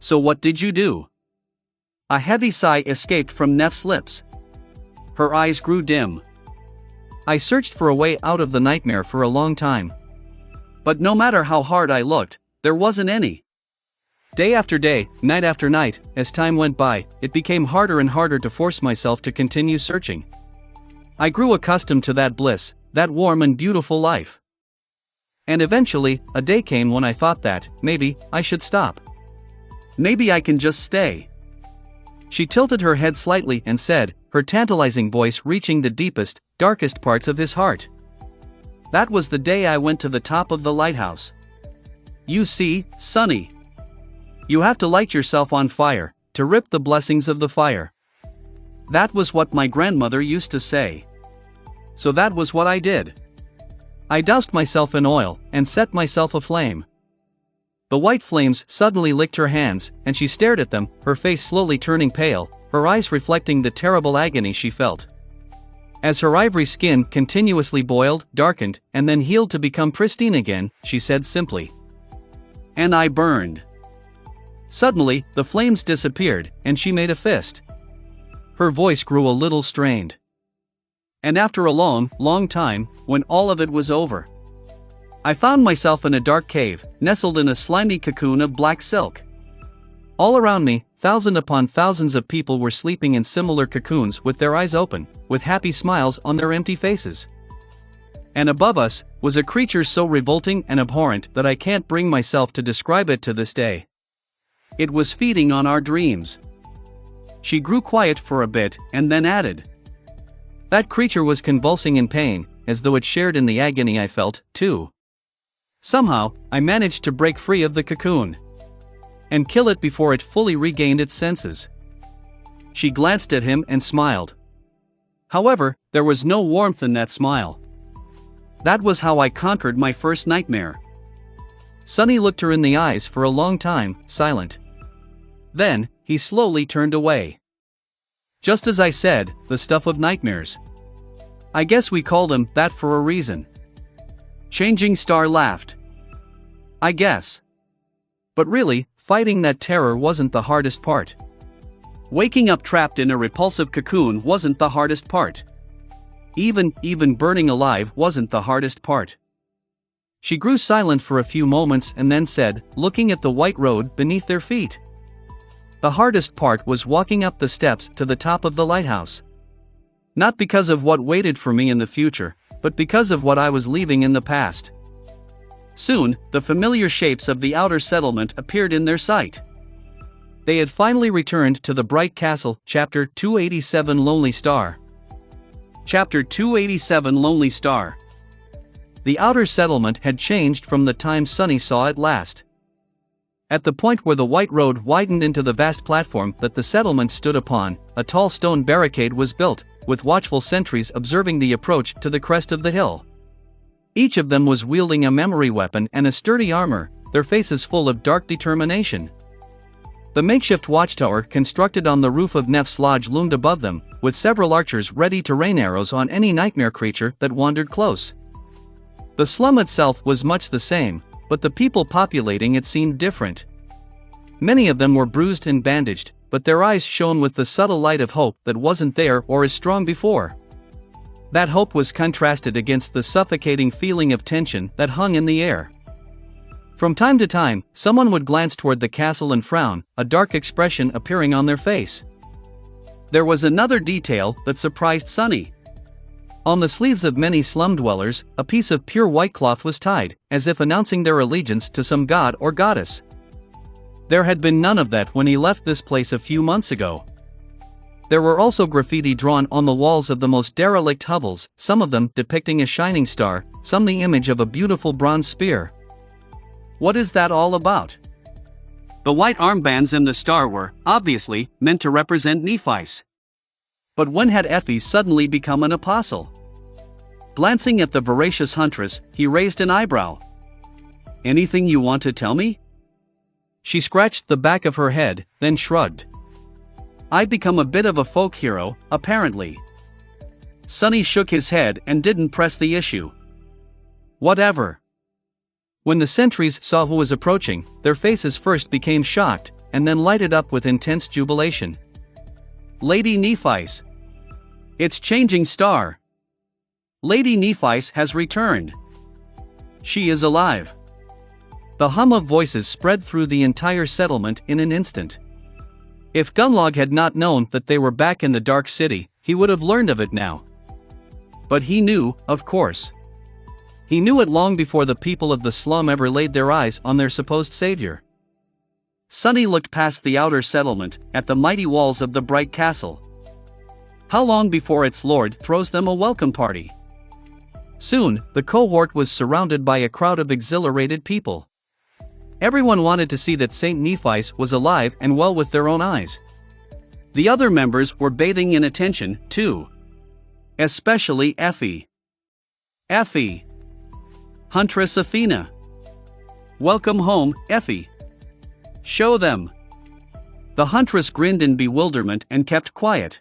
So what did you do? A heavy sigh escaped from Neff's lips. Her eyes grew dim. I searched for a way out of the nightmare for a long time. But no matter how hard I looked, there wasn't any. Day after day, night after night, as time went by, it became harder and harder to force myself to continue searching. I grew accustomed to that bliss, that warm and beautiful life. And eventually, a day came when I thought that, maybe, I should stop. Maybe I can just stay. She tilted her head slightly and said, her tantalizing voice reaching the deepest, darkest parts of his heart. That was the day I went to the top of the lighthouse. You see, Sunny. You have to light yourself on fire, to rip the blessings of the fire. That was what my grandmother used to say. So that was what I did. I doused myself in oil, and set myself aflame. The white flames suddenly licked her hands, and she stared at them, her face slowly turning pale, her eyes reflecting the terrible agony she felt. As her ivory skin continuously boiled, darkened, and then healed to become pristine again, she said simply. And I burned. Suddenly, the flames disappeared, and she made a fist. Her voice grew a little strained. And after a long, long time, when all of it was over, I found myself in a dark cave, nestled in a slimy cocoon of black silk. All around me, thousands upon thousands of people were sleeping in similar cocoons with their eyes open, with happy smiles on their empty faces. And above us, was a creature so revolting and abhorrent that I can't bring myself to describe it to this day. It was feeding on our dreams. She grew quiet for a bit, and then added. That creature was convulsing in pain, as though it shared in the agony I felt, too. Somehow, I managed to break free of the cocoon. And kill it before it fully regained its senses. She glanced at him and smiled. However, there was no warmth in that smile. That was how I conquered my first nightmare. Sunny looked her in the eyes for a long time, silent. Then, he slowly turned away. Just as I said, the stuff of nightmares. I guess we call them that for a reason. Changing Star laughed. I guess. But really, fighting that terror wasn't the hardest part. Waking up trapped in a repulsive cocoon wasn't the hardest part. Even burning alive wasn't the hardest part. She grew silent for a few moments and then said, looking at the white road beneath their feet. The hardest part was walking up the steps to the top of the lighthouse. Not because of what waited for me in the future, but because of what I was leaving in the past. Soon, the familiar shapes of the outer settlement appeared in their sight. They had finally returned to the bright castle. Chapter 287 Lonely Star. Chapter 287 Lonely Star. The outer settlement had changed from the time Sunny saw it last. At the point where the white road widened into the vast platform that the settlement stood upon, a tall stone barricade was built, with watchful sentries observing the approach to the crest of the hill. Each of them was wielding a memory weapon and a sturdy armor, their faces full of dark determination. The makeshift watchtower constructed on the roof of Nef's lodge loomed above them, with several archers ready to rain arrows on any nightmare creature that wandered close. The slum itself was much the same, but the people populating it seemed different. Many of them were bruised and bandaged, but their eyes shone with the subtle light of hope that wasn't there or as strong before. That hope was contrasted against the suffocating feeling of tension that hung in the air. From time to time, someone would glance toward the castle and frown, a dark expression appearing on their face. There was another detail that surprised Sunny. On the sleeves of many slum dwellers, a piece of pure white cloth was tied, as if announcing their allegiance to some god or goddess. There had been none of that when he left this place a few months ago. There were also graffiti drawn on the walls of the most derelict hovels, some of them depicting a shining star, some the image of a beautiful bronze spear. What is that all about? The white armbands and the star were, obviously, meant to represent Nephi's. But when had Effie suddenly become an apostle? Glancing at the voracious huntress, he raised an eyebrow. Anything you want to tell me? She scratched the back of her head, then shrugged. I've become a bit of a folk hero, apparently. Sunny shook his head and didn't press the issue. Whatever. When the sentries saw who was approaching, their faces first became shocked, and then lighted up with intense jubilation. Lady Nephis. It's changing star. Lady Nephis has returned. She is alive. The hum of voices spread through the entire settlement in an instant. If Gunlog had not known that they were back in the Dark City, he would have learned of it now. But he knew, of course. He knew it long before the people of the slum ever laid their eyes on their supposed savior. Sunny looked past the outer settlement, at the mighty walls of the bright castle. How long before its lord throws them a welcome party? Soon, the cohort was surrounded by a crowd of exhilarated people. Everyone wanted to see that Saint Nephis was alive and well with their own eyes. The other members were bathing in attention, too. Especially Effie. Effie. Huntress Athena. Welcome home, Effie. Show them. The huntress grinned in bewilderment and kept quiet.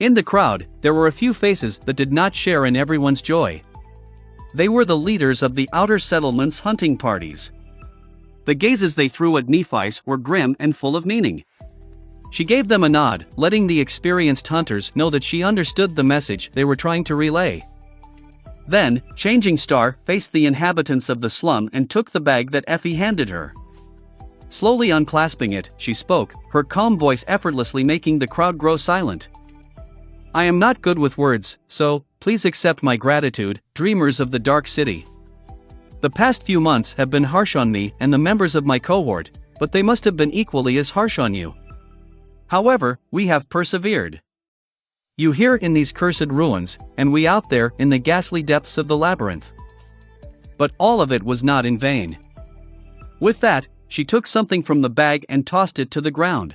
In the crowd, there were a few faces that did not share in everyone's joy. They were the leaders of the outer settlement's hunting parties. The gazes they threw at Nephis were grim and full of meaning. She gave them a nod, letting the experienced hunters know that she understood the message they were trying to relay. Then, Changing Star faced the inhabitants of the slum and took the bag that Effie handed her. Slowly unclasping it, she spoke, her calm voice effortlessly making the crowd grow silent. I am not good with words, so, please accept my gratitude, dreamers of the Dark City. The past few months have been harsh on me and the members of my cohort, but they must have been equally as harsh on you. However, we have persevered. You here in these cursed ruins, and we out there in the ghastly depths of the labyrinth. But all of it was not in vain. With that, she took something from the bag and tossed it to the ground.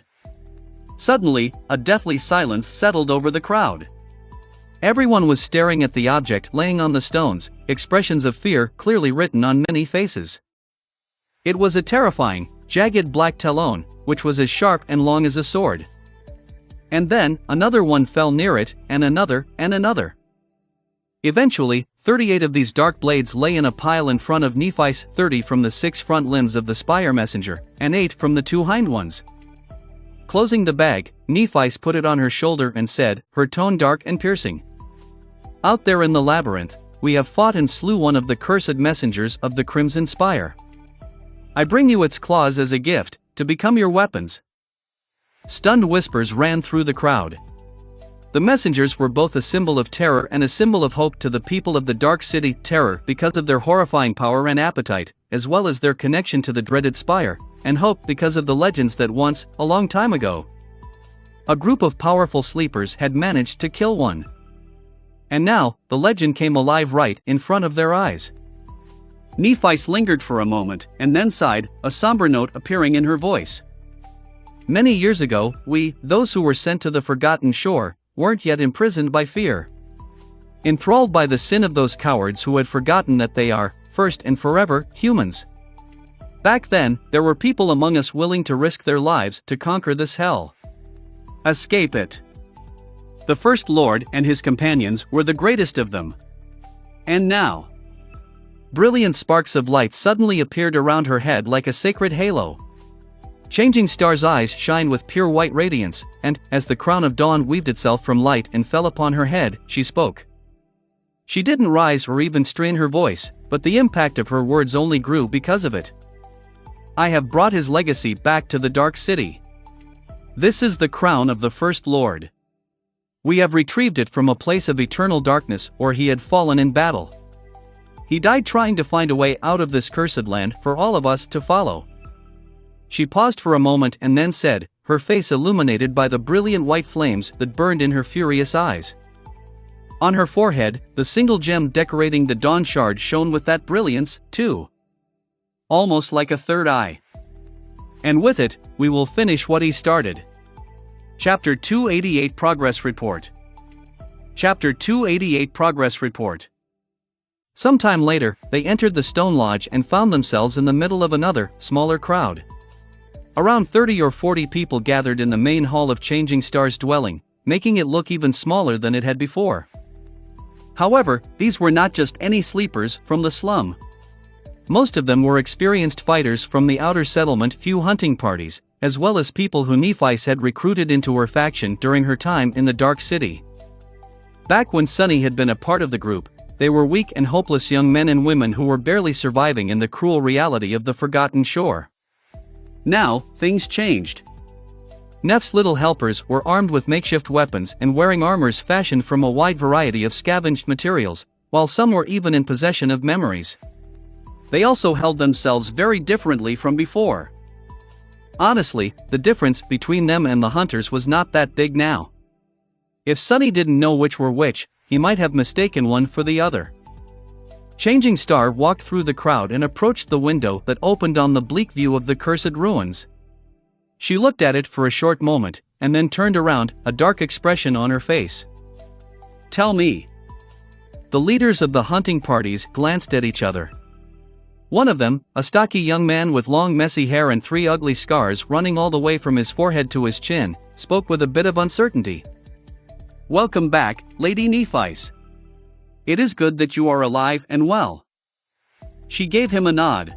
Suddenly, a deathly silence settled over the crowd. Everyone was staring at the object laying on the stones, expressions of fear clearly written on many faces. It was a terrifying, jagged black talon, which was as sharp and long as a sword. And then, another one fell near it, and another, and another. Eventually, 38 of these dark blades lay in a pile in front of Nephis, 30 from the 6 front limbs of the spire messenger, and 8 from the 2 hind ones. Closing the bag, Nephis put it on her shoulder and said, her tone dark and piercing. Out there in the labyrinth, we have fought and slew one of the cursed messengers of the Crimson Spire. I bring you its claws as a gift, to become your weapons. Stunned whispers ran through the crowd. The messengers were both a symbol of terror and a symbol of hope to the people of the Dark City, terror because of their horrifying power and appetite, as well as their connection to the dreaded spire, and hope because of the legends that once, a long time ago, a group of powerful sleepers had managed to kill one. And now, the legend came alive right in front of their eyes. Nephice lingered for a moment, and then sighed, a somber note appearing in her voice. Many years ago, we, those who were sent to the forgotten shore, weren't yet imprisoned by fear. Enthralled by the sin of those cowards who had forgotten that they are, first and forever, humans. Back then, there were people among us willing to risk their lives to conquer this hell. Escape it. The First Lord and his companions were the greatest of them. And now, brilliant sparks of light suddenly appeared around her head like a sacred halo. Changing Star's eyes shine with pure white radiance, and, as the crown of dawn weaved itself from light and fell upon her head, she spoke. She didn't rise or even strain her voice, but the impact of her words only grew because of it. I have brought his legacy back to the Dark City. This is the crown of the First Lord. We have retrieved it from a place of eternal darkness where he had fallen in battle. He died trying to find a way out of this cursed land for all of us to follow. She paused for a moment and then said, her face illuminated by the brilliant white flames that burned in her furious eyes. On her forehead, the single gem decorating the dawn shard shone with that brilliance, too. Almost like a third eye. And with it, we will finish what he started. Chapter 288 Progress Report. Chapter 288 Progress Report. Sometime later, they entered the stone lodge and found themselves in the middle of another, smaller crowd. Around 30 or 40 people gathered in the main hall of Changing Star's dwelling, making it look even smaller than it had before. However, these were not just any sleepers from the slum. Most of them were experienced fighters from the outer settlement few hunting parties, as well as people who Nephice had recruited into her faction during her time in the Dark City. Back when Sunny had been a part of the group, they were weak and hopeless young men and women who were barely surviving in the cruel reality of the Forgotten Shore. Now, things changed. Neff's little helpers were armed with makeshift weapons and wearing armors fashioned from a wide variety of scavenged materials, while some were even in possession of memories. They also held themselves very differently from before. Honestly, the difference between them and the hunters was not that big now. If Sunny didn't know which were which, he might have mistaken one for the other. Changing Star walked through the crowd and approached the window that opened on the bleak view of the cursed ruins. She looked at it for a short moment, and then turned around, a dark expression on her face. Tell me. The leaders of the hunting parties glanced at each other. One of them, a stocky young man with long messy hair and 3 ugly scars running all the way from his forehead to his chin, spoke with a bit of uncertainty. Welcome back, Lady Nephice. It is good that you are alive and well. She gave him a nod.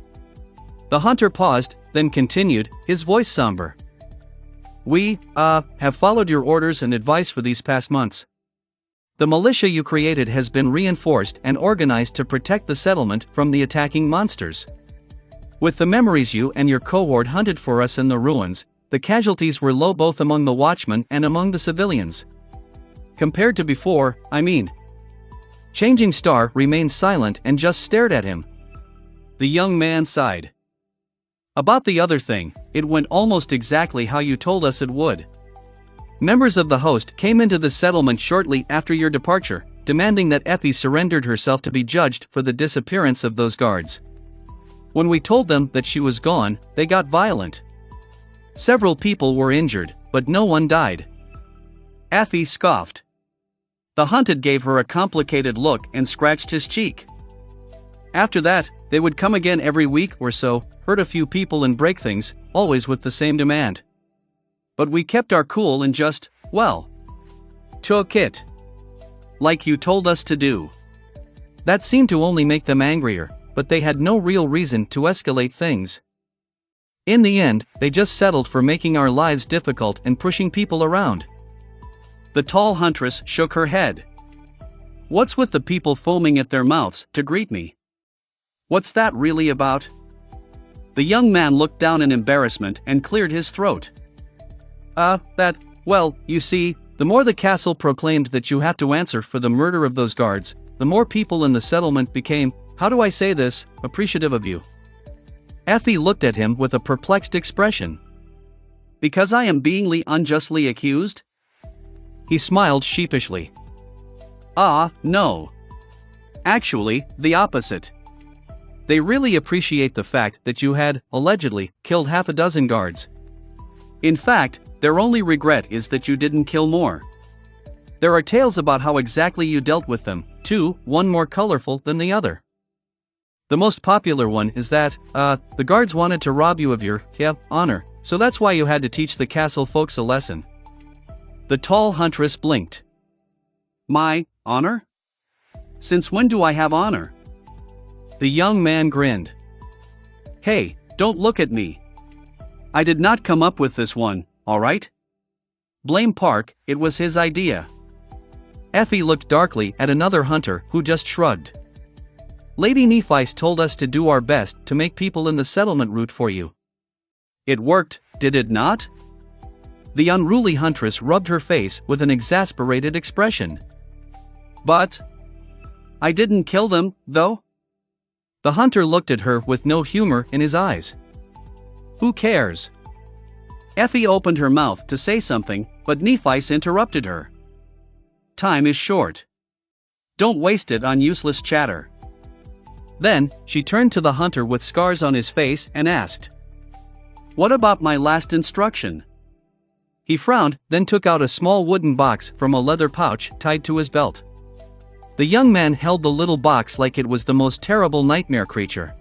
The hunter paused, then continued, his voice somber. We, have followed your orders and advice for these past months. The militia you created has been reinforced and organized to protect the settlement from the attacking monsters. With the memories you and your cohort hunted for us in the ruins, the casualties were low both among the watchmen and among the civilians. Compared to before, I mean. Changing Star remained silent and just stared at him. The young man sighed. About the other thing, it went almost exactly how you told us it would. Members of the host came into the settlement shortly after your departure, demanding that Effie surrendered herself to be judged for the disappearance of those guards. When we told them that she was gone, they got violent. Several people were injured, but no one died. Effie scoffed. The hunted gave her a complicated look and scratched his cheek. After that, they would come again every week or so, hurt a few people and break things, always with the same demand. But we kept our cool and just, well, took it. Like you told us to do. That seemed to only make them angrier, but they had no real reason to escalate things. In the end, they just settled for making our lives difficult and pushing people around. The tall huntress shook her head. What's with the people foaming at their mouths to greet me? What's that really about? The young man looked down in embarrassment and cleared his throat. Well, you see, the more the castle proclaimed that you have to answer for the murder of those guards, the more people in the settlement became, how do I say this, appreciative of you. Effie looked at him with a perplexed expression. Because I am being unjustly accused? He smiled sheepishly. No. Actually, the opposite. They really appreciate the fact that you had, allegedly, killed half a dozen guards. In fact, their only regret is that you didn't kill more. There are tales about how exactly you dealt with them, too, one more colorful than the other. The most popular one is that, the guards wanted to rob you of your, honor, so that's why you had to teach the castle folks a lesson. The tall huntress blinked. My honor? Since when do I have honor? The young man grinned. Hey, don't look at me. I did not come up with this one, alright? Blame Park, it was his idea. Effie looked darkly at another hunter who just shrugged. Lady Nephice told us to do our best to make people in the settlement root for you. It worked, did it not? The unruly huntress rubbed her face with an exasperated expression. But I didn't kill them, though? The hunter looked at her with no humor in his eyes. Who cares? Effie opened her mouth to say something, but Nephice interrupted her. Time is short. Don't waste it on useless chatter. Then, she turned to the hunter with scars on his face and asked, What about my last instruction? He frowned, then took out a small wooden box from a leather pouch tied to his belt. The young man held the little box like it was the most terrible nightmare creature.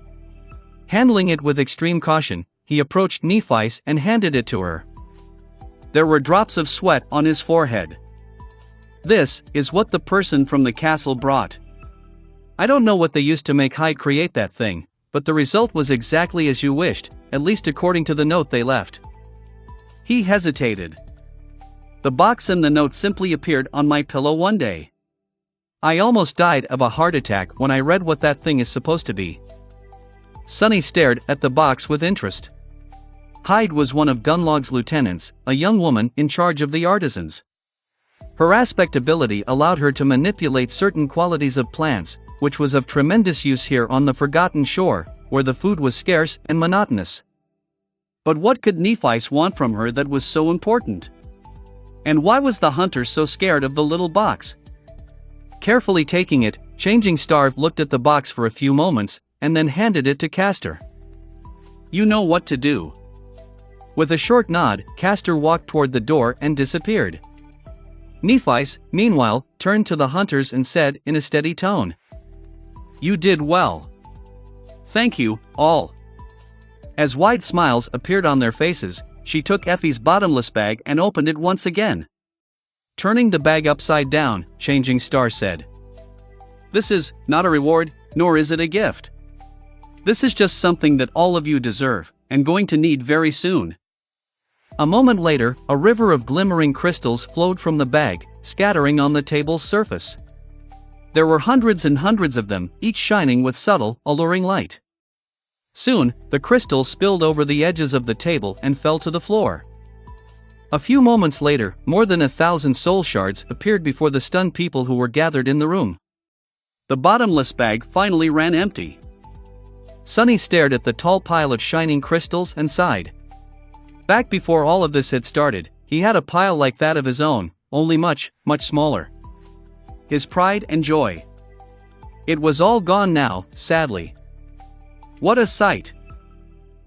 Handling it with extreme caution, he approached Nephice and handed it to her. There were drops of sweat on his forehead. This is what the person from the castle brought. I don't know what they used to make Hyde create that thing, but the result was exactly as you wished, at least according to the note they left. He hesitated. The box and the note simply appeared on my pillow one day. I almost died of a heart attack when I read what that thing is supposed to be. Sonny stared at the box with interest. Hyde was one of Gunlog's lieutenants, a young woman in charge of the artisans. Her aspect ability allowed her to manipulate certain qualities of plants, which was of tremendous use here on the Forgotten Shore, where the food was scarce and monotonous. But what could Nephice want from her that was so important? And why was the hunter so scared of the little box? Carefully taking it, Changing Star looked at the box for a few moments, and then handed it to Castor. You know what to do. With a short nod, Castor walked toward the door and disappeared. Nephice, meanwhile, turned to the hunters and said in a steady tone, You did well. Thank you, all. As wide smiles appeared on their faces, she took Effie's bottomless bag and opened it once again. Turning the bag upside down, Changing Star said, This is not a reward, nor is it a gift. This is just something that all of you deserve, and going to need very soon. A moment later, a river of glimmering crystals flowed from the bag, scattering on the table's surface. There were hundreds and hundreds of them, each shining with subtle, alluring light. Soon, the crystals spilled over the edges of the table and fell to the floor. A few moments later, more than 1,000 soul shards appeared before the stunned people who were gathered in the room. The bottomless bag finally ran empty. Sonny stared at the tall pile of shining crystals and sighed. Back before all of this had started, he had a pile like that of his own, only much, much smaller. His pride and joy. It was all gone now, sadly. What a sight!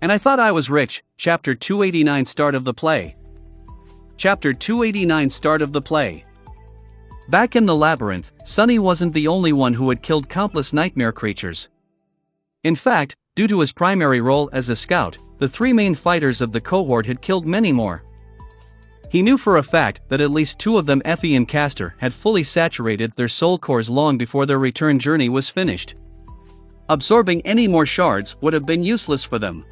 And I thought I was rich. Chapter 289 Start of the play. Chapter 289 Start of the play. Back in the labyrinth, Sonny wasn't the only one who had killed countless nightmare creatures. In fact, due to his primary role as a scout, the three main fighters of the cohort had killed many more. He knew for a fact that at least two of them, Effie and Castor, had fully saturated their soul cores long before their return journey was finished. Absorbing any more shards would have been useless for them.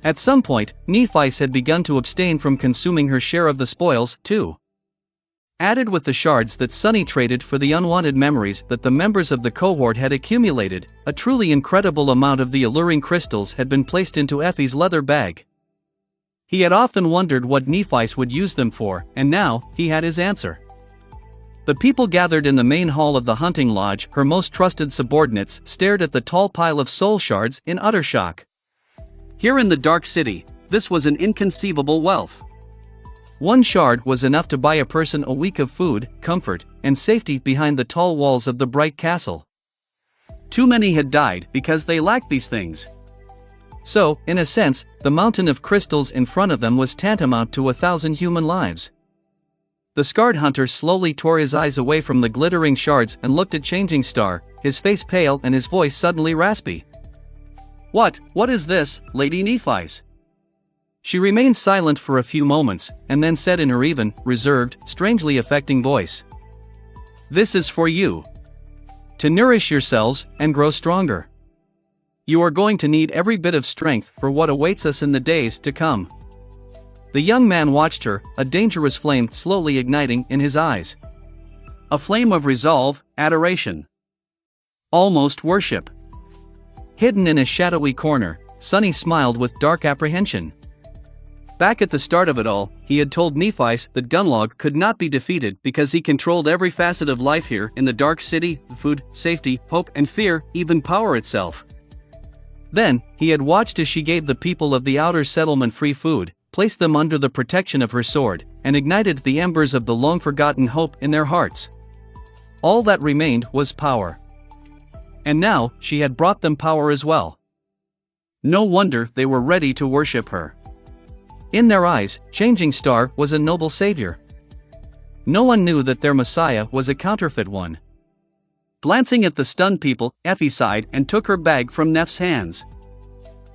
At some point, Nephice had begun to abstain from consuming her share of the spoils, too. Added with the shards that Sonny traded for the unwanted memories that the members of the cohort had accumulated, a truly incredible amount of the alluring crystals had been placed into Effie's leather bag. He had often wondered what Nephice would use them for, and now, he had his answer. The people gathered in the main hall of the hunting lodge, her most trusted subordinates, stared at the tall pile of soul shards in utter shock. Here in the Dark City, this was an inconceivable wealth. One shard was enough to buy a person a week of food, comfort, and safety behind the tall walls of the bright castle. Too many had died because they lacked these things. So, in a sense, the mountain of crystals in front of them was tantamount to 1,000 human lives. The scarred hunter slowly tore his eyes away from the glittering shards and looked at Changing Star, his face pale and his voice suddenly raspy. What is this, Lady Nephis?" She remained silent for a few moments, and then said in her even, reserved, strangely affecting voice, "This is for you. To nourish yourselves and grow stronger. You are going to need every bit of strength for what awaits us in the days to come." The young man watched her, a dangerous flame slowly igniting in his eyes. A flame of resolve, adoration. Almost worship. Hidden in a shadowy corner, Sunny smiled with dark apprehension. Back at the start of it all, he had told Nephis that Gunlog could not be defeated because he controlled every facet of life here in the Dark City: food, safety, hope and fear, even power itself. Then, he had watched as she gave the people of the outer settlement free food, placed them under the protection of her sword, and ignited the embers of the long-forgotten hope in their hearts. All that remained was power. And now, she had brought them power as well. No wonder they were ready to worship her. In their eyes, Changing Star was a noble savior. No one knew that their messiah was a counterfeit one. Glancing at the stunned people, Effie sighed and took her bag from Neff's hands.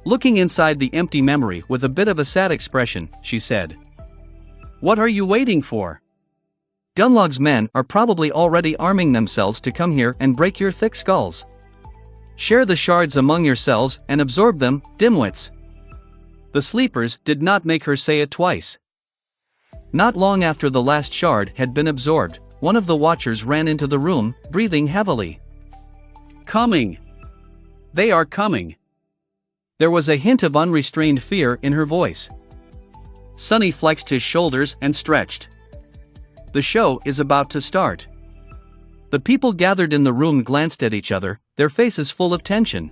Looking inside the empty memory with a bit of a sad expression, she said, "What are you waiting for? Gunlog's men are probably already arming themselves to come here and break your thick skulls. Share the shards among yourselves and absorb them, dimwits." The sleepers did not make her say it twice. Not long after the last shard had been absorbed, one of the watchers ran into the room, breathing heavily. "Coming! They are coming!" There was a hint of unrestrained fear in her voice. Sunny flexed his shoulders and stretched. "The show is about to start." The people gathered in the room glanced at each other, their faces full of tension.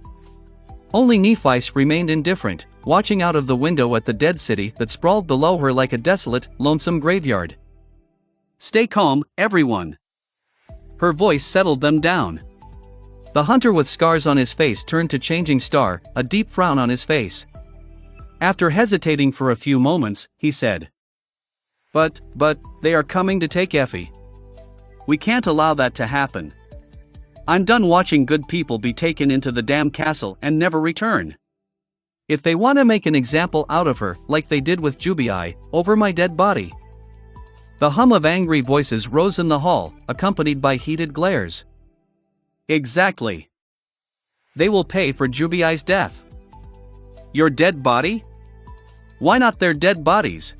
Only Nephis remained indifferent, watching out of the window at the dead city that sprawled below her like a desolate, lonesome graveyard. "Stay calm, everyone." Her voice settled them down. The hunter with scars on his face turned to Changing Star, a deep frown on his face. After hesitating for a few moments, he said, But, they are coming to take Effie. We can't allow that to happen. I'm done watching good people be taken into the damn castle and never return. If they want to make an example out of her, like they did with Jubii, over my dead body." The hum of angry voices rose in the hall, accompanied by heated glares. "Exactly. They will pay for Jubii's death." "Your dead body? Why not their dead bodies?"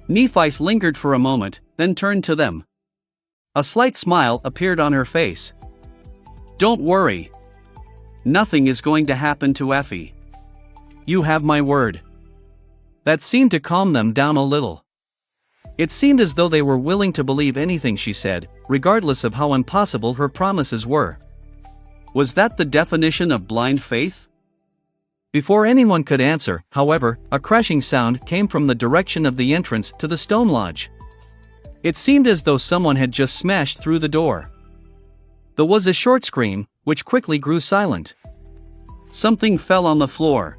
Nephis lingered for a moment, then turned to them. A slight smile appeared on her face. "Don't worry. Nothing is going to happen to Effie. You have my word." That seemed to calm them down a little. It seemed as though they were willing to believe anything she said, regardless of how impossible her promises were. Was that the definition of blind faith? Before anyone could answer, however, a crashing sound came from the direction of the entrance to the stone lodge. It seemed as though someone had just smashed through the door. There was a short scream, which quickly grew silent. Something fell on the floor.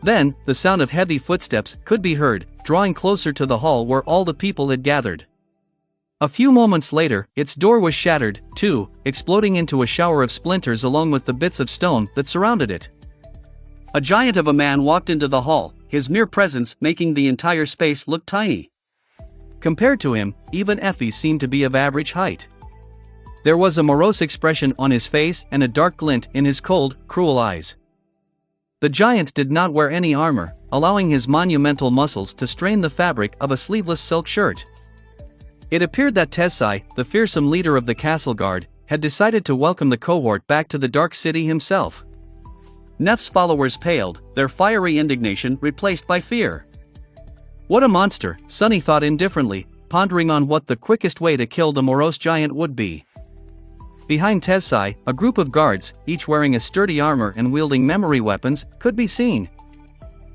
Then, the sound of heavy footsteps could be heard, drawing closer to the hall where all the people had gathered. A few moments later, its door was shattered, too, exploding into a shower of splinters along with the bits of stone that surrounded it. A giant of a man walked into the hall, his mere presence making the entire space look tiny. Compared to him, even Effie seemed to be of average height. There was a morose expression on his face and a dark glint in his cold, cruel eyes. The giant did not wear any armor, allowing his monumental muscles to strain the fabric of a sleeveless silk shirt. It appeared that Tesai, the fearsome leader of the castle guard, had decided to welcome the cohort back to the Dark City himself. Neff's followers paled, their fiery indignation replaced by fear. What a monster, Sunny thought indifferently, pondering on what the quickest way to kill the morose giant would be. Behind Tesai, a group of guards, each wearing a sturdy armor and wielding memory weapons, could be seen.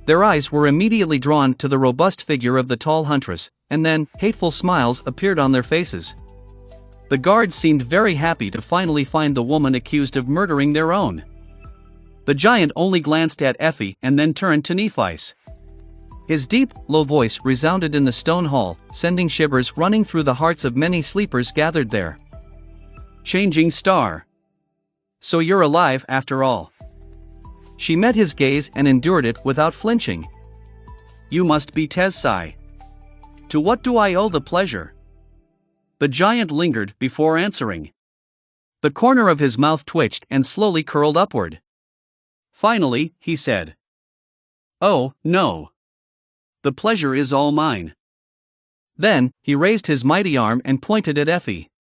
Their eyes were immediately drawn to the robust figure of the tall huntress, and then, hateful smiles appeared on their faces. The guards seemed very happy to finally find the woman accused of murdering their own. The giant only glanced at Effie and then turned to Nephi. His deep, low voice resounded in the stone hall, sending shivers running through the hearts of many sleepers gathered there. Changing star. So you're alive after all. She met his gaze and endured it without flinching. You must be Tezai. To what do I owe the pleasure? The giant lingered before answering. The corner of his mouth twitched and slowly curled upward. Finally, he said, "Oh, no. The pleasure is all mine." Then, he raised his mighty arm and pointed at Effie.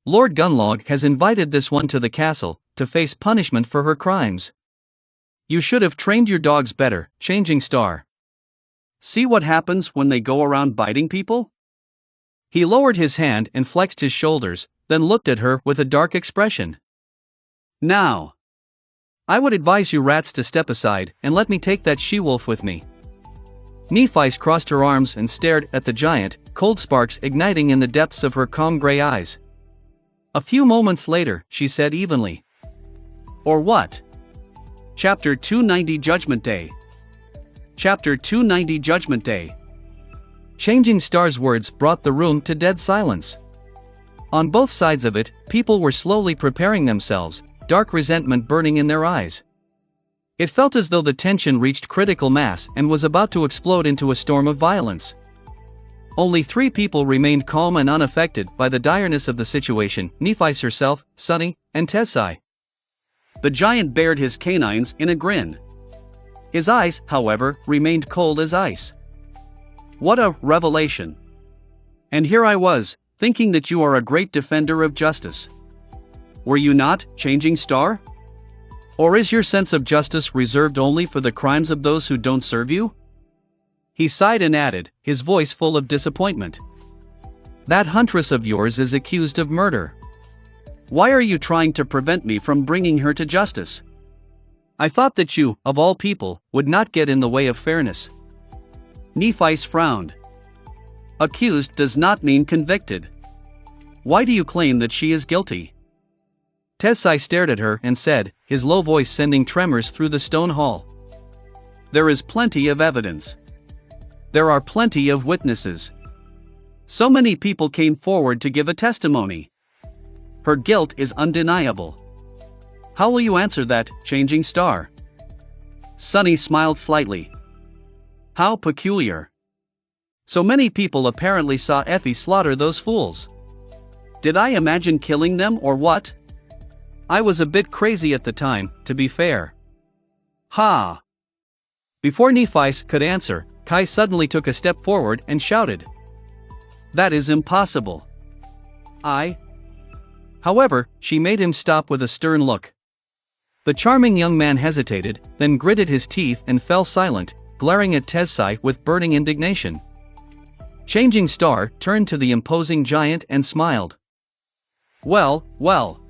"Lord Gunlog has invited this one to the castle, to face punishment for her crimes. You should have trained your dogs better, Changing Star. See what happens when they go around biting people?" He lowered his hand and flexed his shoulders, then looked at her with a dark expression. "Now, I would advise you rats to step aside and let me take that she-wolf with me." Nephi crossed her arms and stared at the giant, cold sparks igniting in the depths of her calm gray eyes. A few moments later, she said evenly, "Or what?" Chapter 290 Judgment Day. Chapter 290 Judgment Day. Changing Star's words brought the room to dead silence. On both sides of it, people were slowly preparing themselves, dark resentment burning in their eyes. It felt as though the tension reached critical mass and was about to explode into a storm of violence. Only 3 people remained calm and unaffected by the direness of the situation: Nephi herself, Sunny, and Tezai. The giant bared his canines in a grin. His eyes, however, remained cold as ice. "What a revelation! And here I was, thinking that you are a great defender of justice. Were you not, Changing Star? Or is your sense of justice reserved only for the crimes of those who don't serve you?" He sighed and added, his voice full of disappointment, "That huntress of yours is accused of murder. Why are you trying to prevent me from bringing her to justice? I thought that you, of all people, would not get in the way of fairness." Nephi frowned. "Accused does not mean convicted. Why do you claim that she is guilty?" Tezai stared at her and said, his low voice sending tremors through the stone hall, "There is plenty of evidence. There are plenty of witnesses. So many people came forward to give a testimony. Her guilt is undeniable. How will you answer that, Changing Star?" Sunny smiled slightly. "How peculiar. So many people apparently saw Effie slaughter those fools. Did I imagine killing them or what? I was a bit crazy at the time, to be fair." "Ha!" Before Nephi could answer, Kai suddenly took a step forward and shouted, "That is impossible." However, she made him stop with a stern look. The charming young man hesitated, then gritted his teeth and fell silent, glaring at Tezai with burning indignation. Changing Star turned to the imposing giant and smiled. Well.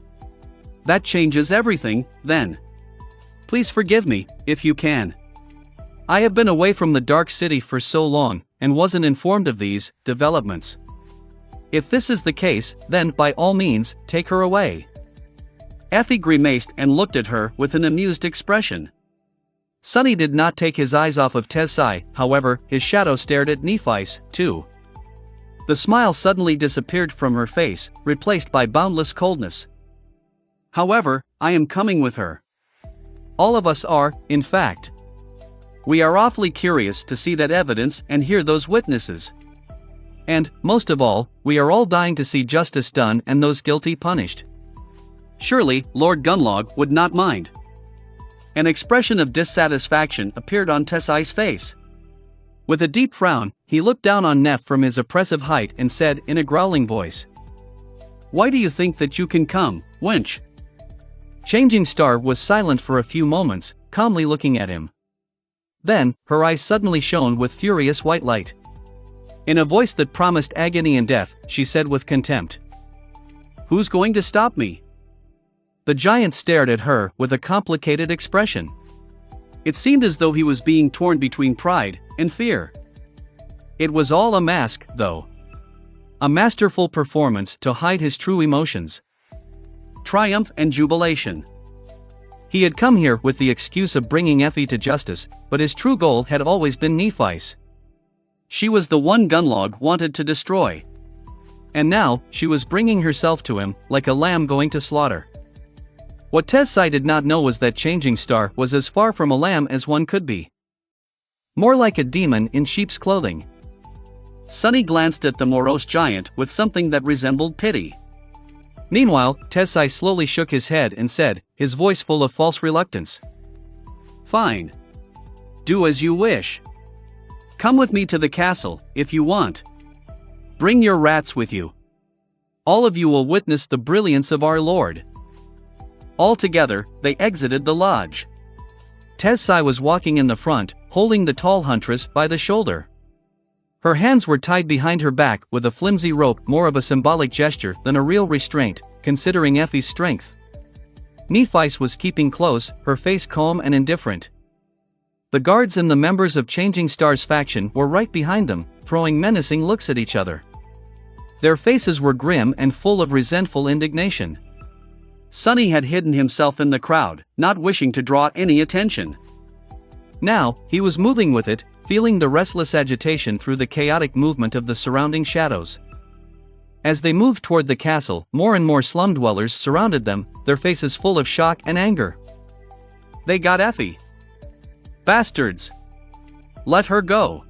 That changes everything, then. Please forgive me, if you can. I have been away from the Dark City for so long, and wasn't informed of these developments. If this is the case, then by all means, take her away." Effie grimaced and looked at her with an amused expression. Sunny did not take his eyes off of Tezai, however, his shadow stared at Nephi's, too. The smile suddenly disappeared from her face, replaced by boundless coldness. "However, I am coming with her. All of us are, in fact. We are awfully curious to see that evidence and hear those witnesses. And, most of all, we are all dying to see justice done and those guilty punished. Surely, Lord Gunlog would not mind." An expression of dissatisfaction appeared on Tezai's face. With a deep frown, he looked down on Neff from his oppressive height and said in a growling voice, "Why do you think that you can come, wench?" Changing Star was silent for a few moments, calmly looking at him. Then, her eyes suddenly shone with furious white light. In a voice that promised agony and death, she said with contempt, "Who's going to stop me?" The giant stared at her with a complicated expression. It seemed as though he was being torn between pride and fear. It was all a mask, though. A masterful performance to hide his true emotions. Triumph and jubilation. He had come here with the excuse of bringing Effie to justice, but his true goal had always been Nephi's. She was the one Gunlog wanted to destroy. And now, she was bringing herself to him, like a lamb going to slaughter. What Tessie did not know was that Changing Star was as far from a lamb as one could be. More like a demon in sheep's clothing. Sunny glanced at the morose giant with something that resembled pity. Meanwhile, Tessie slowly shook his head and said, his voice full of false reluctance. Fine. Do as you wish. Come with me to the castle, if you want. Bring your rats with you. All of you will witness the brilliance of our Lord. All together, they exited the lodge. Tessie was walking in the front, holding the tall huntress by the shoulder. Her hands were tied behind her back with a flimsy rope, more of a symbolic gesture than a real restraint, considering Effie's strength. Nephi was keeping close, her face calm and indifferent. The guards and the members of Changing Star's faction were right behind them, throwing menacing looks at each other. Their faces were grim and full of resentful indignation. Sunny had hidden himself in the crowd, not wishing to draw any attention. Now, he was moving with it, feeling the restless agitation through the chaotic movement of the surrounding shadows. As they moved toward the castle, more and more slum dwellers surrounded them, their faces full of shock and anger. They got Effie. Bastards! Let her go.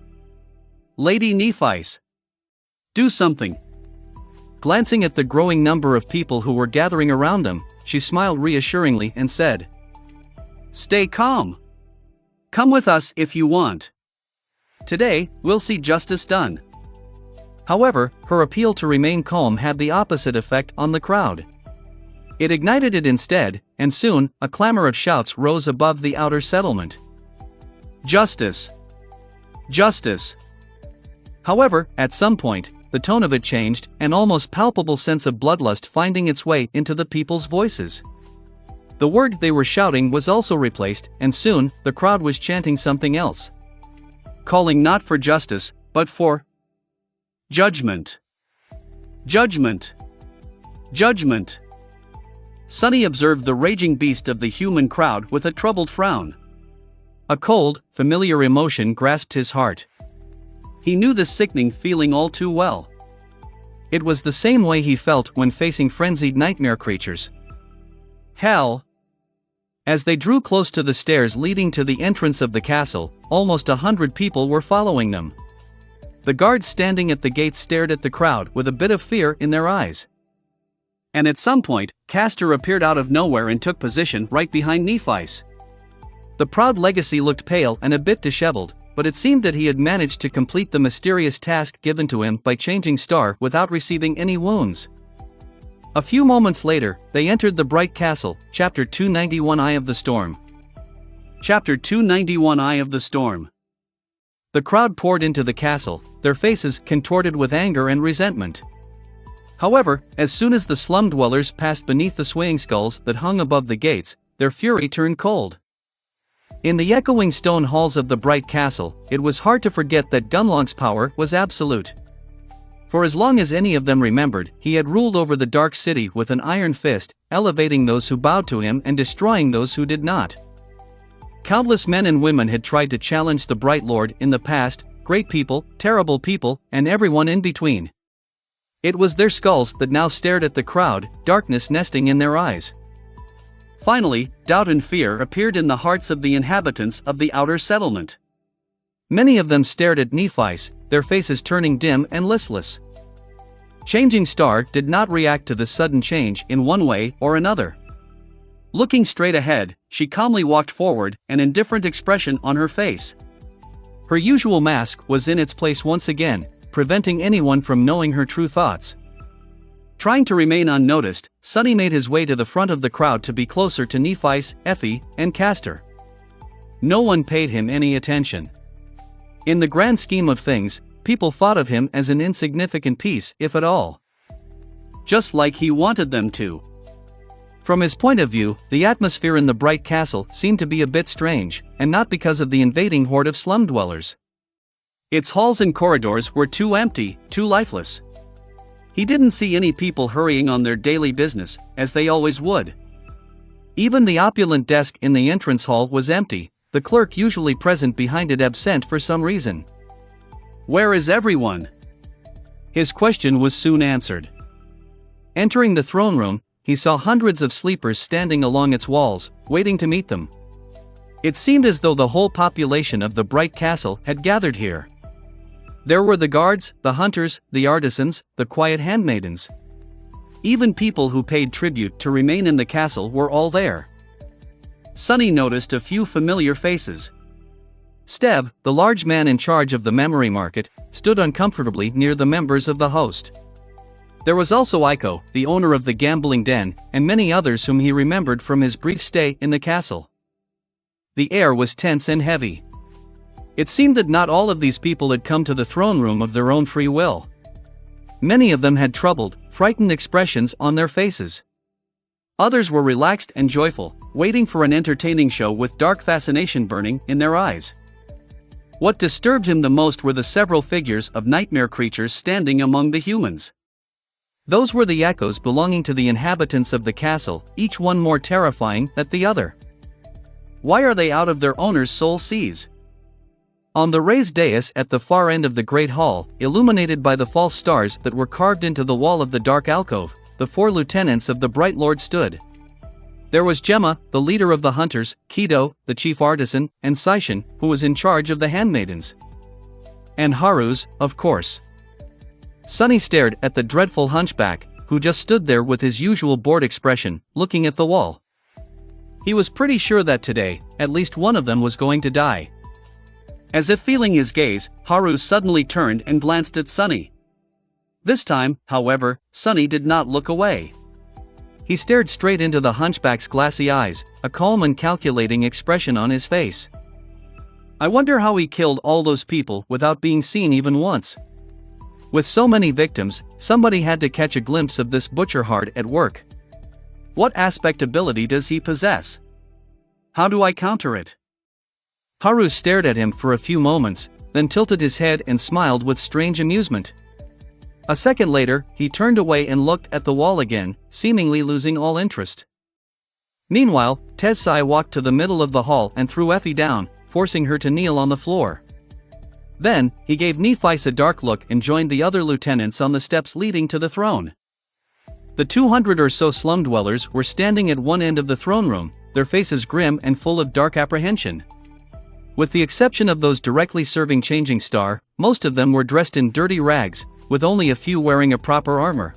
Lady Nephi. Do something. Glancing at the growing number of people who were gathering around them, she smiled reassuringly and said, Stay calm. Come with us if you want. Today, we'll see justice done. However, her appeal to remain calm had the opposite effect on the crowd. It ignited it instead, and soon, a clamor of shouts rose above the outer settlement. Justice! Justice! However, at some point, the tone of it changed, an almost palpable sense of bloodlust finding its way into the people's voices. The word they were shouting was also replaced, and soon, the crowd was chanting something else. Calling not for justice, but for judgment. Judgment. Judgment. Sunny observed the raging beast of the human crowd with a troubled frown. A cold, familiar emotion grasped his heart. He knew this sickening feeling all too well. It was the same way he felt when facing frenzied nightmare creatures. Hell! As they drew close to the stairs leading to the entrance of the castle, almost 100 people were following them. The guards standing at the gates stared at the crowd with a bit of fear in their eyes. And at some point, Castor appeared out of nowhere and took position right behind Nephi. The proud legacy looked pale and a bit disheveled, but it seemed that he had managed to complete the mysterious task given to him by Changing Star without receiving any wounds. A few moments later, they entered the Bright Castle, Chapter 291 Eye of the Storm. Chapter 291 Eye of the Storm. The crowd poured into the castle, their faces contorted with anger and resentment. However, as soon as the slum dwellers passed beneath the swaying skulls that hung above the gates, their fury turned cold. In the echoing stone halls of the Bright Castle, it was hard to forget that Gunlog's power was absolute. For as long as any of them remembered, he had ruled over the Dark City with an iron fist, elevating those who bowed to him and destroying those who did not. Countless men and women had tried to challenge the Bright Lord in the past, great people, terrible people, and everyone in between. It was their skulls that now stared at the crowd, darkness nesting in their eyes. Finally, doubt and fear appeared in the hearts of the inhabitants of the outer settlement. Many of them stared at Nephi, their faces turning dim and listless. Changing Star did not react to this sudden change in one way or another. Looking straight ahead, she calmly walked forward, an indifferent expression on her face. Her usual mask was in its place once again, preventing anyone from knowing her true thoughts. Trying to remain unnoticed, Sunny made his way to the front of the crowd to be closer to Nephi, Effie, and Castor. No one paid him any attention. In the grand scheme of things, people thought of him as an insignificant piece, if at all. Just like he wanted them to. From his point of view, the atmosphere in the Bright Castle seemed to be a bit strange, and not because of the invading horde of slum dwellers. Its halls and corridors were too empty, too lifeless. He didn't see any people hurrying on their daily business, as they always would. Even the opulent desk in the entrance hall was empty, the clerk usually present behind it absent for some reason. "Where is everyone?" His question was soon answered. Entering the throne room, he saw hundreds of sleepers standing along its walls, waiting to meet them. It seemed as though the whole population of the bright castle had gathered here. There were the guards, the hunters, the artisans, the quiet handmaidens. Even people who paid tribute to remain in the castle were all there. Sunny noticed a few familiar faces. Steb, the large man in charge of the memory market, stood uncomfortably near the members of the host. There was also Iko, the owner of the gambling den, and many others whom he remembered from his brief stay in the castle. The air was tense and heavy. It seemed that not all of these people had come to the throne room of their own free will. Many of them had troubled, frightened expressions on their faces. Others were relaxed and joyful, waiting for an entertaining show with dark fascination burning in their eyes. What disturbed him the most were the several figures of nightmare creatures standing among the humans. Those were the echoes belonging to the inhabitants of the castle, each one more terrifying than the other. Why are they out of their owner's soul seas? On the raised dais at the far end of the great hall, illuminated by the false stars that were carved into the wall of the dark alcove, the 4 lieutenants of the Bright Lord stood. There was Gemma, the leader of the hunters, Kido, the chief artisan, and Saishin, who was in charge of the handmaidens. And Haru's, of course. Sunny stared at the dreadful hunchback, who just stood there with his usual bored expression, looking at the wall. He was pretty sure that today, at least one of them was going to die. As if feeling his gaze, Haru suddenly turned and glanced at Sunny. This time, however, Sunny did not look away. He stared straight into the hunchback's glassy eyes, a calm and calculating expression on his face. I wonder how he killed all those people without being seen even once. With so many victims, somebody had to catch a glimpse of this butcher hard at work. What aspect ability does he possess? How do I counter it? Haru stared at him for a few moments, then tilted his head and smiled with strange amusement. A second later, he turned away and looked at the wall again, seemingly losing all interest. Meanwhile, Tessai walked to the middle of the hall and threw Effie down, forcing her to kneel on the floor. Then, he gave Nephice a dark look and joined the other lieutenants on the steps leading to the throne. The 200 or so slum dwellers were standing at one end of the throne room, their faces grim and full of dark apprehension. With the exception of those directly serving Changing Star, most of them were dressed in dirty rags, with only a few wearing a proper armor.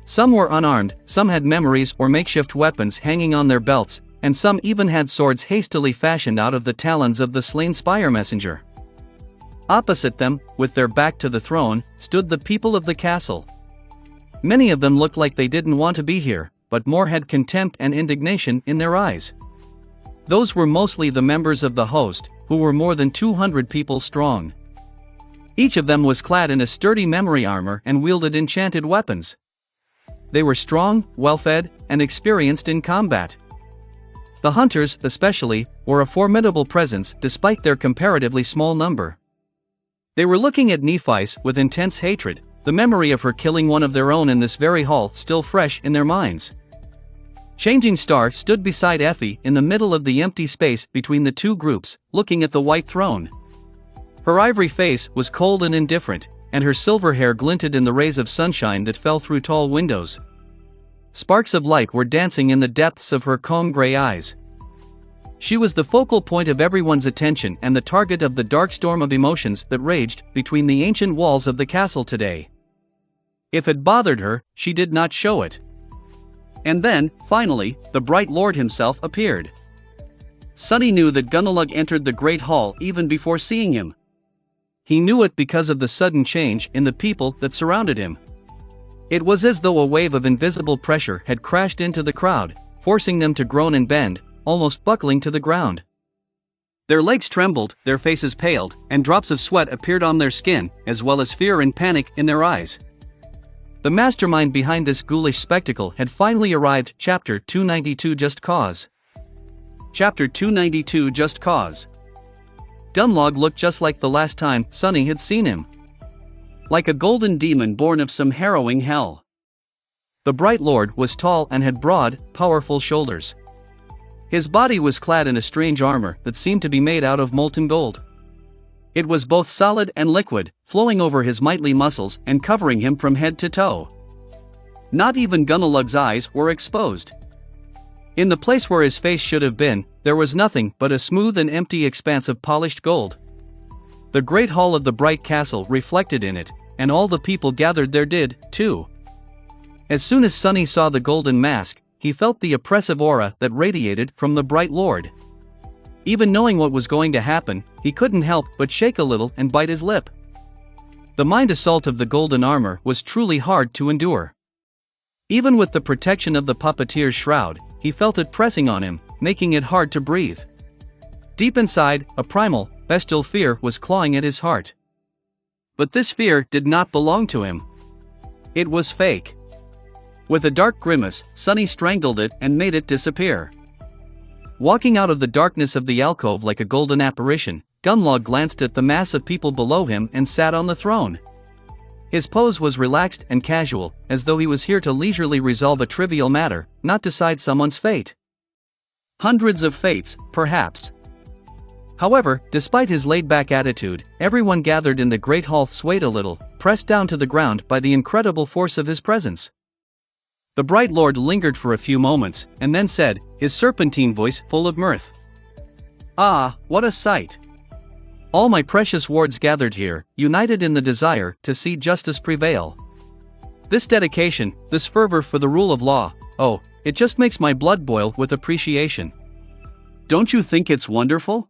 Some were unarmed, some had memories or makeshift weapons hanging on their belts, and some even had swords hastily fashioned out of the talons of the slain Spire Messenger. Opposite them, with their back to the throne, stood the people of the castle. Many of them looked like they didn't want to be here, but more had contempt and indignation in their eyes. Those were mostly the members of the host, who were more than 200 people strong. Each of them was clad in a sturdy memory armor and wielded enchanted weapons. They were strong, well-fed, and experienced in combat. The hunters, especially, were a formidable presence despite their comparatively small number. They were looking at Nephice with intense hatred, the memory of her killing one of their own in this very hall still fresh in their minds. Changing Star stood beside Effie in the middle of the empty space between the two groups, looking at the white throne. Her ivory face was cold and indifferent, and her silver hair glinted in the rays of sunshine that fell through tall windows. Sparks of light were dancing in the depths of her calm gray eyes. She was the focal point of everyone's attention and the target of the dark storm of emotions that raged between the ancient walls of the castle today. If it bothered her, she did not show it. And then, finally, the Bright Lord himself appeared. Sunny knew that Gunnalug entered the Great Hall even before seeing him. He knew it because of the sudden change in the people that surrounded him. It was as though a wave of invisible pressure had crashed into the crowd, forcing them to groan and bend, almost buckling to the ground. Their legs trembled, their faces paled, and drops of sweat appeared on their skin, as well as fear and panic in their eyes. The mastermind behind this ghoulish spectacle had finally arrived. Chapter 292 Just Cause. Chapter 292 Just Cause. Gunnalug looked just like the last time Sunny had seen him. like a golden demon born of some harrowing hell. The Bright Lord was tall and had broad, powerful shoulders. His body was clad in a strange armor that seemed to be made out of molten gold. It was both solid and liquid, flowing over his mighty muscles and covering him from head to toe. Not even Gunnalug's eyes were exposed. In the place where his face should have been, there was nothing but a smooth and empty expanse of polished gold. The great hall of the bright castle reflected in it, and all the people gathered there did, too. As soon as Sunny saw the golden mask, he felt the oppressive aura that radiated from the Bright Lord. Even knowing what was going to happen, he couldn't help but shake a little and bite his lip. The mind assault of the golden armor was truly hard to endure. Even with the protection of the puppeteer's shroud, he felt it pressing on him, making it hard to breathe. Deep inside, a primal, bestial fear was clawing at his heart. But this fear did not belong to him. It was fake. With a dark grimace, Sunny strangled it and made it disappear. Walking out of the darkness of the alcove like a golden apparition, Gunnlaug glanced at the mass of people below him and sat on the throne. His pose was relaxed and casual, as though he was here to leisurely resolve a trivial matter, not decide someone's fate. Hundreds of fates, perhaps. However, despite his laid-back attitude, everyone gathered in the great hall swayed a little, pressed down to the ground by the incredible force of his presence. The Bright Lord lingered for a few moments, and then said, his serpentine voice full of mirth. "Ah, what a sight! All my precious wards gathered here, united in the desire to see justice prevail. This dedication, this fervor for the rule of law, oh, it just makes my blood boil with appreciation. Don't you think it's wonderful?"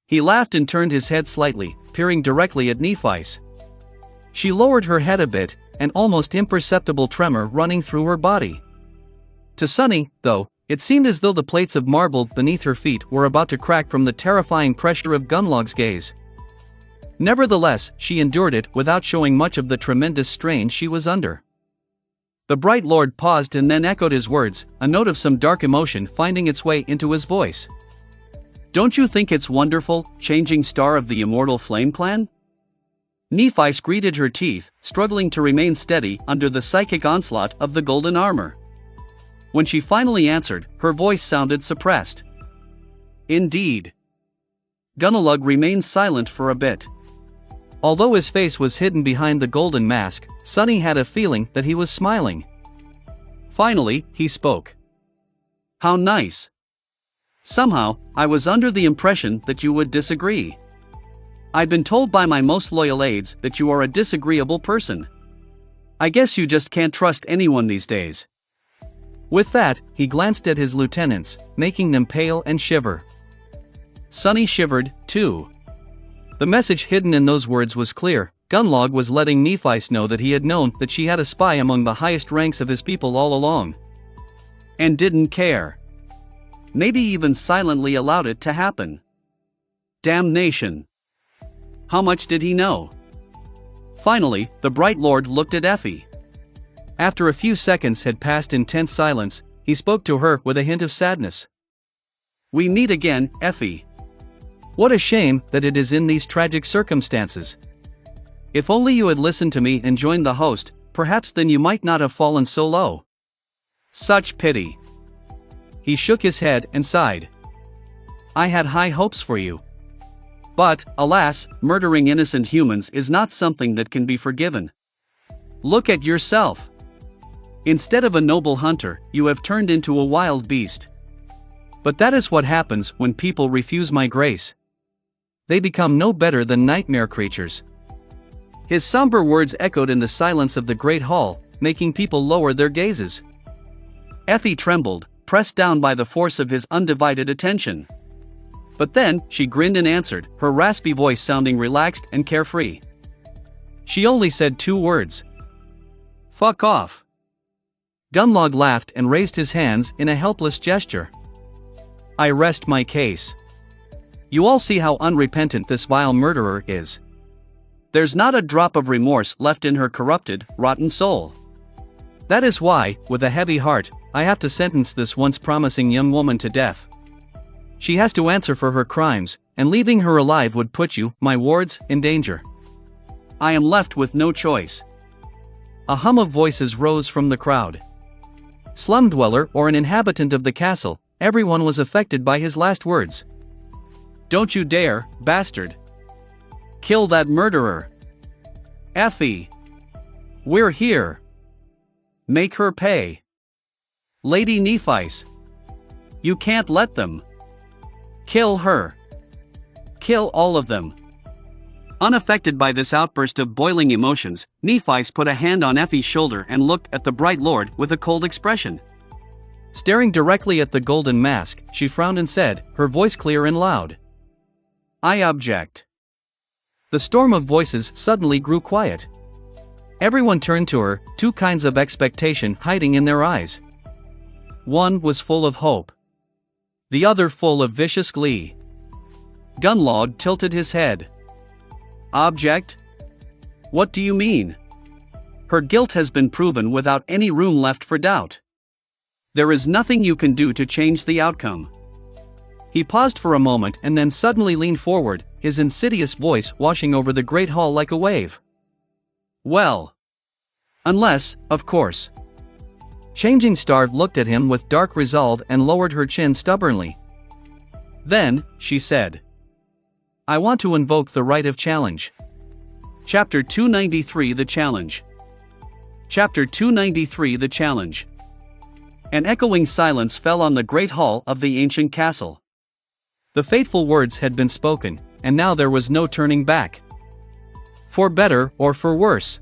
He laughed and turned his head slightly, peering directly at Nephice. She lowered her head a bit, an almost imperceptible tremor running through her body. To Sunny, though, it seemed as though the plates of marble beneath her feet were about to crack from the terrifying pressure of Gunnlaug's gaze. Nevertheless, she endured it without showing much of the tremendous strain she was under. The Bright Lord paused and then echoed his words, a note of some dark emotion finding its way into his voice. "Don't you think it's wonderful, changing star of the immortal Flame Clan?" Nephice gritted her teeth, struggling to remain steady under the psychic onslaught of the golden armor. When she finally answered, her voice sounded suppressed. "Indeed." Gunnalug remained silent for a bit. Although his face was hidden behind the golden mask, Sunny had a feeling that he was smiling. Finally, he spoke. "How nice. Somehow, I was under the impression that you would disagree. I've been told by my most loyal aides that you are a disagreeable person. I guess you just can't trust anyone these days." With that, he glanced at his lieutenants, making them pale and shiver. Sunny shivered, too. The message hidden in those words was clear. Gunnlaug was letting Nephice know that he had known that she had a spy among the highest ranks of his people all along. And didn't care. Maybe even silently allowed it to happen. Damnation. How much did he know? Finally, the Bright Lord looked at Effie. After a few seconds had passed in tense silence, he spoke to her with a hint of sadness. "We meet again, Effie. What a shame that it is in these tragic circumstances. If only you had listened to me and joined the host, perhaps then you might not have fallen so low. Such pity." He shook his head and sighed. "I had high hopes for you. But, alas, murdering innocent humans is not something that can be forgiven. Look at yourself. Instead of a noble hunter, you have turned into a wild beast. But that is what happens when people refuse my grace. They become no better than nightmare creatures." His somber words echoed in the silence of the great hall, making people lower their gazes. Effie trembled, pressed down by the force of his undivided attention. But then, she grinned and answered, her raspy voice sounding relaxed and carefree. She only said 2 words. "Fuck off." Gunnlaug laughed and raised his hands in a helpless gesture. "I rest my case. You all see how unrepentant this vile murderer is. There's not a drop of remorse left in her corrupted, rotten soul. That is why, with a heavy heart, I have to sentence this once promising young woman to death. She has to answer for her crimes, and leaving her alive would put you, my wards, in danger." I am left with no choice. A hum of voices rose from the crowd. Slum dweller or an inhabitant of the castle, everyone was affected by his last words. Don't you dare, bastard. Kill that murderer. Effie. We're here. Make her pay. Lady Nephice. You can't let them. Kill her. Kill all of them. Unaffected by this outburst of boiling emotions, Nephice put a hand on Effie's shoulder and looked at the Bright Lord with a cold expression. Staring directly at the golden mask, she frowned and said, her voice clear and loud. I object. The storm of voices suddenly grew quiet. Everyone turned to her, two kinds of expectation hiding in their eyes. One was full of hope. The other full of vicious glee. Gunlod tilted his head. Object? What do you mean? Her guilt has been proven without any room left for doubt. There is nothing you can do to change the outcome. He paused for a moment and then suddenly leaned forward, his insidious voice washing over the great hall like a wave. Well. Unless, of course. Changing Star looked at him with dark resolve and lowered her chin stubbornly. Then, she said. I want to invoke the right of challenge. Chapter 293 The Challenge. Chapter 293 The Challenge. An echoing silence fell on the great hall of the ancient castle. The fateful words had been spoken, and now there was no turning back. For better or for worse.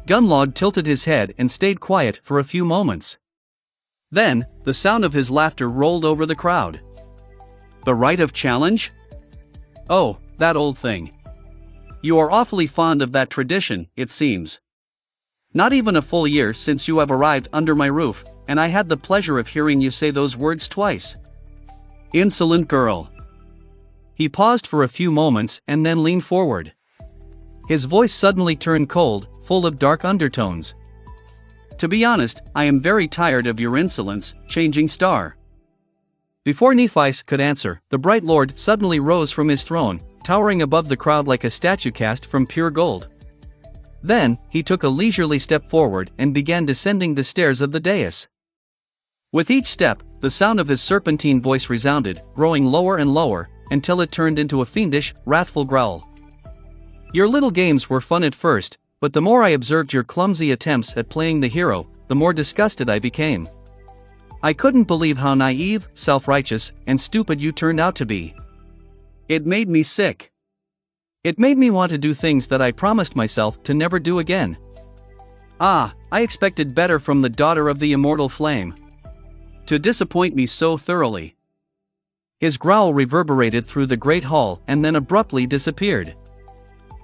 Gunlod tilted his head and stayed quiet for a few moments. Then, the sound of his laughter rolled over the crowd. The right of challenge? Oh, that old thing. You are awfully fond of that tradition, it seems. Not even a full year since you have arrived under my roof, and I had the pleasure of hearing you say those words twice. Insolent girl. He paused for a few moments and then leaned forward. His voice suddenly turned cold, full of dark undertones. To be honest, I am very tired of your insolence, Changing Star. Before Nephice could answer, the Bright Lord suddenly rose from his throne, towering above the crowd like a statue cast from pure gold. Then, he took a leisurely step forward and began descending the stairs of the dais. With each step, the sound of his serpentine voice resounded, growing lower and lower, until it turned into a fiendish, wrathful growl. Your little games were fun at first, but the more I observed your clumsy attempts at playing the hero, the more disgusted I became. I couldn't believe how naive, self-righteous, and stupid you turned out to be. It made me sick. It made me want to do things that I promised myself to never do again. I expected better from the daughter of the immortal flame. To disappoint me so thoroughly. His growl reverberated through the great hall and then abruptly disappeared.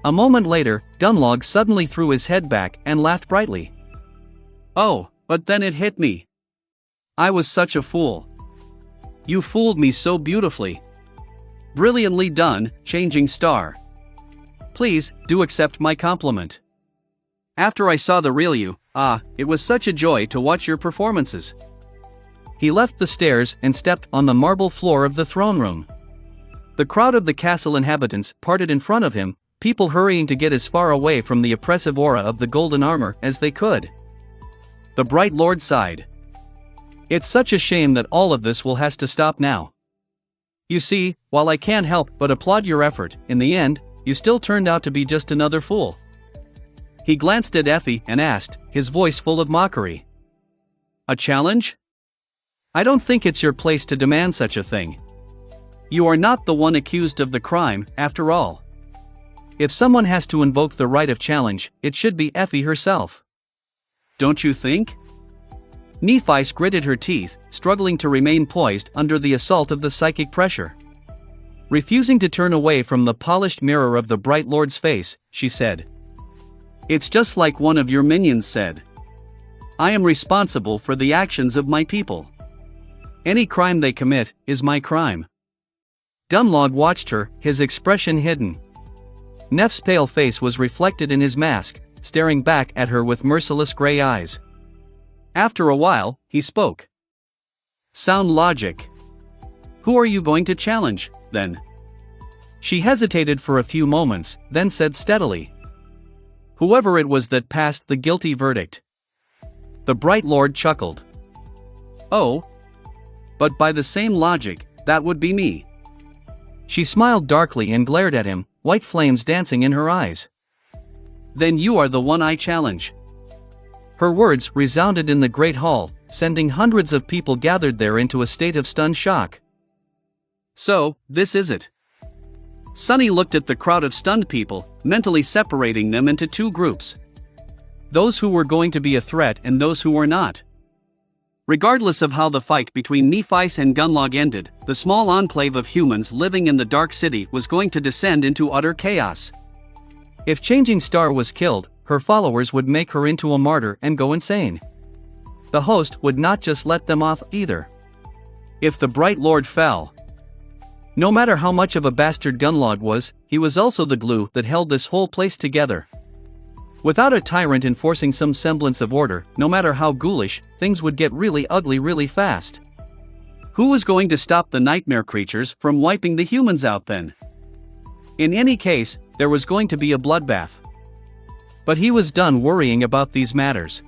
A moment later, Dunlog suddenly threw his head back and laughed brightly. Oh, but then it hit me. I was such a fool. You fooled me so beautifully. Brilliantly done, Changing Star. Please, do accept my compliment. After I saw the real you, it was such a joy to watch your performances. He left the stairs and stepped on the marble floor of the throne room. The crowd of the castle inhabitants parted in front of him, people hurrying to get as far away from the oppressive aura of the golden armor as they could. The Bright Lord sighed. It's such a shame that all of this will has to stop now. You see, while I can't help but applaud your effort, in the end, you still turned out to be just another fool. He glanced at Effie and asked, his voice full of mockery. A challenge? I don't think it's your place to demand such a thing. You are not the one accused of the crime, after all. If someone has to invoke the right of challenge, it should be Effie herself. Don't you think? Nephice gritted her teeth, struggling to remain poised under the assault of the psychic pressure. Refusing to turn away from the polished mirror of the Bright Lord's face, she said. It's just like one of your minions said. I am responsible for the actions of my people. Any crime they commit is my crime. Dunlog watched her, his expression hidden. Neff's pale face was reflected in his mask, staring back at her with merciless gray eyes. After a while, he spoke. Sound logic. Who are you going to challenge, then? She hesitated for a few moments, then said steadily. whoever it was that passed the guilty verdict. The Bright Lord chuckled. Oh. But by the same logic, that would be me. She smiled darkly and glared at him, white flames dancing in her eyes. Then you are the one I challenge. Her words resounded in the great hall, sending hundreds of people gathered there into a state of stunned shock. So, this is it. Sunny looked at the crowd of stunned people, mentally separating them into two groups. Those who were going to be a threat and those who were not. Regardless of how the fight between Nephice and Gunlog ended, the small enclave of humans living in the Dark City was going to descend into utter chaos. If Changing Star was killed, her followers would make her into a martyr and go insane. The host would not just let them off either. If the Bright Lord fell, no matter how much of a bastard Gunlog was, he was also the glue that held this whole place together. Without a tyrant enforcing some semblance of order, no matter how ghoulish, things would get really ugly really fast. Who was going to stop the nightmare creatures from wiping the humans out then? In any case, there was going to be a bloodbath. But he was done worrying about these matters.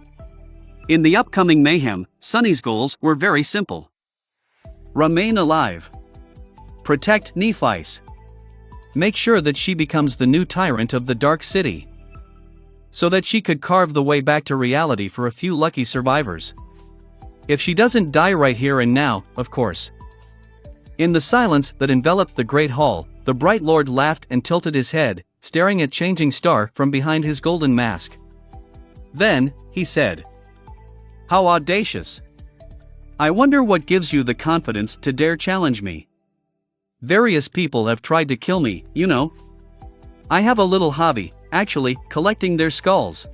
In the upcoming mayhem, Sunny's goals were very simple. Remain alive. Protect Nephice. Make sure that she becomes the new tyrant of the Dark City, so that she could carve the way back to reality for a few lucky survivors. If she doesn't die right here and now, of course. In the silence that enveloped the Great Hall, the Bright Lord laughed and tilted his head, staring at Changing Star from behind his golden mask. Then, he said, "How audacious. I wonder what gives you the confidence to dare challenge me. Various people have tried to kill me, you know. I have a little hobby, actually, collecting their skulls.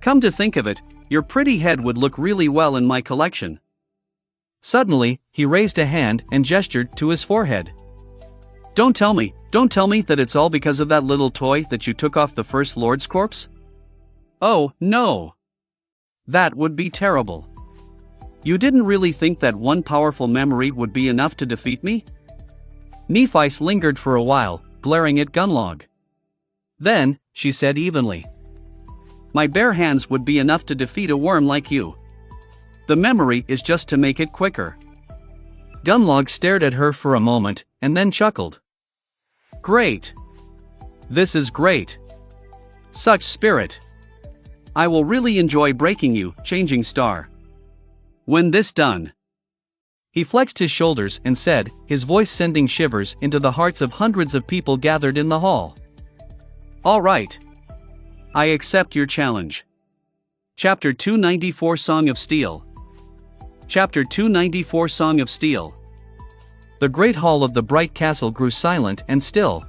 Come to think of it, your pretty head would look really well in my collection." Suddenly, he raised a hand and gestured to his forehead. Don't tell me that it's all because of that little toy that you took off the First Lord's corpse? Oh, no. That would be terrible. You didn't really think that one powerful memory would be enough to defeat me? Nephice lingered for a while, glaring at Gunlog. Then, she said evenly, "My bare hands would be enough to defeat a worm like you. The memory is just to make it quicker." Gunlog stared at her for a moment, and then chuckled. "Great. This is great. Such spirit. I will really enjoy breaking you, Changing Star. When this done." He flexed his shoulders and said, his voice sending shivers into the hearts of hundreds of people gathered in the hall. "All right. I accept your challenge." Chapter 294 Song of Steel. Chapter 294 Song of Steel. The great hall of the bright castle grew silent and still.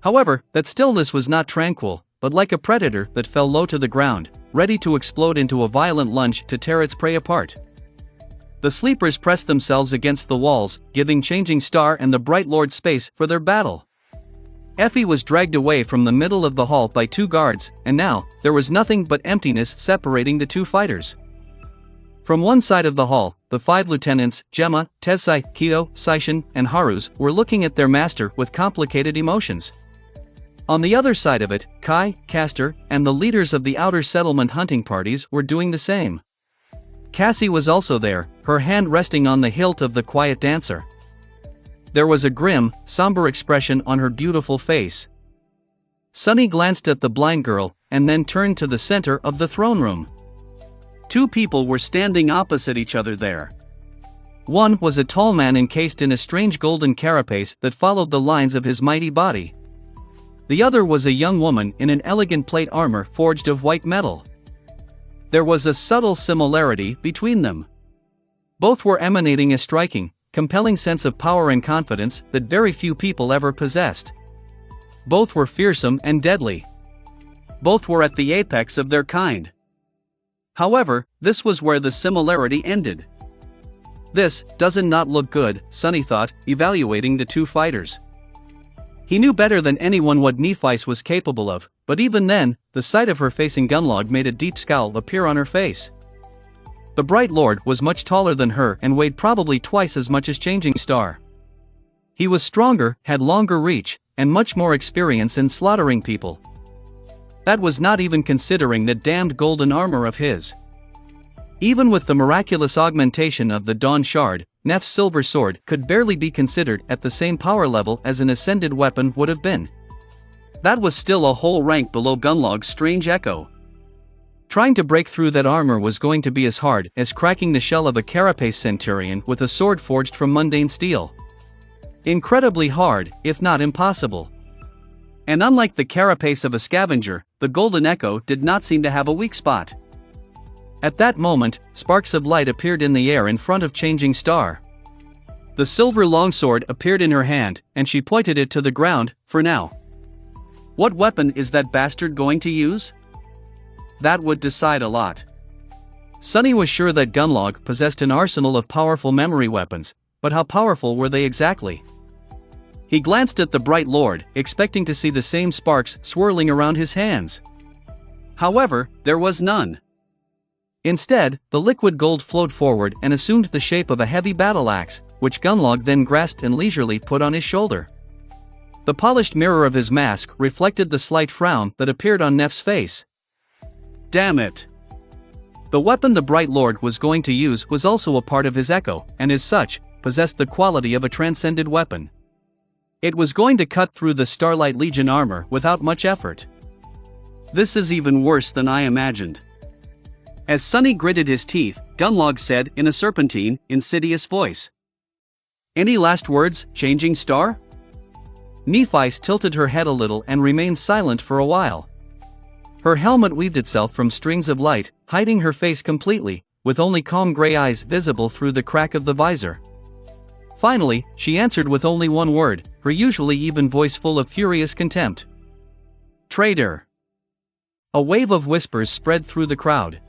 However, that stillness was not tranquil, but like a predator that fell low to the ground, ready to explode into a violent lunge to tear its prey apart. The sleepers pressed themselves against the walls, giving Changing Star and the Bright Lord space for their battle. Effie was dragged away from the middle of the hall by two guards, and now, there was nothing but emptiness separating the two fighters. From one side of the hall, the five lieutenants, Gemma, Tessai, Kito, Saishin, and Haruz, were looking at their master with complicated emotions. On the other side of it, Kai, Castor, and the leaders of the outer settlement hunting parties were doing the same. Cassie was also there, her hand resting on the hilt of the quiet dancer. There was a grim, somber expression on her beautiful face. Sunny glanced at the blind girl, and then turned to the center of the throne room. Two people were standing opposite each other there. One was a tall man encased in a strange golden carapace that followed the lines of his mighty body. The other was a young woman in an elegant plate armor forged of white metal. There was a subtle similarity between them. Both were emanating a striking, compelling sense of power and confidence that very few people ever possessed. Both were fearsome and deadly. Both were at the apex of their kind. However, this was where the similarity ended. This doesn't not look good, Sunny thought, evaluating the two fighters. He knew better than anyone what Nephice was capable of, but even then, the sight of her facing Gunlog made a deep scowl appear on her face. The Bright Lord was much taller than her and weighed probably twice as much as Changing Star. He was stronger, had longer reach, and much more experience in slaughtering people. That was not even considering that damned golden armor of his. Even with the miraculous augmentation of the Dawn Shard, Neff's silver sword could barely be considered at the same power level as an ascended weapon would have been. That was still a whole rank below Gunlog's strange echo. Trying to break through that armor was going to be as hard as cracking the shell of a carapace centurion with a sword forged from mundane steel. Incredibly hard, if not impossible. And unlike the carapace of a scavenger, the golden echo did not seem to have a weak spot. At that moment, sparks of light appeared in the air in front of Changing Star. The silver longsword appeared in her hand, and she pointed it to the ground, for now. What weapon is that bastard going to use? That would decide a lot. Sunny was sure that Gunlog possessed an arsenal of powerful memory weapons, but how powerful were they exactly? He glanced at the Bright Lord, expecting to see the same sparks swirling around his hands. However, there was none. Instead, the liquid gold flowed forward and assumed the shape of a heavy battle axe, which Gunlog then grasped and leisurely put on his shoulder. The polished mirror of his mask reflected the slight frown that appeared on Neff's face. Damn it! The weapon the Bright Lord was going to use was also a part of his echo, and as such, possessed the quality of a transcended weapon. It was going to cut through the Starlight Legion armor without much effort. This is even worse than I imagined. As Sunny gritted his teeth, Gunlog said in a serpentine, insidious voice. Any last words, Changing Star? Nephice tilted her head a little and remained silent for a while. Her helmet weaved itself from strings of light, hiding her face completely, with only calm gray eyes visible through the crack of the visor. Finally, she answered with only one word, her usually even voice full of furious contempt. Traitor. A wave of whispers spread through the crowd.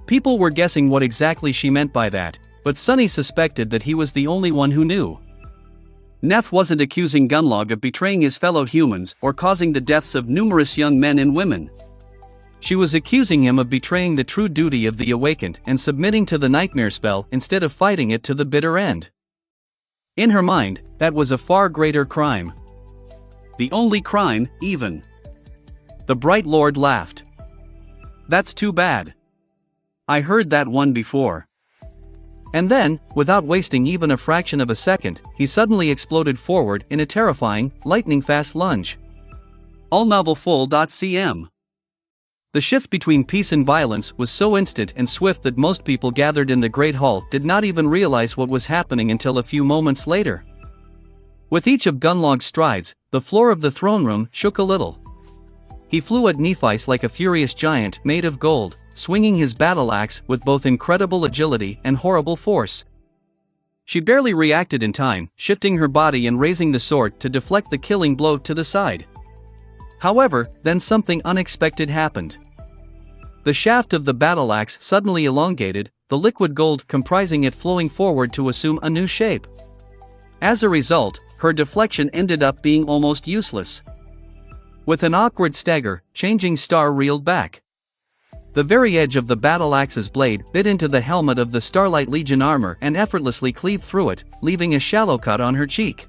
People were guessing what exactly she meant by that, but Sunny suspected that he was the only one who knew. Neff wasn't accusing Gunlog of betraying his fellow humans or causing the deaths of numerous young men and women. She was accusing him of betraying the true duty of the Awakened and submitting to the nightmare spell instead of fighting it to the bitter end. In her mind, that was a far greater crime. The only crime, even. The Bright Lord laughed. That's too bad. I heard that one before. And then, without wasting even a fraction of a second, he suddenly exploded forward in a terrifying, lightning-fast lunge. allnovelfull.cm. The shift between peace and violence was so instant and swift that most people gathered in the Great Hall did not even realize what was happening until a few moments later. With each of Gunlog's strides, the floor of the throne room shook a little. He flew at Nephice like a furious giant made of gold, swinging his battle axe with both incredible agility and horrible force. She barely reacted in time, shifting her body and raising the sword to deflect the killing blow to the side. However, then something unexpected happened. The shaft of the battle axe suddenly elongated, the liquid gold comprising it flowing forward to assume a new shape. As a result, her deflection ended up being almost useless. With an awkward stagger, Changing Star reeled back. The very edge of the battle axe's blade bit into the helmet of the Starlight Legion armor and effortlessly cleaved through it, leaving a shallow cut on her cheek.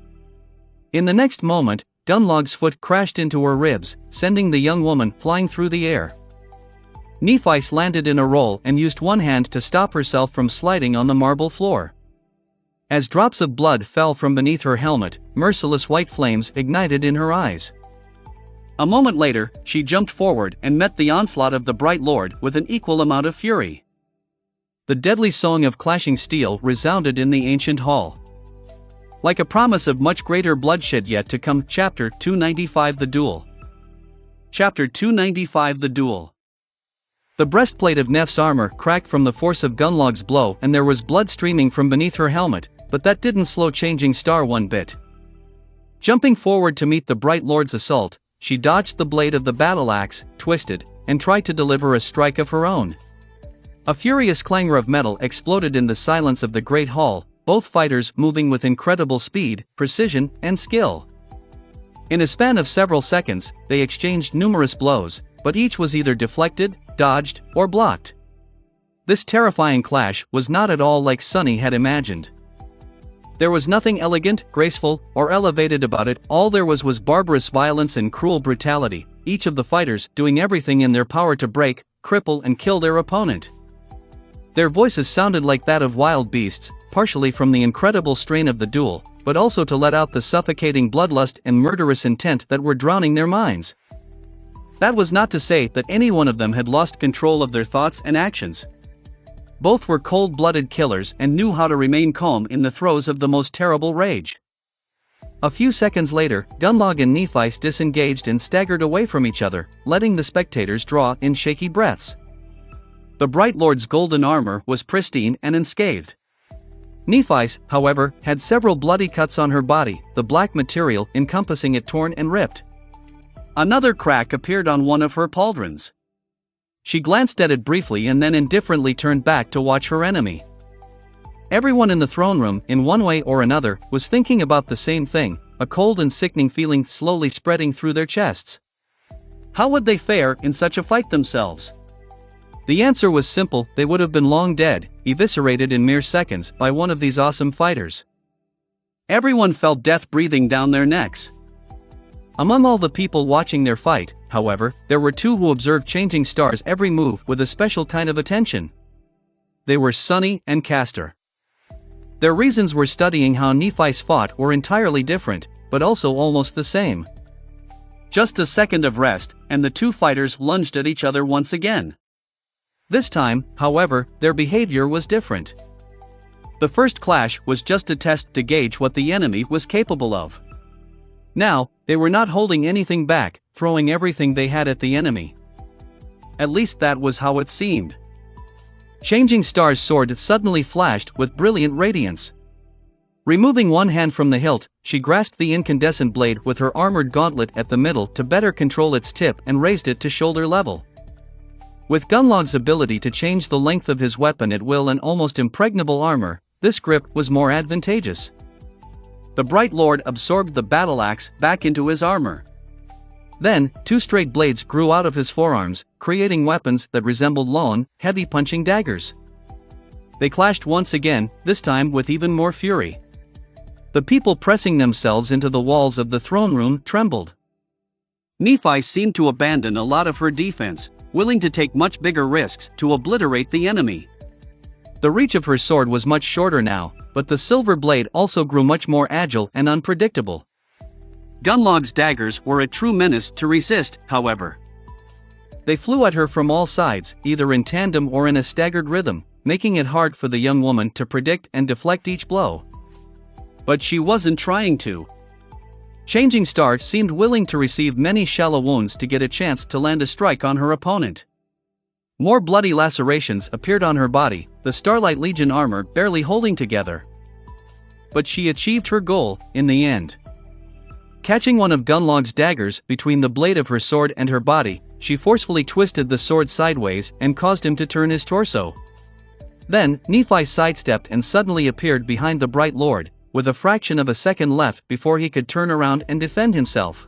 In the next moment, Gunlog's foot crashed into her ribs, sending the young woman flying through the air. Nephice landed in a roll and used one hand to stop herself from sliding on the marble floor. As drops of blood fell from beneath her helmet, merciless white flames ignited in her eyes. A moment later, she jumped forward and met the onslaught of the Bright Lord with an equal amount of fury. The deadly song of clashing steel resounded in the ancient hall. Like a promise of much greater bloodshed yet to come. Chapter 295 The Duel. Chapter 295 The Duel. The breastplate of Neff's armor cracked from the force of Gunlog's blow and there was blood streaming from beneath her helmet, but that didn't slow Changing Star one bit. Jumping forward to meet the Bright Lord's assault, she dodged the blade of the battle axe, twisted, and tried to deliver a strike of her own. A furious clangor of metal exploded in the silence of the Great Hall, both fighters moving with incredible speed, precision, and skill. In a span of several seconds, they exchanged numerous blows, but each was either deflected, dodged, or blocked. This terrifying clash was not at all like Sunny had imagined. There was nothing elegant, graceful, or elevated about it. All there was barbarous violence and cruel brutality, each of the fighters doing everything in their power to break, cripple and kill their opponent. Their voices sounded like that of wild beasts, partially from the incredible strain of the duel, but also to let out the suffocating bloodlust and murderous intent that were drowning their minds. That was not to say that any one of them had lost control of their thoughts and actions. Both were cold-blooded killers and knew how to remain calm in the throes of the most terrible rage. A few seconds later, Gunlog and Nephi disengaged and staggered away from each other, letting the spectators draw in shaky breaths. The Bright Lord's golden armor was pristine and unscathed. Nephi's, however, had several bloody cuts on her body, the black material encompassing it torn and ripped. Another crack appeared on one of her pauldrons. She glanced at it briefly and then indifferently turned back to watch her enemy. Everyone in the throne room, in one way or another, was thinking about the same thing, a cold and sickening feeling slowly spreading through their chests. How would they fare in such a fight themselves? The answer was simple: they would have been long dead, eviscerated in mere seconds by one of these awesome fighters. Everyone felt death breathing down their necks. Among all the people watching their fight, however, there were two who observed Changing Star's every move with a special kind of attention. They were Sunny and Castor. Their reasons for studying how Nephi's fought were entirely different, but also almost the same. Just a second of rest, and the two fighters lunged at each other once again. This time, however, their behavior was different. The first clash was just a test to gauge what the enemy was capable of. Now, they were not holding anything back, throwing everything they had at the enemy. At least that was how it seemed. Changing Star's sword suddenly flashed with brilliant radiance. Removing one hand from the hilt, she grasped the incandescent blade with her armored gauntlet at the middle to better control its tip and raised it to shoulder level. With Gunlog's ability to change the length of his weapon at will and almost impregnable armor, this grip was more advantageous. The Bright Lord absorbed the battle axe back into his armor. Then, two straight blades grew out of his forearms, creating weapons that resembled long, heavy punching daggers. They clashed once again, this time with even more fury. The people pressing themselves into the walls of the throne room trembled. Nephi seemed to abandon a lot of her defense, willing to take much bigger risks to obliterate the enemy. The reach of her sword was much shorter now, but the silver blade also grew much more agile and unpredictable. Gunlog's daggers were a true menace to resist, however. They flew at her from all sides, either in tandem or in a staggered rhythm, making it hard for the young woman to predict and deflect each blow. But she wasn't trying to. Changing Star seemed willing to receive many shallow wounds to get a chance to land a strike on her opponent. More bloody lacerations appeared on her body, the Starlight Legion armor barely holding together. But she achieved her goal, in the end. Catching one of Gunlog's daggers between the blade of her sword and her body, she forcefully twisted the sword sideways and caused him to turn his torso. Then, Nephi sidestepped and suddenly appeared behind the Bright Lord, with a fraction of a second left before he could turn around and defend himself.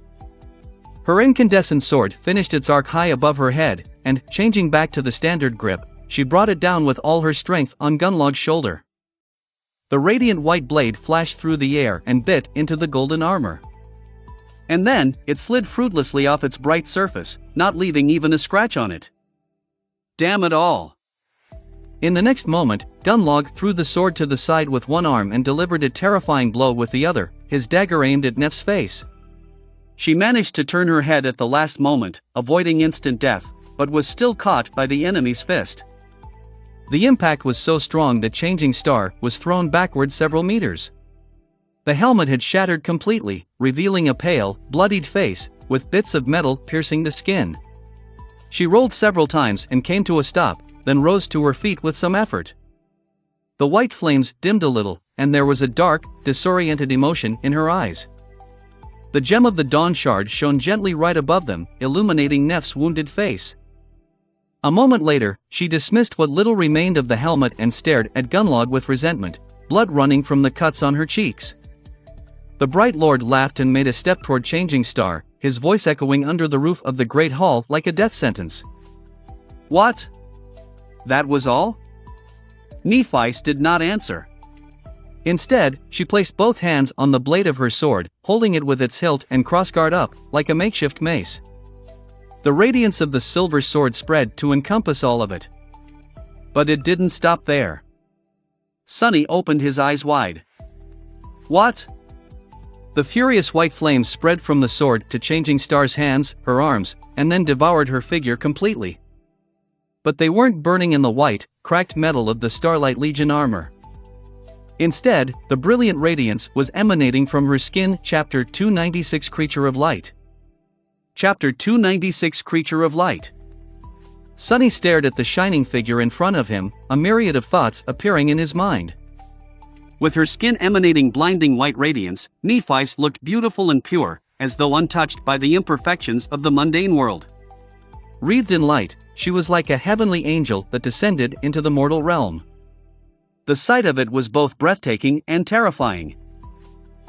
Her incandescent sword finished its arc high above her head, and, changing back to the standard grip, she brought it down with all her strength on Gunlog's shoulder. The radiant white blade flashed through the air and bit into the golden armor. And then, it slid fruitlessly off its bright surface, not leaving even a scratch on it. Damn it all! In the next moment, Gunlog threw the sword to the side with one arm and delivered a terrifying blow with the other, his dagger aimed at Neff's face. She managed to turn her head at the last moment, avoiding instant death, but was still caught by the enemy's fist. The impact was so strong that Changing Star was thrown backward several meters. The helmet had shattered completely, revealing a pale, bloodied face, with bits of metal piercing the skin. She rolled several times and came to a stop, then rose to her feet with some effort. The white flames dimmed a little, and there was a dark, disoriented emotion in her eyes. The gem of the Dawn Shard shone gently right above them, illuminating Neff's wounded face. A moment later, she dismissed what little remained of the helmet and stared at Gunlog with resentment, blood running from the cuts on her cheeks. The Bright Lord laughed and made a step toward Changing Star, his voice echoing under the roof of the Great Hall like a death sentence. "What? That was all?" Nephi did not answer. Instead, she placed both hands on the blade of her sword, holding it with its hilt and crossguard up, like a makeshift mace. The radiance of the silver sword spread to encompass all of it. But it didn't stop there. Sunny opened his eyes wide. What? The furious white flames spread from the sword to Changing Star's hands, her arms, and then devoured her figure completely. But they weren't burning in the white, cracked metal of the Starlight Legion armor. Instead, the brilliant radiance was emanating from her skin. Chapter 296 Creature of Light. Chapter 296 Creature of Light. Sunny stared at the shining figure in front of him, a myriad of thoughts appearing in his mind. With her skin emanating blinding white radiance, Nephi's looked beautiful and pure, as though untouched by the imperfections of the mundane world. Wreathed in light, she was like a heavenly angel that descended into the mortal realm. The sight of it was both breathtaking and terrifying.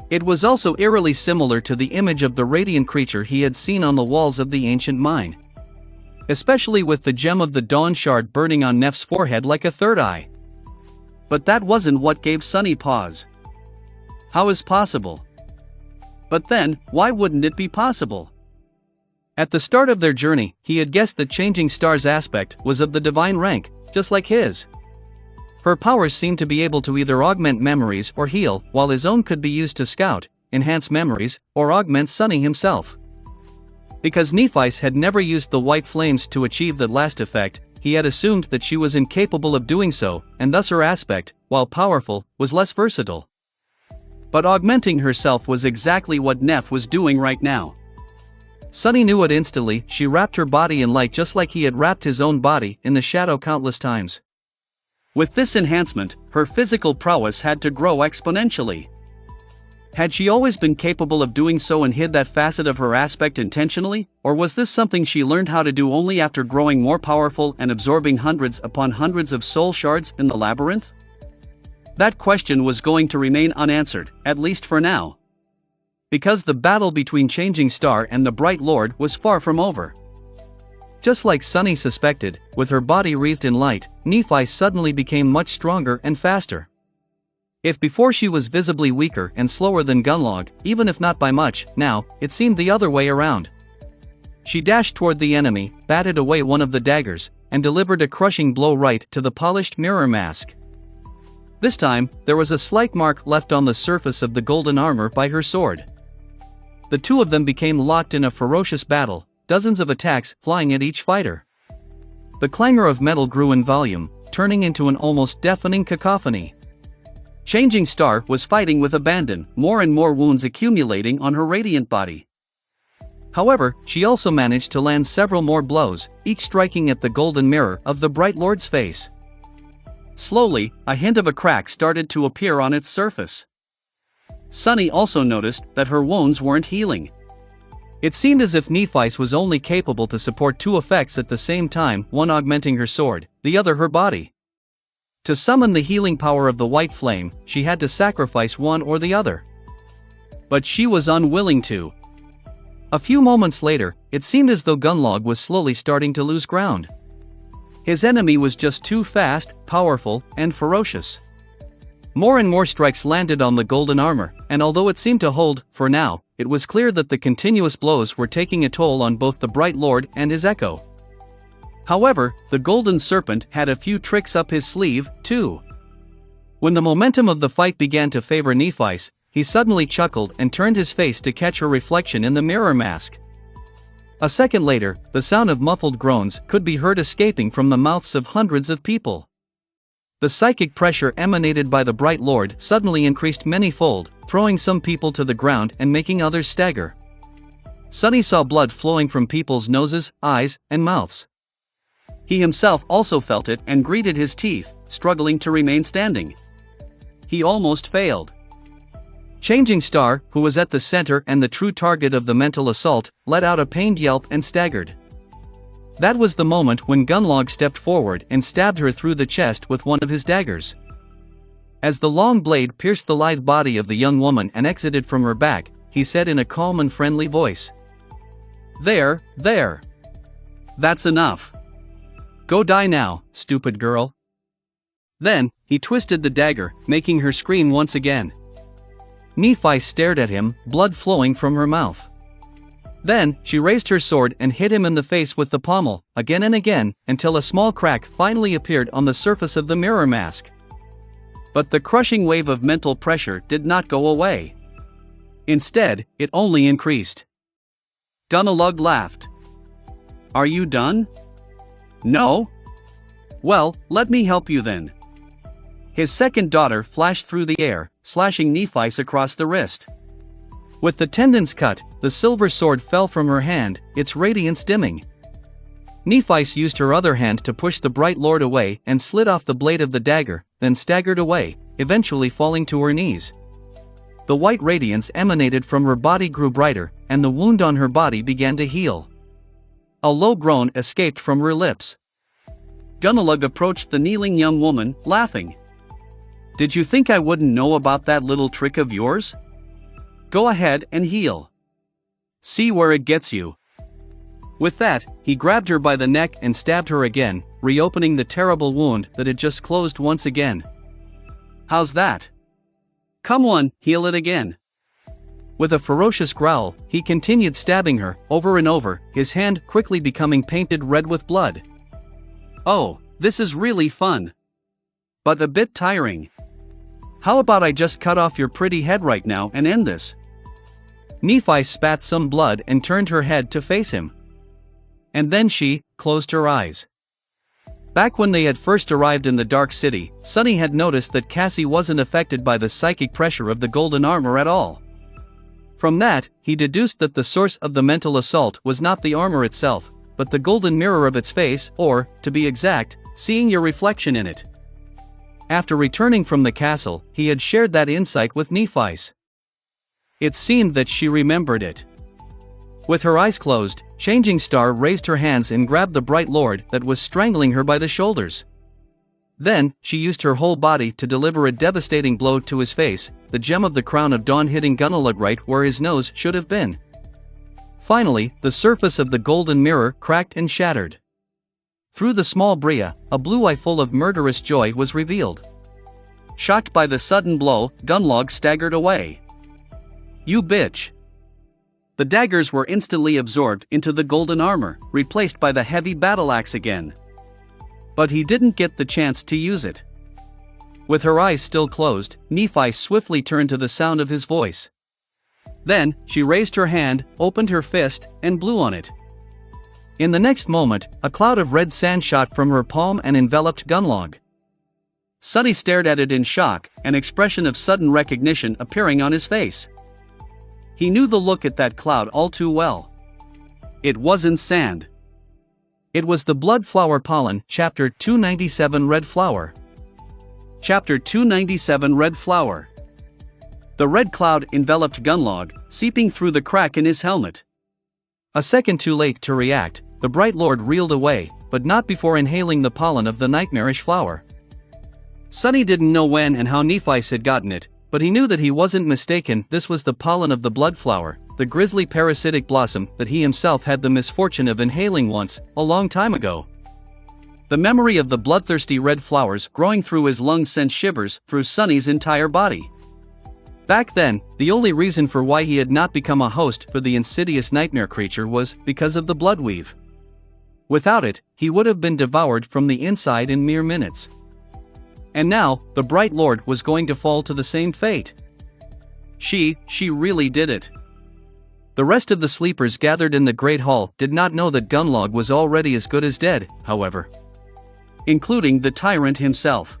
It was also eerily similar to the image of the radiant creature he had seen on the walls of the ancient mine. Especially with the gem of the dawn shard burning on Neph's forehead like a third eye. But that wasn't what gave Sunny pause. How is possible? But then, why wouldn't it be possible? At the start of their journey, he had guessed that Changing Star's aspect was of the divine rank, just like his. Her powers seemed to be able to either augment memories or heal, while his own could be used to scout, enhance memories, or augment Sunny himself. Because Nephis had never used the white flames to achieve that last effect, he had assumed that she was incapable of doing so, and thus her aspect, while powerful, was less versatile. But augmenting herself was exactly what Neph was doing right now. Sunny knew it instantly. She wrapped her body in light just like he had wrapped his own body in the shadow countless times. With this enhancement, her physical prowess had to grow exponentially. Had she always been capable of doing so and hid that facet of her aspect intentionally, or was this something she learned how to do only after growing more powerful and absorbing hundreds upon hundreds of soul shards in the labyrinth? That question was going to remain unanswered, at least for now. Because the battle between Changing Star and the Bright Lord was far from over. Just like Sunny suspected, with her body wreathed in light, Nephi suddenly became much stronger and faster. If before she was visibly weaker and slower than Gunlog, even if not by much, now, it seemed the other way around. She dashed toward the enemy, batted away one of the daggers, and delivered a crushing blow right to the polished mirror mask. This time, there was a slight mark left on the surface of the golden armor by her sword. The two of them became locked in a ferocious battle, dozens of attacks flying at each fighter. The clangor of metal grew in volume, turning into an almost deafening cacophony. Changing Star was fighting with abandon, more and more wounds accumulating on her radiant body. However, she also managed to land several more blows, each striking at the golden mirror of the Bright Lord's face. Slowly, a hint of a crack started to appear on its surface. Sunny also noticed that her wounds weren't healing. It seemed as if Nephis was only capable to support two effects at the same time, one augmenting her sword, the other her body. To summon the healing power of the white flame, she had to sacrifice one or the other. But she was unwilling to. A few moments later, it seemed as though Gunlog was slowly starting to lose ground. His enemy was just too fast, powerful, and ferocious. More and more strikes landed on the golden armor, and although it seemed to hold, for now, it was clear that the continuous blows were taking a toll on both the Bright Lord and his echo. However, the Golden Serpent had a few tricks up his sleeve, too. When the momentum of the fight began to favor Nephis, he suddenly chuckled and turned his face to catch her reflection in the mirror mask. A second later, the sound of muffled groans could be heard escaping from the mouths of hundreds of people. The psychic pressure emanated by the Bright Lord suddenly increased many-fold, throwing some people to the ground and making others stagger. Sunny saw blood flowing from people's noses, eyes, and mouths. He himself also felt it and gritted his teeth, struggling to remain standing. He almost failed. Changing Star, who was at the center and the true target of the mental assault, let out a pained yelp and staggered. That was the moment when Gunlog stepped forward and stabbed her through the chest with one of his daggers. As the long blade pierced the lithe body of the young woman and exited from her back, he said in a calm and friendly voice, "There. That's enough. Go die now, stupid girl." Then, he twisted the dagger, making her scream once again. Nephi stared at him, blood flowing from her mouth. Then, she raised her sword and hit him in the face with the pommel, again and again, until a small crack finally appeared on the surface of the mirror mask. But the crushing wave of mental pressure did not go away. Instead, it only increased. Gunnalug laughed. "Are you done?" "No." "Well, let me help you then." His second daughter flashed through the air, slashing Nephi's across the wrist. With the tendons cut, the silver sword fell from her hand, its radiance dimming. Nephi used her other hand to push the bright lord away and slid off the blade of the dagger, then staggered away, eventually falling to her knees. The white radiance emanated from her body grew brighter, and the wound on her body began to heal. A low groan escaped from her lips. Gunnalug approached the kneeling young woman, laughing. "Did you think I wouldn't know about that little trick of yours? Go ahead and heal. See where it gets you." With that, he grabbed her by the neck and stabbed her again, reopening the terrible wound that had just closed once again. "How's that? Come on, heal it again." With a ferocious growl, he continued stabbing her, over and over, his hand quickly becoming painted red with blood. "Oh, this is really fun. But a bit tiring. How about I just cut off your pretty head right now and end this?" Nephi spat some blood and turned her head to face him. And then she closed her eyes. Back when they had first arrived in the Dark City, Sunny had noticed that Cassie wasn't affected by the psychic pressure of the golden armor at all. From that, he deduced that the source of the mental assault was not the armor itself, but the golden mirror of its face, or, to be exact, seeing your reflection in it. After returning from the castle, he had shared that insight with Nephi. It seemed that she remembered it. With her eyes closed, Changing Star raised her hands and grabbed the bright lord that was strangling her by the shoulders. Then, she used her whole body to deliver a devastating blow to his face, the gem of the crown of dawn hitting Gunnalug right where his nose should have been. Finally, the surface of the golden mirror cracked and shattered. Through the small bria, a blue eye full of murderous joy was revealed. Shocked by the sudden blow, Gunnalug staggered away. "You bitch." The daggers were instantly absorbed into the golden armor, replaced by the heavy battle axe again. But he didn't get the chance to use it. With her eyes still closed, Nephi swiftly turned to the sound of his voice. Then, she raised her hand, opened her fist, and blew on it. In the next moment, a cloud of red sand shot from her palm and enveloped Gunnalug. Sunny stared at it in shock, an expression of sudden recognition appearing on his face. He knew the look at that cloud all too well. It wasn't sand. It was the blood flower pollen, Chapter 297 Red Flower. Chapter 297 Red Flower. The red cloud enveloped Gunnalug, seeping through the crack in his helmet. A second too late to react, the bright lord reeled away, but not before inhaling the pollen of the nightmarish flower. Sunny didn't know when and how Nephi had gotten it, but he knew that he wasn't mistaken. This was the pollen of the blood flower, the grisly parasitic blossom that he himself had the misfortune of inhaling once, a long time ago. The memory of the bloodthirsty red flowers growing through his lungs sent shivers through Sunny's entire body. Back then, the only reason for why he had not become a host for the insidious nightmare creature was because of the bloodweave. Without it, he would have been devoured from the inside in mere minutes. And now, the bright lord was going to fall to the same fate. She really did it. The rest of the sleepers gathered in the great hall did not know that Gunnalug was already as good as dead, however. Including the tyrant himself.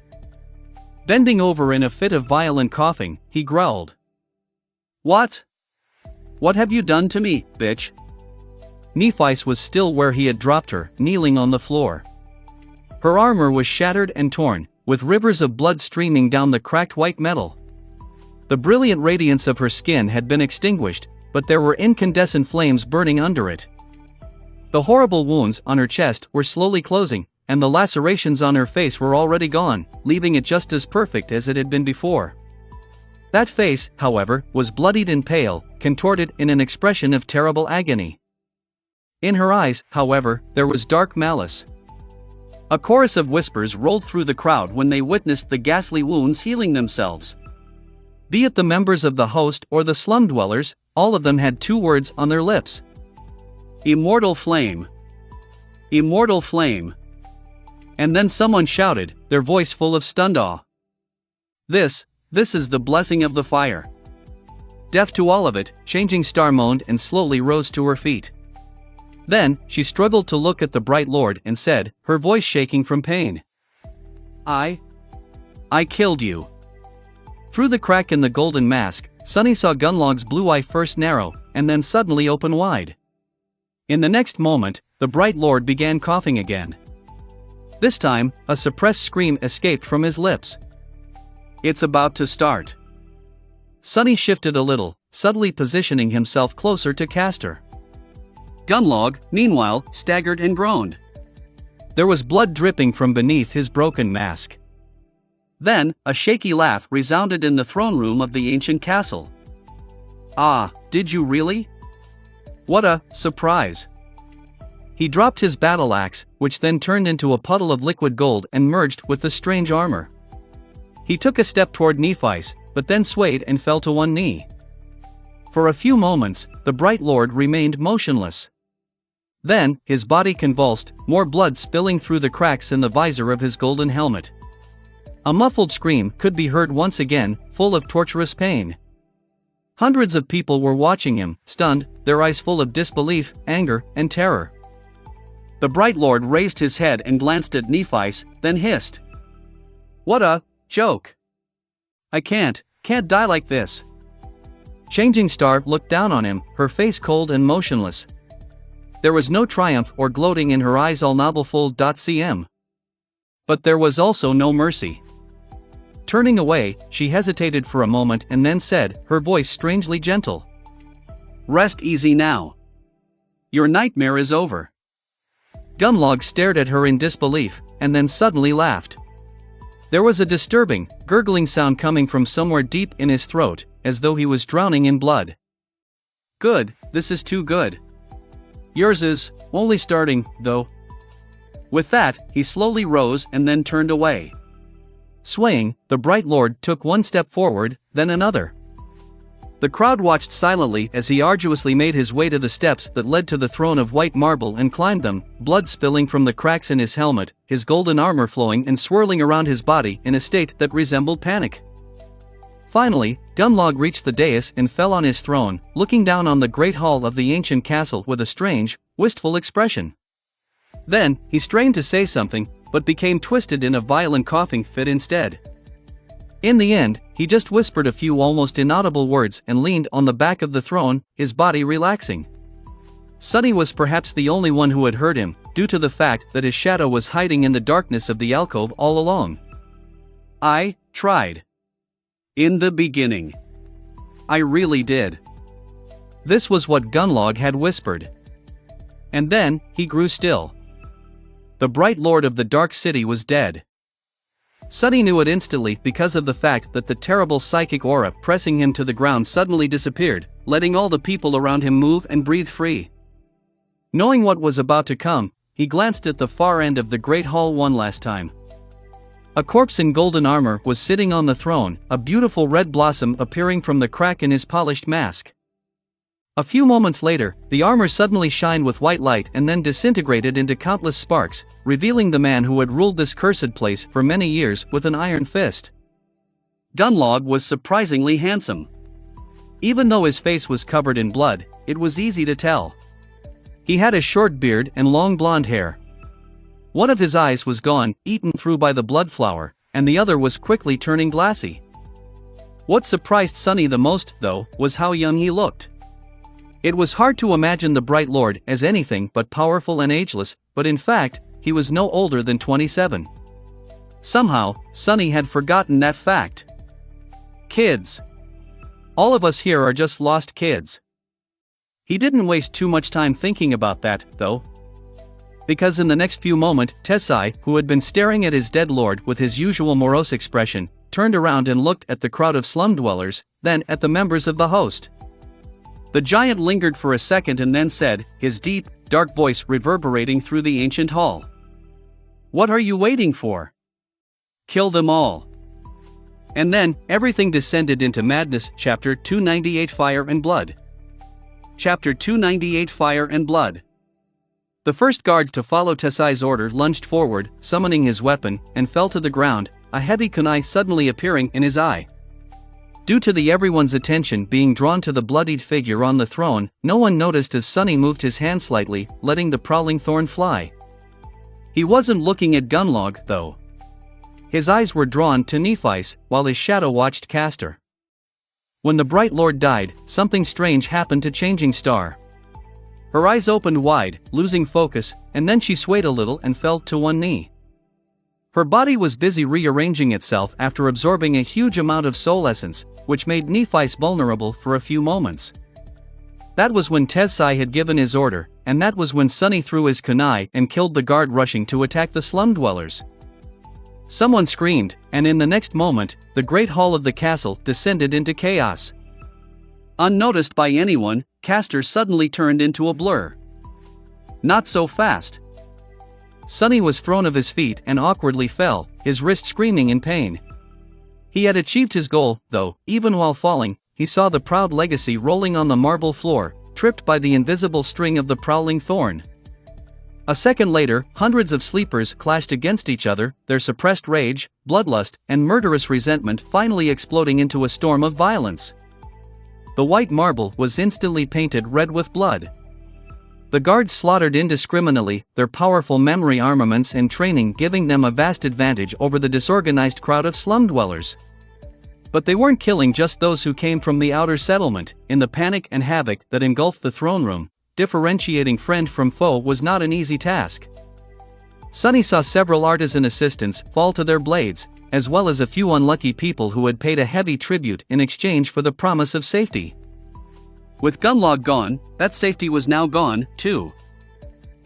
Bending over in a fit of violent coughing, he growled. "What? What have you done to me, bitch?" Nephi was still where he had dropped her, kneeling on the floor. Her armor was shattered and torn, with rivers of blood streaming down the cracked white metal. The brilliant radiance of her skin had been extinguished, but there were incandescent flames burning under it. The horrible wounds on her chest were slowly closing, and the lacerations on her face were already gone, leaving it just as perfect as it had been before. That face, however, was bloodied and pale, contorted in an expression of terrible agony. In her eyes, however, there was dark malice. A chorus of whispers rolled through the crowd when they witnessed the ghastly wounds healing themselves. Be it the members of the host or the slum dwellers, all of them had two words on their lips. Immortal flame. Immortal flame. And then someone shouted, their voice full of stunned awe. This is the blessing of the fire. Deaf to all of it, Changing Star moaned and slowly rose to her feet. Then, she struggled to look at the bright lord and said, her voice shaking from pain. I killed you. Through the crack in the golden mask, Sunny saw Gunlog's blue eye first narrow, and then suddenly open wide. In the next moment, the bright lord began coughing again. This time, a suppressed scream escaped from his lips. It's about to start. Sunny shifted a little, subtly positioning himself closer to Castor. Gunlog, meanwhile, staggered and groaned. There was blood dripping from beneath his broken mask. Then, a shaky laugh resounded in the throne room of the ancient castle. Ah, did you really? What a surprise. He dropped his battle axe, which then turned into a puddle of liquid gold and merged with the strange armor. He took a step toward Nephi's, but then swayed and fell to one knee. For a few moments, the bright lord remained motionless. Then, his body convulsed, more blood spilling through the cracks in the visor of his golden helmet. A muffled scream could be heard once again, full of torturous pain. Hundreds of people were watching him, stunned, their eyes full of disbelief, anger, and terror. The bright lord raised his head and glanced at Nephi's, then hissed. What a joke. I can't die like this. Changing Star looked down on him, her face cold and motionless. There was no triumph or gloating in her eyes all novelful.cm. But there was also no mercy. Turning away, she hesitated for a moment and then said, her voice strangely gentle. Rest easy now. Your nightmare is over. Gunlog stared at her in disbelief, and then suddenly laughed. There was a disturbing, gurgling sound coming from somewhere deep in his throat, as though he was drowning in blood. Good, this is too good. Yours is only starting, though. With that, he slowly rose and then turned away. Swaying, the bright lord took one step forward, then another. The crowd watched silently as he arduously made his way to the steps that led to the throne of white marble and climbed them, blood spilling from the cracks in his helmet, his golden armor flowing and swirling around his body in a state that resembled panic. Finally, Gunlog reached the dais and fell on his throne, looking down on the great hall of the ancient castle with a strange, wistful expression. Then, he strained to say something, but became twisted in a violent coughing fit instead. In the end, he just whispered a few almost inaudible words and leaned on the back of the throne, his body relaxing. Sunny was perhaps the only one who had heard him, due to the fact that his shadow was hiding in the darkness of the alcove all along. I tried. In the beginning. I really did. This was what Gunlog had whispered. And then, he grew still. The bright lord of the dark city was dead. Sunny knew it instantly because of the fact that the terrible psychic aura pressing him to the ground suddenly disappeared, letting all the people around him move and breathe free. Knowing what was about to come, he glanced at the far end of the great hall one last time. A corpse in golden armor was sitting on the throne, a beautiful red blossom appearing from the crack in his polished mask. A few moments later, the armor suddenly shined with white light and then disintegrated into countless sparks, revealing the man who had ruled this cursed place for many years with an iron fist. Gunlog was surprisingly handsome. Even though his face was covered in blood, it was easy to tell. He had a short beard and long blonde hair. One of his eyes was gone, eaten through by the blood flower, and the other was quickly turning glassy. What surprised Sunny the most, though, was how young he looked. It was hard to imagine the bright lord as anything but powerful and ageless, but in fact, he was no older than 27. Somehow, Sunny had forgotten that fact. Kids. All of us here are just lost kids. He didn't waste too much time thinking about that, though. Because in the next few moments, Tessai, who had been staring at his dead lord with his usual morose expression, turned around and looked at the crowd of slum dwellers, then at the members of the host. The giant lingered for a second and then said, his deep, dark voice reverberating through the ancient hall. What are you waiting for? Kill them all. And then, everything descended into madness. Chapter 298 Fire and Blood. Chapter 298 Fire and Blood. The first guard to follow Tessai's order lunged forward, summoning his weapon, and fell to the ground, a heavy kunai suddenly appearing in his eye. Due to everyone's attention being drawn to the bloodied figure on the throne, no one noticed as Sunny moved his hand slightly, letting the prowling thorn fly. He wasn't looking at Gunlog, though. His eyes were drawn to Nephi's, while his shadow watched Castor. When the Bright Lord died, something strange happened to Changing Star. Her eyes opened wide, losing focus, and then she swayed a little and fell to one knee. Her body was busy rearranging itself after absorbing a huge amount of soul essence, which made Nephi's vulnerable for a few moments. That was when Tessai had given his order, and that was when Sunny threw his kunai and killed the guard rushing to attack the slum dwellers. Someone screamed, and in the next moment, the great hall of the castle descended into chaos. Unnoticed by anyone, Castor suddenly turned into a blur. Not so fast. Sunny was thrown off his feet and awkwardly fell, his wrist screaming in pain. He had achieved his goal, though. Even while falling, he saw the proud legacy rolling on the marble floor, tripped by the invisible string of the prowling thorn. A second later, hundreds of sleepers clashed against each other, their suppressed rage, bloodlust, and murderous resentment finally exploding into a storm of violence. The white marble was instantly painted red with blood. The guards slaughtered indiscriminately, their powerful memory armaments and training giving them a vast advantage over the disorganized crowd of slum dwellers. But they weren't killing just those who came from the outer settlement. In the panic and havoc that engulfed the throne room, differentiating friend from foe was not an easy task. Sunny saw several artisan assistants fall to their blades, as well as a few unlucky people who had paid a heavy tribute in exchange for the promise of safety. With Gunlog gone, that safety was now gone, too.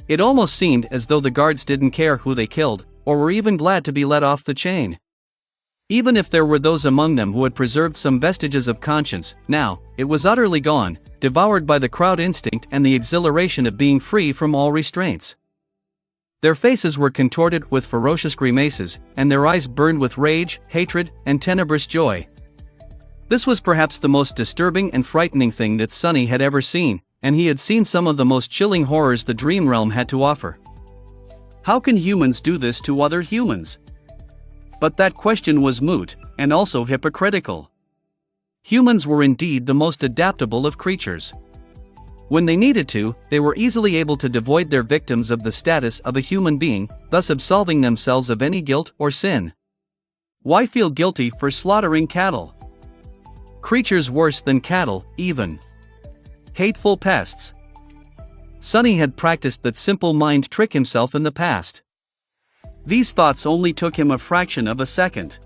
It almost seemed as though the guards didn't care who they killed, or were even glad to be let off the chain. Even if there were those among them who had preserved some vestiges of conscience, now, it was utterly gone, devoured by the crowd instinct and the exhilaration of being free from all restraints. Their faces were contorted with ferocious grimaces, and their eyes burned with rage, hatred, and tenebrous joy. This was perhaps the most disturbing and frightening thing that Sunny had ever seen, and he had seen some of the most chilling horrors the dream realm had to offer. How can humans do this to other humans? But that question was moot, and also hypocritical. Humans were indeed the most adaptable of creatures. When they needed to, they were easily able to devoid their victims of the status of a human being, thus absolving themselves of any guilt or sin. Why feel guilty for slaughtering cattle? Creatures worse than cattle, even. Hateful pests. Sunny had practiced that simple mind trick himself in the past. These thoughts only took him a fraction of a second.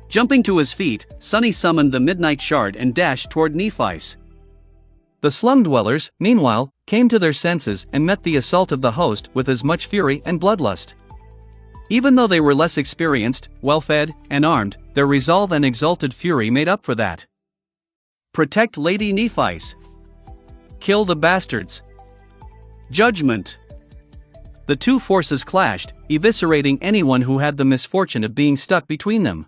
Jumping to his feet, Sunny summoned the Midnight Shard and dashed toward Nephi's. The slum dwellers, meanwhile, came to their senses and met the assault of the host with as much fury and bloodlust. Even though they were less experienced, well-fed, and armed, their resolve and exalted fury made up for that. Protect Lady Nephi's. Kill the bastards. Judgment. The two forces clashed, eviscerating anyone who had the misfortune of being stuck between them.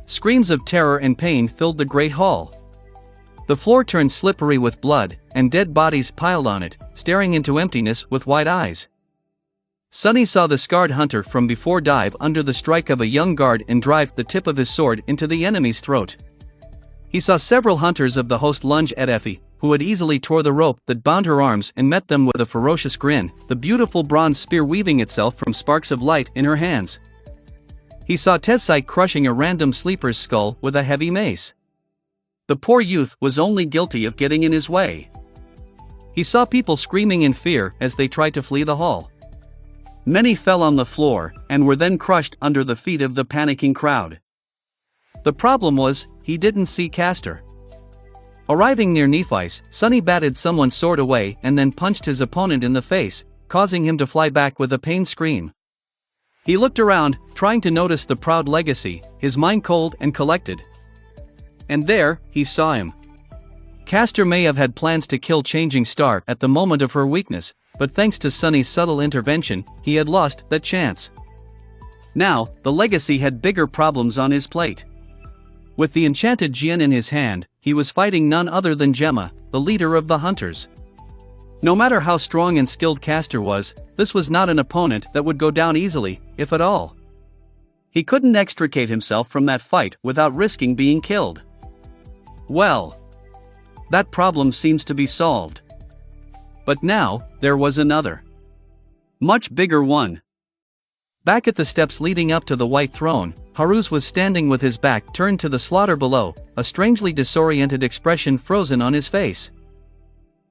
Screams of terror and pain filled the great hall. The floor turned slippery with blood, and dead bodies piled on it, staring into emptiness with wide eyes. Sunny saw the scarred hunter from before dive under the strike of a young guard and drive the tip of his sword into the enemy's throat. He saw several hunters of the host lunge at Effie, who had easily tore the rope that bound her arms and met them with a ferocious grin, the beautiful bronze spear weaving itself from sparks of light in her hands. He saw Tessai crushing a random sleeper's skull with a heavy mace. The poor youth was only guilty of getting in his way. He saw people screaming in fear as they tried to flee the hall. Many fell on the floor, and were then crushed under the feet of the panicking crowd. The problem was, he didn't see Castor. Arriving near Nephi's, Sunny batted someone's sword away and then punched his opponent in the face, causing him to fly back with a pained scream. He looked around, trying to notice the proud legacy, his mind cold and collected. And there, he saw him. Castor may have had plans to kill Changing Star at the moment of her weakness, but thanks to Sunny's subtle intervention, he had lost that chance. Now, the legacy had bigger problems on his plate. With the enchanted Jian in his hand, he was fighting none other than Gemma, the leader of the hunters. No matter how strong and skilled Castor was, this was not an opponent that would go down easily, if at all. He couldn't extricate himself from that fight without risking being killed. Well, that problem seems to be solved. But now, there was another. Much bigger one. Back at the steps leading up to the White Throne, Haruz was standing with his back turned to the slaughter below, a strangely disoriented expression frozen on his face.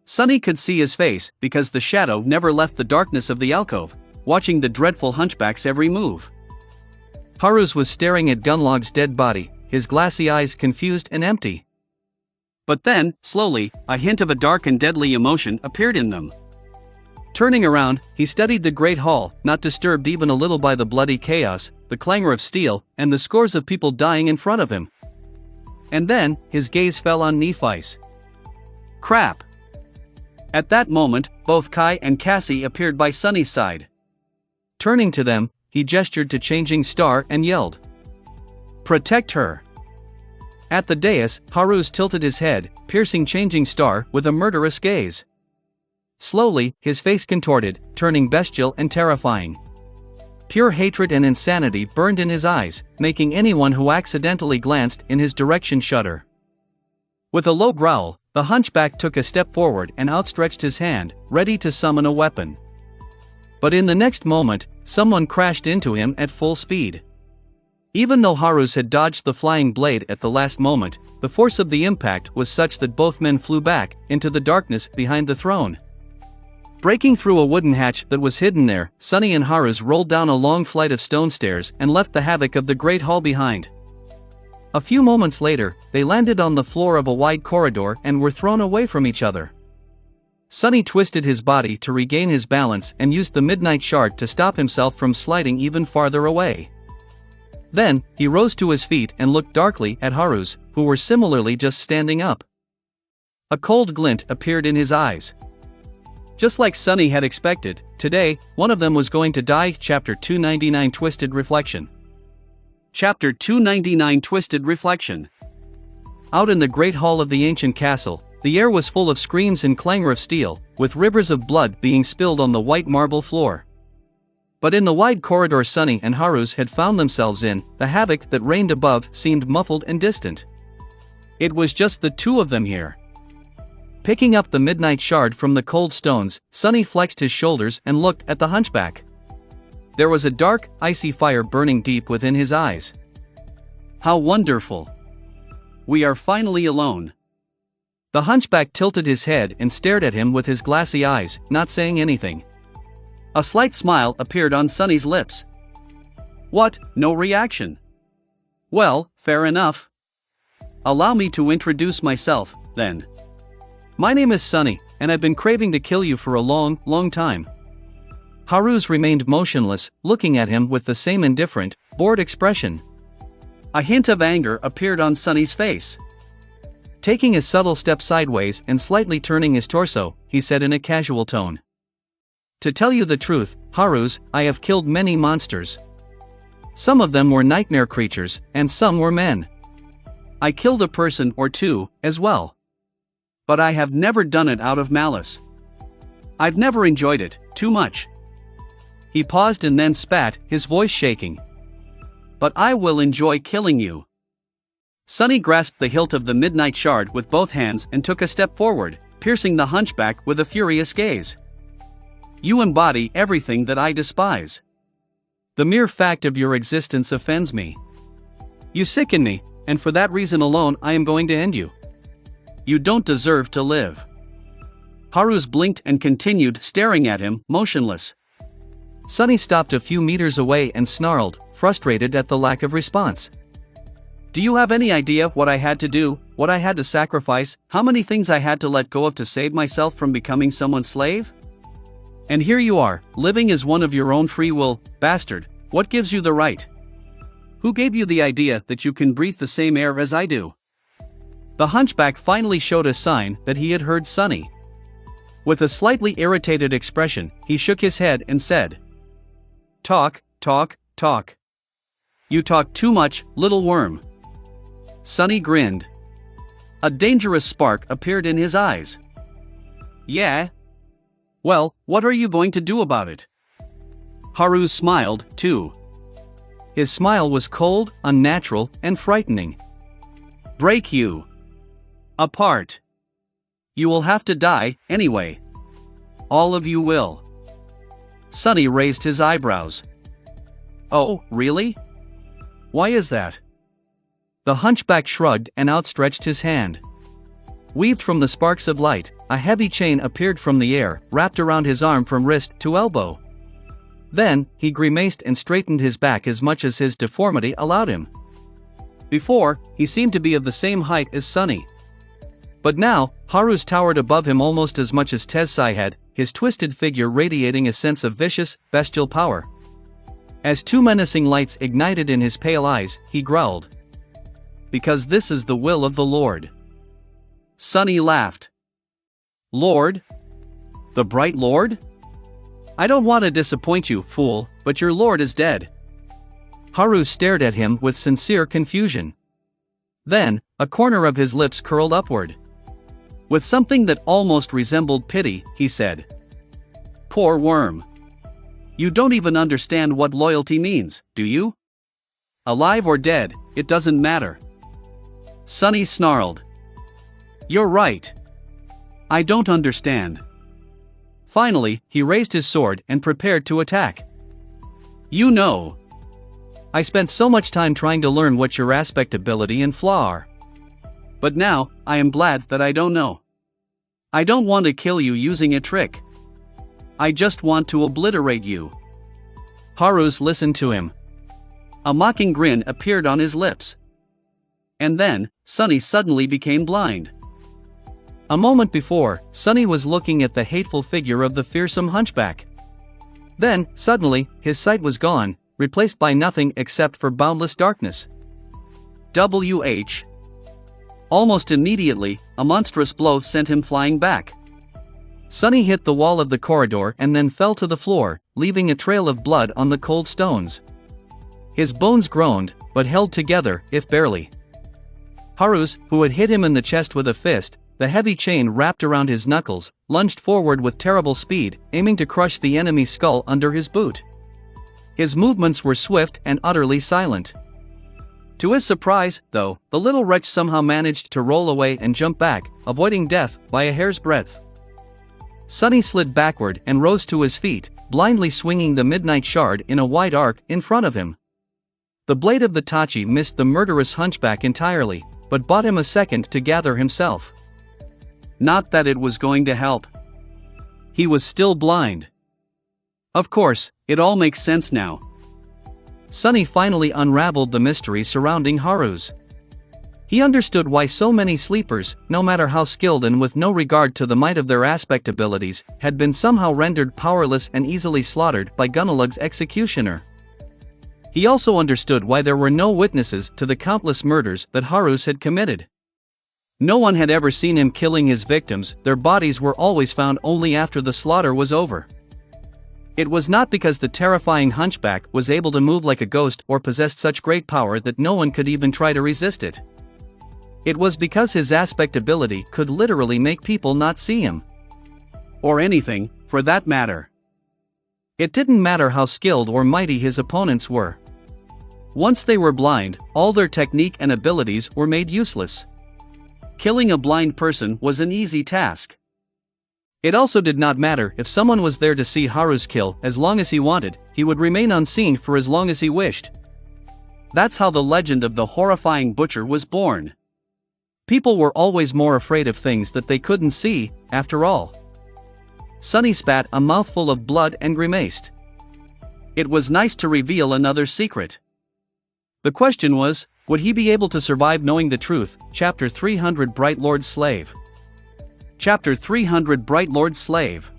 Sunny could see his face because the shadow never left the darkness of the alcove, watching the dreadful hunchback's every move. Haruz was staring at Gunlog's dead body, his glassy eyes confused and empty. But then, slowly, a hint of a dark and deadly emotion appeared in them. Turning around, he studied the great hall, not disturbed even a little by the bloody chaos, the clangor of steel, and the scores of people dying in front of him. And then, his gaze fell on Nephi's. Crap! At that moment, both Kai and Cassie appeared by Sunny's side. Turning to them, he gestured to Changing Star and yelled, "Protect her!" At the dais, Haruz tilted his head, piercing Changing Star with a murderous gaze. Slowly, his face contorted, turning bestial and terrifying. Pure hatred and insanity burned in his eyes, making anyone who accidentally glanced in his direction shudder. With a low growl, the hunchback took a step forward and outstretched his hand, ready to summon a weapon. But in the next moment, someone crashed into him at full speed. Even though Haruz had dodged the flying blade at the last moment, the force of the impact was such that both men flew back into the darkness behind the throne. Breaking through a wooden hatch that was hidden there, Sunny and Haruz rolled down a long flight of stone stairs and left the havoc of the great hall behind. A few moments later, they landed on the floor of a wide corridor and were thrown away from each other. Sunny twisted his body to regain his balance and used the midnight shard to stop himself from sliding even farther away. Then, he rose to his feet and looked darkly at Haruz, who were similarly just standing up. A cold glint appeared in his eyes. Just like Sunny had expected, today, one of them was going to die. Chapter 299 Twisted Reflection. Chapter 299 Twisted Reflection. Out in the great hall of the ancient castle, the air was full of screams and clangor of steel, with rivers of blood being spilled on the white marble floor. But in the wide corridor Sunny and Haruz had found themselves in, the havoc that reigned above seemed muffled and distant. It was just the two of them here. Picking up the midnight shard from the cold stones, Sunny flexed his shoulders and looked at the hunchback. There was a dark, icy fire burning deep within his eyes. How wonderful! We are finally alone. The hunchback tilted his head and stared at him with his glassy eyes, not saying anything. A slight smile appeared on Sunny's lips. What, no reaction? Well, fair enough. Allow me to introduce myself, then. My name is Sunny, and I've been craving to kill you for a long, long time. Haruz remained motionless, looking at him with the same indifferent, bored expression. A hint of anger appeared on Sunny's face. Taking a subtle step sideways and slightly turning his torso, he said in a casual tone. To tell you the truth, Haruz, I have killed many monsters. Some of them were nightmare creatures, and some were men. I killed a person or two, as well. But I have never done it out of malice. I've never enjoyed it, too much. He paused and then spat, his voice shaking. But I will enjoy killing you. Sunny grasped the hilt of the midnight shard with both hands and took a step forward, piercing the hunchback with a furious gaze. You embody everything that I despise. The mere fact of your existence offends me. You sicken me, and for that reason alone I am going to end you. You don't deserve to live. Haruz blinked and continued staring at him, motionless. Sunny stopped a few meters away and snarled, frustrated at the lack of response. Do you have any idea what I had to do, what I had to sacrifice, how many things I had to let go of to save myself from becoming someone's slave? And here you are, living as one of your own free will, bastard. What gives you the right? Who gave you the idea that you can breathe the same air as I do? The hunchback finally showed a sign that he had heard Sunny. With a slightly irritated expression, he shook his head and said, Talk, talk, talk. You talk too much, little worm. Sunny grinned. A dangerous spark appeared in his eyes. Yeah? Well, what are you going to do about it? Haru smiled, too. His smile was cold, unnatural, and frightening. Break you apart. You will have to die, anyway. All of you will. Sunny raised his eyebrows. Oh, really? Why is that? The hunchback shrugged and outstretched his hand. Weaved from the sparks of light, a heavy chain appeared from the air, wrapped around his arm from wrist to elbow. Then, he grimaced and straightened his back as much as his deformity allowed him. Before, he seemed to be of the same height as Sunny. But now, Haru's towered above him almost as much as Tessai had, his twisted figure radiating a sense of vicious, bestial power. As two menacing lights ignited in his pale eyes, he growled. Because this is the will of the Lord. Sunny laughed. Lord? The bright Lord? I don't want to disappoint you, fool, but your Lord is dead. Haru stared at him with sincere confusion. Then, a corner of his lips curled upward. With something that almost resembled pity, he said. Poor worm. You don't even understand what loyalty means, do you? Alive or dead, it doesn't matter. Sunny snarled. You're right. I don't understand. Finally, he raised his sword and prepared to attack. You know. I spent so much time trying to learn what your aspect ability and flaw are. But now, I am glad that I don't know. I don't want to kill you using a trick. I just want to obliterate you. Haru's listened to him. A mocking grin appeared on his lips. And then, Sunny suddenly became blind. A moment before, Sunny was looking at the hateful figure of the fearsome hunchback. Then, suddenly, his sight was gone, replaced by nothing except for boundless darkness. WH. Almost immediately, a monstrous blow sent him flying back. Sunny hit the wall of the corridor and then fell to the floor, leaving a trail of blood on the cold stones. His bones groaned, but held together, if barely. Haru's, who had hit him in the chest with a fist, the heavy chain wrapped around his knuckles, lunged forward with terrible speed, aiming to crush the enemy's skull under his boot. His movements were swift and utterly silent. To his surprise, though, the little wretch somehow managed to roll away and jump back, avoiding death by a hair's breadth. Sunny slid backward and rose to his feet, blindly swinging the midnight shard in a wide arc in front of him. The blade of the tachi missed the murderous hunchback entirely, but bought him a second to gather himself. Not that it was going to help. He was still blind. Of course, it all makes sense now. Sunny finally unraveled the mystery surrounding Haru's. He understood why so many sleepers, no matter how skilled and with no regard to the might of their aspect abilities, had been somehow rendered powerless and easily slaughtered by Gunnalug's executioner. He also understood why there were no witnesses to the countless murders that Haru's had committed. No one had ever seen him killing his victims, their bodies were always found only after the slaughter was over. It was not because the terrifying hunchback was able to move like a ghost or possessed such great power that no one could even try to resist it. It was because his aspect ability could literally make people not see him. Or anything, for that matter. It didn't matter how skilled or mighty his opponents were. Once they were blind, all their technique and abilities were made useless. Killing a blind person was an easy task. It also did not matter if someone was there to see Haru's kill. As long as he wanted, he would remain unseen for as long as he wished. That's how the legend of the horrifying butcher was born. People were always more afraid of things that they couldn't see, after all. Sunny spat a mouthful of blood and grimaced. It was nice to reveal another secret. The question was, would he be able to survive knowing the truth? Chapter 300 Bright Lord's Slave. Chapter 300 Bright Lord's Slave.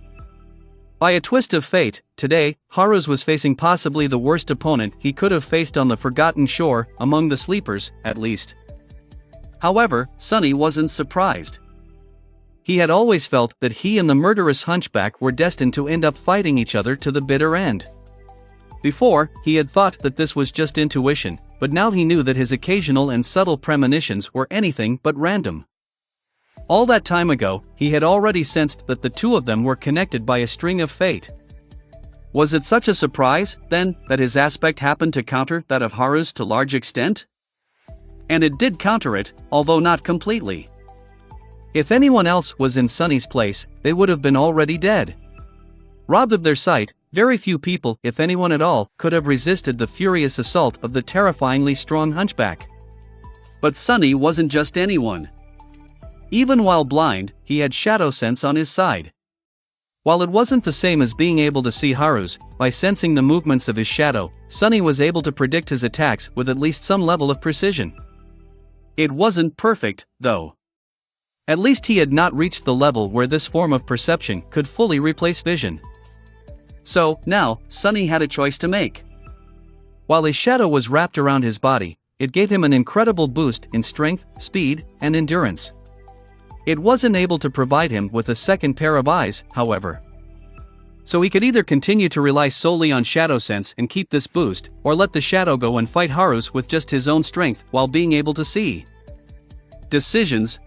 By a twist of fate, today, Haru's was facing possibly the worst opponent he could have faced on the Forgotten Shore, among the sleepers, at least. However, Sunny wasn't surprised. He had always felt that he and the murderous hunchback were destined to end up fighting each other to the bitter end. Before, he had thought that this was just intuition, but now he knew that his occasional and subtle premonitions were anything but random. All that time ago, he had already sensed that the two of them were connected by a string of fate. Was it such a surprise, then, that his aspect happened to counter that of Haru's to large extent? And it did counter it, although not completely. If anyone else was in Sunny's place, they would have been already dead. Robbed of their sight, very few people, if anyone at all, could have resisted the furious assault of the terrifyingly strong hunchback. But Sunny wasn't just anyone. Even while blind, he had shadow sense on his side. While it wasn't the same as being able to see Haru's, by sensing the movements of his shadow, Sunny was able to predict his attacks with at least some level of precision. It wasn't perfect, though. At least he had not reached the level where this form of perception could fully replace vision. So, now, Sunny had a choice to make. While his shadow was wrapped around his body, it gave him an incredible boost in strength, speed, and endurance. It wasn't able to provide him with a second pair of eyes, however. So he could either continue to rely solely on shadow sense and keep this boost, or let the shadow go and fight Haru's with just his own strength while being able to see. Decisions.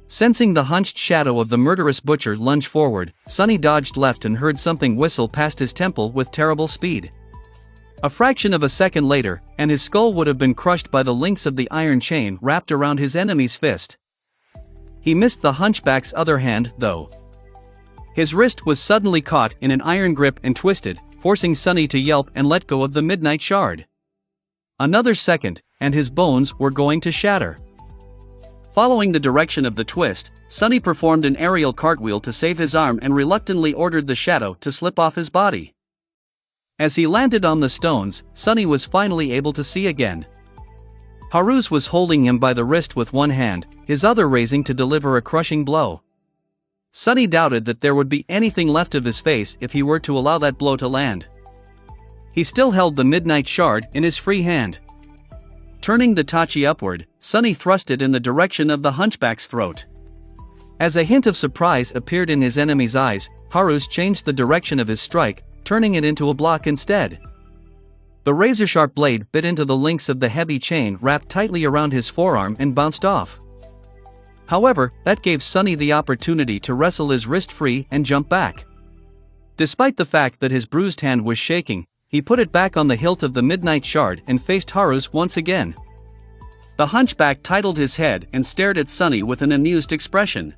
Sensing the hunched shadow of the murderous butcher lunge forward, Sunny dodged left and heard something whistle past his temple with terrible speed. A fraction of a second later, and his skull would have been crushed by the links of the iron chain wrapped around his enemy's fist. He missed the hunchback's other hand, though. His wrist was suddenly caught in an iron grip and twisted, forcing Sunny to yelp and let go of the midnight shard. Another second, and his bones were going to shatter. Following the direction of the twist, Sunny performed an aerial cartwheel to save his arm and reluctantly ordered the shadow to slip off his body. As he landed on the stones, Sunny was finally able to see again. Haru's was holding him by the wrist with one hand, his other raising to deliver a crushing blow. Sunny doubted that there would be anything left of his face if he were to allow that blow to land. He still held the midnight shard in his free hand. Turning the tachi upward, Sunny thrust it in the direction of the hunchback's throat. As a hint of surprise appeared in his enemy's eyes, Haru's changed the direction of his strike, turning it into a block instead. The razor-sharp blade bit into the links of the heavy chain wrapped tightly around his forearm and bounced off. However, that gave Sunny the opportunity to wrestle his wrist free and jump back. Despite the fact that his bruised hand was shaking, he put it back on the hilt of the midnight shard and faced Haru's once again. The hunchback titled his head and stared at Sunny with an amused expression.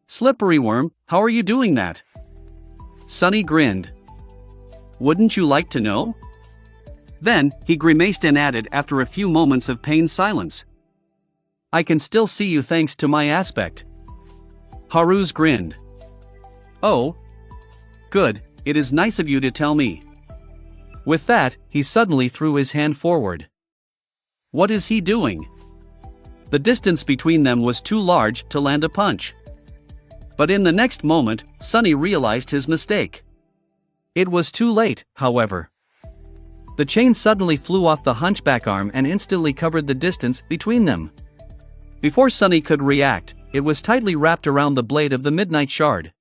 "Slippery worm, how are you doing that?" Sunny grinned. "Wouldn't you like to know?" Then, he grimaced and added after a few moments of pained silence. "I can still see you thanks to my aspect." Haru's grinned. "Oh. Good, it is nice of you to tell me." With that, he suddenly threw his hand forward. What is he doing? The distance between them was too large to land a punch. But in the next moment, Sunny realized his mistake. It was too late, however. The chain suddenly flew off the hunchback arm and instantly covered the distance between them. Before Sunny could react, it was tightly wrapped around the blade of the midnight shard.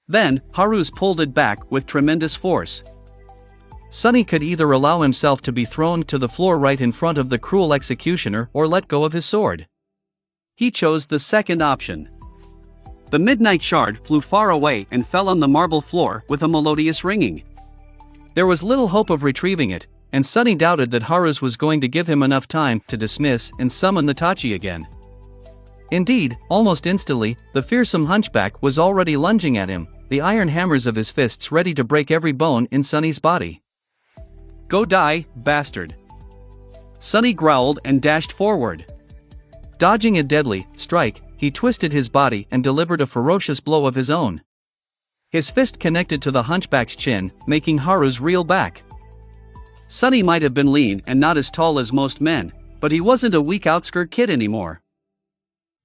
Then, Haru's pulled it back with tremendous force. Sunny could either allow himself to be thrown to the floor right in front of the cruel executioner or let go of his sword. He chose the second option. The midnight shard flew far away and fell on the marble floor with a melodious ringing. There was little hope of retrieving it, and Sunny doubted that Haru's was going to give him enough time to dismiss and summon the tachi again. Indeed, almost instantly, the fearsome hunchback was already lunging at him, the iron hammers of his fists ready to break every bone in Sunny's body. "Go die, bastard!" Sunny growled and dashed forward. Dodging a deadly strike, he twisted his body and delivered a ferocious blow of his own. His fist connected to the hunchback's chin, making Haru's reel back. Sunny might have been lean and not as tall as most men, but he wasn't a weak outskirt kid anymore.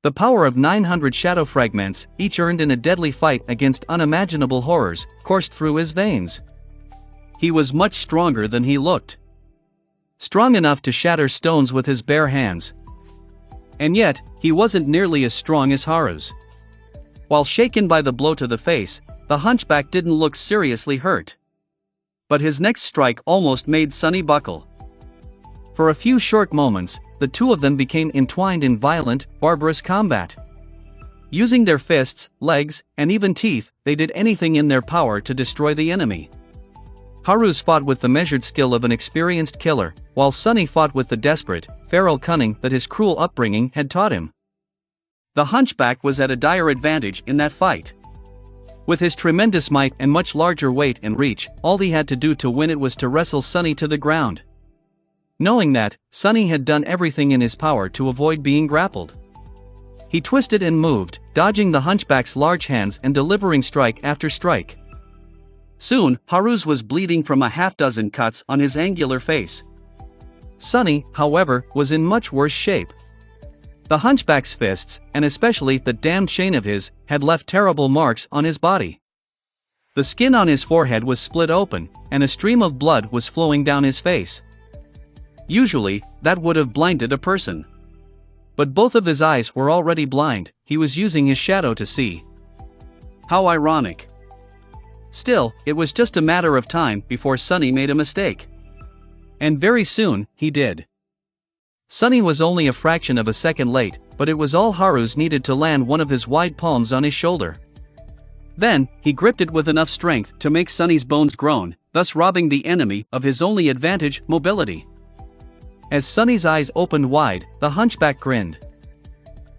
The power of 900 shadow fragments, each earned in a deadly fight against unimaginable horrors, coursed through his veins. He was much stronger than he looked. Strong enough to shatter stones with his bare hands. And yet, he wasn't nearly as strong as Haru's. While shaken by the blow to the face, the hunchback didn't look seriously hurt. But his next strike almost made Sunny buckle. For a few short moments, the two of them became entwined in violent, barbarous combat. Using their fists, legs, and even teeth, they did anything in their power to destroy the enemy. Haru's fought with the measured skill of an experienced killer, while Sunny fought with the desperate, feral cunning that his cruel upbringing had taught him. The hunchback was at a dire advantage in that fight. With his tremendous might and much larger weight and reach, all he had to do to win it was to wrestle Sunny to the ground. Knowing that, Sunny had done everything in his power to avoid being grappled. He twisted and moved, dodging the hunchback's large hands and delivering strike after strike. Soon, Haru's was bleeding from a half-dozen cuts on his angular face. Sunny, however, was in much worse shape. The hunchback's fists, and especially the damned chain of his, had left terrible marks on his body. The skin on his forehead was split open, and a stream of blood was flowing down his face. Usually, that would have blinded a person. But both of his eyes were already blind, he was using his shadow to see. How ironic. Still, it was just a matter of time before Sunny made a mistake. And very soon, he did. Sunny was only a fraction of a second late, but it was all Haru's needed to land one of his wide palms on his shoulder. Then, he gripped it with enough strength to make Sunny's bones groan, thus robbing the enemy of his only advantage, mobility. As Sunny's eyes opened wide, the hunchback grinned.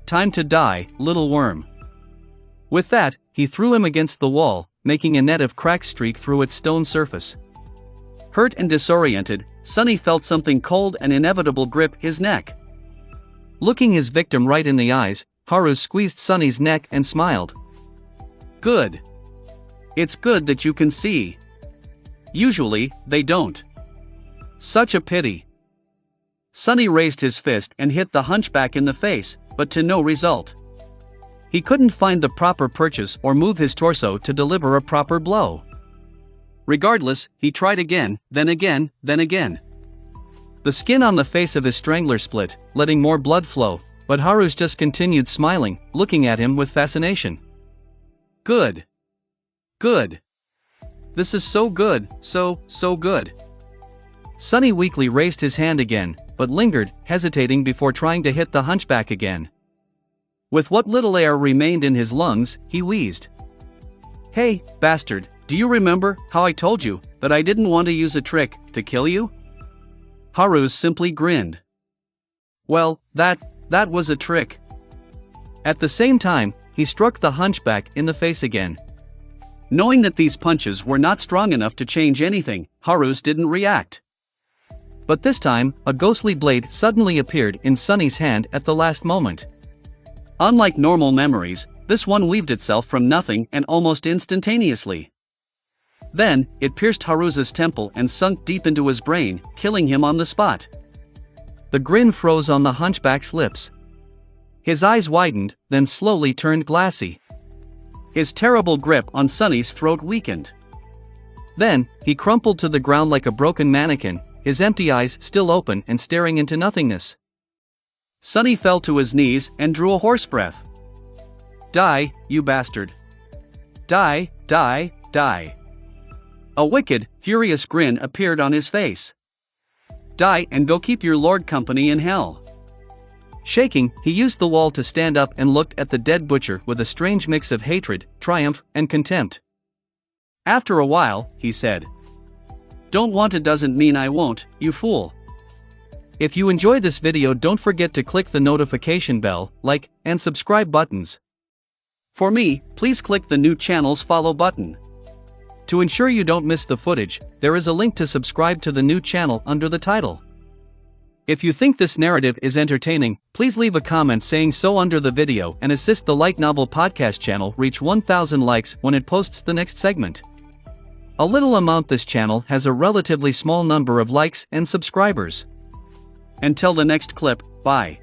"Time to die, little worm." With that, he threw him against the wall, making a net of cracks streak through its stone surface. Hurt and disoriented, Sunny felt something cold and inevitable grip his neck. Looking his victim right in the eyes, Haru squeezed Sunny's neck and smiled. "Good. It's good that you can see. Usually, they don't. Such a pity." Sunny raised his fist and hit the hunchback in the face, but to no result. He couldn't find the proper purchase or move his torso to deliver a proper blow. Regardless, he tried again, then again, then again. The skin on the face of his strangler split, letting more blood flow, but Haru's just continued smiling, looking at him with fascination. "Good. Good. This is so good, so good." Sunny weakly raised his hand again, but lingered, hesitating before trying to hit the hunchback again. With what little air remained in his lungs, he wheezed. "Hey, bastard, do you remember how I told you that I didn't want to use a trick to kill you?" Haru simply grinned. "Well, that was a trick." At the same time, he struck the hunchback in the face again. Knowing that these punches were not strong enough to change anything, Haru's didn't react. But this time, a ghostly blade suddenly appeared in Sunny's hand at the last moment. Unlike normal memories, this one weaved itself from nothing and almost instantaneously. Then, it pierced Haru's temple and sunk deep into his brain, killing him on the spot. The grin froze on the hunchback's lips. His eyes widened, then slowly turned glassy. His terrible grip on Sunny's throat weakened. Then, he crumpled to the ground like a broken mannequin, his empty eyes still open and staring into nothingness. Sunny fell to his knees and drew a horse breath. "Die, you bastard. Die, die, die." A wicked, furious grin appeared on his face. "Die and go keep your lord company in hell." Shaking, he used the wall to stand up and looked at the dead butcher with a strange mix of hatred, triumph, and contempt. After a while, he said, "Don't want it doesn't mean I won't, you fool." If you enjoyed this video, don't forget to click the notification bell, like, and subscribe buttons. For me, please click the new channel's follow button. To ensure you don't miss the footage, there is a link to subscribe to the new channel under the title. If you think this narrative is entertaining, please leave a comment saying so under the video and assist the Light Novel podcast channel reach 1,000 likes when it posts the next segment. A little amount this channel has a relatively small number of likes and subscribers. Until the next clip, bye.